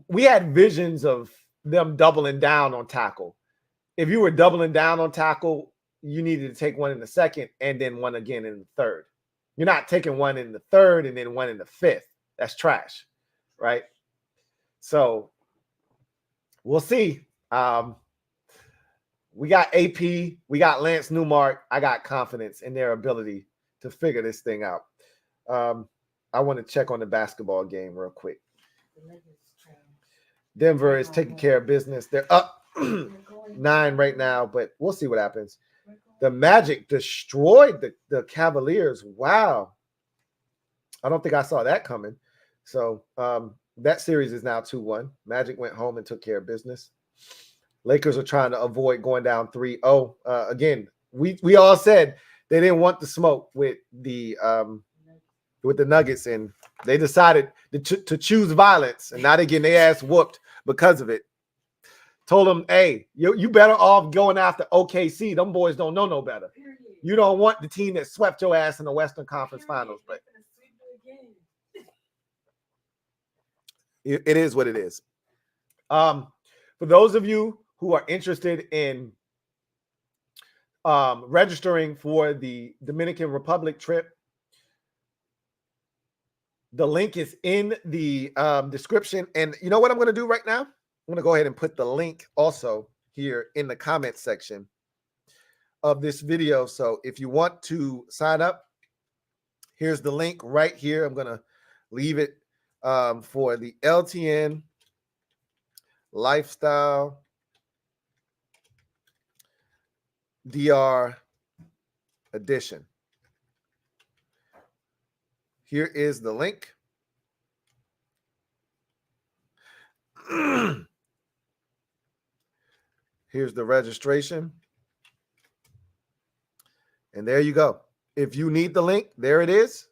we had visions of them doubling down on tackle. If you were doubling down on tackle, you needed to take one in the second and then one again in the third. You're not taking one in the third and then one in the fifth. That's trash, right? So we'll see. We got AP, we got Lance Newmark. I got confidence in their ability to figure this thing out. I want to check on the basketball game real quick. Denver is taking care of business. They're up 9 right now, but we'll see what happens. The Magic destroyed the Cavaliers. Wow. I don't think I saw that coming. So that series is now 2-1. Magic went home and took care of business. Lakers are trying to avoid going down 3-0. Again, we all said they didn't want the smoke with the Nuggets, and they decided to choose violence, and now they're getting their ass whooped because of it. Told them, hey, you better off going after OKC. Them boys don't know no better. You don't want the team that swept your ass in the Western Conference Finals, but it is what it is. For those of you who are interested in registering for the Dominican Republic trip, the link is in the description. And you know what I'm going to do right now? I'm going to go ahead and put the link also here in the comment section of this video. So if you want to sign up, here's the link right here. I'm going to leave it for the LTN Lifestyle DR Edition. Here is the link. Here's the registration. And there you go. If you need the link, there it is.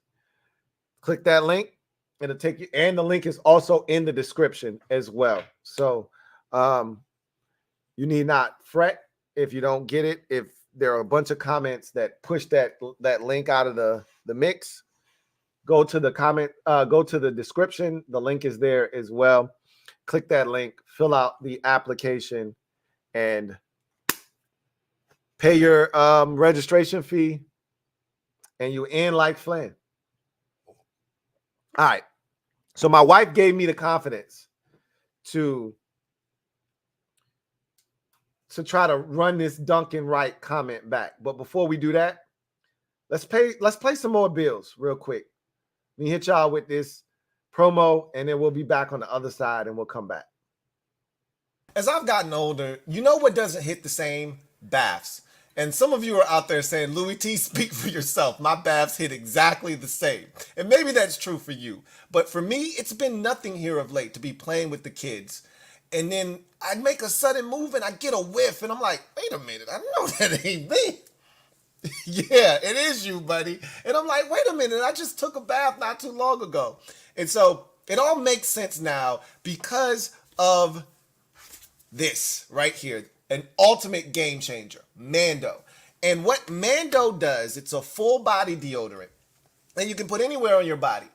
Click that link and it'll take you. And the link is also in the description as well. So you need not fret if you don't get it. If there are a bunch of comments that push that link out of the mix, go to the comment, go to the description. The link is there as well. Click that link, fill out the application, and pay your registration fee, and you in like Flynn. All right. So my wife gave me the confidence to try to run this Duncan Wright comment back. But before we do that, let's play some more bills real quick. Let me hit y'all with this promo, and then we'll be back on the other side, and we'll come back. As I've gotten older, you know what doesn't hit the same? Baths. And some of you are out there saying, Louie Tee, speak for yourself. My baths hit exactly the same. And maybe that's true for you. But for me, it's been nothing here of late to be playing with the kids. And then I'd make a sudden move and I get a whiff. And I'm like, wait a minute, I know that ain't me. Yeah, it is you, buddy. And I'm like, wait a minute, I just took a bath not too long ago. And so it all makes sense now because of this right here. An ultimate game changer, MANDO. And what MANDO does, it's a full body deodorant that you can put anywhere on your body.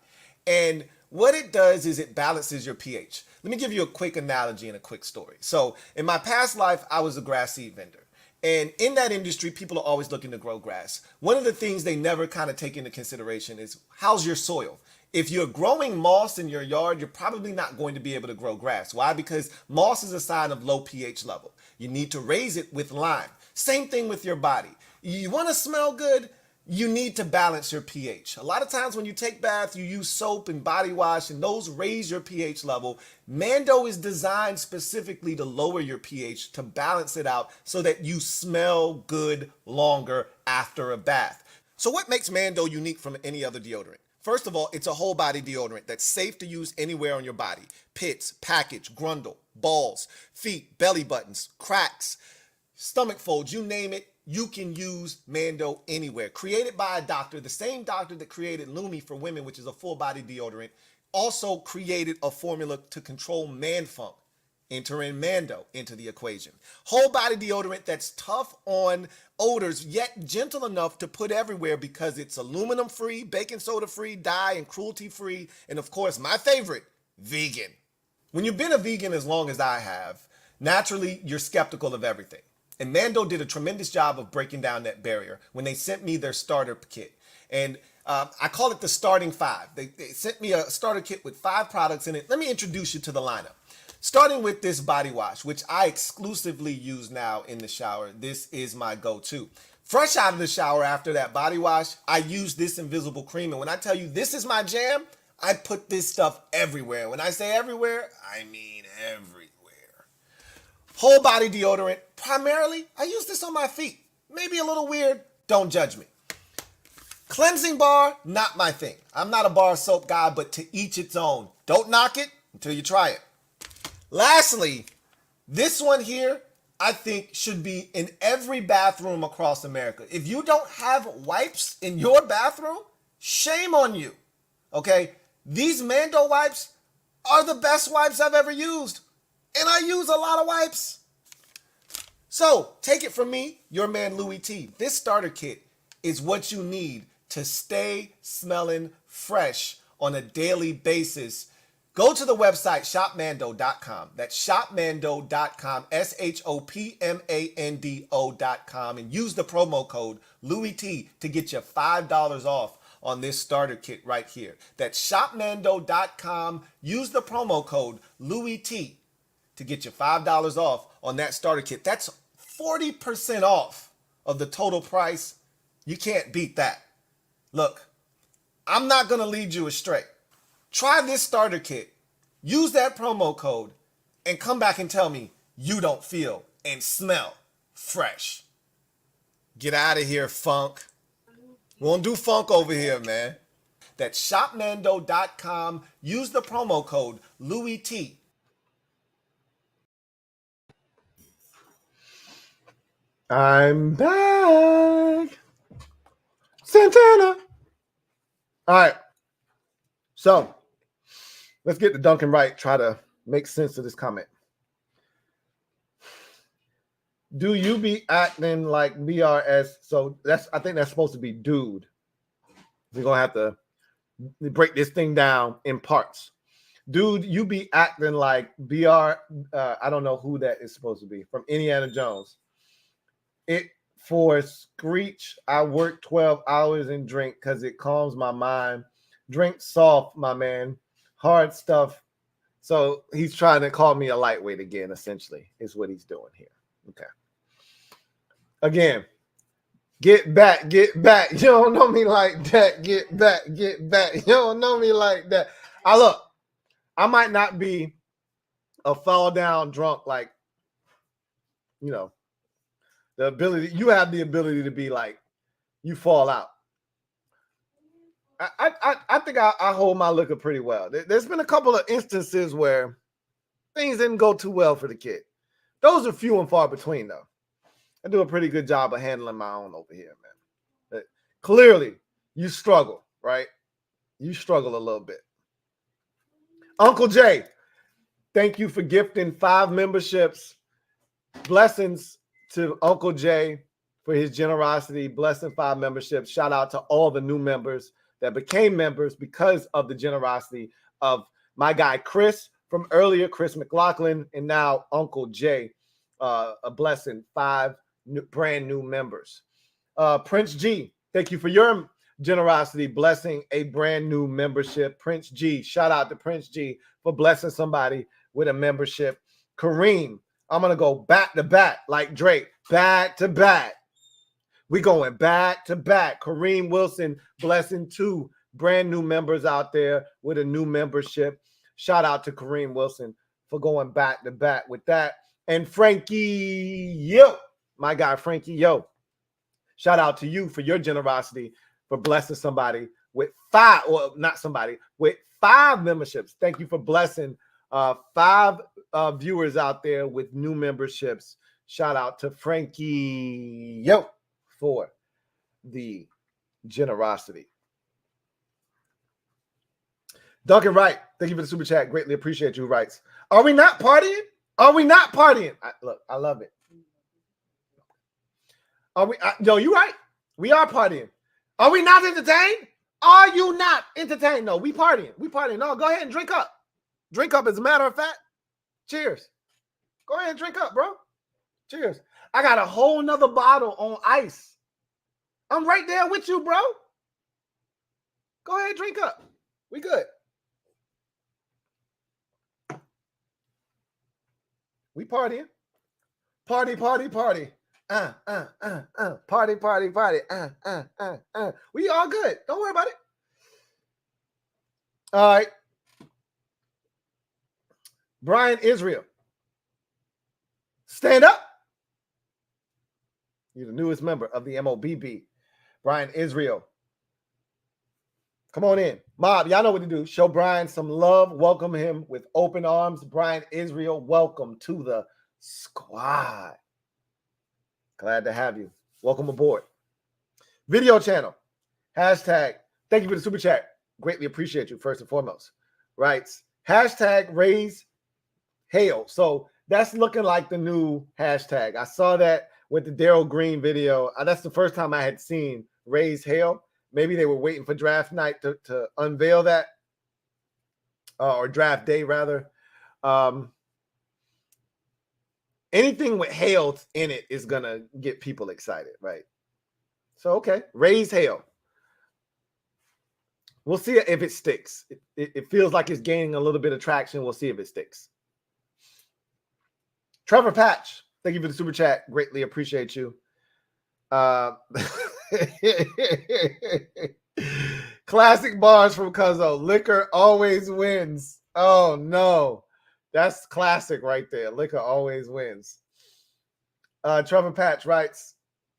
And what it does is it balances your pH. Let me give you a quick analogy and a quick story. So in my past life, I was a grass seed vendor. And in that industry, people are always looking to grow grass. One of the things they never kind of take into consideration is how's your soil? If you're growing moss in your yard, you're probably not going to be able to grow grass. Why? Because moss is a sign of low pH level. You need to raise it with lime. Same thing with your body. You want to smell good? you need to balance your pH. A lot of times when you take baths, you use soap and body wash, and those raise your pH level. MANDO is designed specifically to lower your pH, to balance it out so that you smell good longer after a bath. So what makes MANDO unique from any other deodorant? First of all, it's a whole body deodorant that's safe to use anywhere on your body. Pits, package, grundle, balls, feet, belly buttons, cracks, stomach folds, you name it, you can use MANDO anywhere. Created by a doctor, the same doctor that created Lumi for women, which is a full body deodorant, also created a formula to control man funk. Enter in MANDO into the equation. Whole body deodorant that's tough on odors, yet gentle enough to put everywhere because it's aluminum free, baking soda free, dye and cruelty free, and of course, my favorite, vegan. When you've been a vegan as long as I have, naturally, you're skeptical of everything. And MANDO did a tremendous job of breaking down that barrier when they sent me their starter kit. And I call it the starting 5. They sent me a starter kit with 5 products in it. Let me introduce you to the lineup. Starting with this body wash, which I exclusively use now in the shower. This is my go-to. Fresh out of the shower after that body wash, I use this invisible cream. And when I tell you this is my jam, I put this stuff everywhere. When I say everywhere, I mean everywhere. Whole body deodorant, primarily, I use this on my feet. Maybe a little weird, don't judge me. Cleansing bar, not my thing. I'm not a bar soap guy, but to each its own. Don't knock it until you try it. Lastly, this one here, I think should be in every bathroom across America. If you don't have wipes in your bathroom, shame on you, okay? These MANDO wipes are the best wipes I've ever used. And I use a lot of wipes. So take it from me, your man Louie Tee. This starter kit is what you need to stay smelling fresh on a daily basis. Go to the website shopmando.com. That's shopmando.com, shopmando.com, and use the promo code LouieT to get you $5 off on this starter kit right here. That's shopmando.com. Use the promo code LouieT to get you $5 off on that starter kit. That's 40% off of the total price. You can't beat that. Look, I'm not going to lead you astray. Try this starter kit, use that promo code, and come back and tell me you don't feel and smell fresh. Get out of here, funk. We won't do funk over here, man. That's shopmando.com. Use the promo code LouieT. I'm back. Santana. All right. So let's get to Duncan Wright. Try to make sense of this comment. Do you be acting like BRS? So I think that's supposed to be dude. We're going to have to break this thing down in parts. Dude, you be acting like BR. I don't know who that is supposed to be. From Indiana Jones. It for Screech, I work 12 hours and drink because it calms my mind. Drink soft, my man. Hard stuff. So he's trying to call me a lightweight again, essentially, is what he's doing here. Okay. Again, get back, get back. You don't know me like that. Get back, get back. You don't know me like that. Look, I might not be a fall down drunk like, you know, the ability, you have the ability to be like, you fall out. I think I hold my liquor pretty well. There's been a couple of instances where things didn't go too well for the kid. Those are few and far between, though. I do a pretty good job of handling my own over here, man. But clearly, you struggle, right? You struggle a little bit. Uncle Jay, thank you for gifting 5 memberships. Blessings to Uncle Jay for his generosity, blessing 5 memberships. Shout out to all the new members that became members because of the generosity of my guy Chris from earlier, Chris McLaughlin, and now Uncle Jay. A blessing, 5 brand new members. Prince G, thank you for your generosity, blessing a brand new membership. Prince G, shout out to Prince G for blessing somebody with a membership. Kareem, I'm going to go back to back like Drake, back to back. We going back to back. Kareem Wilson blessing 2 brand new members out there with a new membership. Shout out to Kareem Wilson for going back to back with that. And Frankie Yo, my guy Frankie Yo, shout out to you for your generosity for blessing somebody with 5, or not somebody, with 5 memberships. Thank you for blessing 5 viewers out there with new memberships. Shout out to Frankie Yo for the generosity. Duncan Wright, thank you for the super chat. Greatly appreciate you, Wrights. Are we not partying? Are we not partying? Look, I love it. Are we? No, you're right. We are partying. Are we not entertained? Are you not entertained? No, we partying. We partying. No, go ahead and drink up. Drink up, as a matter of fact. Cheers. Go ahead and drink up, bro. Cheers. I got a whole nother bottle on ice. I'm right there with you, bro. Go ahead, drink up. We good. We partying. Party, party, party. Party, party, party. We all good. Don't worry about it. All right. Brian Israel. Stand up. You're the newest member of the MOBB. Brian Israel. Come on in. Mob, y'all know what to do. Show Brian some love. Welcome him with open arms. Brian Israel, welcome to the squad. Glad to have you. Welcome aboard. Video channel. Hashtag, thank you for the super chat. Greatly appreciate you, first and foremost. Writes, hashtag raise hail. So that's looking like the new hashtag. I saw that with the Daryl Green video. That's the first time I had seen raise hail. Maybe they were waiting for draft night to unveil that, or draft day, rather. Anything with hail in it is going to get people excited, right? So, okay, raise hail. We'll see if it sticks. It feels like it's gaining a little bit of traction. We'll see if it sticks. Trevor Patch, thank you for the super chat. Greatly appreciate you. Classic bars from Cuzzo. Liquor always wins. Oh no, that's classic right there. Liquor always wins. Trevor Patch writes,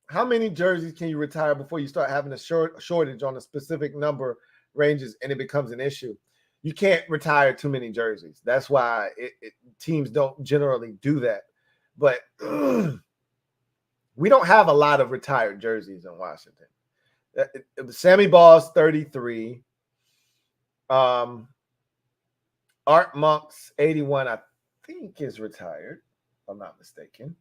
how many jerseys can you retire before you start having a shortage on a specific number ranges and it becomes an issue? You can't retire too many jerseys. That's why teams don't generally do that. But we don't have a lot of retired jerseys in Washington. Sammy Ball's 33. Art Monk's 81, I think, is retired, if I'm not mistaken.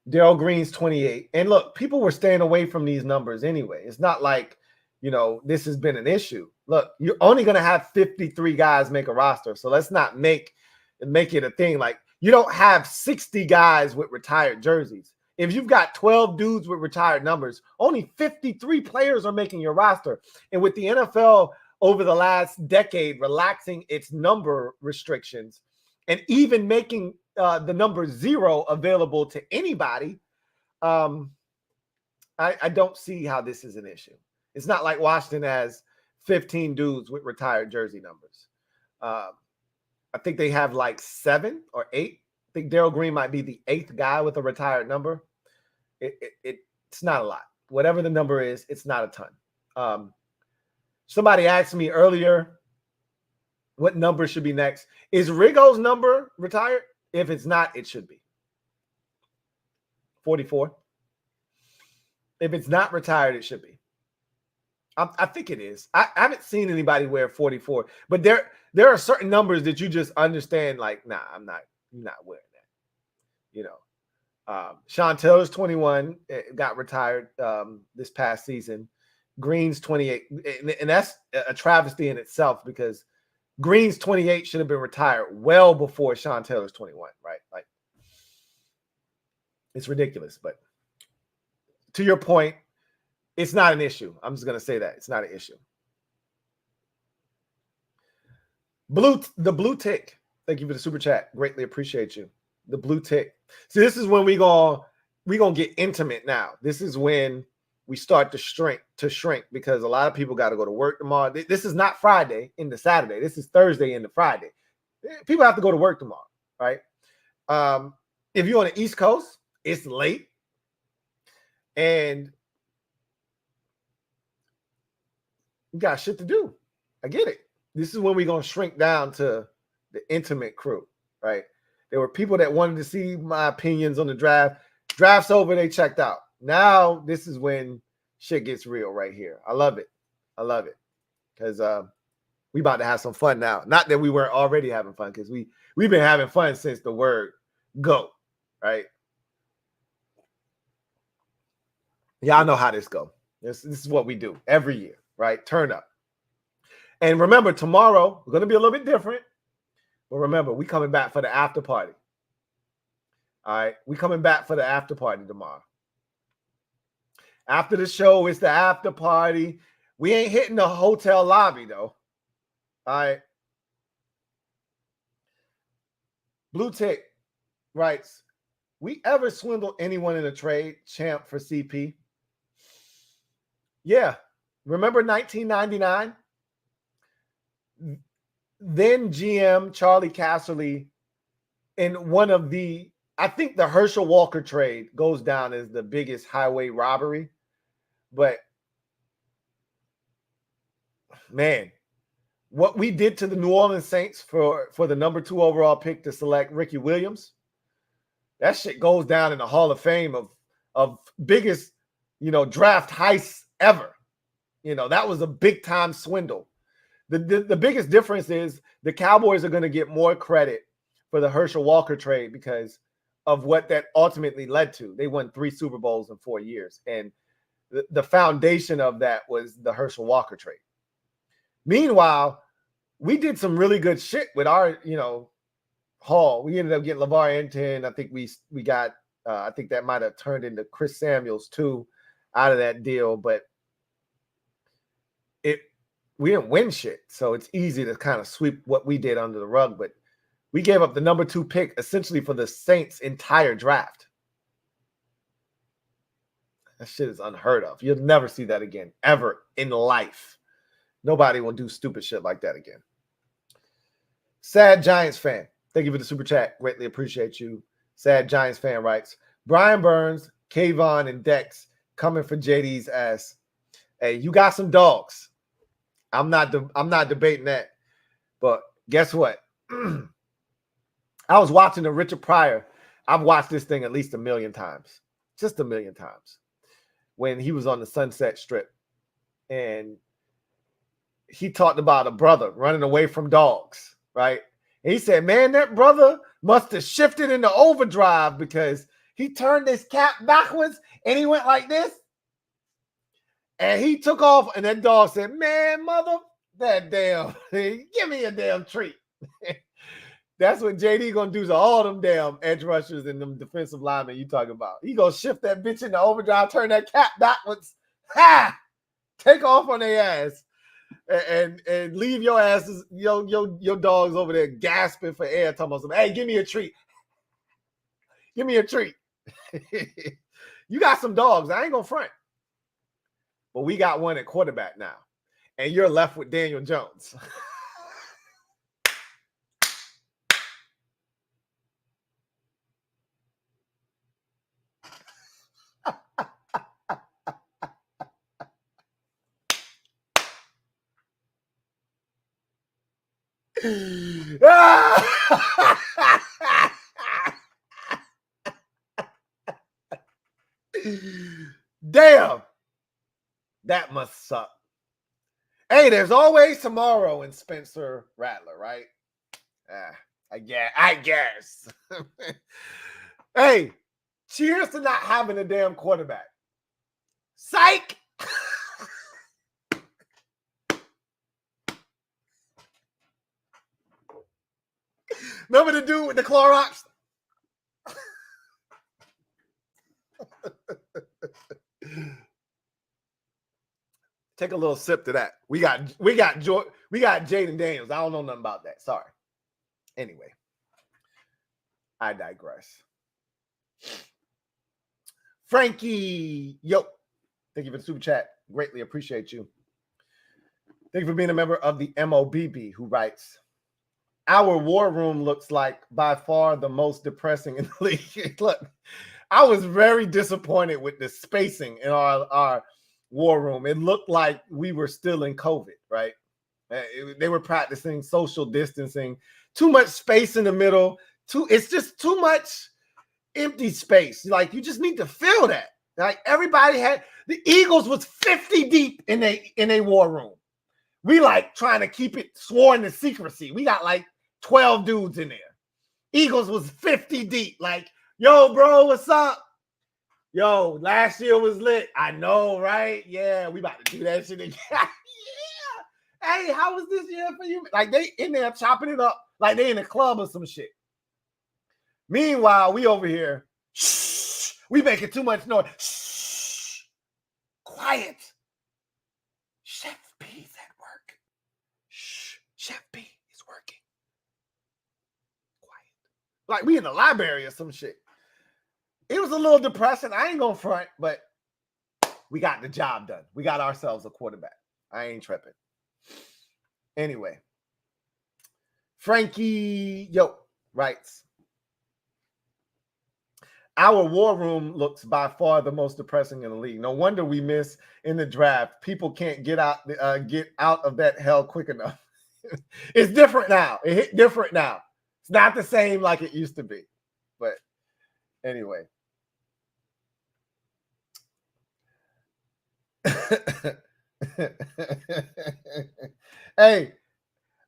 Daryl Green's 28. And look, people were staying away from these numbers anyway. It's not like, this has been an issue. Look, you're only going to have 53 guys make a roster. So let's not make it a thing. Like, you don't have 60 guys with retired jerseys. If you've got 12 dudes with retired numbers, only 53 players are making your roster. And with the NFL over the last decade relaxing its number restrictions and even making the number 0 available to anybody, I don't see how this is an issue. It's not like Washington has 15 dudes with retired jersey numbers. I think they have like 7 or 8. I think Daryl Green might be the 8th guy with a retired number. It's not a lot. Whatever the number is, it's not a ton. Somebody asked me earlier what number should be next. Is Rigo's number retired? If it's not, it should be 44. If it's not retired, it should be. I think it is. I haven't seen anybody wear 44, but there are certain numbers that you just understand. Like, nah, I'm not wearing that. Sean Taylor's 21, got retired this past season. Green's 28, and that's a travesty in itself because Green's 28 should have been retired well before Sean Taylor's 21, right? Like, it's ridiculous. But to your point, it's not an issue. I'm just going to say that. It's not an issue. The blue tick. Thank you for the super chat. Greatly appreciate you. The blue tick. See, this is when we go we're going to get intimate now. This is when we start to shrink because a lot of people got to go to work tomorrow. This is not Friday into Saturday. This is Thursday into Friday. People have to go to work tomorrow, right? If you're on the East Coast, it's late. And you got shit to do. I get it. This is when we're going to shrink down to the intimate crew, right? There were people that wanted to see my opinions on the draft. Draft's over, they checked out. Now, this is when shit gets real right here. I love it. I love it. Because we about to have some fun now. Not that we weren't already having fun, because we've been having fun since the word go, right? Y'all know how this go. This is what we do every year, right? Turn up. And remember, tomorrow, we're going to be a little bit different. But remember, we coming back for the after party. All right? We coming back for the after party tomorrow. After the show, it's the after party. We ain't hitting the hotel lobby, though. All right. Blue Tick writes, we ever swindle anyone in a trade? Champ for CP. Yeah. Remember 1999? Then GM Charlie Casserly in one of the, I think the Herschel Walker trade goes down as the biggest highway robbery. But man, what we did to the New Orleans Saints for the number 2 overall pick to select Ricky Williams, that shit goes down in the Hall of Fame of biggest, draft heists ever. That was a big time swindle. The biggest difference is the Cowboys are going to get more credit for the Herschel Walker trade because of what that ultimately led to. They won 3 Super Bowls in 4 years. And the foundation of that was the Herschel Walker trade. Meanwhile, we did some really good shit with our, haul. We ended up getting LeVar Arrington. I think we got, I think that might have turned into Chris Samuels too out of that deal. But we didn't win shit. So it's easy to kind of sweep what we did under the rug. But we gave up the number 2 pick essentially for the Saints' entire draft. That shit is unheard of. You'll never see that again, ever in life. Nobody will do stupid shit like that again. Sad Giants fan. Thank you for the super chat. Greatly appreciate you. Sad Giants fan writes, Brian Burns, Kayvon, and Dex coming for JD's ass. Hey, you got some dogs. I'm not debating that. But guess what? I was watching the Richard Pryor. I've watched this thing at least 1 million times. Just 1 million times. When he was on the Sunset Strip. And he talked about a brother running away from dogs, right? And he said, man, that brother must have shifted into overdrive because he turned his cap backwards and he went like this. And he took off and that dog said, man, mother, that damn, give me a damn treat. That's what JD gonna do to all them damn edge rushers and them defensive linemen you talking about. He gonna shift that bitch into overdrive, turn that cap backwards, take off on their ass, and leave your asses, your dogs over there gasping for air, talking about something. Hey, give me a treat. Give me a treat. You got some dogs. I ain't gonna front. But we got one at quarterback now. And you're left with Daniel Jones. Damn. That must suck. Hey, there's always tomorrow in Spencer Rattler, right? I guess. Hey, cheers to not having a damn quarterback. Psych! Remember the dude with the Clorox? Take a little sip to that. We got Jaden Daniels. I don't know nothing about that. Sorry. Anyway, I digress. Frankie, yo, thank you for the super chat. Greatly appreciate you. Thank you for being a member of the MOBB, who writes, our war room looks like by far the most depressing in the league. Look, I was very disappointed with the spacing in our war room. It looked like we were still in COVID, right? They were practicing social distancing. Too much space in the middle. It's just too much empty space. Like, you just need to fill that. Like, everybody had, the Eagles was 50 deep in a war room. We like trying to keep it sworn to secrecy. We got like 12 dudes in there. Eagles was 50 deep. Like, yo, bro, what's up? Yo, last year was lit. I know, right? Yeah, we about to do that shit again. Yeah. Hey, how was this year for you? Like, they in there chopping it up like they in a club or some shit. Meanwhile, we over here, shh, we making too much noise. Shh, quiet. Chef P's at work. Shh, Chef P is working. Quiet. Like we in the library or some shit. It was a little depressing. I ain't gonna front, but we got the job done. We got ourselves a quarterback. I ain't tripping. Anyway, Frankie, yo, writes, our war room looks by far the most depressing in the league. No wonder we miss in the draft. People can't get out of that hell quick enough. It's different now. It hit different now. It's not the same like it used to be. But anyway. Hey,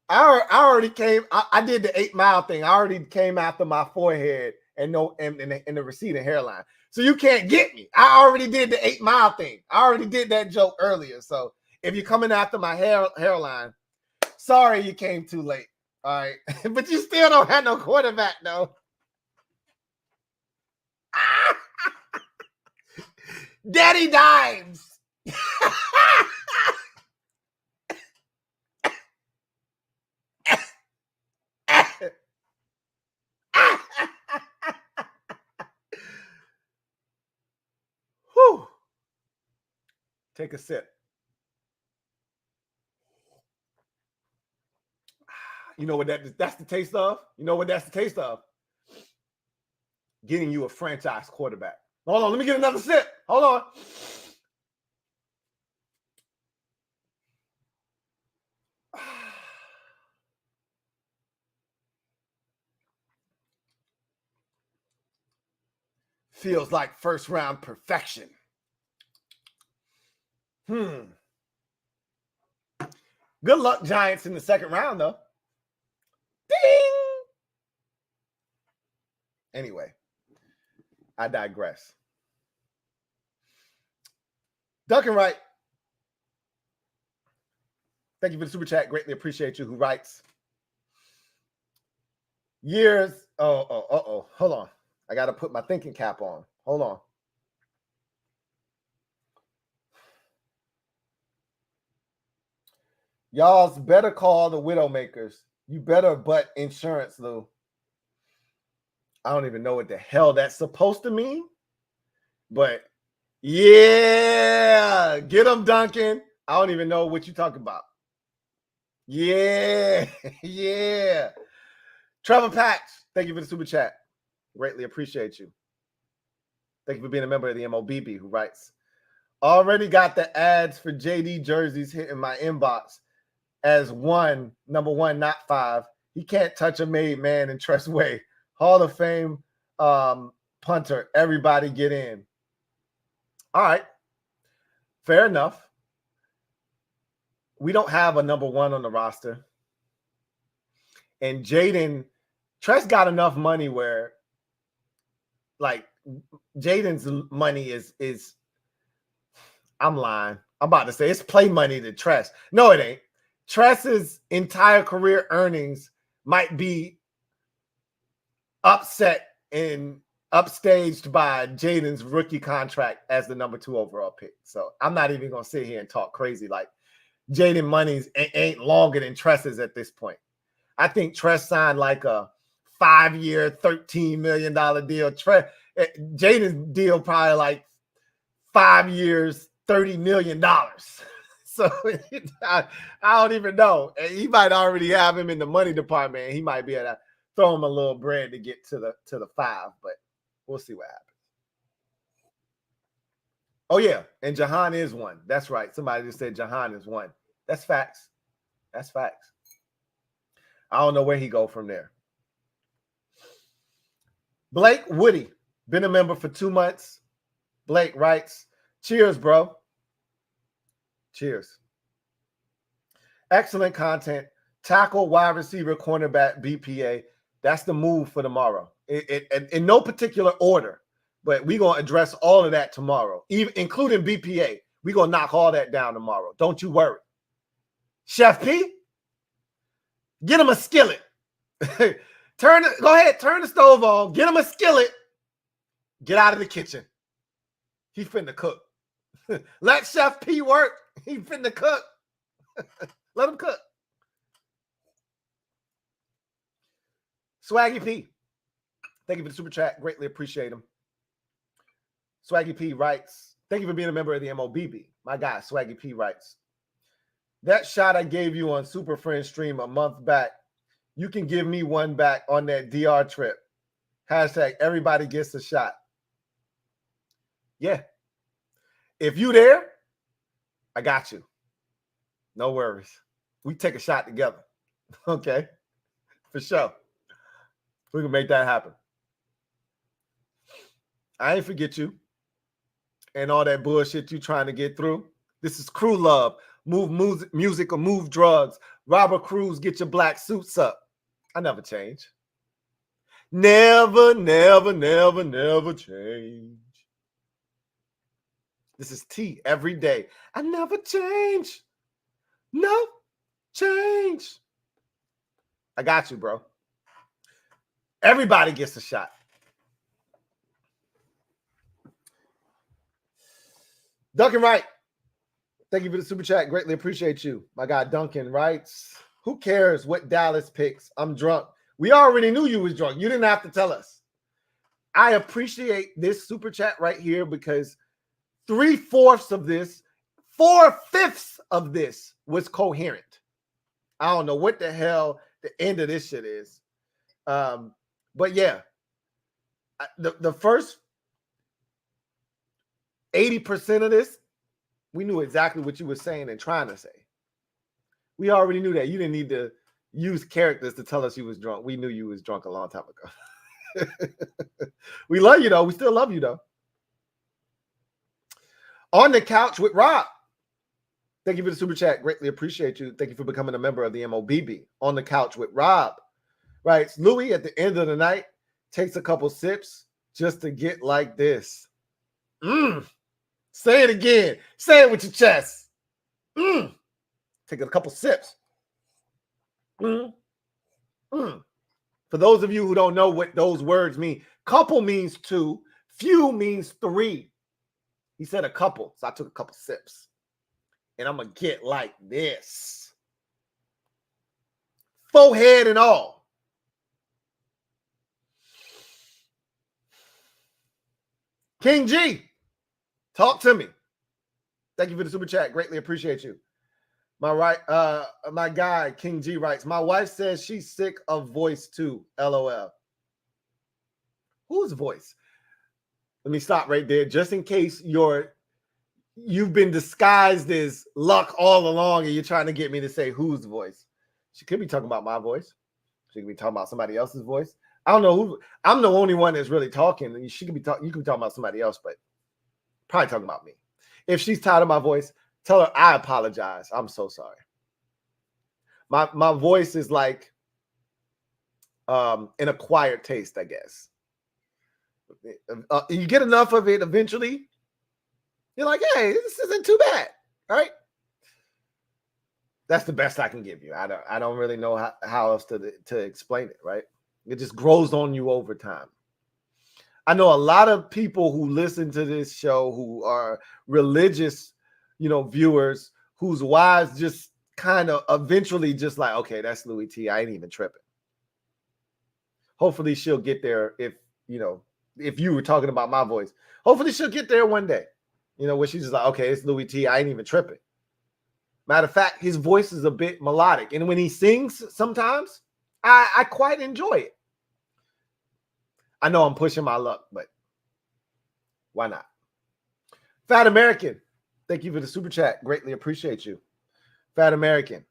I already came. I did the 8 Mile thing. I already came after my forehead and the receding hairline. So you can't get me. I already did the 8 Mile thing. I already did that joke earlier. So if you're coming after my hairline, sorry you came too late. All right. But you still don't have no quarterback, though. Daddy Dimes. Whew. Take a sip. You know what that's the taste of? You know what that's the taste of? Getting you a franchise quarterback. Hold on, let me get another sip. Hold on. Feels like first round perfection. Good luck, Giants, in the second round, though. Ding! Anyway, I digress. Duncan Wright, thank you for the super chat. Greatly appreciate you. Who writes, years. Hold on. I got to put my thinking cap on. Hold on. Y'all's better call the Widowmakers. You better butt insurance, Lou. I don't even know what the hell that's supposed to mean. But yeah, get them, Duncan. I don't even know what you're talking about. Yeah, yeah. Trevor Patch, thank you for the super chat. Greatly appreciate you. Thank you for being a member of the MOBB, who writes, already got the ads for JD jerseys hitting my inbox as number one, not 5. He can't touch a made man in Tress Way. Hall of Fame punter. Everybody get in. All right. Fair enough. We don't have a number 1 on the roster. And Tress got enough money where, like, Jaden's money is I'm lying. I'm about to say it's play money to Tress. No, it ain't. Tress's entire career earnings might be upset and upstaged by Jaden's rookie contract as the number 2 overall pick. So I'm not even going to sit here and talk crazy. Like, Jaden money's ain't longer than Tress's at this point. I think Tress signed like a 5-year, $13 million deal. Jaden's deal probably like 5 years, $30 million. So I don't even know. He might already have him in the money department. He might be able to throw him a little bread to get to the 5, but we'll see what happens. Oh, yeah, and Jahan is one. That's right. Somebody just said Jahan is one. That's facts. That's facts. I don't know where he go from there. Blake Woody, been a member for 2 months. Blake writes, cheers, bro. Cheers. Excellent content. Tackle, wide receiver, cornerback, BPA. That's the move for tomorrow. In no particular order, but we're going to address all of that tomorrow, even including BPA. We're going to knock all that down tomorrow. Don't you worry. Chef P, get him a skillet. Go ahead, turn the stove on. Get him a skillet. Get out of the kitchen. He finna cook. Let Chef P work. He finna cook. Let him cook. Swaggy P, thank you for the super chat. Greatly appreciate him. Swaggy P writes, thank you for being a member of the MOBB. My guy, Swaggy P writes, that shot I gave you on Super Friends stream a month back, you can give me one back on that DR trip. Hashtag everybody gets a shot. Yeah. If you there, I got you. No worries. We take a shot together. Okay? For sure. We can make that happen. I ain't forget you and all that bullshit you trying to get through. This is Crew Love. Move music or move drugs. Robert Cruz, get your black suits up. I never change. Never, never, never, never change. This is T every day. I never change. No change. I got you, bro. Everybody gets a shot. Duncan Wright, thank you for the super chat. Greatly appreciate you. My guy Duncan writes, who cares what Dallas picks? I'm drunk. We already knew you was drunk. You didn't have to tell us. I appreciate this super chat right here because 3/4 of this, 4/5 of this was coherent. I don't know what the hell the end of this shit is. But yeah, the first 80% of this, we knew exactly what you were saying and trying to say. We already knew that. You didn't need to use characters to tell us you was drunk. We knew you was drunk a long time ago. We love you, though. We still love you, though. On the couch with Rob. Thank you for the super chat. Greatly appreciate you. Thank you for becoming a member of the MOBB. On the couch with Rob. Right. Louie, at the end of the night, takes a couple sips just to get like this. Say it again. Say it with your chest. Take a couple sips. For those of you who don't know what those words mean, couple means 2, few means 3. He said a couple, so I took a couple sips. And I'm going to get like this. Forehead and all. King G, talk to me. Thank you for the super chat. Greatly appreciate you. My guy, King G writes, my wife says she's sick of voice too. LOL. Whose voice? Let me stop right there. Just in case you've been disguised as Luck all along and you're trying to get me to say whose voice. She could be talking about my voice. She could be talking about somebody else's voice. I don't know who. I'm the only one that's really talking. She could be talking. You could be talking about somebody else, but probably talking about me. If she's tired of my voice, tell her I apologize. I'm so sorry. My voice is like an acquired taste, I guess. You get enough of it eventually, you're like, hey, this isn't too bad, right? That's the best I can give you. I don't really know how else to explain it, right? It just grows on you over time. I know a lot of people who listen to this show who are religious, viewers whose wives just kind of eventually just like, okay, that's Louie Tee. I ain't even tripping. Hopefully she'll get there if you were talking about my voice. Hopefully she'll get there one day. You know, where she's just like, okay, it's Louie Tee. I ain't even tripping. Matter of fact, his voice is a bit melodic. And when he sings sometimes, I quite enjoy it. I know I'm pushing my luck, but why not? Fat American, thank you for the super chat. Greatly appreciate you. Fat American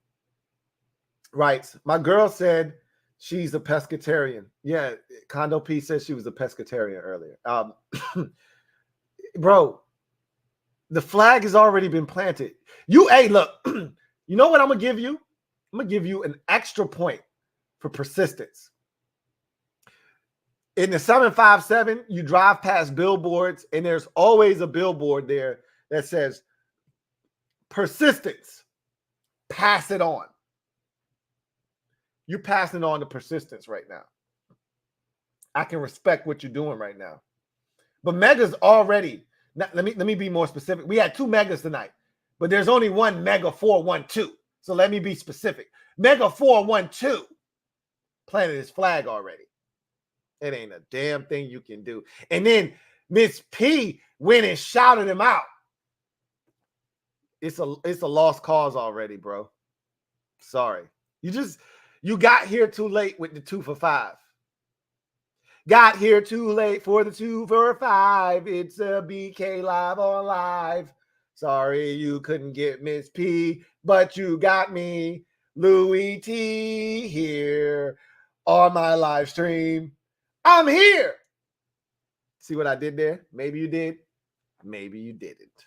writes, my girl said she's a pescatarian. Yeah, Condo P said she was a pescatarian earlier. Bro, the flag has already been planted. Hey, look, you know what I'm going to give you? I'm going to give you an extra point for persistence. In the 757, you drive past billboards, and there's always a billboard there that says, persistence, pass it on. You're passing on the persistence right now. I can respect what you're doing right now. But Mega's already, let me be more specific. We had 2 Megas tonight, but there's only one Mega 412. So let me be specific. Mega 412 planted his flag already. It ain't a damn thing you can do. And then Miss P went and shouted him out. It's a lost cause already, bro. Sorry. You got here too late with the 2 for 5. Got here too late for the 2 for 5. It's a BK Live on Live. Sorry you couldn't get Miss P, but you got me, Louie Tee, here on my live stream. I'm here. See what I did there? Maybe you did. Maybe you didn't.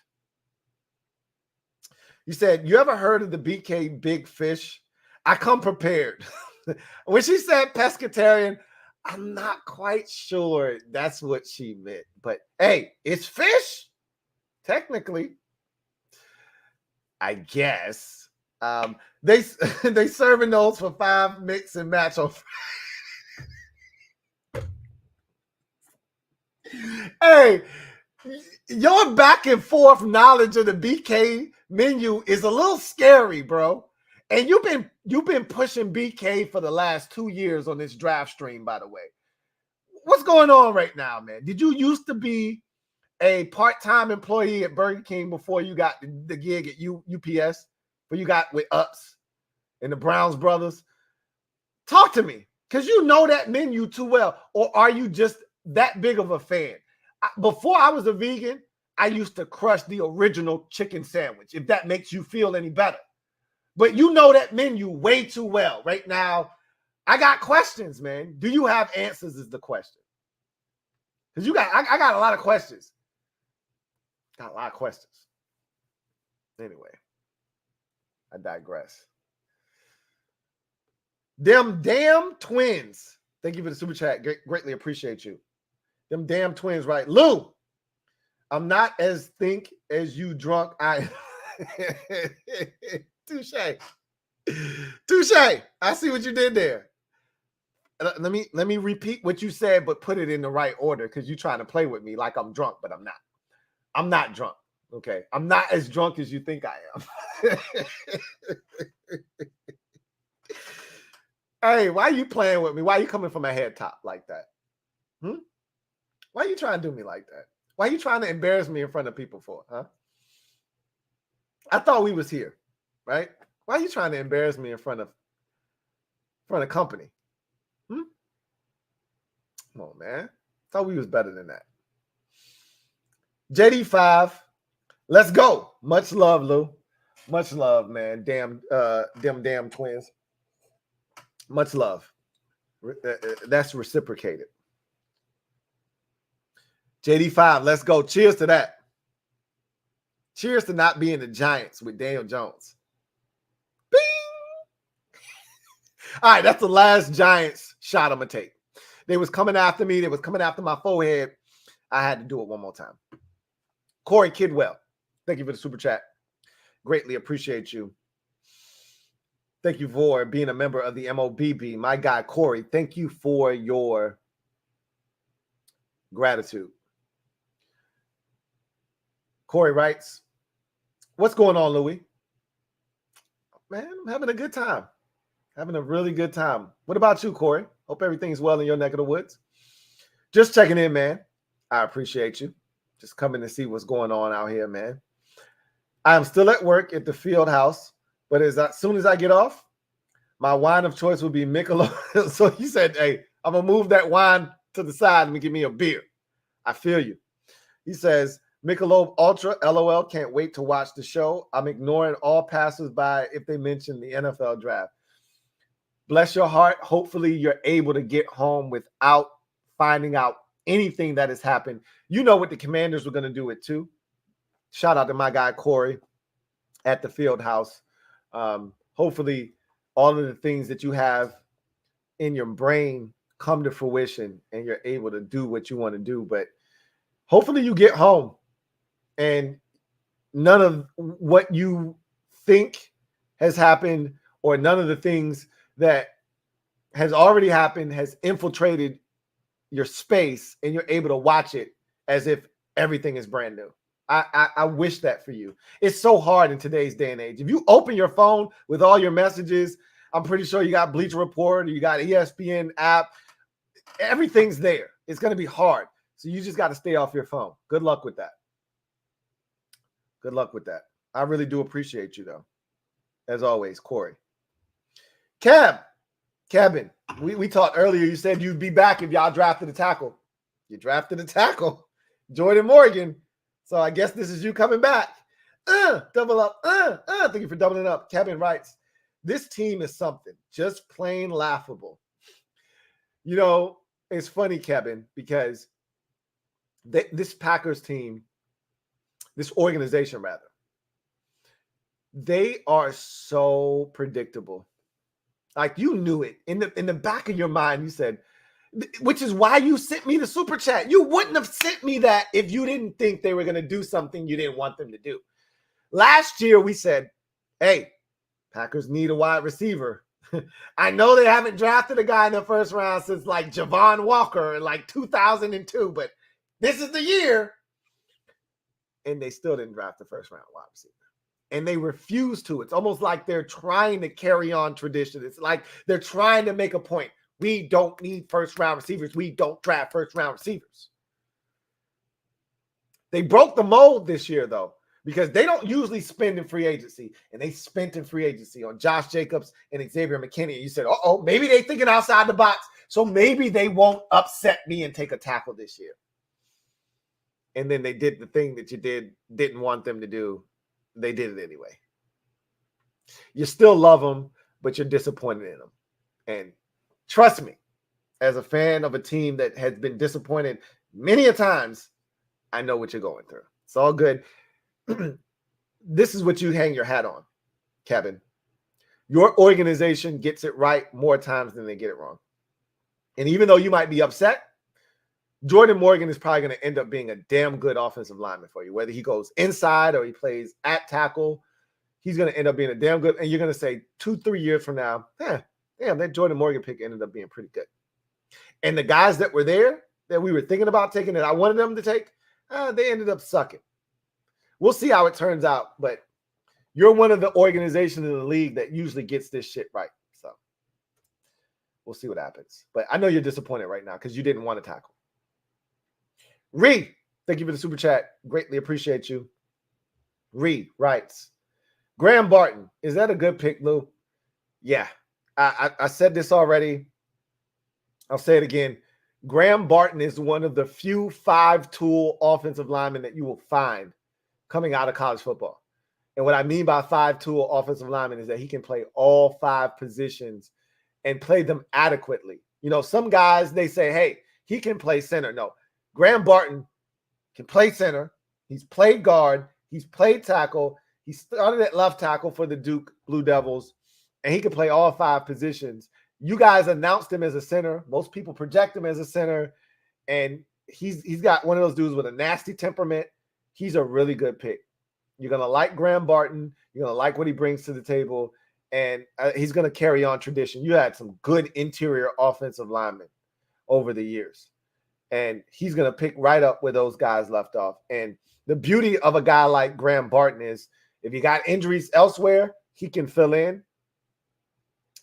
You said, you ever heard of the BK Big Fish? I come prepared. When she said pescatarian, I'm not quite sure that's what she meant. But hey, it's fish. Technically, I guess. They serving those for 5 mix and match on. Hey, your back and forth knowledge of the BK menu is a little scary, bro. And you've been pushing BK for the last 2 years on this draft stream, by the way. What's going on right now, man? Did you used to be a part-time employee at Burger King before you got the gig at UPS? Where you got with Ups and the Browns brothers? Talk to me, because you know that menu too well. Or are you just that big of a fan? Before I was a vegan, I used to crush the original chicken sandwich, if that makes you feel any better. But you know that menu way too well. Right now, I got questions, man. Do you have answers is the question. Because I got a lot of questions. Got a lot of questions. Anyway, I digress. Them damn twins. Thank you for the super chat. Greatly appreciate you. Them damn twins, right? Lou, I'm not as think as you drunk. Touche. I see what you did there. Let me repeat what you said, but put it in the right order, because you're trying to play with me like I'm drunk, but I'm not. I'm not drunk. Okay. I'm not as drunk as you think I am. Hey, why are you playing with me? Why are you coming from a head top like that? Why are you trying to do me like that? Why are you trying to embarrass me in front of people for? Huh? I thought we was here, right? Why are you trying to embarrass me in front of company? Come on, man. Thought we was better than that. JD5, let's go. Much love, Lou. Much love, man. Damn twins. Much love. That's reciprocated. JD5, let's go. Cheers to that. Cheers to not being the Giants with Daniel Jones. Bing! All right, that's the last Giants shot I'm going to take. They was coming after me. They was coming after my forehead. I had to do it one more time. Corey Kidwell, thank you for the super chat. Greatly appreciate you. Thank you for being a member of the MOBB. My guy, Corey, thank you for your gratitude. Corey writes, what's going on, Louie? Man, I'm having a good time. Having a really good time. What about you, Corey? Hope everything's well in your neck of the woods. Just checking in, man. I appreciate you. Just coming to see what's going on out here, man. I am still at work at the field house, but as soon as I get off, my wine of choice will be Michelob. So he said, hey, I'm going to move that wine to the side and give me a beer. I feel you. He says, Michelob Ultra, LOL, can't wait to watch the show. I'm ignoring all passersby if they mention the NFL draft. Bless your heart. Hopefully you're able to get home without finding out anything that has happened. You know what the Commanders were going to do it too. Shout out to my guy Corey at the field house. Hopefully all of the things that you have in your brain come to fruition and you're able to do what you want to do. But hopefully you get home and none of what you think has happened or none of the things that has already happened has infiltrated your space and you're able to watch it as if everything is brand new. I wish that for you. It's so hard in today's day and age. If you open your phone with all your messages, I'm pretty sure you got Bleacher Report, or you got ESPN app. Everything's there. It's going to be hard. So you just got to stay off your phone. Good luck with that. Good luck with that. I really do appreciate you, though. As always, Corey. Kevin, we talked earlier. You said you'd be back if y'all drafted a tackle. You drafted a tackle, Jordan Morgan. So I guess this is you coming back. Double up. Thank you for doubling up. Kevin writes, this team is something just plain laughable. You know, it's funny, Kevin, because this Packers team, this organization rather, they are so predictable. Like you knew it in the back of your mind. You said, which is why you sent me the super chat. You wouldn't have sent me that if you didn't think they were going to do something you didn't want them to do. Last year we said, hey, Packers need a wide receiver. I know they haven't drafted a guy in the first round since like Javon Walker in like 2002, but this is the year. And they still didn't draft the first round wide receiver. And they refuse to. It's almost like they're trying to carry on tradition. It's like they're trying to make a point. We don't need first-round receivers. We don't draft first-round receivers. They broke the mold this year, though, because they don't usually spend in free agency. And they spent in free agency on Josh Jacobs and Xavier McKinney. You said, maybe they're thinking outside the box, so maybe they won't upset me and take a tackle this year. And then they did the thing that you didn't want them to do. They did it anyway. You still love them, but you're disappointed in them. And trust me, as a fan of a team that has been disappointed many a times, I know what you're going through. It's all good. This is what you hang your hat on, Kevin. Your organization gets it right more times than they get it wrong. And even though you might be upset, Jordan Morgan is probably going to end up being a damn good offensive lineman for you. Whether he goes inside or he plays at tackle, he's going to end up being a damn good. And you're going to say 2-3 years from now, damn, that Jordan Morgan pick ended up being pretty good. And the guys that were there that we were thinking about taking that I wanted them to take, they ended up sucking. We'll see how it turns out. But you're one of the organizations in the league that usually gets this shit right. So we'll see what happens. But I know you're disappointed right now because you didn't want to tackle. Ree, thank you for the super chat. Greatly appreciate you. Ree writes, Graham Barton, is that a good pick, Lou? Yeah. I said this already. I'll say it again. Graham Barton is one of the few 5-tool offensive linemen that you will find coming out of college football. And what I mean by 5-tool offensive lineman is that he can play all 5 positions and play them adequately. You know, some guys, they say, hey, he can play center. No, Graham Barton can play center. He's played guard. He's played tackle. He started at left tackle for the Duke Blue Devils, and he can play all 5 positions. You guys announced him as a center. Most people project him as a center, and he's got one of those dudes with a nasty temperament. He's a really good pick. You're going to like Graham Barton. You're going to like what he brings to the table, and he's going to carry on tradition. You had some good interior offensive linemen over the years. And he's going to pick right up where those guys left off. And the beauty of a guy like Graham Barton is if you got injuries elsewhere, he can fill in.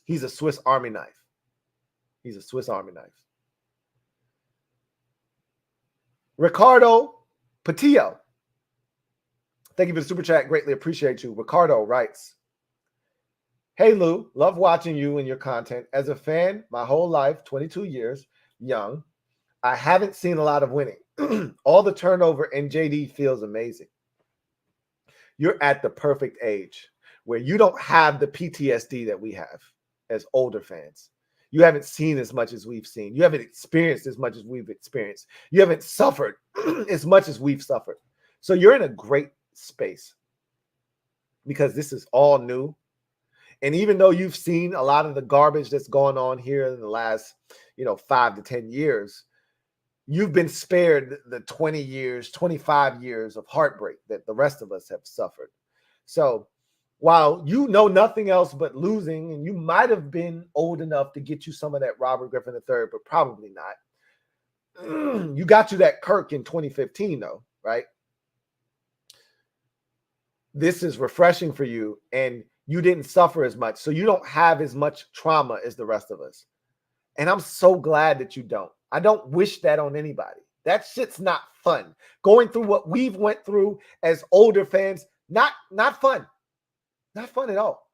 He's a Swiss Army knife. He's a Swiss Army knife. Ricardo Patillo, thank you for the super chat. Greatly appreciate you. Ricardo writes, hey, Lou, love watching you and your content. As a fan, my whole life, 22 years, young, I haven't seen a lot of winning. All the turnover in JD feels amazing. You're at the perfect age where you don't have the PTSD that we have as older fans. You haven't seen as much as we've seen. You haven't experienced as much as we've experienced. You haven't suffered as much as we've suffered. So you're in a great space because this is all new. And even though you've seen a lot of the garbage that's gone on here in the last, 5 to 10 years, you've been spared the 20 years, 25 years of heartbreak that the rest of us have suffered. So while you know nothing else but losing, and you might have been old enough to get you some of that Robert Griffin III, but probably not. You got you that Kirk in 2015, though, right? This is refreshing for you, and you didn't suffer as much. So you don't have as much trauma as the rest of us. And I'm so glad that you don't. I don't wish that on anybody. That shit's not fun. Going through what we've went through as older fans, not fun. Not fun at all.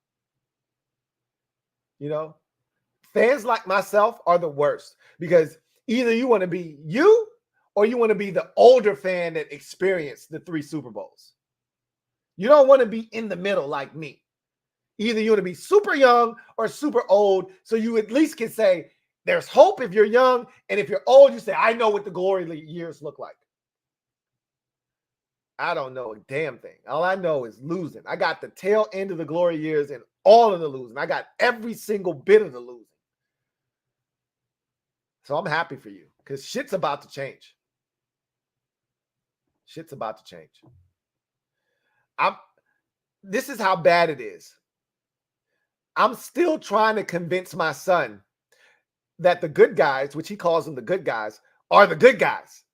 Fans like myself are the worst because either you want to be you or you want to be the older fan that experienced the 3 Super Bowls. You don't want to be in the middle like me. Either you want to be super young or super old, so you at least can say there's hope if you're young, and if you're old, you say, I know what the glory years look like. I don't know a damn thing. All I know is losing. I got the tail end of the glory years and all of the losing. I got every single bit of the losing. So I'm happy for you because shit's about to change. Shit's about to change. This is how bad it is. I'm still trying to convince my son that the good guys, which he calls them the good guys, are the good guys.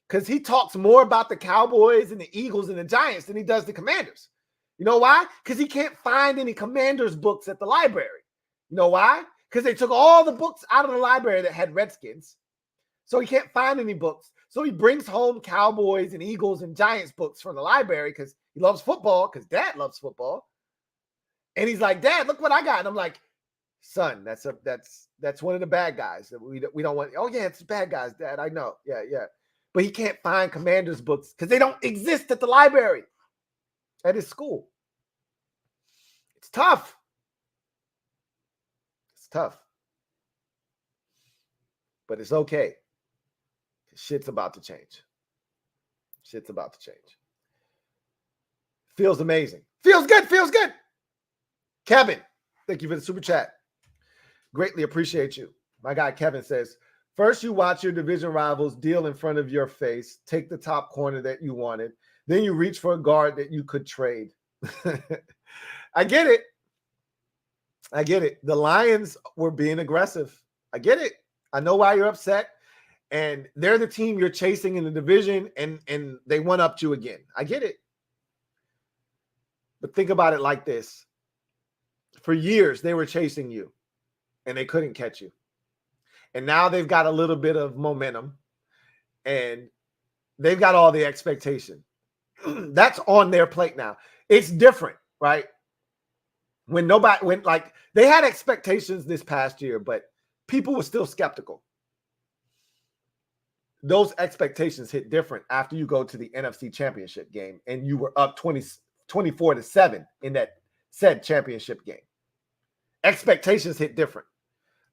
Because he talks more about the Cowboys and the Eagles and the Giants than he does the Commanders. You know why? Because he can't find any Commanders books at the library. You know why? Because they took all the books out of the library that had Redskins. So he can't find any books. So he brings home Cowboys and Eagles and Giants books from the library because he loves football, because Dad loves football. And he's like, Dad, look what I got. And I'm like, son, that's one of the bad guys that we don't want. Oh, yeah, it's the bad guys, Dad. I know. Yeah. But he can't find Commanders books because they don't exist at the library at his school. It's tough. It's tough. But it's okay. Shit's about to change. Shit's about to change. Feels amazing. Feels good. Feels good. Kevin, thank you for the super chat. Greatly appreciate you. My guy Kevin says, first you watch your division rivals deal in front of your face, take the top corner that you wanted. Then you reach for a guard that you could trade. I get it. I get it. The Lions were being aggressive. I get it. I know why you're upset. And they're the team you're chasing in the division, and they one-upped you again. I get it. But think about it like this. For years, they were chasing you, and they couldn't catch you. And now they've got a little bit of momentum, and they've got all the expectation. That's on their plate now. It's different, right? When they had expectations this past year, but people were still skeptical. Those expectations hit different after you go to the NFC Championship game and you were up 24-7 in that said championship game. Expectations hit different.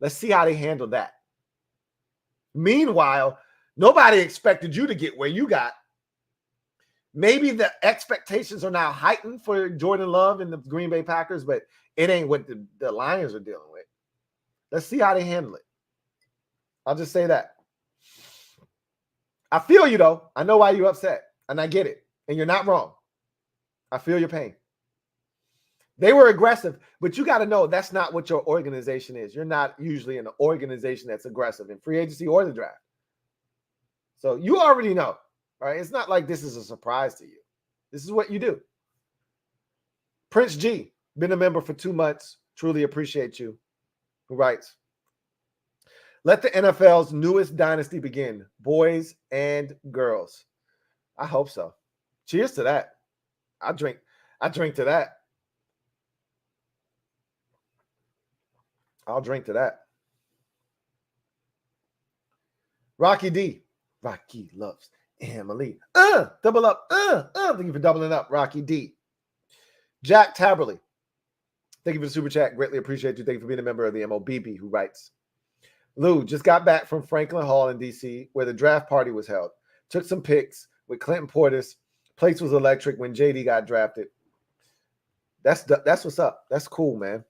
Let's see how they handle that. Meanwhile, nobody expected you to get where you got. Maybe the expectations are now heightened for Jordan Love and the Green Bay Packers, but it ain't what the Lions are dealing with. Let's see how they handle it. I'll just say that. I feel you, though. I know why you're upset, and I get it. And you're not wrong. I feel your pain. They were aggressive, but you got to know that's not what your organization is. You're not usually an organization that's aggressive in free agency or the draft. So you already know, right? It's not like this is a surprise to you. This is what you do. Prince G, been a member for 2 months. Truly appreciate you. Who writes, let the NFL's newest dynasty begin, boys and girls. I hope so. Cheers to that. I drink to that. I'll drink to that. Rocky D. Rocky loves Emily. Double up. Thank you for doubling up, Rocky D. Jack Taberley. Thank you for the super chat. Greatly appreciate you. Thank you for being a member of the MOBB, who writes, Lou, just got back from Franklin Hall in D.C., where the draft party was held. Took some pics with Clinton Portis. Place was electric when JD got drafted. That's what's up. That's cool, man.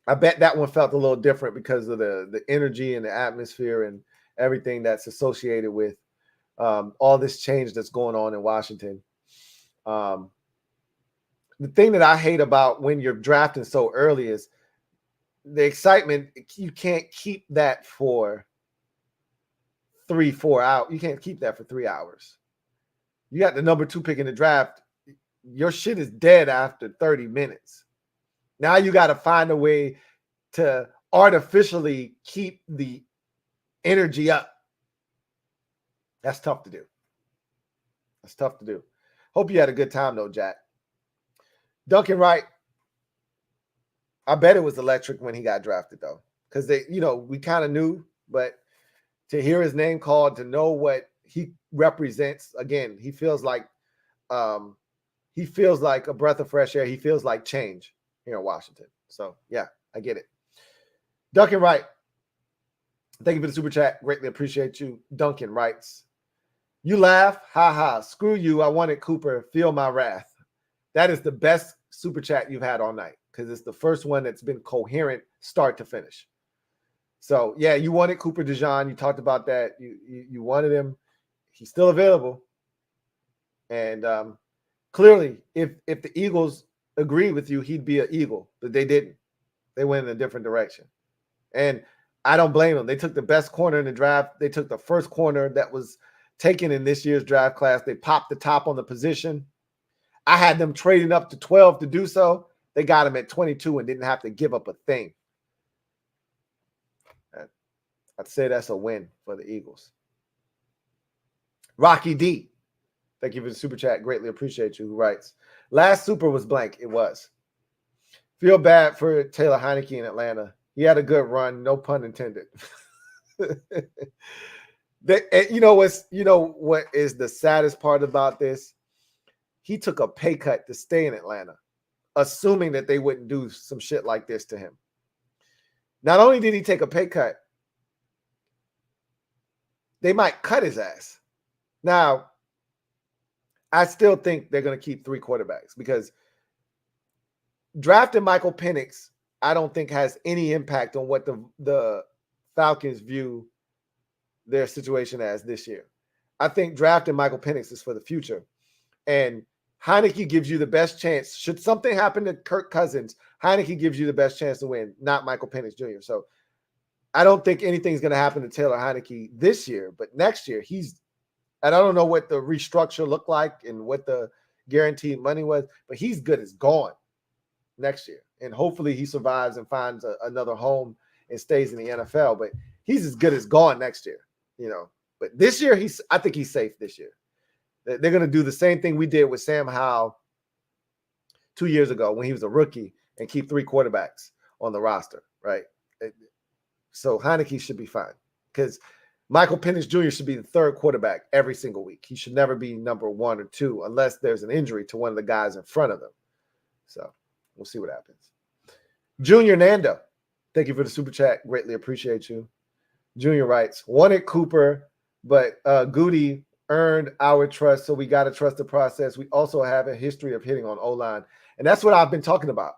I bet that one felt a little different because of the energy and the atmosphere and everything that's associated with all this change that's going on in Washington. The thing that I hate about when you're drafting so early is the excitement. You can't keep that for 3-4 hours. You can't keep that for 3 hours. You got the number 2 pick in the draft. Your shit is dead after 30 minutes. Now you got to find a way to artificially keep the energy up. That's tough to do. Hope you had a good time, though, Jack. Duncan Wright, I bet it was electric when he got drafted, though, because we kind of knew, but to hear his name called, to know what he represents, again, he feels like a breath of fresh air. He feels like change here in Washington. So, yeah, I get it. Duncan Wright, thank you for the super chat. Greatly appreciate you. Duncan writes, you laugh, ha ha, screw you. I wanted Cooper. Feel my wrath. That is the best super chat you've had all night because it's the first one that's been coherent start to finish. So, yeah, you wanted Cooper DeJean. You talked about that. You wanted him. He's still available. And clearly, if the Eagles agreed with you, he'd be an Eagle. But they didn't. They went in a different direction. And I don't blame them. They took the best corner in the draft. They took the first corner that was taken in this year's draft class. They popped the top on the position. I had them trading up to 12 to do so. They got him at 22 and didn't have to give up a thing. I'd say that's a win for the Eagles. Rocky D, thank you for the super chat. Greatly appreciate you. Who writes, last super was blank. It was. Feel bad for Taylor Heineke in Atlanta. He had a good run. No pun intended. What is the saddest part about this? He took a pay cut to stay in Atlanta, assuming that they wouldn't do some shit like this to him. Not only did he take a pay cut, they might cut his ass. Now, I still think they're going to keep 3 quarterbacks because drafting Michael Penix, I don't think has any impact on what the Falcons view their situation as this year. I think drafting Michael Penix is for the future. And Heineke gives you the best chance. Should something happen to Kirk Cousins, Heineke gives you the best chance to win, not Michael Penix Jr. So I don't think anything's going to happen to Taylor Heineke this year, but next year and I don't know what the restructure looked like and what the guaranteed money was, but he's good as gone next year. And hopefully he survives and finds another home and stays in the NFL, but he's as good as gone next year, But this year, I think he's safe this year. They're going to do the same thing we did with Sam Howell 2 years ago when he was a rookie and keep 3 quarterbacks on the roster, right? So Heineke should be fine because Michael Penix Jr. should be the 3rd quarterback every single week. He should never be number 1 or 2 unless there's an injury to one of the guys in front of him. So we'll see what happens. Junior Nando, thank you for the super chat. Greatly appreciate you. Junior writes, wanted Cooper, but Goody earned our trust, so we got to trust the process. We also have a history of hitting on O-line, and that's what I've been talking about.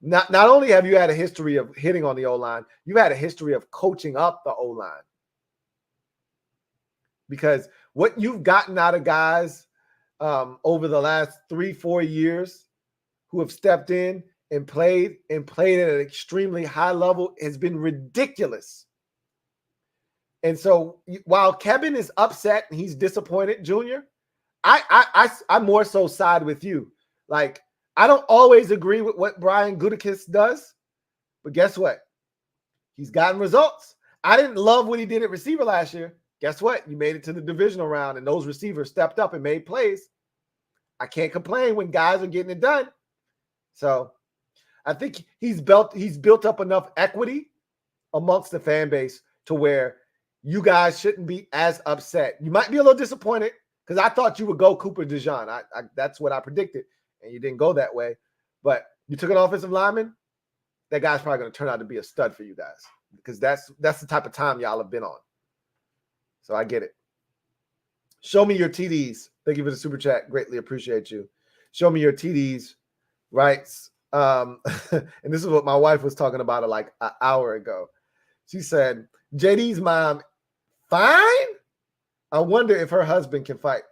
Not only have you had a history of hitting on the O-line, you had a history of coaching up the O-line. Because what you've gotten out of guys over the last 3-4 years who have stepped in and played at an extremely high level has been ridiculous. And so while Kevin is upset and he's disappointed, Junior, I more so side with you. Like, I don't always agree with what Brian Gutekunst does, but guess what? He's gotten results. I didn't love what he did at receiver last year. guess what? You made it to the divisional round, and those receivers stepped up and made plays. I can't complain when guys are getting it done. So I think he's built up enough equity amongst the fan base to where you guys shouldn't be as upset. You might be a little disappointed because I thought you would go Cooper DeJean. That's what I predicted, and you didn't go that way. But you took an offensive lineman. That guy's probably going to turn out to be a stud for you guys because that's the type of time y'all have been on. So I get it. Show me your TDs. Thank you for the super chat. Greatly appreciate you. Show me your TDs. Right. And this is what my wife was talking about like an hour ago. She said, JD's mom, fine? I wonder if her husband can fight.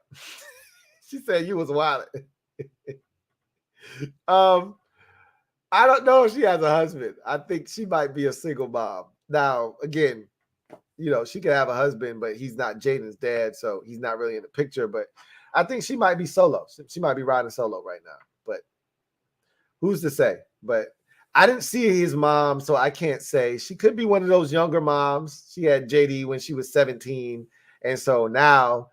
She said you was wild. I don't know if she has a husband. I think she might be a single mom. Now, again, she could have a husband, but he's not Jaden's dad, so he's not really in the picture. But I think she might be solo. She might be riding solo right now. But who's to say? But I didn't see his mom, so I can't say. She could be one of those younger moms. She had JD when she was 17. And so now,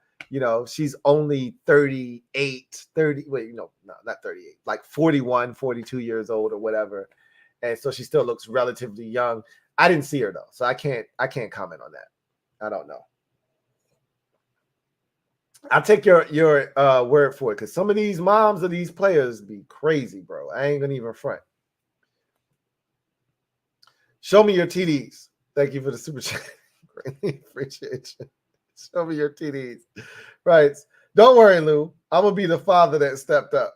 she's only 38, 30. Wait, no, not 38, like 41, 42 years old or whatever. And so she still looks relatively young. I didn't see her though, so I can't comment on that. I don't know. I'll take your word for it because some of these moms of these players be crazy, bro. I ain't gonna even front. Show me your TDs. Thank you for the super chat. Greatly appreciate you. Show me your TDs. Right. Don't worry, Lou. I'm gonna be the father that stepped up.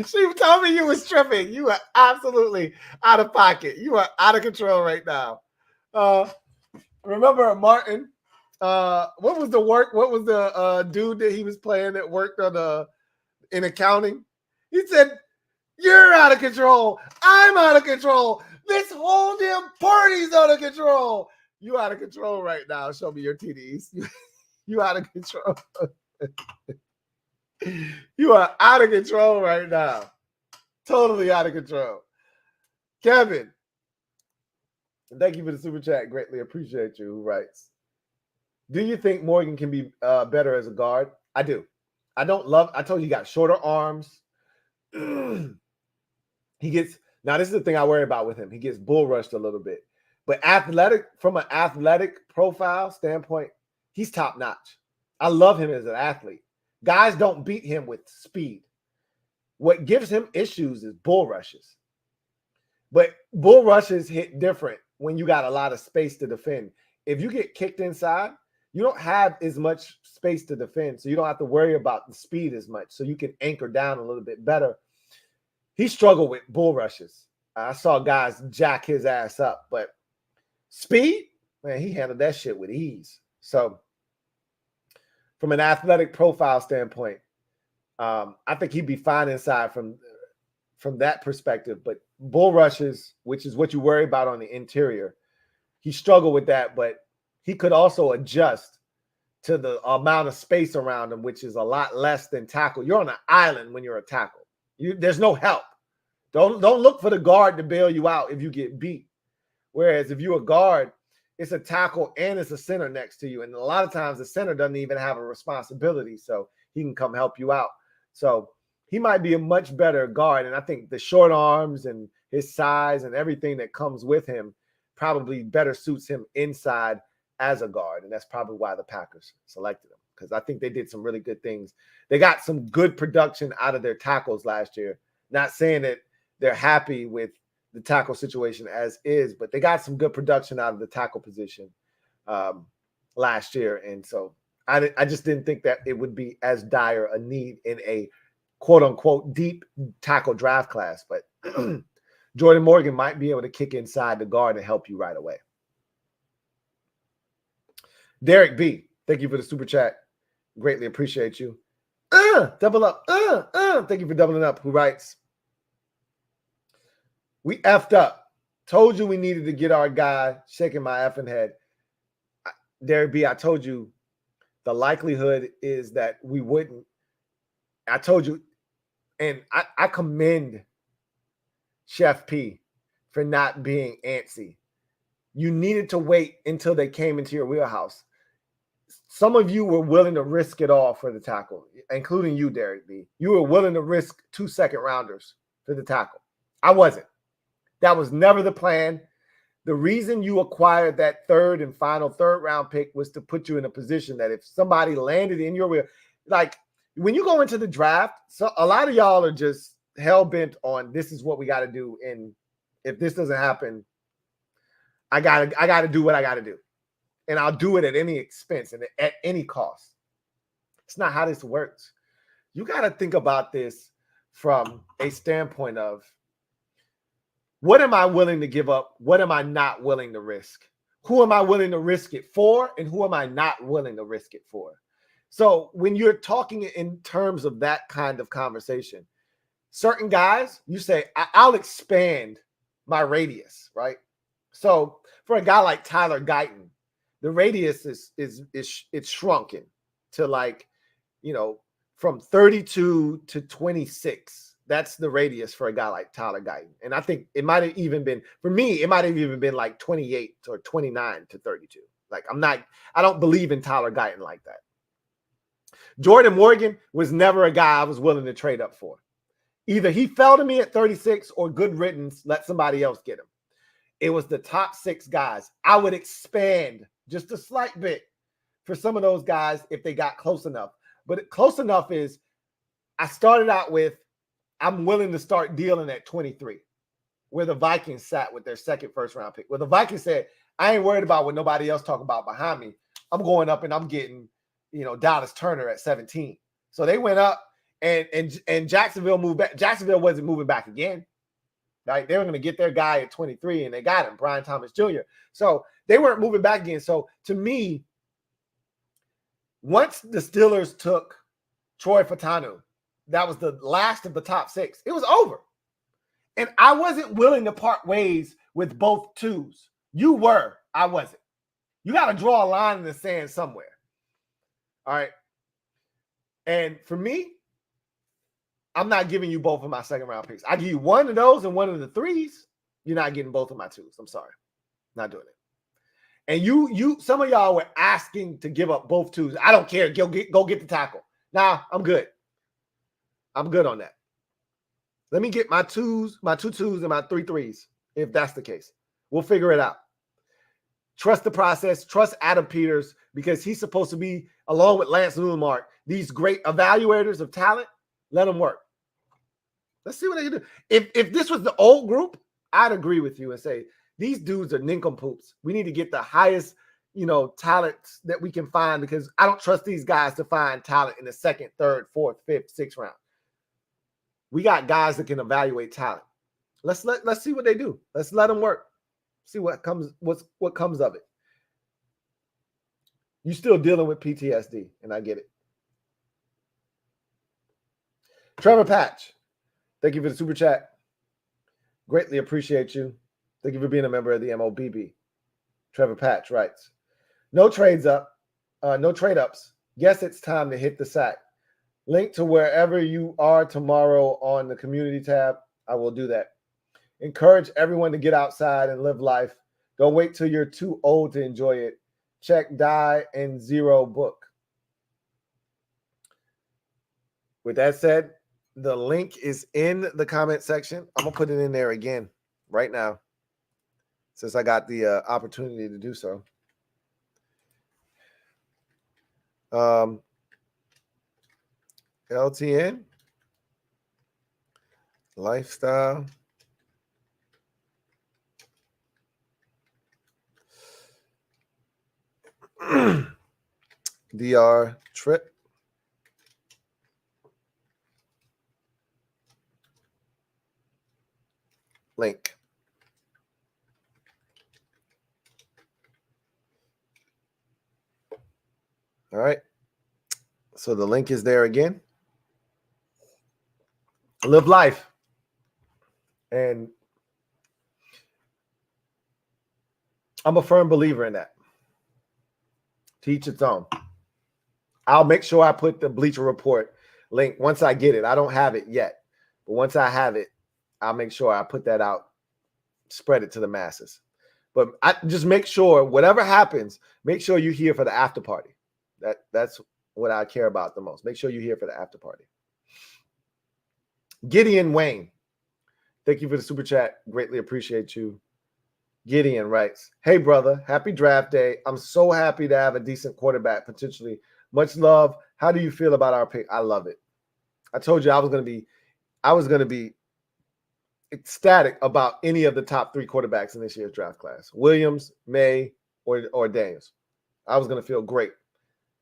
She told me you was tripping. You are absolutely out of pocket. You are out of control right now. Remember Martin? What was the dude that he was playing that worked on in accounting? He said, "You're out of control. I'm out of control. This whole damn party's out of control. You out of control right now. Show me your TDs. You out of control." You are out of control right now. Totally out of control. Kevin, thank you for the super chat. Greatly appreciate you. Who writes, do you think Morgan can be better as a guard? I do. I told you he got shorter arms. Now this is the thing I worry about with him. He gets bull rushed a little bit. But from an athletic profile standpoint, he's top notch. I love him as an athlete. Guys don't beat him with speed. What gives him issues is bull rushes. But bull rushes hit different when you got a lot of space to defend. If you get kicked inside, you don't have as much space to defend, so you don't have to worry about the speed as much, so you can anchor down a little bit better. He struggled with bull rushes. I saw guys jack his ass up, but speed, man, he handled that shit with ease. So from an athletic profile standpoint, I think he'd be fine inside from that perspective. But bull rushes, which is what you worry about on the interior, he struggled with that, but he could also adjust to the amount of space around him, which is a lot less than tackle. You're on an island when you're a tackle. There's no help. Don't look for the guard to bail you out if you get beat. Whereas if you're a guard, it's a tackle and it's a center next to you. And a lot of times the center doesn't even have a responsibility, so he can come help you out. So he might be a much better guard. And I think the short arms and his size and everything that comes with him probably better suits him inside as a guard. And that's probably why the Packers selected him, because I think they did some really good things. They got some good production out of their tackles last year. Not saying that they're happy with the tackle situation as is, but they got some good production out of the tackle position last year. And so I just didn't think that it would be as dire a need in a quote unquote deep tackle draft class, but Jordan Morgan might be able to kick inside the guard and help you right away. Derek B, thank you for the super chat. Greatly appreciate you. Double up. Thank you for doubling up. Who writes, we effed up. Told you we needed to get our guy. Shaking my effing head. Derek B, I told you the likelihood is that we wouldn't. I told you, and I commend Chef P for not being antsy. you needed to wait until they came into your wheelhouse. Some of you were willing to risk it all for the tackle, including you, Derek B. You were willing to risk 2 second-rounders for the tackle. I wasn't. That was never the plan. The reason you acquired that third and final third-round pick was to put you in a position that if somebody landed in your wheel, like when you go into the draft, so a lot of y'all are just hell-bent on this is what we got to do, and if this doesn't happen, I gotta do what I got to do. And I'll do it at any expense and at any cost. It's not how this works. You got to think about this from a standpoint of what am I willing to give up? What am I not willing to risk? Who am I willing to risk it for? And who am I not willing to risk it for? So when you're talking in terms of that kind of conversation, certain guys, you say, I'll expand my radius, right? So for a guy like Tyler Guyton, the radius it's shrunken to like, from 32 to 26. That's the radius for a guy like Tyler Guyton. And I think it might have even been, for me, it might have even been like 28 or 29 to 32. Like I don't believe in Tyler Guyton like that. Jordan Morgan was never a guy I was willing to trade up for. Either he fell to me at 36 or good riddance, let somebody else get him. It was the top 6 guys. I would expand just a slight bit for some of those guys if they got close enough. But close enough is I started out with, I'm willing to start dealing at 23, where the Vikings sat with their second first-round pick. Where the Vikings said, I ain't worried about what nobody else talking about behind me. I'm going up and I'm getting, Dallas Turner at 17. So they went up and Jacksonville moved back. Jacksonville wasn't moving back again. Right? They were going to get their guy at 23, and they got him, Brian Thomas Jr. So they weren't moving back again. So to me, once the Steelers took Troy Fautanu, that was the last of the top 6. It was over. And I wasn't willing to part ways with both twos. You were. I wasn't. You got to draw a line in the sand somewhere. All right. And for me, I'm not giving you both of my second-round picks. I give you one of those and one of the 3s. You're not getting both of my 2s. I'm sorry. Not doing it. And you, some of y'all were asking to give up both 2s. I don't care. Go get the tackle. Nah, I'm good. I'm good on that. Let me get my 2s, my 2 2s, and my 3 3s, if that's the case. We'll figure it out. Trust the process. Trust Adam Peters, because he's supposed to be, along with Lance Newmark, these great evaluators of talent. Let them work. Let's see what they can do. If this was the old group, I'd agree with you and say, these dudes are nincompoops. We need to get the highest, talents that we can find, because I don't trust these guys to find talent in the 2nd, 3rd, 4th, 5th, 6th round. We got guys that can evaluate talent. Let's see what they do. Let's let them work. See what comes of it. You're still dealing with PTSD, and I get it. Trevor Patch, thank you for the super chat. Greatly appreciate you. Thank you for being a member of the MOBB. Trevor Patch writes, no trade ups. Guess it's time to hit the sack. Link to wherever you are tomorrow on the community tab. I will do that. Encourage everyone to get outside and live life. Don't wait till you're too old to enjoy it. Check Die and Zero book. With that said, the link is in the comment section. I'm going to put it in there again right now, since I got the opportunity to do so. LTN Lifestyle DR trip. Link. All right. So the link is there again. Live life. And I'm a firm believer in that. Teach its own. I'll make sure I put the Bleacher Report link once I get it. I don't have it yet. But once I have it, I'll make sure I put that out, spread it to the masses. But I just make sure whatever happens, make sure you're here for the after party. That's what I care about the most. Make sure you're here for the after party. Gideon Wayne, thank you for the super chat. Greatly appreciate you. Gideon writes, hey, brother, happy draft day. I'm so happy to have a decent quarterback potentially. Much love. How do you feel about our pick? I love it. I told you I was going to be ecstatic about any of the top 3 quarterbacks in this year's draft class. Williams, May, or Daniels. I was going to feel great.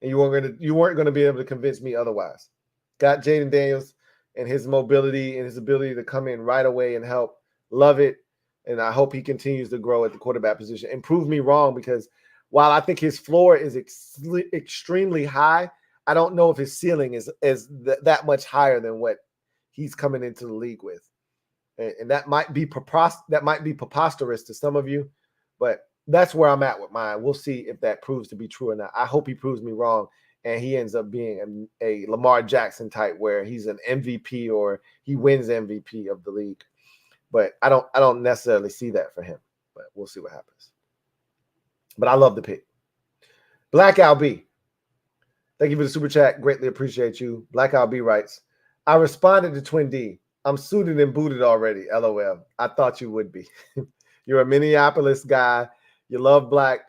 And you weren't going to be able to convince me otherwise. Got Jaden Daniels and his mobility and his ability to come in right away and help. Love it. And I hope he continues to grow at the quarterback position and prove me wrong, because while I think his floor is extremely high, I don't know if his ceiling is that much higher than what he's coming into the league with. And that might be preposterous to some of you, but that's where I'm at with mine. We'll see if that proves to be true or not. I hope he proves me wrong and he ends up being a Lamar Jackson type where he's an MVP or he wins MVP of the league. But I don't necessarily see that for him. But we'll see what happens. But I love the pick. Black Al B, thank you for the super chat. Greatly appreciate you. Black Al B writes, I responded to Twin D. I'm suited and booted already. LOL. I thought you would be. You're a Minneapolis guy. You love black.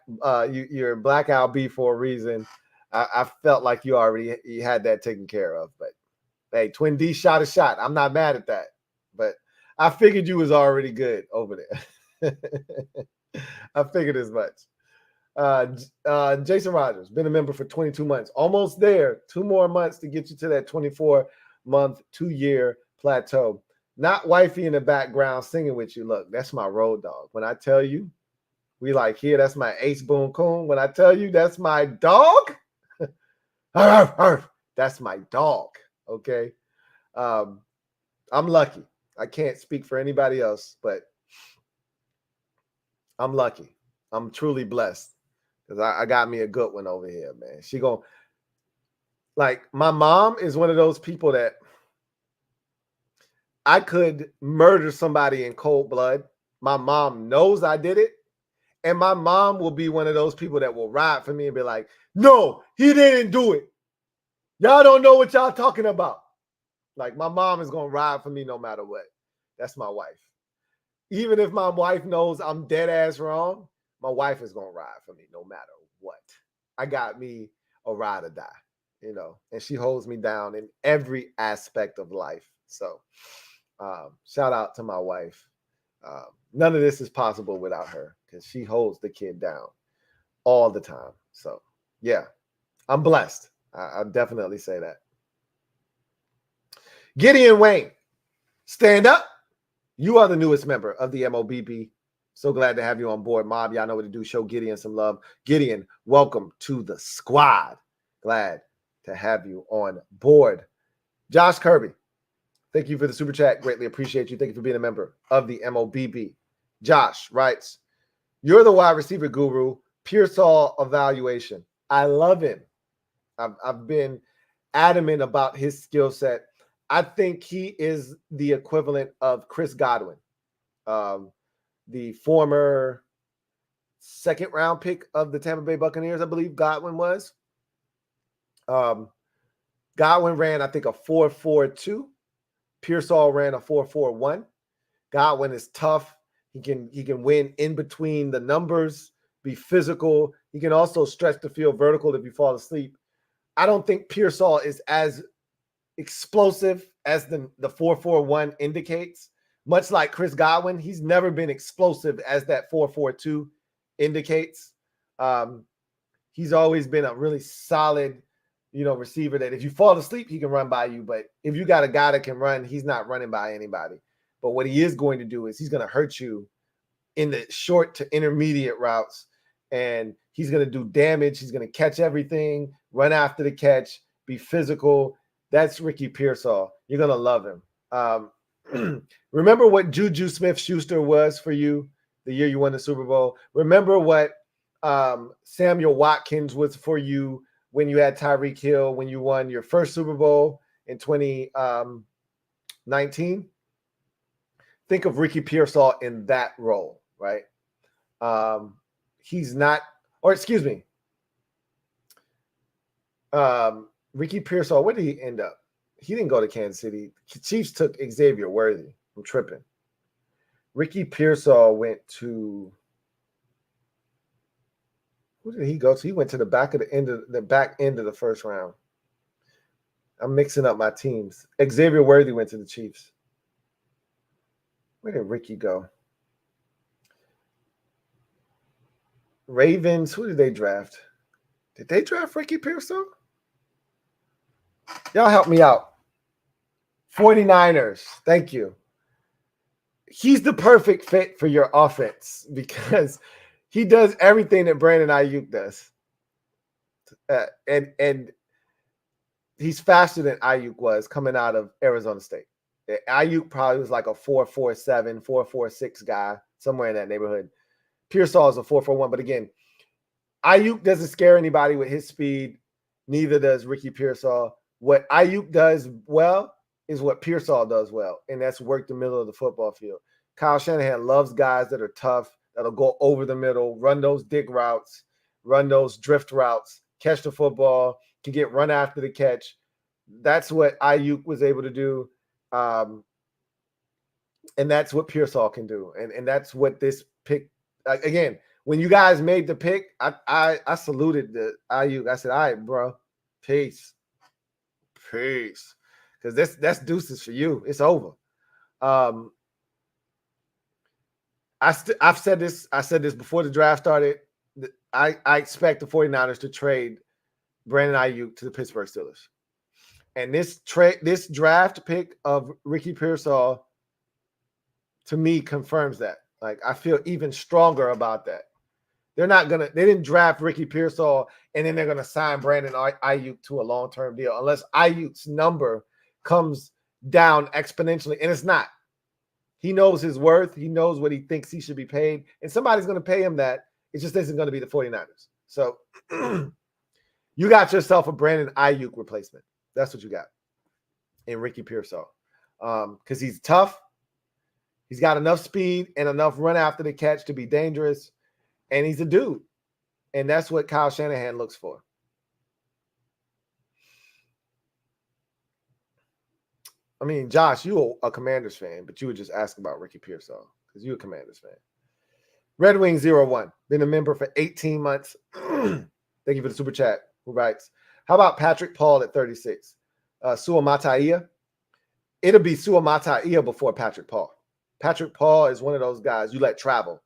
You're Black Al B for a reason. I felt like you had that taken care of. But hey, Twin D shot a shot. I'm not mad at that. But I figured you was already good over there. I figured as much. Jason Rogers, been a member for 22 months. Almost there. 2 more months to get you to that 24-month, 2-year plateau. Not wifey in the background singing with you. Look, that's my road dog. When I tell you, we like here, that's my Ace Boone Coon. When I tell you that's my dog, that's my dog. Okay. I'm lucky. I can't speak for anybody else, but I'm lucky. I'm truly blessed because I got me a good one over here, man. She gonna, like, my mom is one of those people that I could murder somebody in cold blood. My mom knows I did it. And my mom will be one of those people that will ride for me and be like, no, he didn't do it. Y'all don't know what y'all talking about. Like, my mom is going to ride for me no matter what. That's my wife. Even if my wife knows I'm dead ass wrong, my wife is going to ride for me no matter what. I got me a ride or die, and she holds me down in every aspect of life. So shout out to my wife. None of this is possible without her because she holds the kid down all the time. So, yeah, I'm blessed. I'll definitely say that. Gideon Wayne, stand up. You are the newest member of the MOBB. So glad to have you on board, Mob. Y'all know what to do. Show Gideon some love. Gideon, welcome to the squad. Glad to have you on board. Josh Kirby, thank you for the super chat. Greatly appreciate you. Thank you for being a member of the MOBB. Josh writes, you're the wide receiver guru. Pearsall evaluation. I love him. I've been adamant about his skill set. I think he is the equivalent of Chris Godwin, the former 2nd-round pick of the Tampa Bay Buccaneers, I believe Godwin was. Godwin ran, I think, a 4.42. Pearsall ran a 4.41. Godwin is tough. He can win in between the numbers, be physical. He can also stretch the field vertical if you fall asleep. I don't think Pearsall is as explosive as the 4.41 indicates. Much like Chris Godwin, he's never been explosive as that 4.42 indicates. He's always been a really solid, receiver that if you fall asleep, he can run by you. But if you got a guy that can run, he's not running by anybody. But what he is going to do is he's going to hurt you in the short to intermediate routes, and he's going to do damage. He's going to catch everything, run after the catch, be physical. That's Ricky Pearsall. You're going to love him. Remember what Juju Smith-Schuster was for you the year you won the Super Bowl? Remember what Samuel Watkins was for you when you had Tyreek Hill, when you won your first Super Bowl in 2019? Think of Ricky Pearsall in that role, right? He's not, or excuse me, Ricky Pearsall, where did he end up? He didn't go to Kansas City. Chiefs took Xavier Worthy. I'm tripping. Ricky Pearsall went to, who did he go to? He went to the back end of the first round. I'm mixing up my teams. Xavier Worthy went to the Chiefs. Where did Ricky go? Ravens, who did they draft? Did they draft Ricky Pearsall? Y'all help me out. 49ers, thank you. He's the perfect fit for your offense because he does everything that Brandon Ayuk does. And he's faster than Ayuk was coming out of Arizona State. Ayuk probably was like a 4.47, 4.46 guy, somewhere in that neighborhood. Pearsall is a 4.41. But again, Ayuk doesn't scare anybody with his speed. Neither does Ricky Pearsall. What Ayuk does well is what Pearsall does well, and that's work the middle of the football field. Kyle Shanahan loves guys that are tough, that'll go over the middle, run those dig routes, run those drift routes, catch the football, can get run after the catch. That's what Ayuk was able to do, and that's what Pearsall can do, and that's what this pick. Again, when you guys made the pick, I saluted the Ayuk. I said, "All right, bro, peace." Because that's deuces for you. It's over. I've said this. I said this before the draft started. I expect the 49ers to trade Brandon Ayuk to the Pittsburgh Steelers. And this draft pick of Ricky Pearsall, to me, confirms that. Like, I feel even stronger about that. They didn't draft Ricky Pearsall and then they're going to sign Brandon Ayuk to a long-term deal unless Ayuk's number comes down exponentially. And it's not. He knows his worth. He knows what he thinks he should be paid. And somebody's going to pay him that. It just isn't going to be the 49ers. So you got yourself a Brandon Ayuk replacement. That's what you got in Ricky Pearsall. Because he's tough. He's got enough speed and enough run after the catch to be dangerous. And he's a dude. And that's what Kyle Shanahan looks for. I mean, Josh, you're a Commanders fan, but you were just asking about Ricky Pearsall because you're a Commanders fan. Red Wing 01, been a member for 18 months. Thank you for the super chat. Who writes, how about Patrick Paul at 36? Suamataia? It'll be Suamataia before Patrick Paul. Patrick Paul is one of those guys you let travel.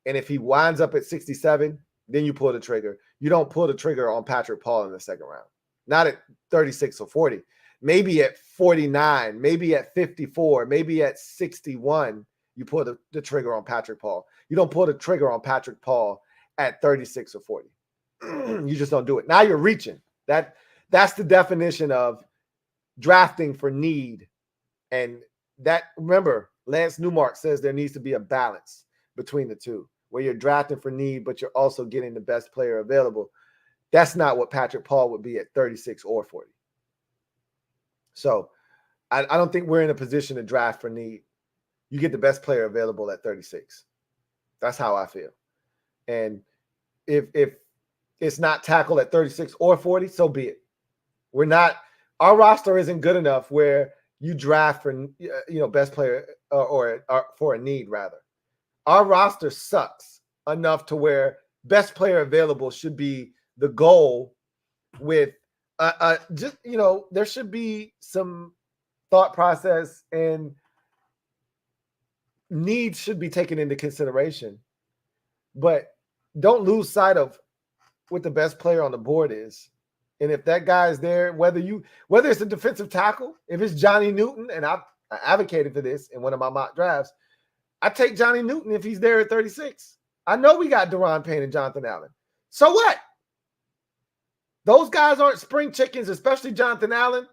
And if he winds up at 67, then you pull the trigger. You don't pull the trigger on Patrick Paul in the second round. Not at 36 or 40. Maybe at 49, maybe at 54, maybe at 61, you pull the trigger on Patrick Paul. You don't pull the trigger on Patrick Paul at 36 or 40. You just don't do it. Now you're reaching. That's the definition of drafting for need. And that, remember, Lance Newmark says there needs to be a balance between the two, where you're drafting for need, but you're also getting the best player available. That's not what Patrick Paul would be at 36 or 40. So I don't think we're in a position to draft for need. You get the best player available at 36. That's how I feel. And if it's not tackled at 36 or 40, so be it. Our roster isn't good enough where you draft for, best player or for a need rather. Our roster sucks enough to where best player available should be the goal with there should be some thought process and needs should be taken into consideration. But don't lose sight of what the best player on the board is. And if that guy is there, whether it's a defensive tackle, if it's Johnny Newton, and I advocated for this in one of my mock drafts, I take Johnny Newton if he's there at 36. I know we got Daron Payne and Jonathan Allen. So what? Those guys aren't spring chickens, especially Jonathan Allen.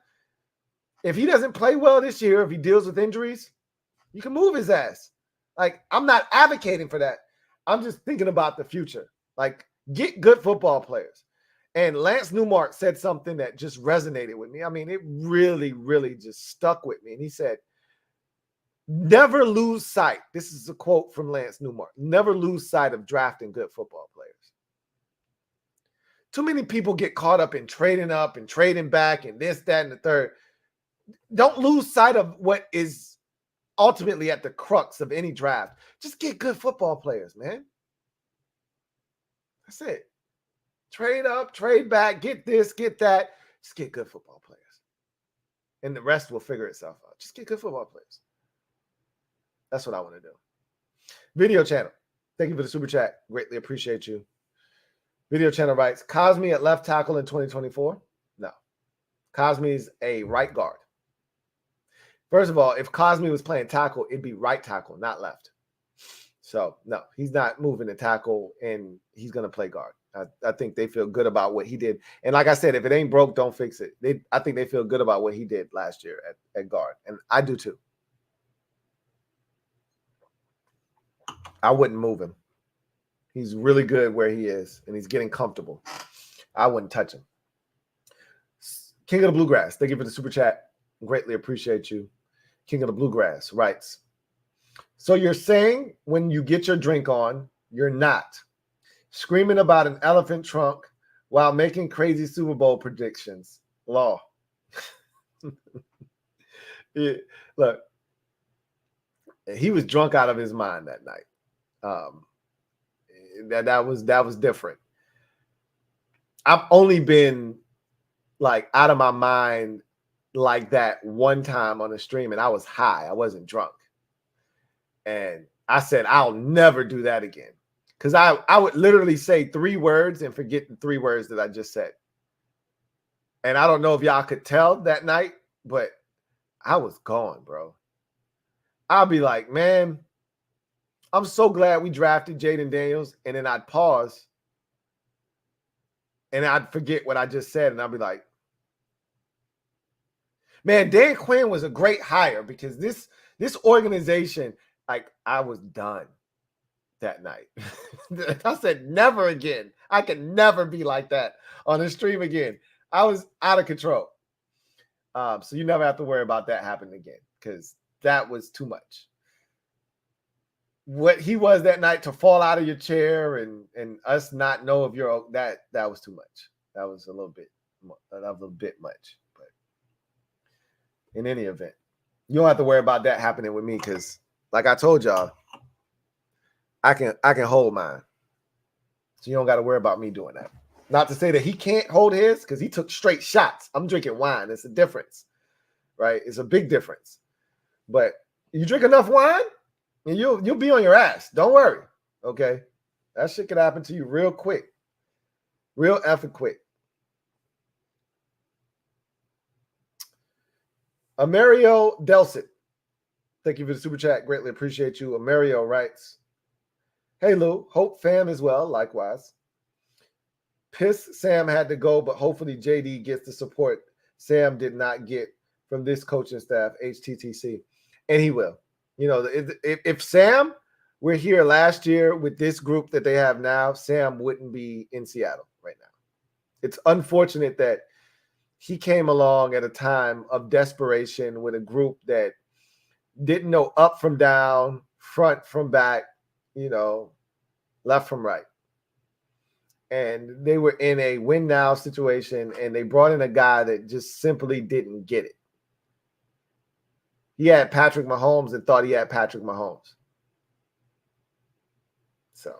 If he doesn't play well this year, if he deals with injuries, you can move his ass. Like, I'm not advocating for that. I'm just thinking about the future. Like, get good football players. And Lance Newmark said something that just resonated with me. I mean, it really, really just stuck with me. And he said, Never lose sight. This is a quote from Lance Newmark. Never lose sight of drafting good football players. Too many people get caught up in trading up and trading back and this, that, and the third. Don't lose sight of what is ultimately at the crux of any draft. Just get good football players, man. That's it. Trade up, trade back, get this, get that. Just get good football players. And the rest will figure itself out. Just get good football players. That's what I want to do. Video channel. Thank you for the super chat. Greatly appreciate you. Video channel writes, Cosme at left tackle in 2024? No. Cosme's a right guard. First of all, if Cosme was playing tackle, it'd be right tackle, not left. So, no, he's not moving to tackle, and he's going to play guard. I think they feel good about what he did. And like I said, if it ain't broke, don't fix it. I think they feel good about what he did last year at guard, and I do too. I wouldn't move him. He's really good where he is, and he's getting comfortable. I wouldn't touch him. King of the Bluegrass, thank you for the super chat. Greatly appreciate you. King of the Bluegrass writes, so you're saying when you get your drink on, you're not screaming about an elephant trunk while making crazy Super Bowl predictions. Law. Yeah, look, he was drunk out of his mind that night. That was different. I've only been like out of my mind like that one time on a stream, and I was high. I wasn't drunk. And I said, I'll never do that again. Because I would literally say 3 words and forget the 3 words that I just said. And I don't know if y'all could tell that night, but I was gone, bro. I'll be like, man, I'm so glad we drafted Jaden Daniels. And then I'd pause and I'd forget what I just said. And I'd be like, man, Dan Quinn was a great hire because this organization, like, I was done that night. I said, never again. I can never be like that on a stream again. I was out of control. So you never have to worry about that happening again because that was too much. What he was that night to fall out of your chair and us not know if you're that was too much. That was a little bit much. But in any event, you don't have to worry about that happening with me because, like I told y'all, I can hold mine. So you don't got to worry about me doing that. Not to say that he can't hold his because he took straight shots. I'm drinking wine. It's a difference, right? It's a big difference. But you drink enough wine, and you'll be on your ass. Don't worry, okay? That shit could happen to you real quick. Real effing quick. Amario Delcit. Thank you for the super chat. Greatly appreciate you. Amario writes, hey, Lou. Hope fam as well. Likewise. Piss Sam had to go, but hopefully JD gets the support Sam did not get from this coaching staff, HTTC. And he will. You know, if Sam were here last year with this group that they have now, Sam wouldn't be in Seattle right now. It's unfortunate that he came along at a time of desperation with a group that didn't know up from down, front from back, you know, left from right. And they were in a win now situation, and they brought in a guy that just simply didn't get it. He had Patrick Mahomes and thought he had Patrick Mahomes. So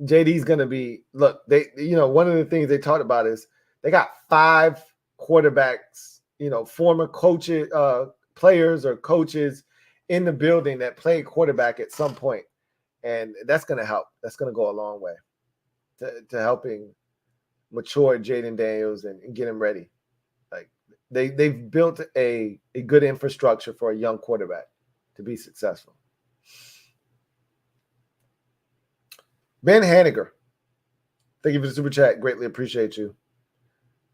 JD's going to be, look, they, you know, one of the things they talked about is they got 5 quarterbacks, you know, former coaches, players or coaches in the building that played quarterback at some point. And that's going to help. That's going to go a long way to helping mature Jaden Daniels and get him ready. Like they've built a good infrastructure for a young quarterback to be successful. Ben Hanniger, thank you for the super chat. Greatly appreciate you.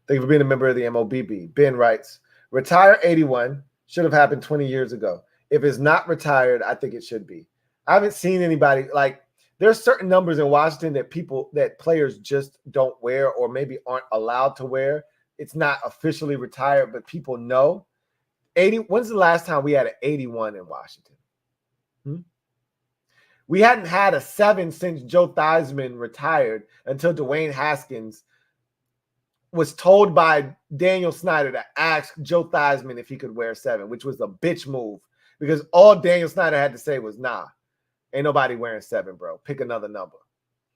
Thank you for being a member of the MOBB. Ben writes, retire 81 should have happened 20 years ago. If it's not retired, I think it should be. I haven't seen anybody, like, there's certain numbers in Washington that players just don't wear or maybe aren't allowed to wear. It's not officially retired, but people know. When's the last time we had an 81 in Washington? We hadn't had a 7 since Joe Theismann retired until Dwayne Haskins was told by Daniel Snyder to ask Joe Theismann if he could wear 7, which was a bitch move because all Daniel Snyder had to say was, nah, ain't nobody wearing 7, bro. Pick another number.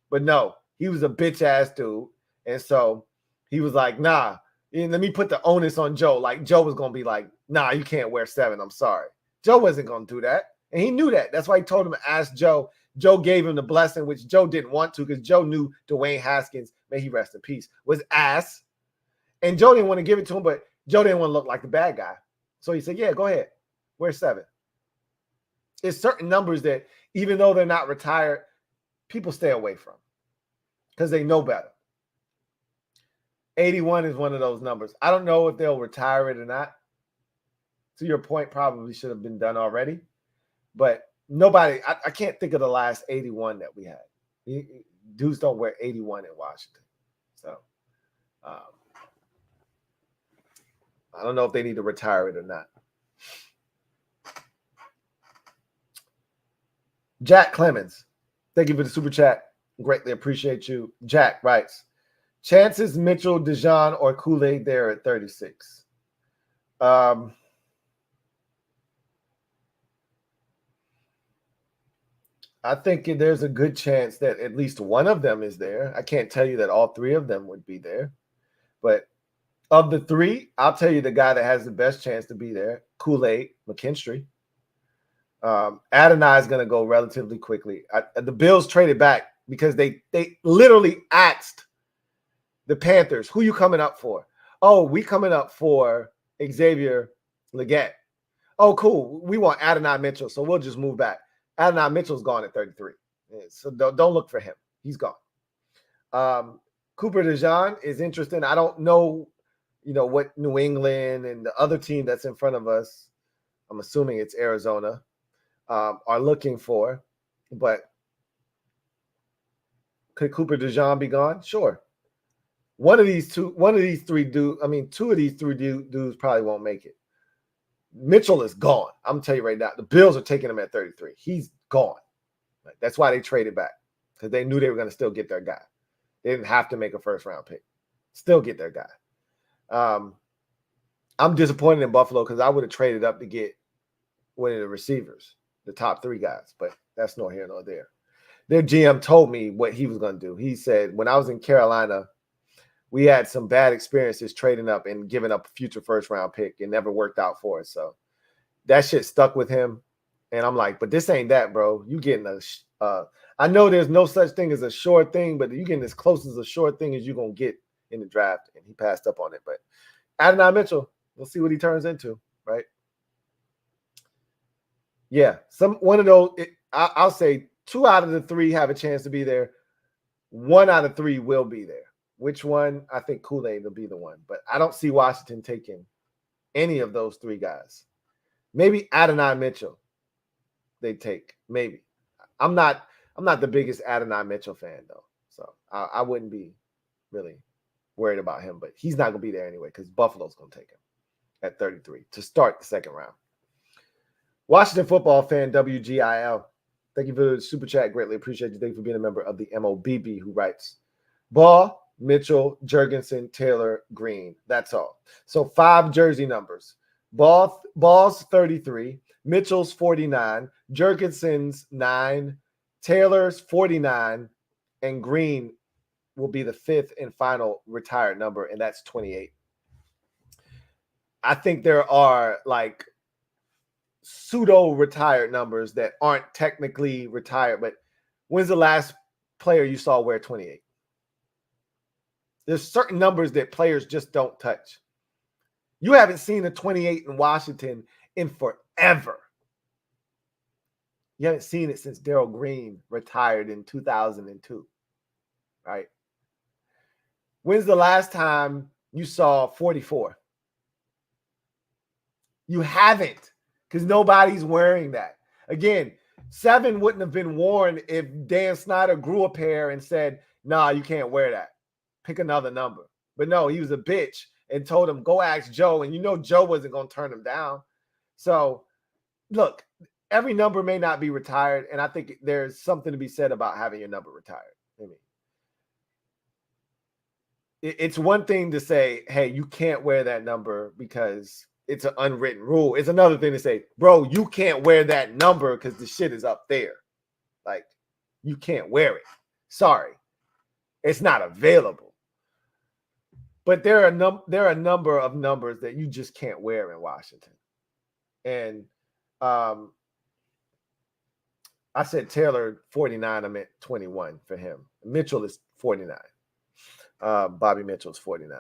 But no, he was a bitch-ass dude. And so he was like, nah, let me put the onus on Joe. Like, Joe was going to be like, nah, you can't wear 7. I'm sorry. Joe wasn't going to do that. And he knew that. That's why he told him to ask Joe. Joe gave him the blessing, which Joe didn't want to because Joe knew Dwayne Haskins, may he rest in peace, was ass. And Joe didn't want to give it to him, but Joe didn't want to look like the bad guy. So he said, yeah, go ahead. Wear 7. It's certain numbers that, even though they're not retired, people stay away from because they know better. 81 is one of those numbers. I don't know if they'll retire it or not. To your point, probably should have been done already. But nobody, I can't think of the last 81 that we had. Dudes don't wear 81 in Washington. So I don't know if they need to retire it or not. Jack Clemens, thank you for the super chat. Greatly appreciate you. Jack writes, chances Mitchell, Dijon, or Kool-Aid there at 36. I think there's a good chance that at least one of them is there. I can't tell you that all 3 of them would be there. But of the 3, I'll tell you the guy that has the best chance to be there, Kool-Aid, McKinstry. Adonai is going to go relatively quickly. The Bills traded back because they literally asked the Panthers, who you coming up for? Oh, we coming up for Xavier Legette. Oh, cool. We want Adonai Mitchell, so we'll just move back. Adonai Mitchell's gone at 33. So don't look for him. He's gone. Cooper DeJean is interesting. I don't know, what New England and the other team that's in front of us, I'm assuming it's Arizona, are looking for. But could Cooper DeJean be gone? Sure. Two of these 3 dudes probably won't make it. Mitchell is gone. I'm going to tell you right now. The Bills are taking him at 33. He's gone. That's why they traded back, because they knew they were going to still get their guy. They didn't have to make a first-round pick. Still get their guy. I'm disappointed in Buffalo because I would have traded up to get one of the receivers, the top 3 guys, but that's nor here nor there. Their GM told me what he was going to do. He said, when I was in Carolina, we had some bad experiences trading up and giving up a future first-round pick. It never worked out for us. So that shit stuck with him. And I'm like, but this ain't that, bro. You getting I know there's no such thing as a sure thing, but you getting as close as a sure thing as you're going to get in the draft. And he passed up on it. But Adonai Mitchell, we'll see what he turns into, right? Yeah, one of those, I'll say 2 out of the 3 have a chance to be there. 1 out of 3 will be there. Which one? I think Kool-Aid will be the one. But I don't see Washington taking any of those 3 guys. Maybe Adonai Mitchell they take. Maybe. I'm not the biggest Adonai Mitchell fan, though. So I wouldn't be really worried about him. But he's not going to be there anyway because Buffalo's going to take him at 33 to start the second round. Washington football fan WGIL. Thank you for the super chat. Greatly appreciate you. Thank you for being a member of the MOBB who writes, Ball, Mitchell, Jurgensen, Taylor, Green. That's all. So 5 jersey numbers. Ball's 33, Mitchell's 49, Jurgensen's 9, Taylor's 49, and Green will be the 5th and final retired number, and that's 28. I think there are like pseudo-retired numbers that aren't technically retired, but when's the last player you saw wear 28? There's certain numbers that players just don't touch. You haven't seen a 28 in Washington in forever. You haven't seen it since Darrell Green retired in 2002, right? When's the last time you saw 44? You haven't, because nobody's wearing that. Again, 7 wouldn't have been worn if Dan Snyder grew a pair and said, nah, you can't wear that. Pick another number. But no, he was a bitch and told him, go ask Joe. And Joe wasn't going to turn him down. So, look, every number may not be retired, and I think there's something to be said about having your number retired. I mean, it's one thing to say, hey, you can't wear that number because it's an unwritten rule. It's another thing to say, bro, you can't wear that number because the shit is up there. Like, you can't wear it. Sorry. It's not available. But there are a number of numbers that you just can't wear in Washington. And I said Taylor 49, I meant 21 for him. Mitchell is 49. Bobby Mitchell's 49.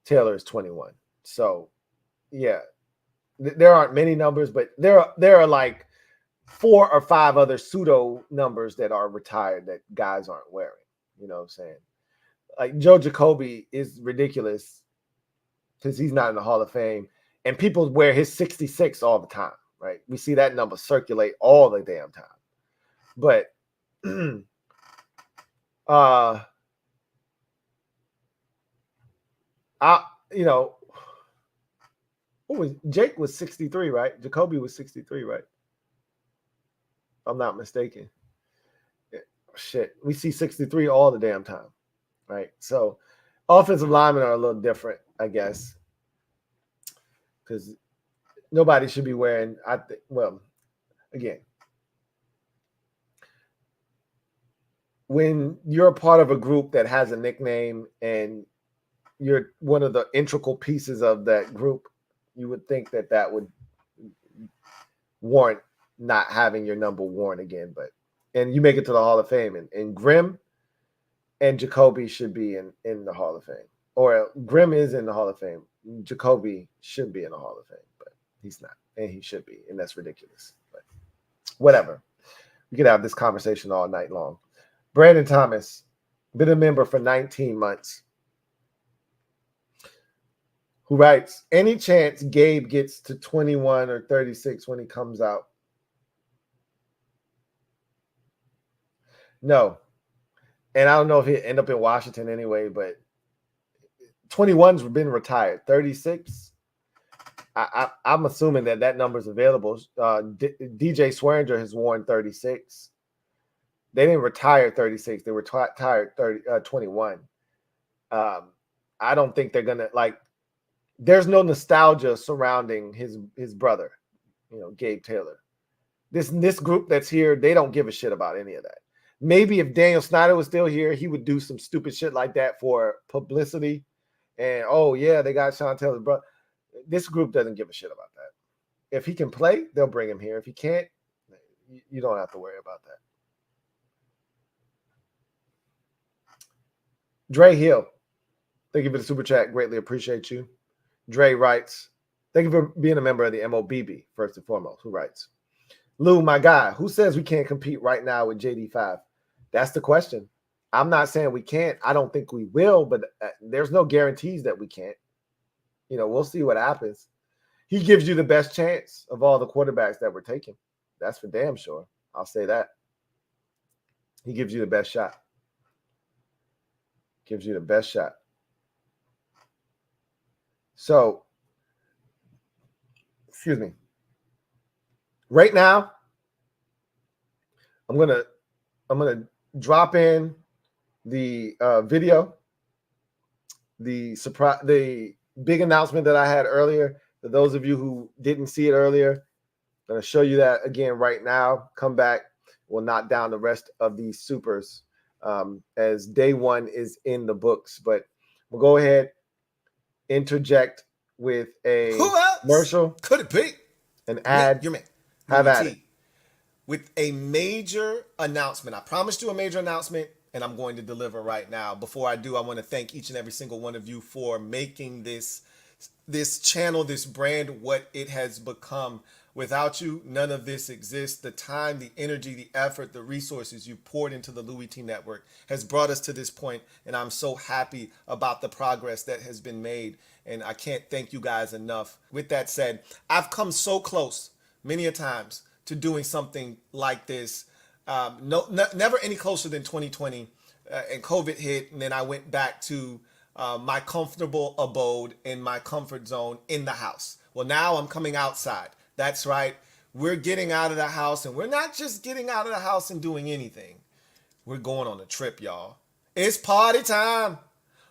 Taylor is 21. So, yeah, there aren't many numbers, but there are like 4 or 5 other pseudo numbers that are retired that guys aren't wearing. You know what I'm saying? Like Joe Jacoby is ridiculous because he's not in the Hall of Fame, and people wear his 66 all the time, right? We see that number circulate all the damn time. But Jake was 63, right? Jacoby was 63, right? If I'm not mistaken. Shit, we see 63 all the damn time, right? So offensive linemen are a little different, I guess, because nobody should be wearing, again, when you're a part of a group that has a nickname and you're one of the integral pieces of that group, you would think that would warrant not having your number worn again. And you make it to the Hall of Fame, and Grimm and Jacoby should be in the Hall of Fame. Or Grimm is in the Hall of Fame. Jacoby should be in the Hall of Fame, but he's not, and he should be, and that's ridiculous. But whatever. We could have this conversation all night long. Brandon Thomas, been a member for 19 months, who writes, any chance Gabe gets to 21 or 36 when he comes out? No. And I don't know if he'll end up in Washington anyway, but 21's been retired. 36, I'm assuming that number's available. DJ Swearinger has worn 36. They didn't retire 36. They retired 21. I don't think they're going to, like, there's no nostalgia surrounding his brother, Gabe Taylor. This group that's here, they don't give a shit about any of that. Maybe if Daniel Snyder was still here, he would do some stupid shit like that for publicity. And, oh, yeah, they got Sean Taylor's brother. This group doesn't give a shit about that. If he can play, they'll bring him here. If he can't, you don't have to worry about that. Dre Hill, thank you for the super chat. Greatly appreciate you. Dre writes, thank you for being a member of the MOBB, first and foremost. Who writes? Lou, my guy, who says we can't compete right now with JD5? That's the question. I'm not saying we can't. I don't think we will, but there's no guarantees that we can't. We'll see what happens. He gives you the best chance of all the quarterbacks that we're taking. That's for damn sure. I'll say that. He gives you the best shot. Gives you the best shot. So, excuse me. Right now, I'm gonna drop in the video, the big announcement that I had earlier. For those of you who didn't see it earlier, I'm gonna show you that again right now. Come back. We'll knock down the rest of these supers as day one is in the books. But we'll go ahead, interject with a commercial. Could it be an ad? Your man. Have at it. With a major announcement. I promised you a major announcement, and I'm going to deliver right now. Before I do, I want to thank each and every single one of you for making this channel, this brand, what it has become. Without you, none of this exists. The time, the energy, the effort, the resources you poured into the Louie Tee Network has brought us to this point, and I'm so happy about the progress that has been made, and I can't thank you guys enough. With that said, I've come so close many a times to doing something like this. Never any closer than 2020, and COVID hit, and then I went back to my comfortable abode in my comfort zone in the house. Well, now I'm coming outside. That's right. We're getting out of the house, and we're not just getting out of the house and doing anything. We're going on a trip, y'all. It's party time.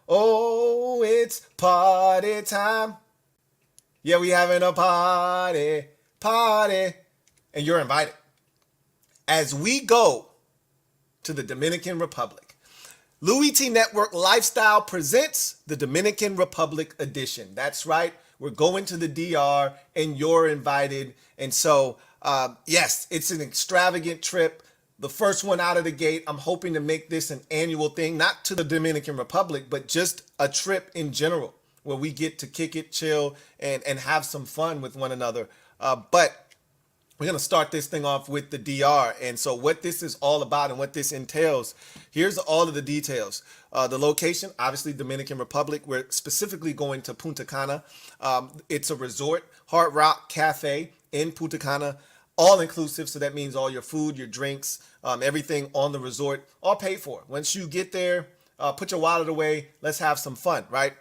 Oh, it's party time. Yeah, we having a party. And you're invited. As we go to the Dominican Republic, Louie Tee Network Lifestyle presents the Dominican Republic edition. That's right. We're going to the DR and you're invited. And so, yes, it's an extravagant trip. The first one out of the gate. I'm hoping to make this an annual thing, not to the Dominican Republic, but just a trip in general where we get to kick it, chill, and have some fun with one another. But we're going to start this thing off with the DR. And so what this is all about and what this entails, here's all of the details. The location, obviously Dominican Republic. We're specifically going to Punta Cana. It's a resort, Hard Rock Cafe in Punta Cana, all inclusive. So that means all your food, your drinks, everything on the resort, all paid for. Once you get there, put your wallet away. Let's have some fun, right?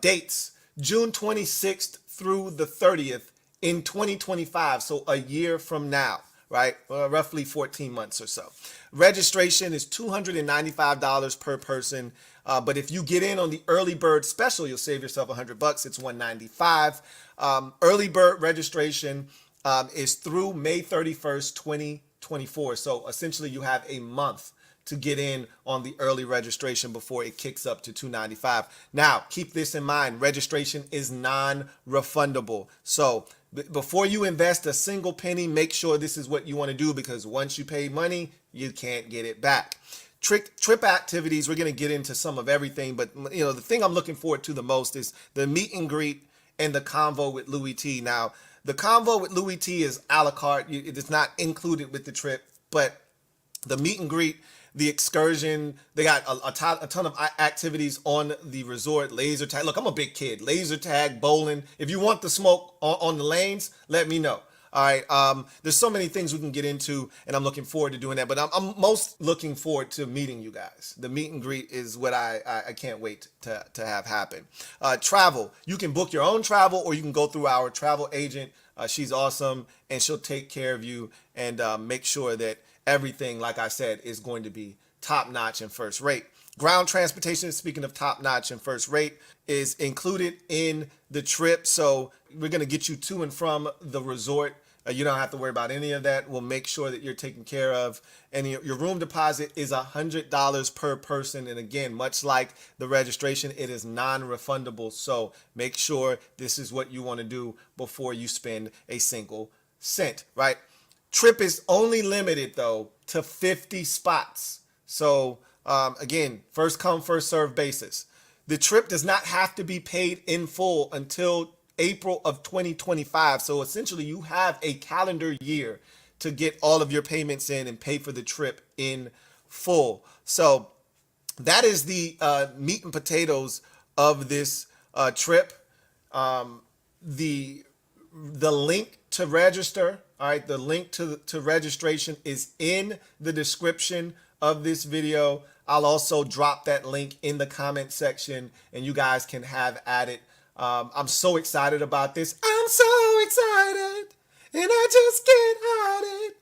Dates, June 26th through the 30th. In 2025, so a year from now, right? Roughly 14 months or so. Registration is $295 per person, but if you get in on the early bird special, you'll save yourself $100. It's $195. Early bird registration is through May 31st, 2024. So essentially, you have a month to get in on the early registration before it kicks up to $295. Now, keep this in mind. Registration is non-refundable. So before you invest a single penny, make sure this is what you want to do, because once you pay money, you can't get it back. Trip activities, we're going to get into some of everything, but the thing I'm looking forward to the most is the meet and greet and the convo with Louie Tee. Now, the convo with Louie Tee is a la carte. It is not included with the trip, but the meet and greet, the excursion, they got a ton of activities on the resort. Laser tag. Look, I'm a big kid. Laser tag, bowling. If you want the smoke on the lanes, let me know. All right. There's so many things we can get into, and I'm looking forward to doing that. But I'm most looking forward to meeting you guys. The meet and greet is what I can't wait to have happen. Travel. You can book your own travel, or you can go through our travel agent. She's awesome, and she'll take care of you and make sure that everything, like I said, is going to be top-notch and first-rate. Ground transportation, speaking of top-notch and first-rate, is included in the trip. So we're going to get you to and from the resort. You don't have to worry about any of that. We'll make sure that you're taken care of. And your room deposit is $100 per person. And again, much like the registration, it is non-refundable. So make sure this is what you want to do before you spend a single cent, right? Trip is only limited, though, to 50 spots. So, again, first come, first serve basis. The trip does not have to be paid in full until April of 2025. So, essentially, you have a calendar year to get all of your payments in and pay for the trip in full. So, that is the meat and potatoes of this trip. The link to register, all right, the link to registration is in the description of this video. I'll also drop that link in the comment section, and you guys can have at it. I'm so excited about this. I'm so excited, and I just can't hide it.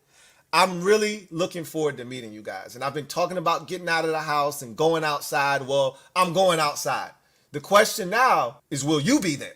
I'm really looking forward to meeting you guys. And I've been talking about getting out of the house and going outside. Well, I'm going outside. The question now is, will you be there?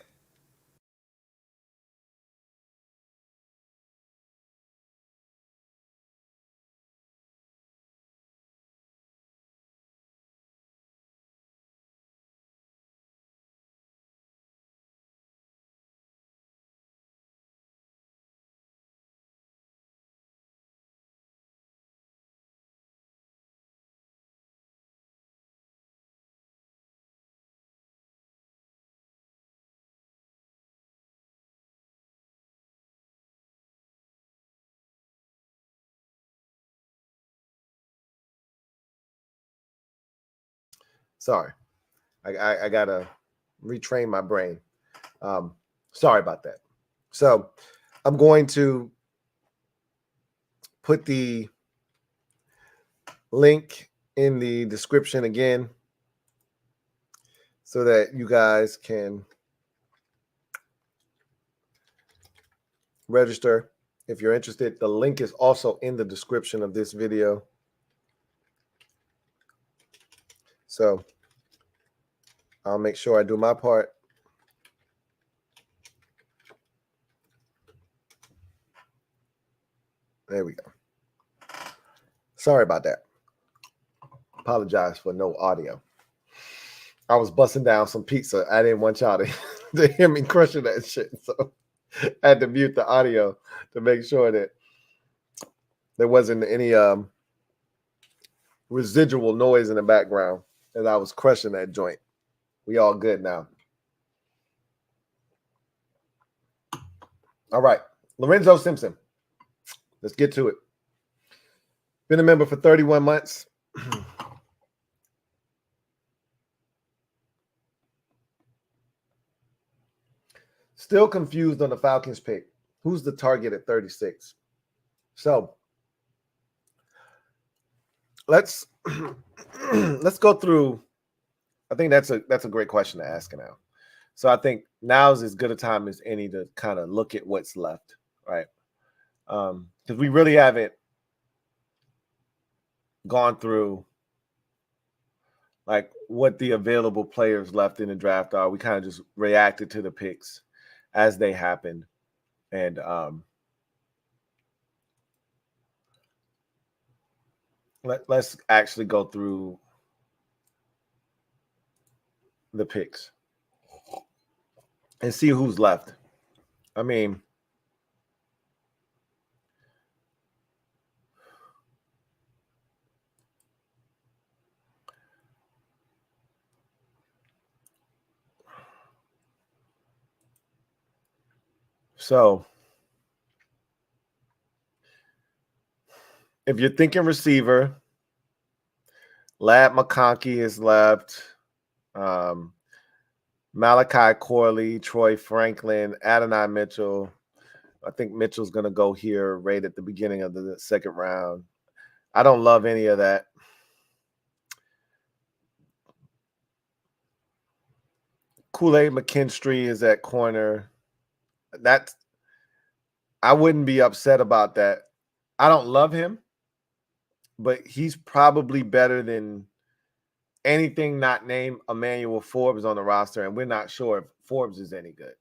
Sorry, I gotta retrain my brain. Sorry about that. So I'm going to put the link in the description again so that you guys can register if you're interested. The link is also in the description of this video. So I'll make sure I do my part. There we go. Sorry about that. Apologize for no audio. I was busting down some pizza. I didn't want y'all to hear me crushing that shit. So I had to mute the audio to make sure that there wasn't any residual noise in the background as I was crushing that joint. We all good now. All right. Lorenzo Simpson. Let's get to it. Been a member for 31 months. Still confused on the Falcons pick. Who's the target at 36? So let's go through. I think that's a great question to ask now. So I think now's as good a time as any to kind of look at what's left, right? Because we really haven't gone through like what the available players left in the draft are. We kind of just reacted to the picks as they happened. And let's actually go through the picks and see who's left. I mean, so if you're thinking receiver, Ladd McConkey is left. Malachi Corley, Troy Franklin, Adonai Mitchell. I think Mitchell's going to go here right at the beginning of the second round. I don't love any of that. Kool-Aid McKinstry is at corner. I wouldn't be upset about that. I don't love him, but he's probably better than anything not named Emmanuel Forbes on the roster, and we're not sure if Forbes is any good.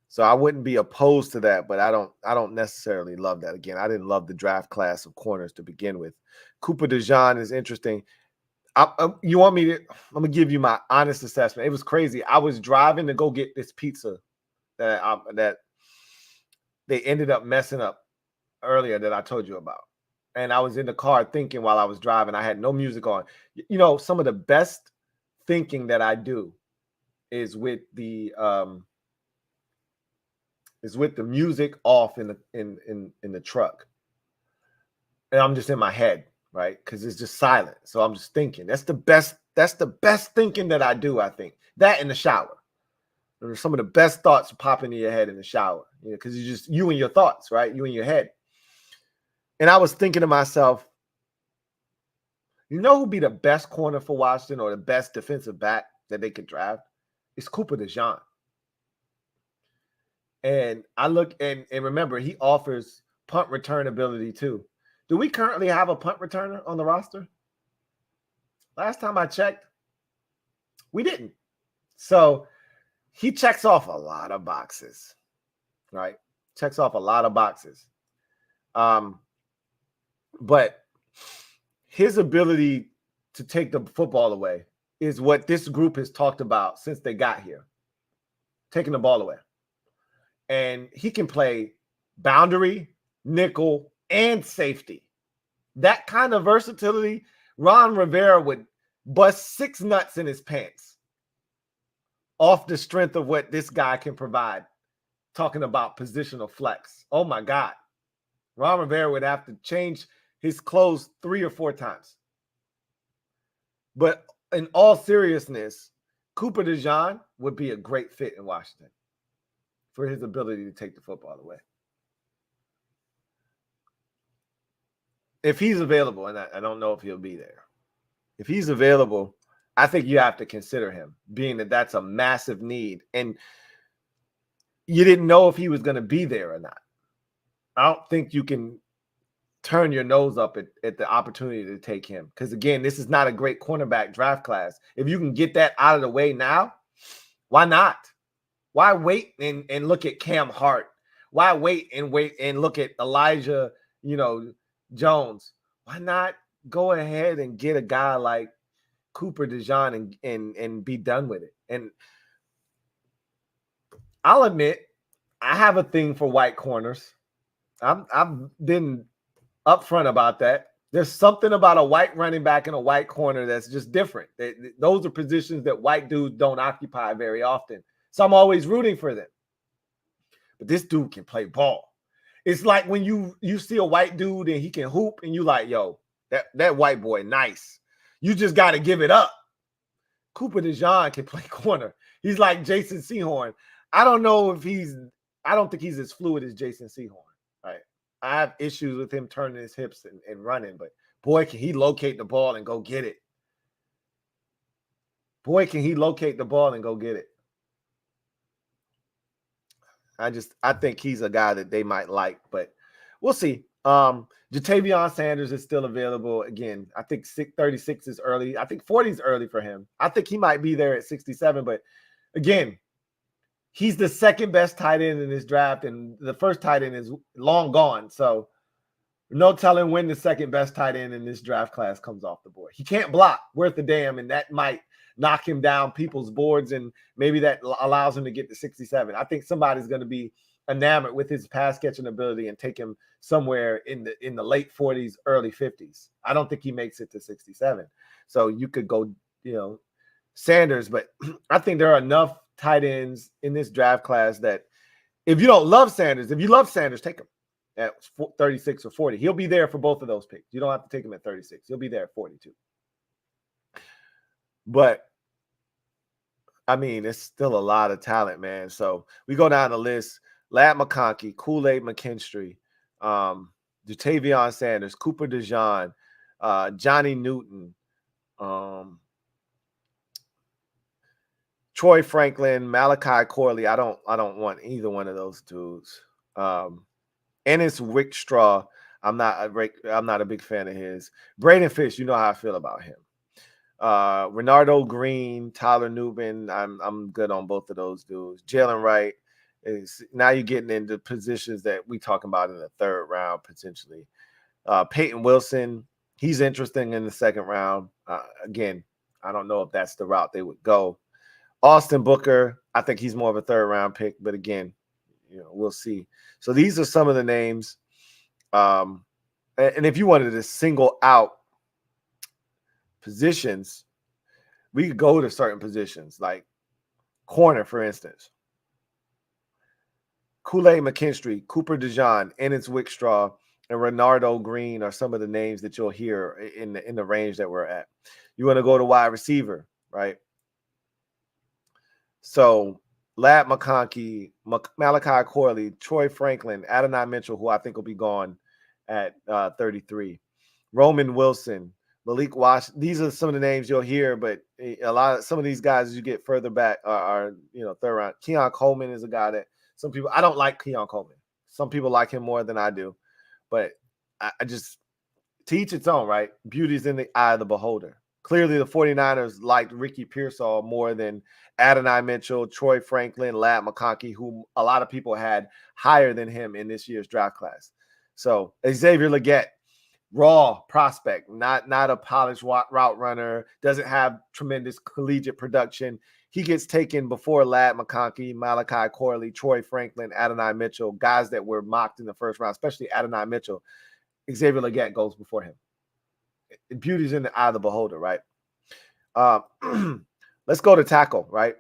So I wouldn't be opposed to that, but I don't necessarily love that. Again, I didn't love the draft class of corners to begin with. Cooper DeJean is interesting. You want me to? I'm gonna give you my honest assessment. It was crazy. I was driving to go get this pizza that they ended up messing up earlier that I told you about. And I was in the car thinking while I was driving. I had no music on. You know, some of the best thinking that I do is with the music off in the truck. And I'm just in my head, right? Because it's just silent. So I'm just thinking. That's the best thinking that I do, I think. That in the shower. Some of the best thoughts pop into your head in the shower. You know, because it's just you and your thoughts, right? You and your head. And I was thinking to myself, you know who'd be the best corner for Washington or the best defensive back that they could draft? It's Cooper DeJean. And I look and remember, he offers punt return ability too. Do we currently have a punt returner on the roster? Last time I checked, we didn't. So he checks off a lot of boxes, right? Checks off a lot of boxes. But his ability to take the football away is what this group has talked about since they got here, taking the ball away. And he can play boundary, nickel, and safety. That kind of versatility, Ron Rivera would bust 6 nuts in his pants off the strength of what this guy can provide, talking about positional flex. Oh, my God. Ron Rivera would have to change his clothes 3 or 4 times. But in all seriousness, Cooper DeJean would be a great fit in Washington for his ability to take the football away. If he's available, and I don't know if he'll be there. If he's available, I think you have to consider him, being that that's a massive need. And you didn't know if he was going to be there or not. I don't think you can turn your nose up at the opportunity to take him. Because, again, this is not a great cornerback draft class. If you can get that out of the way now, why not? Why wait and look at Cam Hart? Why wait and look at Elijah, Jones? Why not go ahead and get a guy like Cooper DeJean and be done with it? And I'll admit, I have a thing for white corners. I've been upfront about that. There's something about a white running back and a white corner that's just different. Those are positions that white dudes don't occupy very often. So I'm always rooting for them. But this dude can play ball. It's like when you see a white dude and he can hoop and you like, yo, that white boy, nice. You just got to give it up. Cooper DeJean can play corner. He's like Jason Sehorn. I don't think he's as fluid as Jason Sehorn, right? I have issues with him turning his hips and running, but boy, can he locate the ball and go get it. Boy, can he locate the ball and go get it. I think he's a guy that they might like, but we'll see. Jatavion Sanders is still available. Again, I think 36 is early. I think 40 is early for him. I think he might be there at 67, but again, he's the second best tight end in this draft, and the first tight end is long gone. So no telling when the second best tight end in this draft class comes off the board. He can't block worth a damn, and that might knock him down people's boards, and maybe that allows him to get to 67. I think somebody's going to be enamored with his pass catching ability and take him somewhere in the late 40s, early 50s. I don't think he makes it to 67. So you could go, Sanders, but I think there are enough tight ends in this draft class that if you don't love Sanders, if you love Sanders, take him at 36 or 40. He'll be there for both of those picks. You don't have to take him at 36. He'll be there at 42. But, I mean, it's still a lot of talent, man. So we go down the list. Ladd McConkey, Kool-Aid McKinstry, Jatavion Sanders, Cooper DeJean, Johnny Newton, Troy Franklin, Malachi Corley. I don't want either one of those dudes. Ennis Wickstraw. I'm not a big fan of his. Braden Fish, you know how I feel about him. Renardo Green, Tyler Nubin. I'm good on both of those dudes. Jalen Wright is now you're getting into positions that we talking about in the third round potentially. Peyton Wilson, he's interesting in the second round. Again, I don't know if that's the route they would go. Austin Booker, I think he's more of a third round pick, but again, we'll see. So these are some of the names. And if you wanted to single out positions, we could go to certain positions, like corner, for instance. Kool-Aid McKinstry, Cooper DeJean, Ennis Wickstraw, and Renardo Green are some of the names that you'll hear in the range that we're at. You want to go to wide receiver, right? So Ladd McConkey, Malachi Corley, Troy Franklin, Adonai Mitchell, who I think will be gone at 33. Roman Wilson, Malik Wash. These are some of the names you'll hear, but some of these guys as you get further back are third round. Keon Coleman is a guy that some people, I don't like Keon Coleman. Some people like him more than I do, but I just, to each its own, right? Beauty's in the eye of the beholder. Clearly, the 49ers liked Ricky Pearsall more than Adonai Mitchell, Troy Franklin, Ladd McConkey, who a lot of people had higher than him in this year's draft class. So Xavier Legette, raw prospect, not a polished route runner, doesn't have tremendous collegiate production. He gets taken before Ladd McConkey, Malachi Corley, Troy Franklin, Adonai Mitchell, guys that were mocked in the first round, especially Adonai Mitchell. Xavier Legette goes before him. Beauty's in the eye of the beholder, right? Let's go to tackle, right?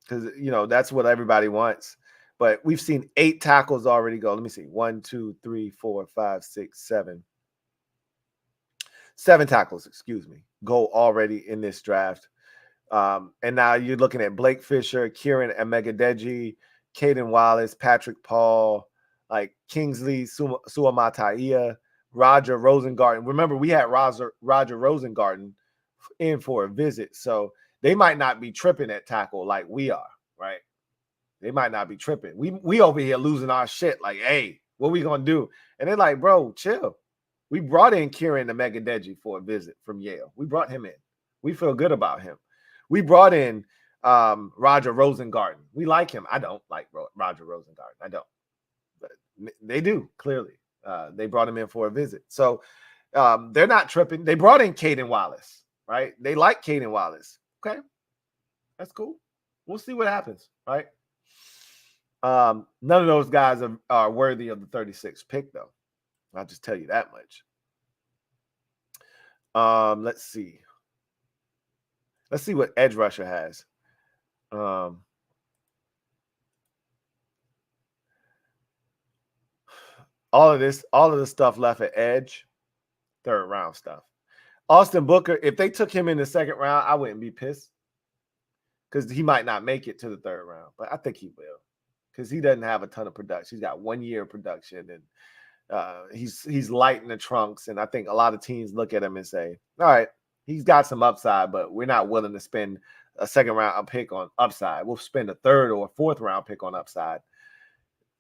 Because, that's what everybody wants. But we've seen 8 tackles already go. Let me see. 1, 2, 3, 4, 5, 6, 7. 7 tackles, go already in this draft. And now you're looking at Blake Fisher, Kieran Amegadeji, Caden Wallace, Patrick Paul, like Kingsley Suamataia, Roger Rosengarten. Remember, we had Roger Rosengarten in for a visit, so they might not be tripping at tackle like we are, right? They might not be tripping. We over here losing our shit. Like, hey, what we gonna do? And they're like, bro, chill. We brought in Kieran the Megadeji for a visit from Yale. We brought him in. We feel good about him. We brought in Roger Rosengarten. We like him. I don't like Roger Rosengarten. I don't. But they do, clearly. They brought him in for a visit. So they're not tripping. They brought in Caden Wallace, right? They like Caden Wallace. Okay. That's cool. We'll see what happens, right? None of those guys are worthy of the 36th pick, though. I'll just tell you that much. Let's see. Let's see what edge rusher has. All of the stuff left at edge, third round stuff. Austin Booker, if they took him in the second round, I wouldn't be pissed because he might not make it to the third round, but I think he will because he doesn't have a ton of production. He's got 1 year of production, and he's light in the trunks, and I think a lot of teams look at him and say, all right, he's got some upside, but we're not willing to spend a second round pick on upside. We'll spend a third or a fourth round pick on upside.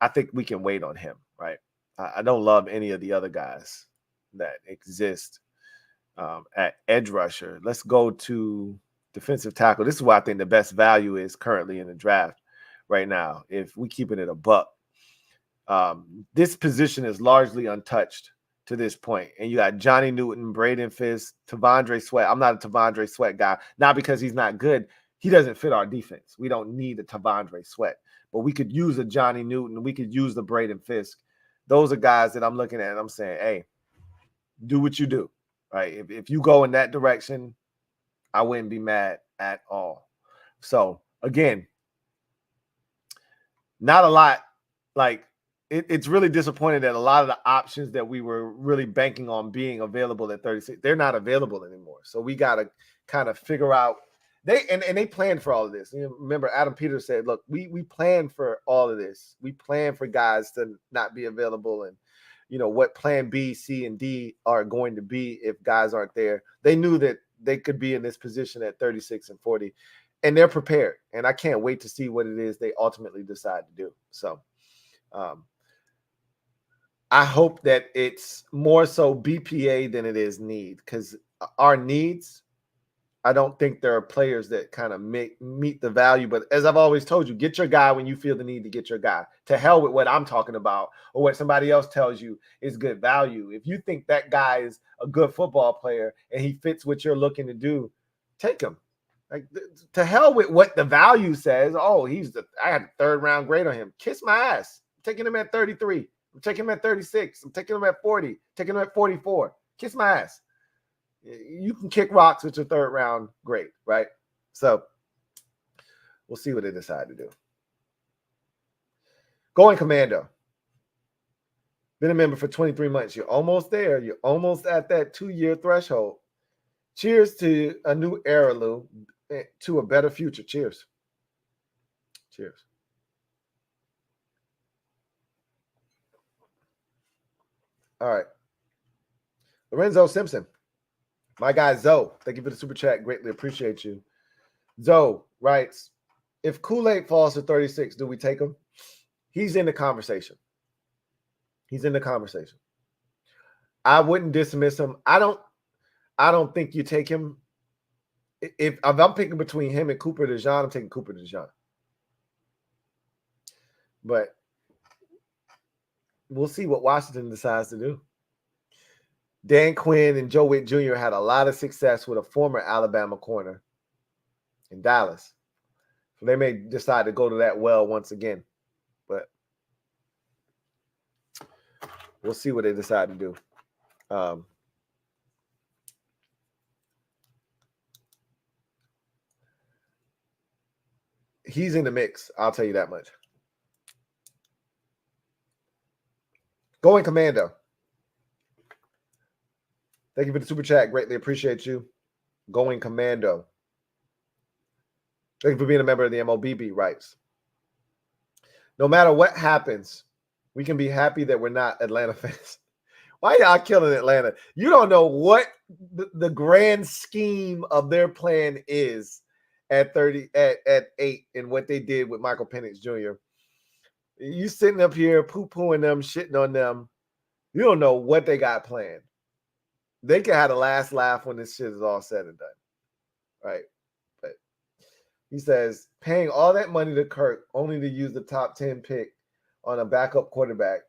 I think we can wait on him, right? I don't love any of the other guys that exist at edge rusher. Let's go to defensive tackle. This is why I think the best value is currently in the draft right now. If we keeping it a buck, this position is largely untouched to this point. And you got Johnny Newton, Braden Fisk, Tavondre Sweat. I'm not a Tavondre Sweat guy, not because he's not good. He doesn't fit our defense. We don't need a Tavondre Sweat, but we could use a Johnny Newton. We could use the Braden Fisk. Those are guys that I'm looking at and I'm saying, hey, do what you do, right? If you go in that direction, I wouldn't be mad at all. So again, not a lot. Like it's really disappointing that a lot of the options that we were really banking on being available at 36, they're not available anymore. So we got to kind of figure out they planned for all of this. You know, remember, Adam Peters said, look, we planned for all of this. We planned for guys to not be available and, you know, what plan B, C, and D are going to be if guys aren't there. They knew that they could be in this position at 36 and 40, and they're prepared. And I can't wait to see what it is they ultimately decide to do. So I hope that it's more so BPA than it is need, because our needs, I don't think there are players that kind of meet the value. But as I've always told you, get your guy when you feel the need to get your guy. To hell with what I'm talking about or what somebody else tells you is good value. If you think that guy is a good football player and he fits what you're looking to do, take him. Like, to hell with what the value says. Oh, I had a third round grade on him. Kiss my ass. I'm taking him at 33. I'm taking him at 36. I'm taking him at 40. Taking him at 44. Kiss my ass. You can kick rocks with your third round grade, right? So we'll see what they decide to do. Going commando. Been a member for 23 months. You're almost there. You're almost at that 2-year threshold. Cheers to a new era, Lou, to a better future. Cheers. Cheers. All right. Lorenzo Simpson. My guy Zoe, thank you for the super chat. Greatly appreciate you. Zoe writes, if Kool-Aid falls to 36, do we take him? He's in the conversation. He's in the conversation. I wouldn't dismiss him. I don't think you take him. If I'm picking between him and Cooper DeJean, I'm taking Cooper DeJean. But we'll see what Washington decides to do. Dan Quinn and Joe Witt Jr. had a lot of success with a former Alabama corner in Dallas. So they may decide to go to that well once again. But we'll see what they decide to do. He's in the mix. I'll tell you that much. Going commando. Thank you for the super chat. Greatly appreciate you. Going commando. Thank you for being a member of the MOBB rights. No matter what happens, we can be happy that we're not Atlanta fans. Why y'all killing Atlanta? You don't know what the grand scheme of their plan is. at 30 at 8 and what they did with Michael Penix Jr. You sitting up here poo-pooing them, shitting on them. You don't know what they got planned. They can have the last laugh when this shit is all said and done. Right? But he says, paying all that money to Kirk only to use the top 10 pick on a backup quarterback.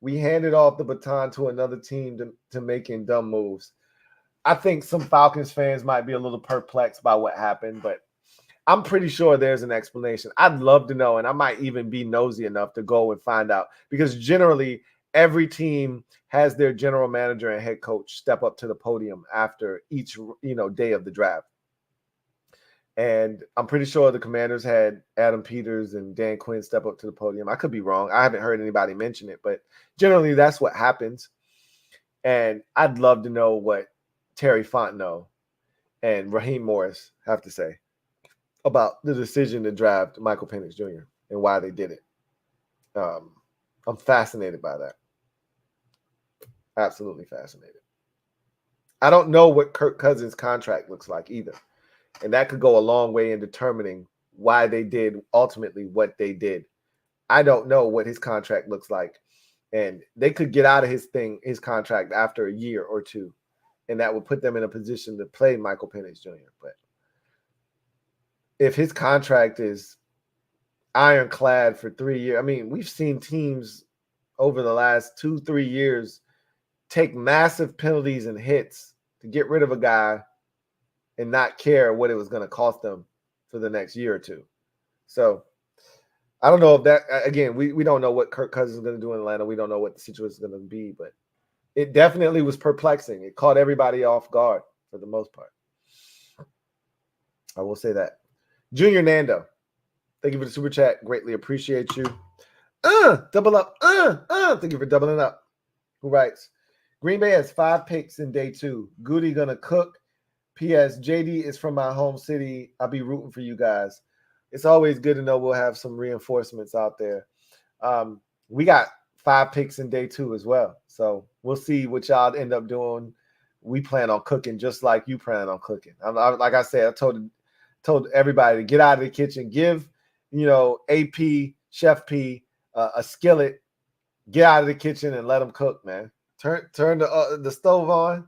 We handed off the baton to another team to making dumb moves. I think some Falcons fans might be a little perplexed by what happened, but I'm pretty sure there's an explanation. I'd love to know, and I might even be nosy enough to go and find out, because generally every team has their general manager and head coach step up to the podium after each, day of the draft. And I'm pretty sure the Commanders had Adam Peters and Dan Quinn step up to the podium. I could be wrong. I haven't heard anybody mention it, but generally that's what happens. And I'd love to know what Terry Fontenot and Raheem Morris have to say about the decision to draft Michael Penix Jr. and why they did it. I'm fascinated by that. Absolutely fascinated. I don't know what Kirk Cousins' contract looks like either. And that could go a long way in determining why they did ultimately what they did. I don't know what his contract looks like. And they could get out of his contract after a year or two. And that would put them in a position to play Michael Penix Jr. But if his contract is ironclad for 3 years, I mean, we've seen teams over the last 2-3 years take massive penalties and hits to get rid of a guy and not care what it was going to cost them for the next year or two. So I don't know if that, again, we don't know what Kirk Cousins is going to do in Atlanta. We don't know what the situation is going to be, but it definitely was perplexing. It caught everybody off guard for the most part. I will say that. Junior Nando, thank you for the super chat. Greatly appreciate you. Double up. Thank you for doubling up. Who writes, Green Bay has 5 picks in day 2. Goody gonna cook. P.S. JD is from my home city. I'll be rooting for you guys. It's always good to know we'll have some reinforcements out there. We got 5 picks in day 2 as well. So we'll see what y'all end up doing. We plan on cooking just like you plan on cooking. Like I said, I told everybody to get out of the kitchen. Give, AP, Chef P, a skillet. Get out of the kitchen and let them cook, man. Turn the stove on.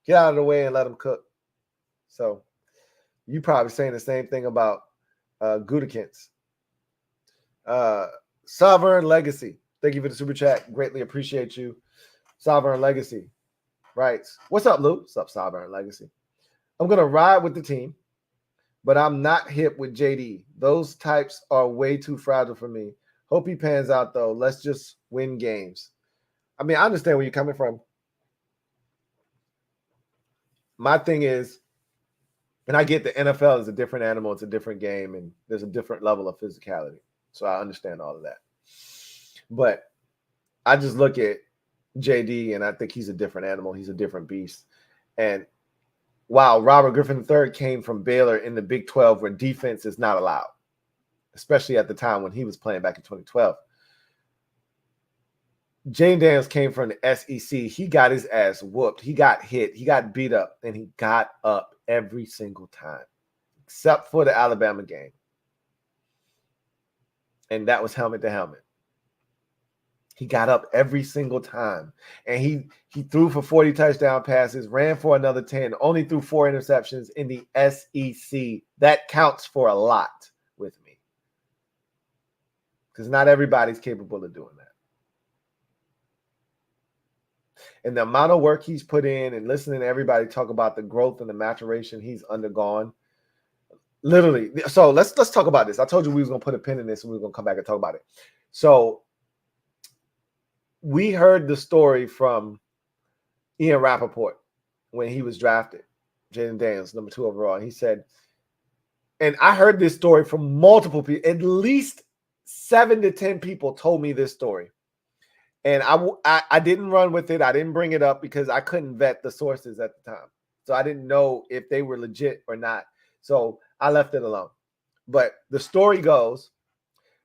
Get out of the way and let them cook. So you probably saying the same thing about Gudikins. Sovereign Legacy. Thank you for the super chat. Greatly appreciate you. Sovereign Legacy. Right. What's up, Lou? What's up, Sovereign Legacy? I'm going to ride with the team, but I'm not hip with JD. Those types are way too fragile for me. Hope he pans out, though. Let's just win games. I mean, I understand where you're coming from. My thing is, and I get the NFL is a different animal. It's a different game, and there's a different level of physicality. So I understand all of that. But I just look at JD, and I think he's a different animal. He's a different beast. And wow, Robert Griffin III came from Baylor in the Big 12 where defense is not allowed, especially at the time when he was playing back in 2012. Jaden Daniels came from the SEC. He got his ass whooped. He got hit. He got beat up, and he got up every single time, except for the Alabama game. And that was helmet to helmet. He got up every single time. And he threw for 40 touchdown passes, ran for another 10, only threw 4 interceptions in the SEC. That counts for a lot with me. Because not everybody's capable of doing that. And the amount of work he's put in and listening to everybody talk about the growth and the maturation he's undergone. Literally. So let's talk about this. I told you we was going to put a pin in this and we were going to come back and talk about it. So we heard the story from Ian Rappaport when he was drafted, Jaden Daniels, number 2 overall. And he said, and I heard this story from multiple people, at least 7 to 10 people told me this story. And I didn't run with it. I didn't bring it up because I couldn't vet the sources at the time. So I didn't know if they were legit or not. So I left it alone. But the story goes,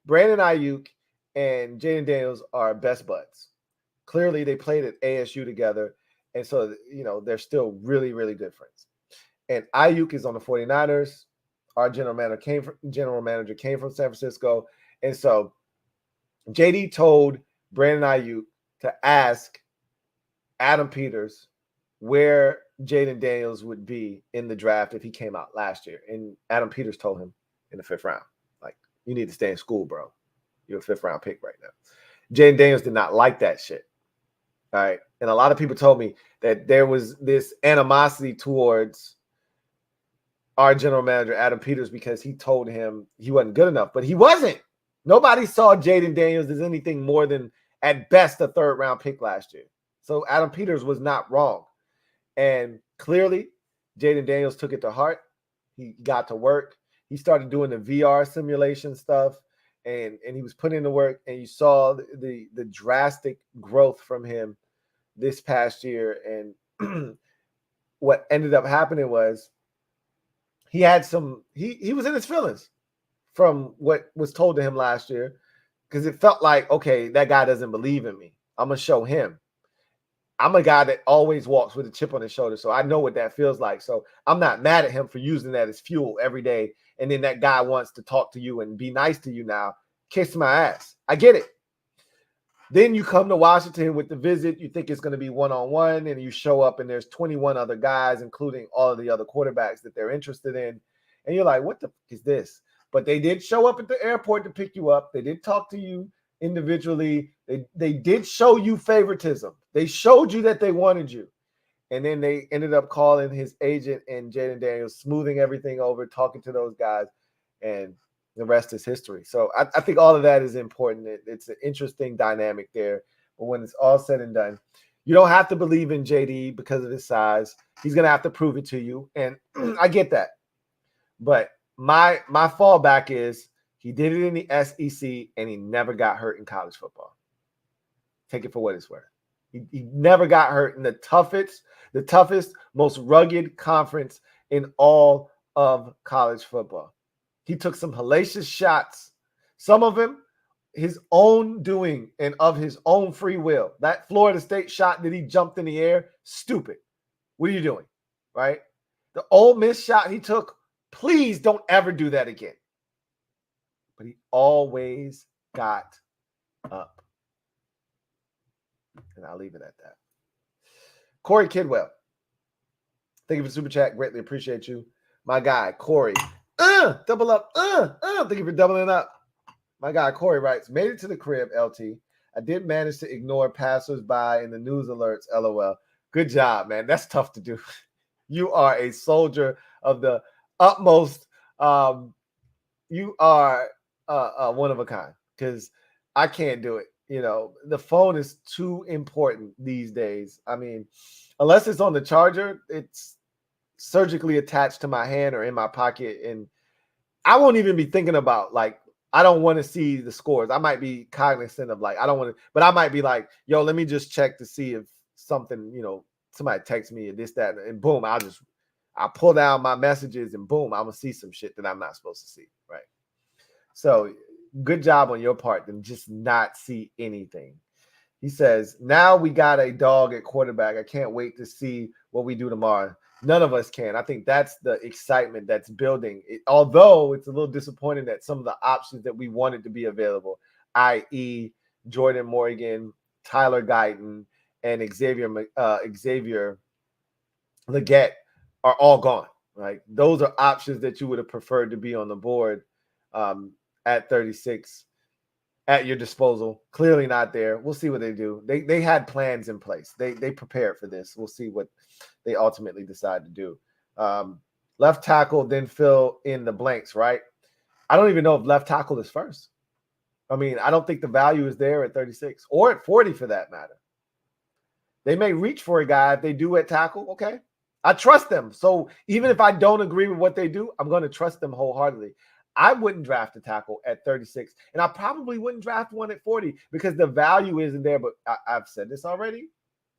Brandon Ayuk and Jaden Daniels are best buds. Clearly, they played at ASU together. And so, they're still really, really good friends. And Ayuk is on the 49ers. our general manager, came from San Francisco. And so JD told Brandon Ayuk to ask Adam Peters where Jaden Daniels would be in the draft if he came out last year. And Adam Peters told him in the 5th round, like, you need to stay in school, bro. You're a 5th round pick right now. Jaden Daniels did not like that shit. All right. And a lot of people told me that there was this animosity towards our general manager, Adam Peters, because he told him he wasn't good enough, but he wasn't. Nobody saw Jaden Daniels as anything more than, at best, a 3rd round pick last year. So Adam Peters was not wrong. And clearly, Jaden Daniels took it to heart. He got to work. He started doing the VR simulation stuff, and he was putting in the work, and you saw the drastic growth from him this past year. And what ended up happening was he had he was in his feelings from what was told to him last year, because it felt like, okay, that guy doesn't believe in me. I'm going to show him. I'm a guy that always walks with a chip on his shoulder, so I know what that feels like. So I'm not mad at him for using that as fuel every day. And then that guy wants to talk to you and be nice to you now. Kiss my ass. I get it. Then you come to Washington with the visit. You think it's going to be one-on-one, and you show up and there's 21 other guys, including all of the other quarterbacks that they're interested in. And you're like, what the fuck is this? But they did show up at the airport to pick you up. They did talk to you individually. They did show you favoritism. They showed you that they wanted you. And then they ended up calling his agent and Jaden Daniels, smoothing everything over, talking to those guys, and the rest is history. So I think all of that is important. It's an interesting dynamic there. But when it's all said and done, you don't have to believe in JD because of his size. He's going to have to prove it to you. And I get that. But my fallback is he did it in the SEC and he never got hurt in college football. Take it for what it's worth. He never got hurt in the toughest, most rugged conference in all of college football. He took some hellacious shots, some of them his own doing and of his own free will. That Florida State shot that he jumped in the air, stupid. What are you doing, right? The Ole Miss shot he took, please don't ever do that again. But he always got up. And I'll leave it at that. Corey Kidwell, thank you for the super chat. Greatly appreciate you. My guy, Corey. Double up. Thank you for doubling up. My guy, Corey writes, made it to the crib, LT. I did manage to ignore passersby in the news alerts, LOL. Good job, man. That's tough to do. You are a soldier of the utmost. You are one of a kind, because I can't do it. You know, the phone is too important these days. I mean, unless it's on the charger, it's surgically attached to my hand or in my pocket. And I won't even be thinking about, like, I don't want to see the scores. I might be cognizant of, like, I don't want to, but I might be like, yo, let me just check to see if something, you know, somebody texts me and this, that, and boom, I'll pull down my messages and boom, I'm going to see some shit that I'm not supposed to see. Right. So good job on your part to just not see anything. He says, now we got a dog at quarterback. I can't wait to see what we do tomorrow. None of us can. I think that's the excitement that's building. Although it's a little disappointing that some of the options that we wanted to be available, i.e. Jordan Morgan, Tyler Guyton, and Xavier Legette are all gone. Right? Those are options that you would have preferred to be on the board at 36 at your disposal. Clearly not there. We'll see what they do. They had plans in place. They prepared for this. We'll see what they ultimately decide to do. Left tackle, then fill in the blanks, right? I don't even know if left tackle is first. I mean, I don't think the value is there at 36 or at 40 for that matter. They may reach for a guy if they do at tackle. Okay. I trust them. So even if I don't agree with what they do, I'm going to trust them wholeheartedly. I wouldn't draft a tackle at 36, and I probably wouldn't draft one at 40 because the value isn't there. But I've said this already.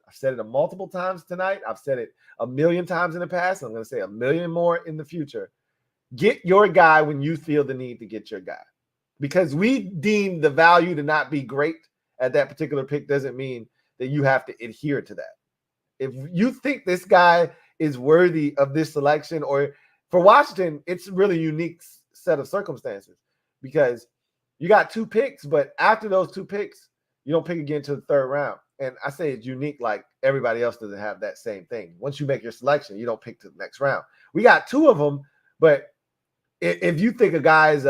I've said it multiple times tonight. I've said it a million times in the past. I'm going to say a million more in the future. Get your guy when you feel the need to get your guy, because we deem the value to not be great at that particular pick doesn't mean that you have to adhere to that. If you think this guy is worthy of this selection, or For Washington, it's a really unique set of circumstances because you got 2 picks, but after those 2 picks, you don't pick again to the 3rd round. And I say it's unique, like everybody else doesn't have that same thing. Once you make your selection, you don't pick to the next round. We got 2 of them, but if you think a guy's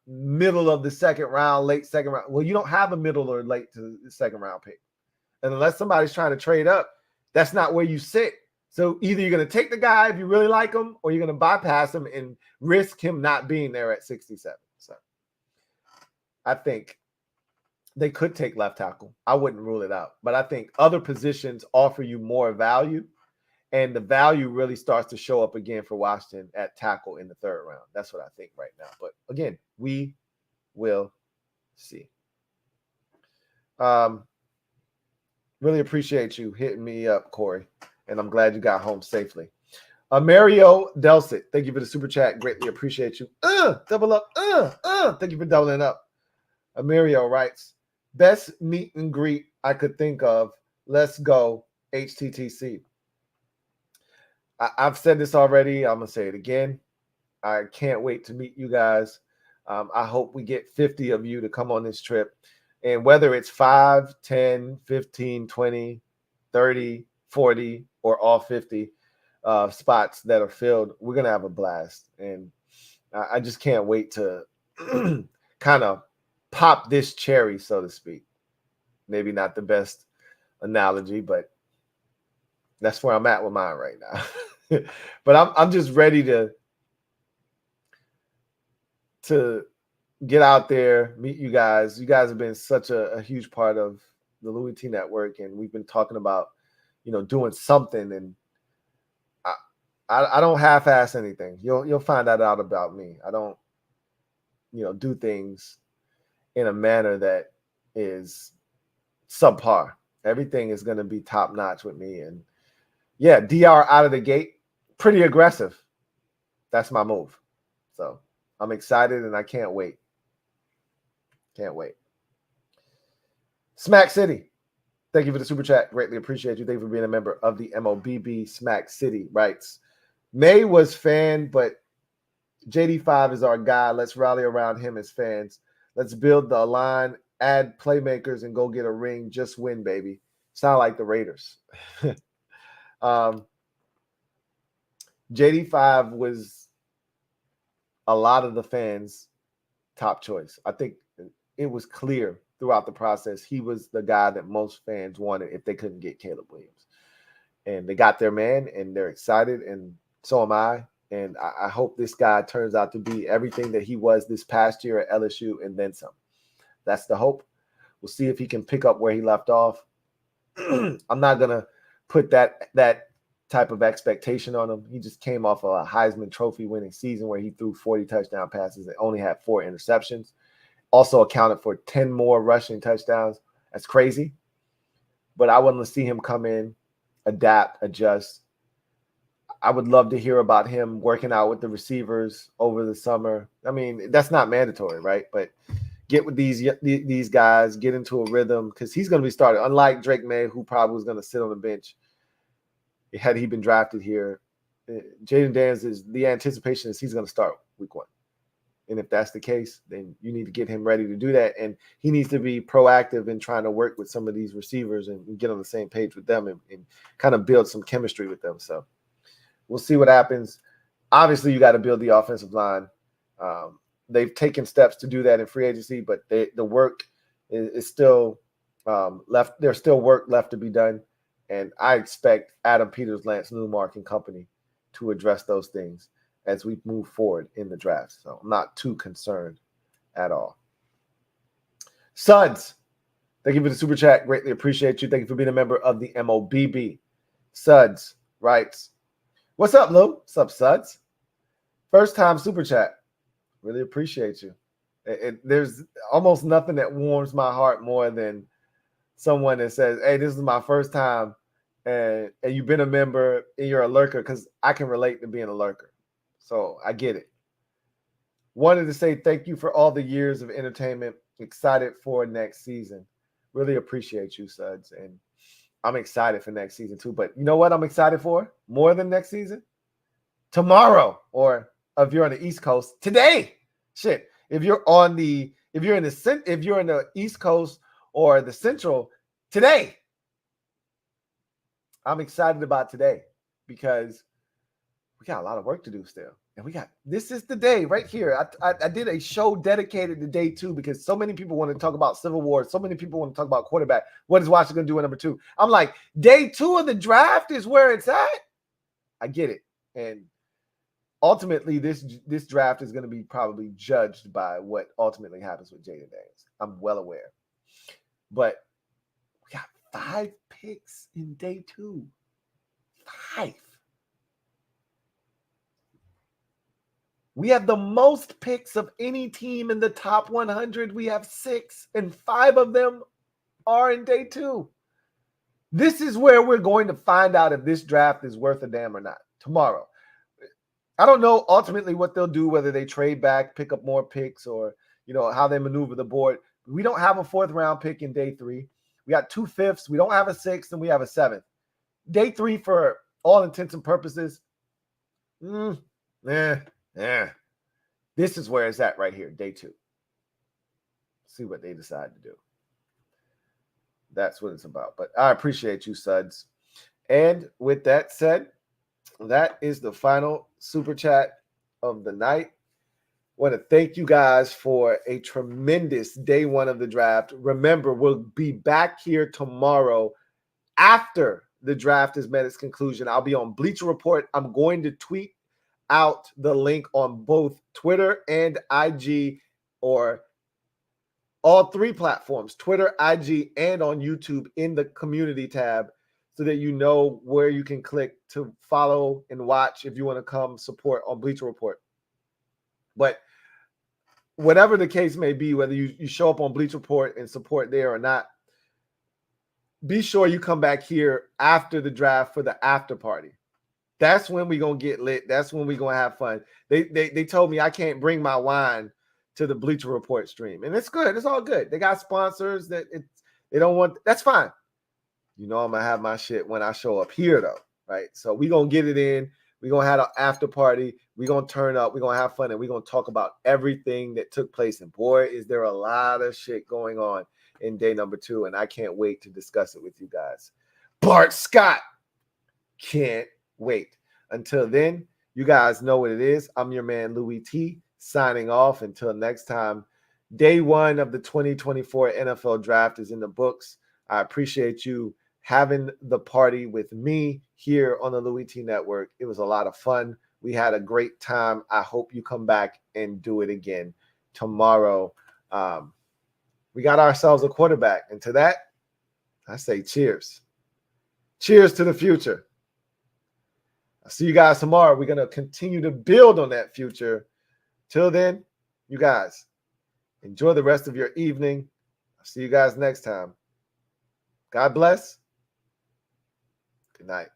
middle of the 2nd round, late 2nd round, well, you don't have a middle or late to the 2nd round pick. And unless somebody's trying to trade up, that's not where you sit. So either you're going to take the guy if you really like him, or you're going to bypass him and risk him not being there at 67. So I think they could take left tackle. I wouldn't rule it out. But I think other positions offer you more value, and the value really starts to show up again for Washington at tackle in the 3rd round. That's what I think right now. But again, we will see. Really appreciate you hitting me up, Corey. And I'm glad you got home safely. Mario Delcit, thank you for the super chat. Greatly appreciate you. Double up. Thank you for doubling up. Mario writes, best meet and greet I could think of. Let's go HTTC. I've said this already. I'm going to say it again. I can't wait to meet you guys. I hope we get 50 of you to come on this trip. And whether it's 5, 10, 15, 20, 30, 40, or all 50 spots that are filled, we're going to have a blast. And I just can't wait to kind of pop this cherry, so to speak. Maybe not the best analogy, but that's where I'm at with mine right now. But I'm just ready to get out there, meet you guys. You guys have been such a huge part of the Louie Tee Network, and we've been talking about, doing something. And I don't half-ass anything. You'll find that out about me. I don't, do things in a manner that is subpar. Everything is going to be top-notch with me. And yeah, DR out of the gate, pretty aggressive. That's my move. So I'm excited and I can't wait. Can't wait. Smack City, thank you for the super chat. Greatly appreciate you. Thank you for being a member of the MOBB. Smack City writes, May was fan, but JD5 is our guy. Let's rally around him as fans. Let's build the line, add playmakers, and go get a ring. Just win, baby. Sound like the Raiders. JD5 was a lot of the fans' top choice. I think it was clear throughout the process he was the guy that most fans wanted if they couldn't get Caleb Williams. And they got their man, and they're excited, and so am I. And I hope this guy turns out to be everything that he was this past year at LSU and then some. That's the hope. We'll see if he can pick up where he left off. I'm not going to put that type of expectation on him. He just came off a Heisman Trophy winning season where he threw 40 touchdown passes and only had 4 interceptions. Also accounted for 10 more rushing touchdowns. That's crazy. But I want to see him come in, adapt, adjust. I would love to hear about him working out with the receivers over the summer. I mean, that's not mandatory, right? But get with these guys, get into a rhythm, because he's going to be started. Unlike Drake May, who probably was going to sit on the bench had he been drafted here. Jaden Daniels, the anticipation is he's going to start week 1. And if that's the case, then you need to get him ready to do that. And he needs to be proactive in trying to work with some of these receivers and get on the same page with them and kind of build some chemistry with them. So we'll see what happens. Obviously, you got to build the offensive line. They've taken steps to do that in free agency, but the work is still left. There's still work left to be done. And I expect Adam Peters, Lance Newmark, and company to address those things as we move forward in the draft. So I'm not too concerned at all. Suds, thank you for the super chat. Greatly appreciate you. Thank you for being a member of the MOBB. Suds writes, what's up, Lou? What's up, Suds? First time super chat. Really appreciate you. There's almost nothing that warms my heart more than someone that says, hey, this is my first time, and you've been a member and you're a lurker, because I can relate to being a lurker. So I get it. Wanted to say thank you for all the years of entertainment. Excited for next season. Really appreciate you, Suds. And I'm excited for next season too. But you know what I'm excited for more than next season? tomorrow, or if you're on the East Coast, today. Shit, if you're in the East Coast or the Central, today. I'm excited about today because we got a lot of work to do still. And this is the day right here. I did a show dedicated to day 2 because so many people want to talk about Civil War. So many people want to talk about quarterback. What is Washington going to do in number 2? I'm like, day 2 of the draft is where it's at. I get it. And ultimately, this draft is going to be probably judged by what ultimately happens with Jaden Daniels. I'm well aware. But we got 5 picks in day 2. 5. We have the most picks of any team in the top 100. We have 6, and 5 of them are in day 2. This is where we're going to find out if this draft is worth a damn or not tomorrow. I don't know ultimately what they'll do, whether they trade back, pick up more picks, or how they maneuver the board. We don't have a 4th round pick in day 3. We got 2 5ths. We don't have a 6th, and we have a 7th. Day 3, for all intents and purposes, this is where it's at right here, day 2. See what they decide to do. That's what it's about. But I appreciate you, Suds. And with that said, that is the final super chat of the night. I want to thank you guys for a tremendous day 1 of the draft. Remember, we'll be back here tomorrow after the draft has met its conclusion. I'll be on Bleacher Report. I'm going to tweet out the link on both Twitter and IG, or all 3 platforms, Twitter, IG, and on YouTube, in the community tab, so that you know where you can click to follow and watch if you want to come support on Bleacher Report. But whatever the case may be, whether you show up on Bleacher Report and support there or not, be sure you come back here after the draft for the after party. That's when we're going to get lit. That's when we're going to have fun. They told me I can't bring my wine to the Bleacher Report stream. And it's good. It's all good. They got sponsors that they don't want. That's fine. I'm going to have my shit when I show up here, though, right? So we're going to get it in. We're going to have an after party. We're going to turn up. We're going to have fun, and we're going to talk about everything that took place. And, boy, is there a lot of shit going on in day number 2, and I can't wait to discuss it with you guys. Bart Scott, can't wait. Until then, you guys know what it is. I'm your man, Louie Tee, signing off. Until next time, day 1 of the 2024 NFL Draft is in the books. I appreciate you having the party with me here on the Louie Tee Network. It was a lot of fun. We had a great time. I hope you come back and do it again tomorrow. We got ourselves a quarterback. And to that, I say cheers. Cheers to the future. I'll see you guys tomorrow. We're going to continue to build on that future. Till then, you guys, enjoy the rest of your evening. I'll see you guys next time. God bless. Good night.